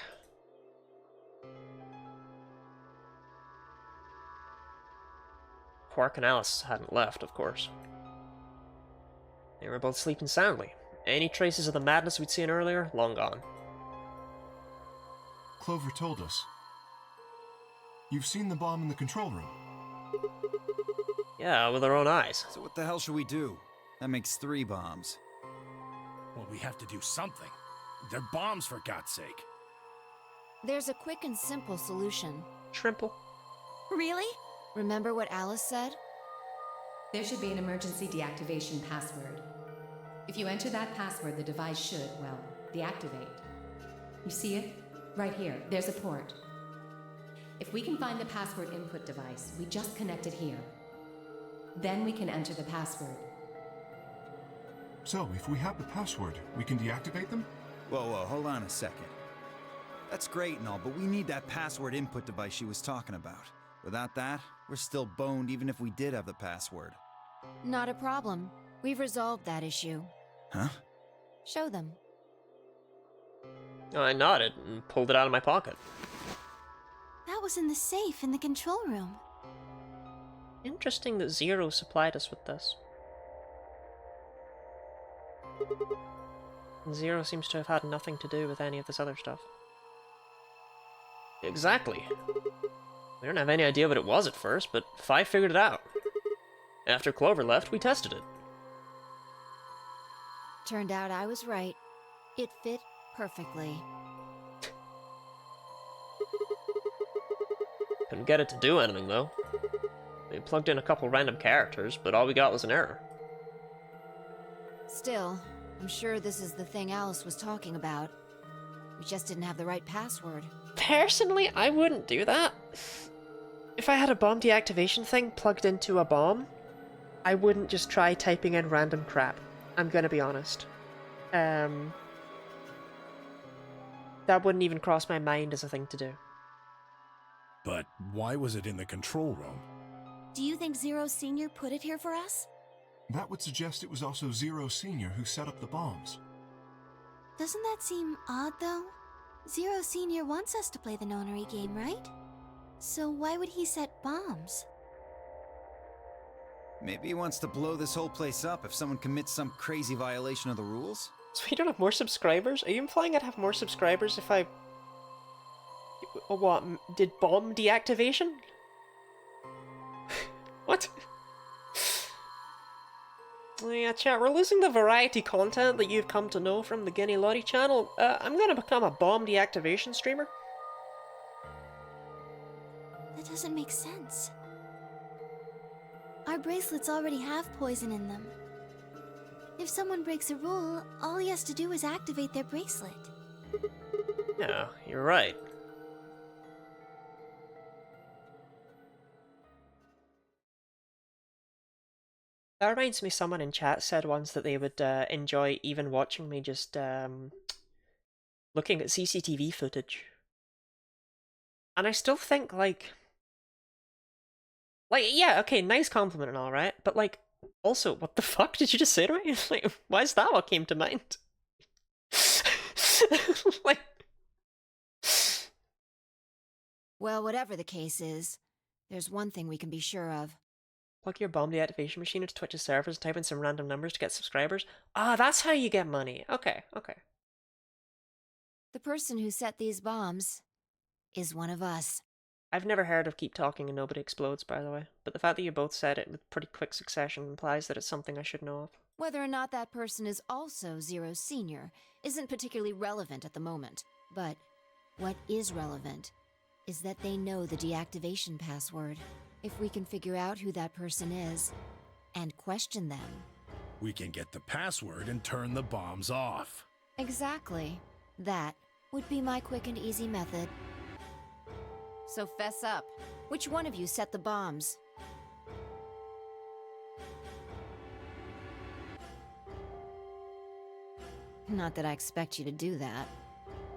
Quark and Alice hadn't left, of course. They were both sleeping soundly. Any traces of the madness we'd seen earlier, long gone. Clover told us. You've seen the bomb in the control room. Yeah, with our own eyes. So what the hell should we do? That makes 3 bombs. Well, we have to do something. They're bombs, for God's sake. There's a quick and simple solution. Trimple. Really? Remember what Alice said? There should be an emergency deactivation password. If you enter that password, the device should, well, deactivate. You see it? Right here. There's a port. If we can find the password input device, we just connect it here. Then we can enter the password. So, if we have the password, we can deactivate them? Whoa, hold on a second. That's great and all, but we need that password input device she was talking about. Without that, we're still boned even if we did have the password. Not a problem. We've resolved that issue. Huh? Show them. I nodded and pulled it out of my pocket. That was in the safe in the control room. Interesting that Zero supplied us with this. Zero seems to have had nothing to do with any of this other stuff. Exactly. We didn't have any idea what it was at first, but Fi figured it out. After Clover left, we tested it. Turned out I was right. It fit perfectly. Couldn't get it to do anything, though. We plugged in a couple random characters, but all we got was an error. Still, I'm sure this is the thing Alice was talking about. We just didn't have the right password. Personally, I wouldn't do that. If I had a bomb deactivation thing plugged into a bomb, I wouldn't just try typing in random crap. I'm gonna be honest. That wouldn't even cross my mind as a thing to do. But why was it in the control room? Do you think Zero Senior put it here for us? That would suggest it was also Zero Senior who set up the bombs. Doesn't that seem odd, though? Zero Senior wants us to play the nonary game, right? So why would he set bombs? Maybe he wants to blow this whole place up if someone commits some crazy violation of the rules? So we don't have more subscribers? Are you implying I'd have more subscribers if I... What? Did bomb deactivation? What? Oh yeah, chat, we're losing the variety content that you've come to know from the Guinea Lottie channel. I'm gonna become a bomb deactivation streamer. That doesn't make sense. Our bracelets already have poison in them. If someone breaks a rule, all he has to do is activate their bracelet. Yeah, you're right. That reminds me, someone in chat said once that they would enjoy even watching me just looking at CCTV footage. And I still think, like, yeah, okay, nice compliment and all, right? But, like, also, what the fuck did you just say to me? Like, why is that what came to mind? Like... Well, whatever the case is, there's one thing we can be sure of. Plug your bomb deactivation machine into Twitch's servers and type in some random numbers to get subscribers. Ah, that's how you get money. Okay, okay. The person who set these bombs is one of us. I've never heard of Keep Talking and Nobody Explodes, by the way, but the fact that you both said it with pretty quick succession implies that it's something I should know of. Whether or not that person is also Zero Senior isn't particularly relevant at the moment, but what is relevant is that they know the deactivation password. If we can figure out who that person is and question them, We can get the password and turn the bombs off. exactly. That would be my quick and easy method. So fess up. Which one of you set the bombs? Not that I expect you to do that.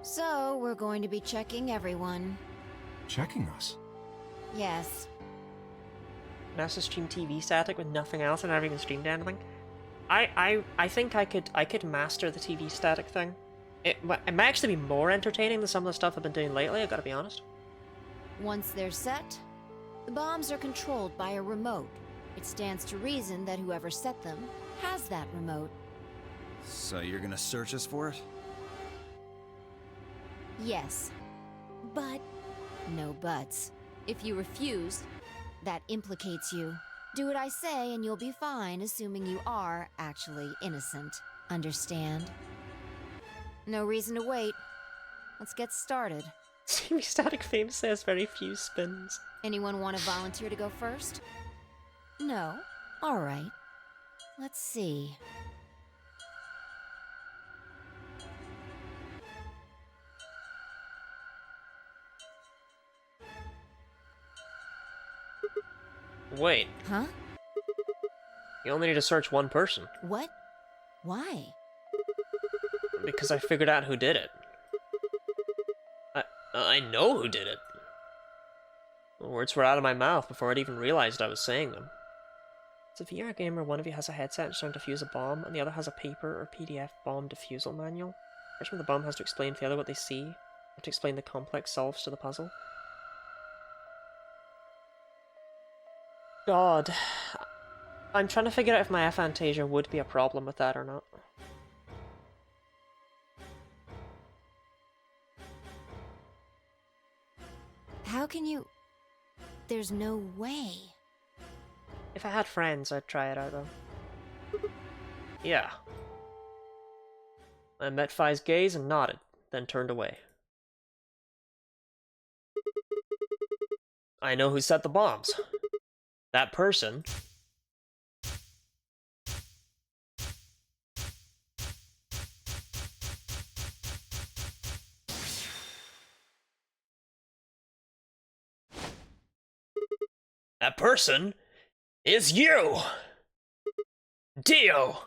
So, we're going to be checking everyone. Checking us? Yes. NASA stream TV static with nothing else and I never even streamed anything. I think I could master the TV static thing. It might actually be more entertaining than some of the stuff I've been doing lately, I gotta be honest. Once they're set, the bombs are controlled by a remote. It stands to reason that whoever set them has that remote. So you're gonna search us for it? Yes. But No buts. If you refuse, that implicates you. Do what I say and you'll be fine, assuming you are actually innocent. Understand? No reason to wait. Let's get started. TV static fame says very few spins. Anyone want to volunteer to go first? No? Alright. Let's see. Wait, Huh? you only need to search one person, What? Why? because I figured out who did it. I know who did it. The words were out of my mouth before I'd even realized I was saying them. It's a VR game where one of you has a headset and is trying to defuse a bomb, and the other has a paper or PDF bomb defusal manual. The person with the bomb has to explain to the other what they see, or to explain the complex solves to the puzzle. God. I'm trying to figure out if my aphantasia would be a problem with that or not. How can you... There's no way. If I had friends, I'd try it out, though. Yeah. I met Phi's gaze and nodded, then turned away. I know who set the bombs. That person... That person is you! Dio!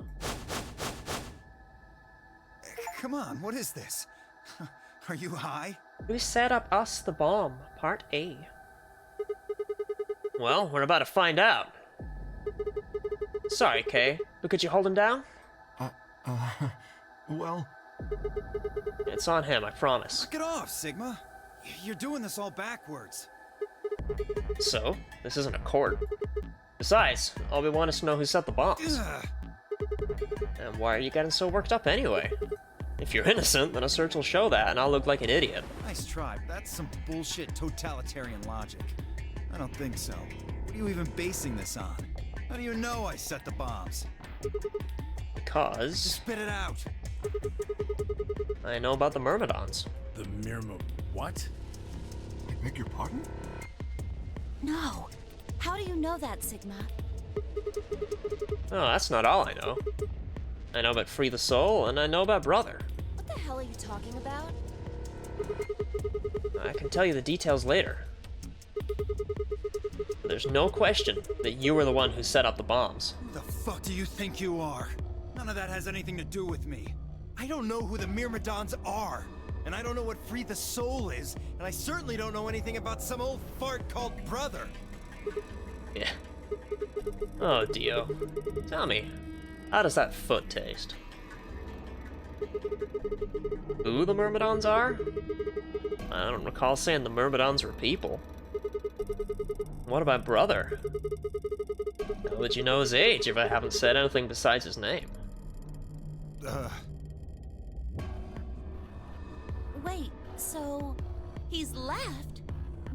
Come on, what is this? Are you high? Who set up us the bomb? Part A. Well, we're about to find out. Sorry, Kay, but could you hold him down? Well... It's on him, I promise. Knock it off, Sigma. You're doing this all backwards. So, this isn't a court. Besides, all we want is to know who set the bombs. Ugh. And why are you getting so worked up anyway? If you're innocent, then a search will show that, and I'll look like an idiot. Nice try, but that's some bullshit totalitarian logic. I don't think so. What are you even basing this on? How do you know I set the bombs? Because... Just spit it out. I know about the Myrmidons. The what? I beg your pardon? No. How do you know that, Sigma? Oh, that's not all I know. I know about Free the Soul, and I know about Brother. What the hell are you talking about? I can tell you the details later. There's no question that you were the one who set up the bombs. Who the fuck do you think you are? None of that has anything to do with me. I don't know who the Myrmidons are. And I don't know what Free the Soul is. And I certainly don't know anything about some old fart called Brother. Yeah. Oh, Dio. Tell me, how does that foot taste? Who the Myrmidons are? I don't recall saying the Myrmidons were people. What about Brother? How would you know his age if I haven't said anything besides his name? Wait, so he's left?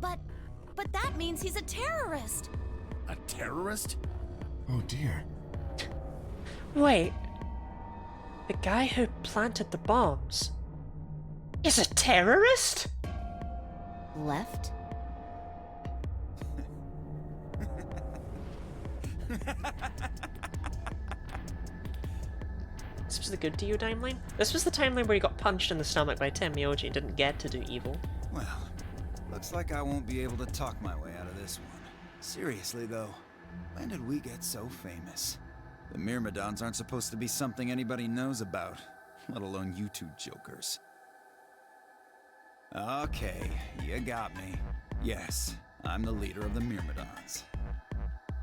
But that means he's a terrorist. A terrorist? Oh dear. Wait. The guy who planted the bombs is a terrorist? Left? This was the good Dio timeline? This was the timeline where he got punched in the stomach by Tenmyoji and didn't get to do evil. Well, looks like I won't be able to talk my way out of this one. Seriously, though, when did we get so famous? The Myrmidons aren't supposed to be something anybody knows about, let alone you two jokers. Okay, you got me. Yes, I'm the leader of the Myrmidons.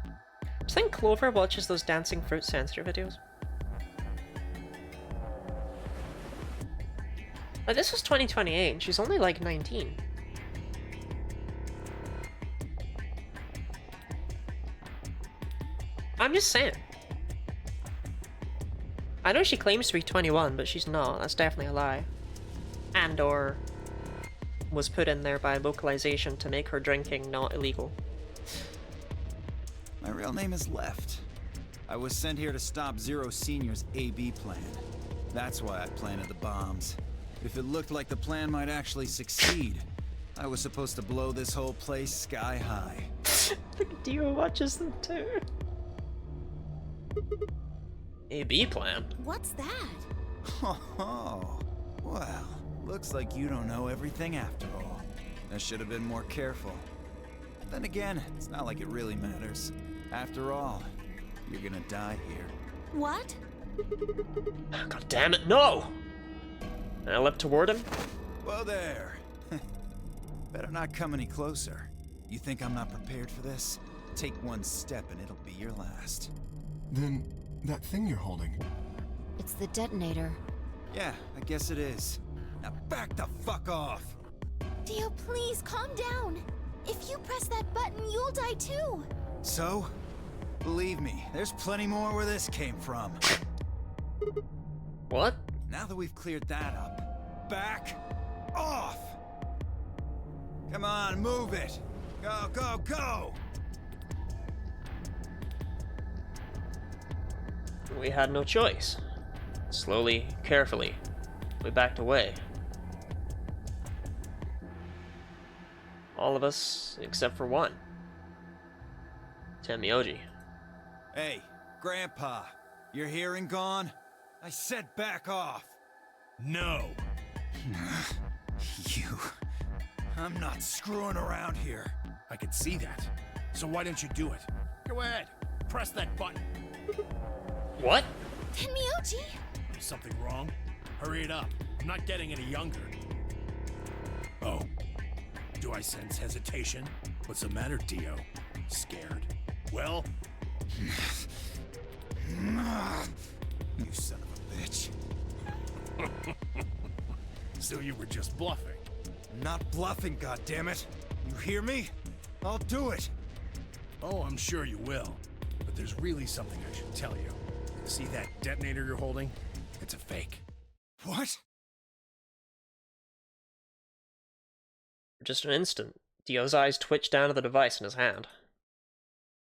Do you think Clover watches those dancing fruit sensory videos? Like, this was 2028 and she's only like 19. I'm just saying. I know she claims to be 21, but she's not. That's definitely a lie. And or was put in there by localization to make her drinking not illegal. My real name is Left. I was sent here to stop Zero Senior's AB plan. That's why I planted the bombs. If it looked like the plan might actually succeed, I was supposed to blow this whole place sky high. The Dio watches them too. AB plan? What's that? Oh, well, looks like you don't know everything after all. I should have been more careful. Then again, it's not like it really matters. After all, you're gonna die here. What? God damn it, no! And I leapt toward him. Well there. Better not come any closer. You think I'm not prepared for this? Take one step and it'll be your last. Then, that thing you're holding. It's the detonator. Yeah, I guess it is. Now back the fuck off! Dio, please calm down. If you press that button, you'll die too. So? Believe me, there's plenty more where this came from. What? Now that we've cleared that up, back off! Come on, move it! Go, go, go! We had no choice. Slowly, carefully, we backed away. All of us, except for one. Tenmyoji. Hey, Grandpa, your hearing gone? I said back off! No! You... I'm not screwing around here. I can see that. So why don't you do it? Go ahead. Press that button. What? Tenmyoji! Is something wrong? Hurry it up. I'm not getting any younger. Oh. Do I sense hesitation? What's the matter, Dio? Scared? Well? You son of a bitch. So you were just bluffing? Not bluffing, goddammit. You hear me? I'll do it. Oh, I'm sure you will. But there's really something I should tell you. See that detonator you're holding? It's a fake. What? For just an instant, Dio's eyes twitched down to the device in his hand.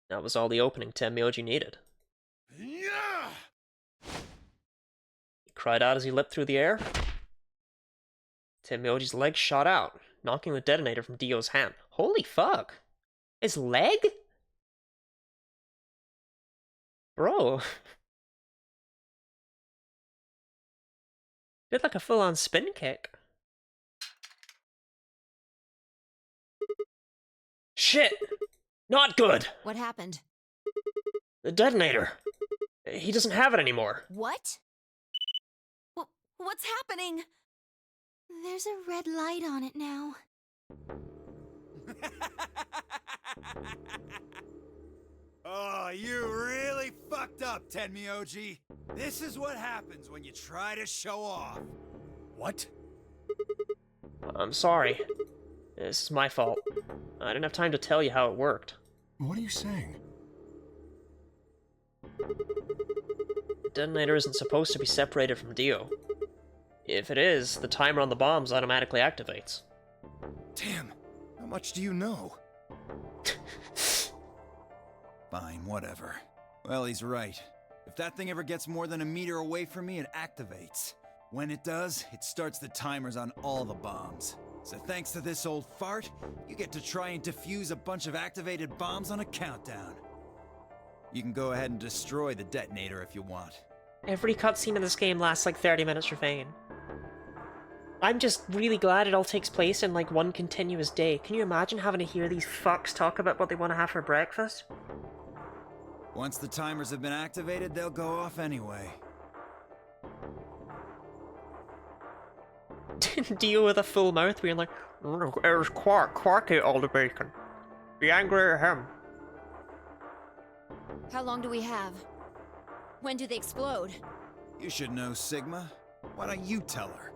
That was all the opening Tenmyoji needed. Yeah! He cried out as he leapt through the air. Tenmyoji's leg shot out, knocking the detonator from Dio's hand. Holy fuck! His leg? Bro. Did like a full-on spin kick. Shit! Not good! What happened? The detonator. He doesn't have it anymore. What? What's happening? There's a red light on it now. Oh, you really fucked up, Tenmyoji. This is what happens when you try to show off. What? I'm sorry. This is my fault. I didn't have time to tell you how it worked. What are you saying? The detonator isn't supposed to be separated from Dio. If it is, the timer on the bombs automatically activates. Damn, how much do you know? Fine, whatever. Well, he's right. If that thing ever gets more than a meter away from me, it activates. When it does, it starts the timers on all the bombs. So thanks to this old fart, you get to try and defuse a bunch of activated bombs on a countdown. You can go ahead and destroy the detonator if you want. Every cutscene in this game lasts like 30 minutes for Vane. I'm just really glad it all takes place in like one continuous day. Can you imagine having to hear these fucks talk about what they want to have for breakfast? Once the timers have been activated, they'll go off anyway. Dio with a full mouth being like, "There's Quark ate all the bacon. Be angry at him." How long do we have? When do they explode? You should know, Sigma. Why don't you tell her?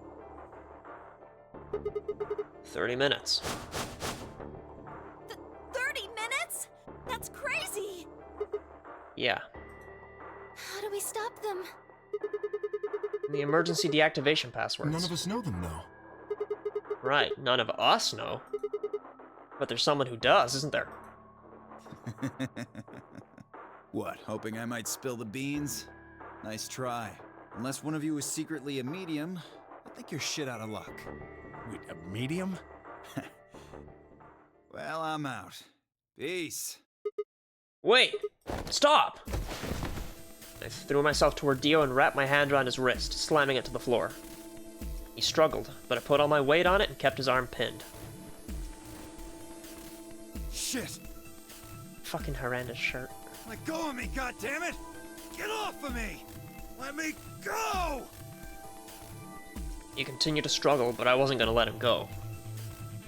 30 minutes. 30 minutes? That's crazy! Yeah. How do we stop them? The emergency deactivation passwords. None of us know them, though. Right, none of us know. But there's someone who does, isn't there? What, hoping I might spill the beans? Nice try. Unless one of you is secretly a medium, I think you're shit out of luck. Wait, a medium? Well, I'm out. Peace. Wait! Stop! I threw myself toward Dio and wrapped my hand around his wrist, slamming it to the floor. He struggled, but I put all my weight on it and kept his arm pinned. Shit! Fucking horrendous shirt. Let go of me, goddammit! Get off of me! Let me go! He continued to struggle, but I wasn't gonna let him go.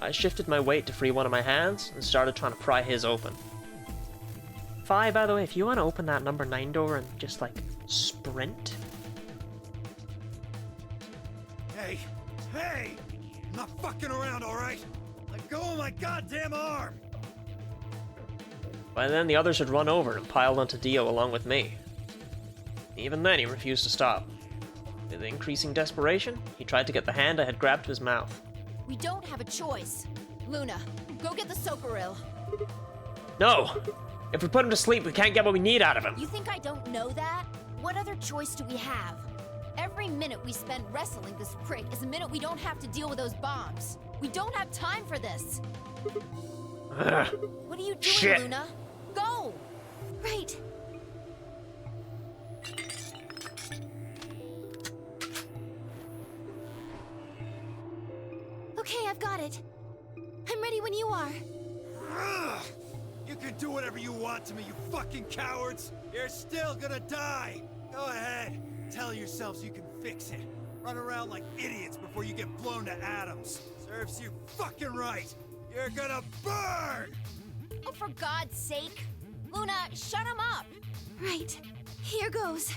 I shifted my weight to free one of my hands and started trying to pry his open. Fi, by the way, if you want to open that number 9 door and just, like, sprint. Hey! Hey! I'm not fucking around, alright? Let go of my goddamn arm! By then, the others had run over and piled onto Dio along with me. Even then, he refused to stop. With increasing desperation, he tried to get the hand I had grabbed to his mouth. We don't have a choice. Luna, go get the Socoril. No! If we put him to sleep, we can't get what we need out of him. You think I don't know that? What other choice do we have? Every minute we spend wrestling this prick is a minute we don't have to deal with those bombs. We don't have time for this. What are you doing, Shit. Luna? Go! Right. Okay, I've got it. I'm ready when you are. Ugh! You can do whatever you want to me, you fucking cowards! You're still gonna die! Go ahead, tell yourselves you can fix it. Run around like idiots before you get blown to atoms. Serves you fucking right! You're gonna burn! Oh, for God's sake! Luna, shut him up! Right. Here goes.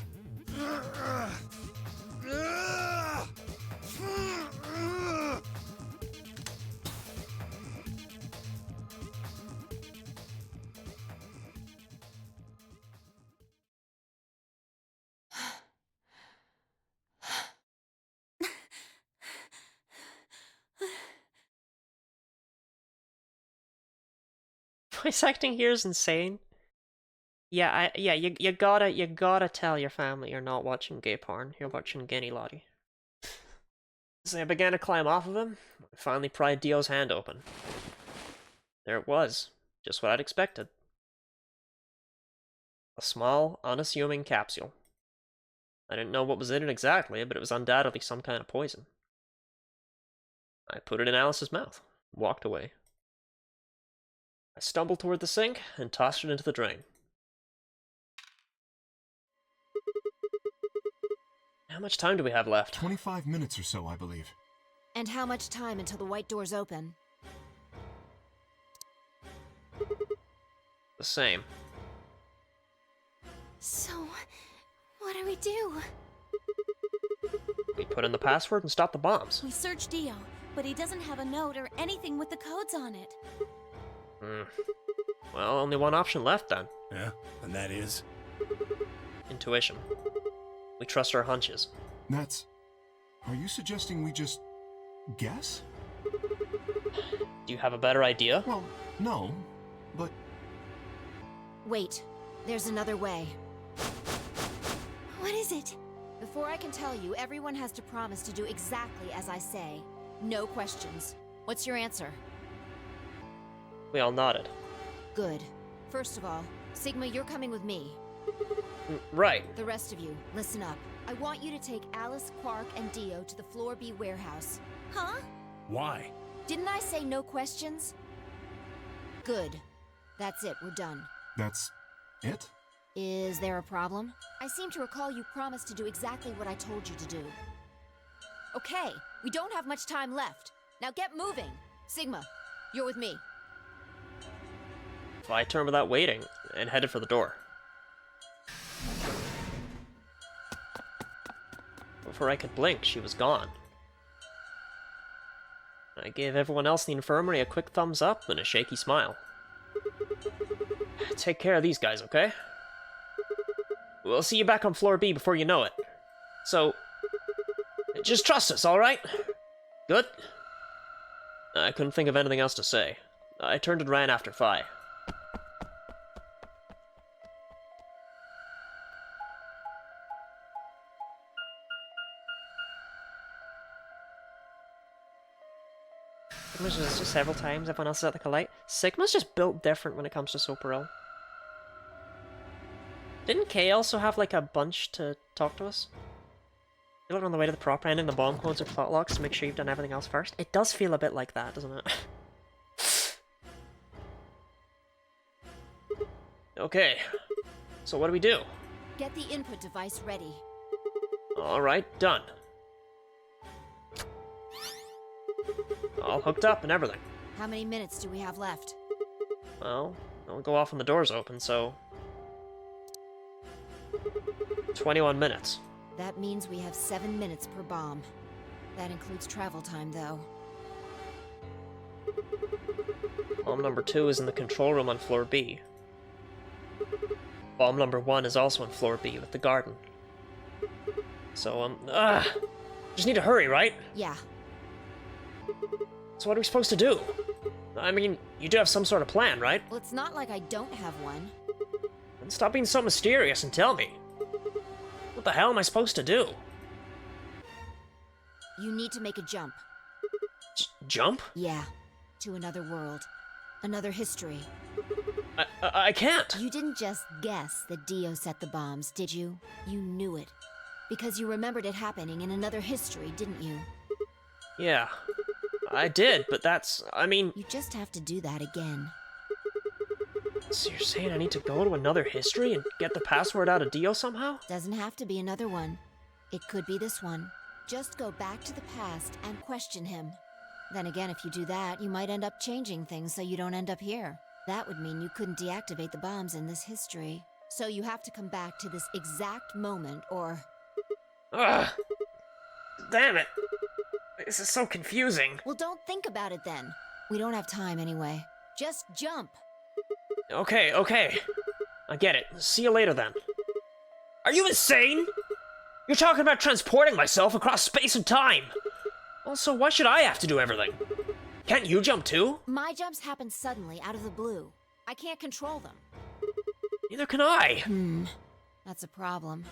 Voice acting here is insane. Yeah, you gotta tell your family you're not watching gay porn. You're watching Guinea Lottie. As I began to climb off of him, I finally pried Dio's hand open. There it was, just what I'd expected. A small, unassuming capsule. I didn't know what was in it exactly, but it was undoubtedly some kind of poison. I put it in Alice's mouth, and walked away. I stumbled toward the sink and tossed it into the drain. How much time do we have left? 25 minutes or so, I believe. And how much time until the white doors open? The same. So, what do we do? We put in the password and stop the bombs. We searched Dio, but he doesn't have a note or anything with the codes on it. Well, only one option left then. Yeah, and that is? Intuition. We trust our hunches. That's... Are you suggesting we just... guess? Do you have a better idea? Well, no, but... Wait, there's another way. What is it? Before I can tell you, everyone has to promise to do exactly as I say. No questions. What's your answer? We all nodded. Good. First of all, Sigma, you're coming with me. Right. The rest of you, listen up. I want you to take Alice, Quark, and Dio to the Floor B warehouse. Huh? Why? Didn't I say no questions? Good. That's it, we're done. That's... it? Is there a problem? I seem to recall you promised to do exactly what I told you to do. Okay, we don't have much time left. Now get moving. Sigma, you're with me. I turned without waiting and headed for the door. Before I could blink, she was gone. I gave everyone else in the infirmary a quick thumbs up and a shaky smile. Take care of these guys, okay? We'll see you back on floor B before you know it. So, just trust us, alright? Good? I couldn't think of anything else to say. I turned and ran after Phi. Sigma's just several times, everyone else is at the light. Sigma's just built different when it comes to Soparil. Didn't Kay also have like a bunch to talk to us? You're looking on the way to the proper ending, the bomb codes or plot locks to make sure you've done everything else first. It does feel a bit like that, doesn't it? Okay, so what do we do? Get the input device ready. Alright, done. All hooked up and everything. How many minutes do we have left? Well, they'll go off when the door's open, so... 21 minutes. That means we have 7 minutes per bomb. That includes travel time, though. Bomb number 2 is in the control room on floor B. Bomb number 1 is also on floor B with the garden. So, just need to hurry, right? Yeah. So what are we supposed to do? I mean, you do have some sort of plan, right? Well, it's not like I don't have one. Then stop being so mysterious and tell me. What the hell am I supposed to do? You need to make a jump. Jump? Yeah. To another world. Another history. I can't! You didn't just guess that Dio set the bombs, did you? You knew it. Because you remembered it happening in another history, didn't you? Yeah. I did, but that's... I mean... You just have to do that again. So you're saying I need to go to another history and get the password out of Dio somehow? Doesn't have to be another one. It could be this one. Just go back to the past and question him. Then again, if you do that, you might end up changing things so you don't end up here. That would mean you couldn't deactivate the bombs in this history. So you have to come back to this exact moment, or... Ugh! Damn it! This is so confusing. Well, don't think about it then. We don't have time anyway. Just jump! Okay, okay. I get it. See you later then. Are you insane? You're talking about transporting myself across space and time! Also, why should I have to do everything? Can't you jump too? My jumps happen suddenly, out of the blue. I can't control them. Neither can I. That's a problem.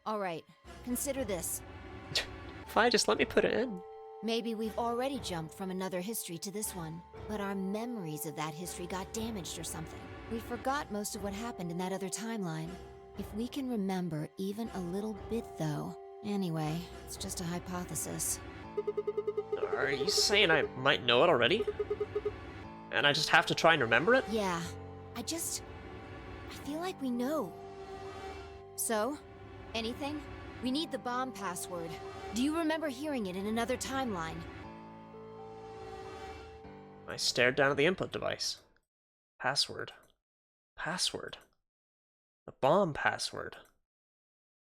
Alright, consider this. Fine, just let me put it in. Maybe we've already jumped from another history to this one, but our memories of that history got damaged or something. We forgot most of what happened in that other timeline. If we can remember even a little bit, though. Anyway, it's just a hypothesis. Are you saying I might know it already? And I just have to try and remember it? Yeah. I feel like we know. So, anything? We need the bomb password. Do you remember hearing it in another timeline? I stared down at the input device. Password. Password. The bomb password.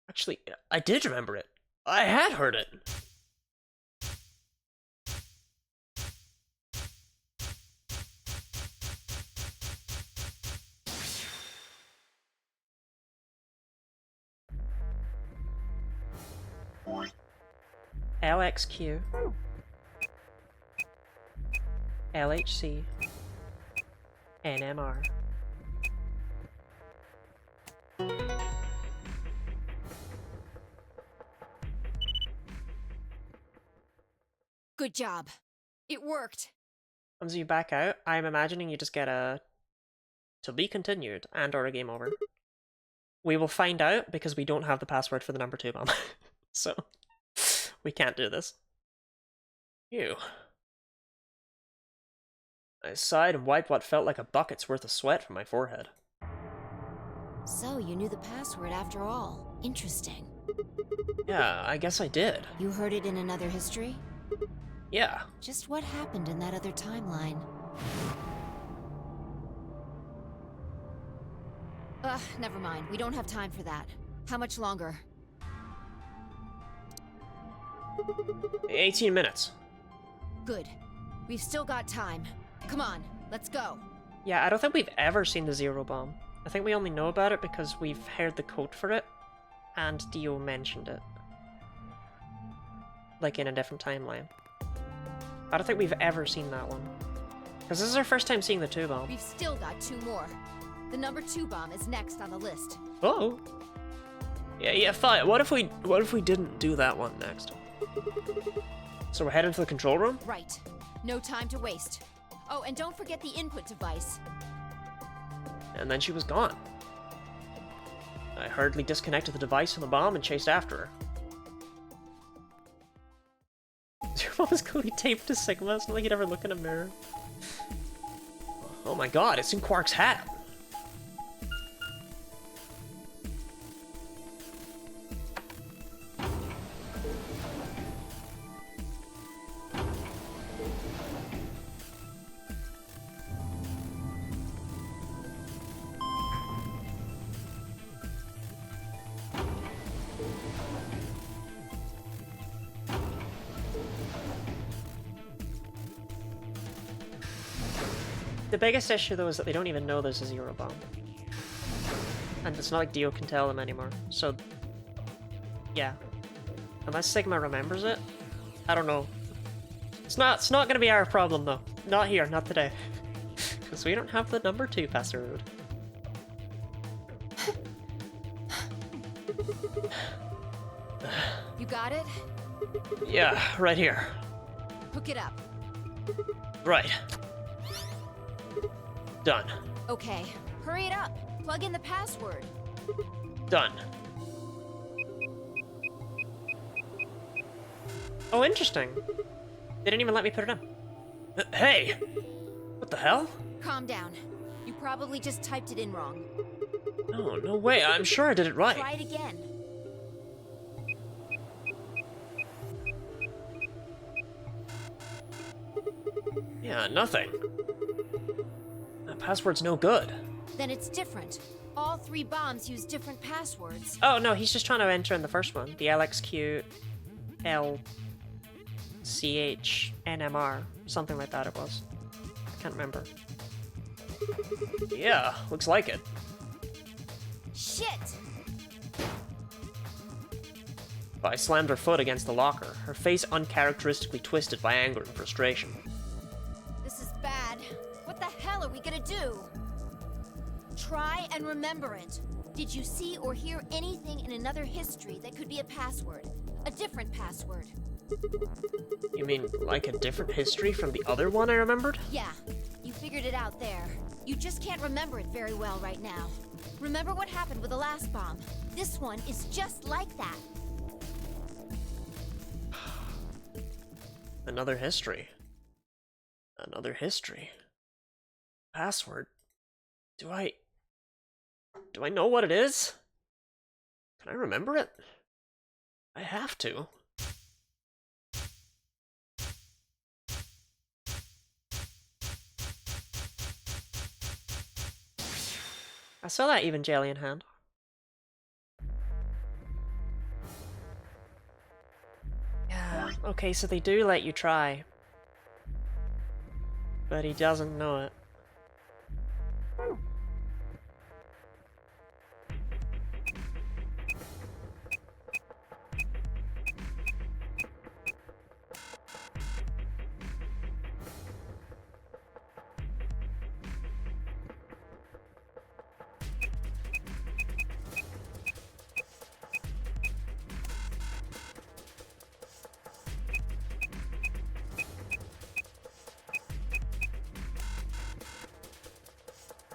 Actually, I did remember it. I had heard it. LXQ. LHC. NMR. Good job. It worked. Once you back out, I'm imagining you just get a "to be continued" and or a game over. We will find out because we don't have the password for the number 2 bomb. So, we can't do this. Ew. I sighed and wiped what felt like a bucket's worth of sweat from my forehead. So, you knew the password after all. Interesting. Yeah, I guess I did. You heard it in another history? Yeah. Just what happened in that other timeline? Never mind. We don't have time for that. How much longer? 18 minutes. Good. We've still got time. Come on, let's go. Yeah, I don't think we've ever seen the Zero Bomb. I think we only know about it because we've heard the code for it, and Dio mentioned it. Like in a different timeline. I don't think we've ever seen that one. Because this is our first time seeing the 2 bomb. We've still got 2 more. The number 2 bomb is next on the list. Oh. Yeah, fine. What if we didn't do that one next? So we're heading to the control room? Right. No time to waste. Oh, and don't forget the input device. And then she was gone. I hurriedly disconnected the device from the bomb and chased after her. Your mom is clearly taped to Sigma. It's not like you'd ever look in a mirror. Oh my god, it's in Quark's hat! The biggest issue, though, is that they don't even know there's a zero bomb. And it's not like Dio can tell them anymore. So, yeah. Unless Sigma remembers it, I don't know. It's not gonna be our problem, though. Not here, not today. Because we don't have the number 2 password. You got it? Yeah, right here. Hook it up. Right. Done. Okay, hurry it up. Plug in the password. Done. Oh, interesting. They didn't even let me put it in. Hey! What the hell? Calm down. You probably just typed it in wrong. No, no way. I'm sure I did it right. Try it again. Yeah, nothing. That password's no good. Then it's different. All 3 bombs use different passwords. Oh, no, he's just trying to enter in the first one. The LXQLCHNMR. Something like that it was. I can't remember. Yeah, looks like it. Shit! I slammed her foot against the locker, her face uncharacteristically twisted by anger and frustration. This is bad. What the hell are we gonna do? Try and remember it. Did you see or hear anything in another history that could be a password? A different password? You mean, like a different history from the other one I remembered? Yeah, you figured it out there. You just can't remember it very well right now. Remember what happened with the last bomb? This one is just like that. Another history. Another history. Password. Do I know what it is? Can I remember it? I have to. I saw that Evangelion hand. Yeah, okay, so they do let you try. But he doesn't know it.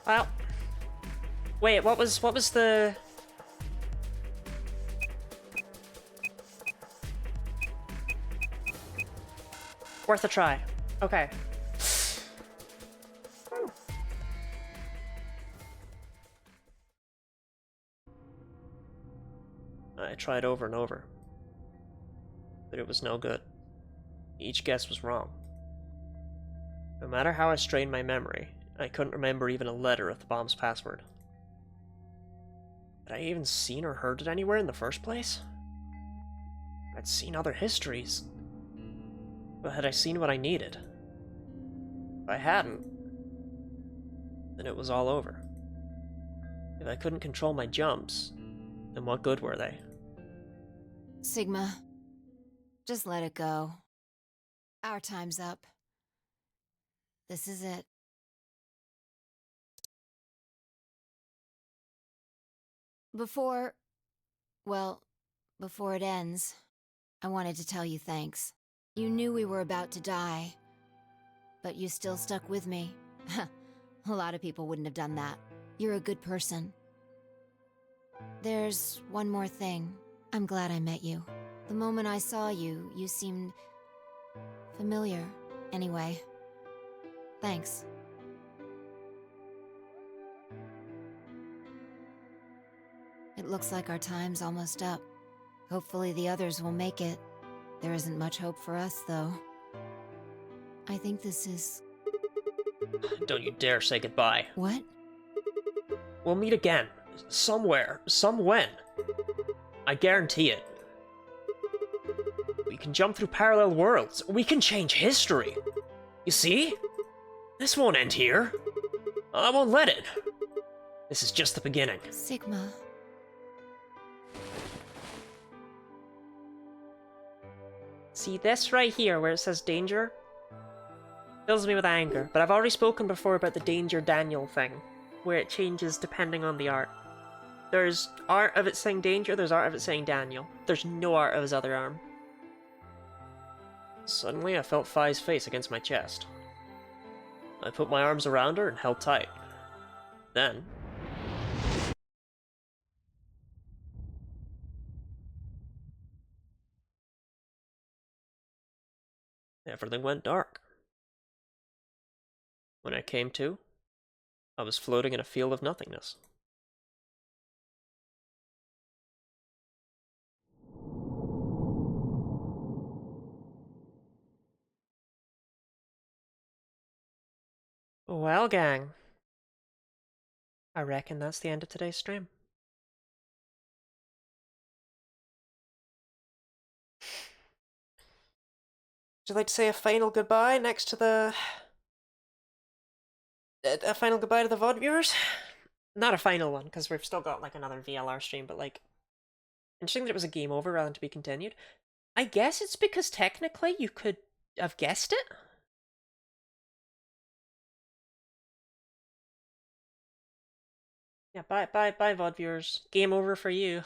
Well, wait, what was the... Worth a try. Okay. I tried over and over. But it was no good. Each guess was wrong. No matter how I strained my memory, I couldn't remember even a letter of the bomb's password. Had I even seen or heard it anywhere in the first place? I'd seen other histories. But had I seen what I needed? If I hadn't, then it was all over. If I couldn't control my jumps, then what good were they? Sigma, just let it go. Our time's up. This is it. Before it ends, I wanted to tell you thanks. You knew we were about to die, but you still stuck with me. A lot of people wouldn't have done that. You're a good person. There's one more thing. I'm glad I met you. The moment I saw you, you seemed familiar. Anyway, thanks. It looks like our time's almost up. Hopefully the others will make it. There isn't much hope for us, though. I think this is... Don't you dare say goodbye. What? We'll meet again. Somewhere. Somewhen. I guarantee it. We can jump through parallel worlds. We can change history. You see? This won't end here. I won't let it. This is just the beginning. Sigma. See this right here where it says danger? Fills me with anger, but I've already spoken before about the danger Daniel thing, where it changes depending on the art. There's art of it saying danger, there's art of it saying Daniel. There's no art of his other arm. Suddenly I felt Phi's face against my chest. I put my arms around her and held tight. Then... everything went dark. When I came to, I was floating in a field of nothingness. Well, gang. I reckon that's the end of today's stream. Would you like to say a final goodbye next to the... a final goodbye to the VOD viewers? Not a final one, because we've still got like another VLR stream, but like... interesting that it was a game over rather than to be continued. I guess it's because technically you could have guessed it? Yeah, bye VOD viewers. Game over for you.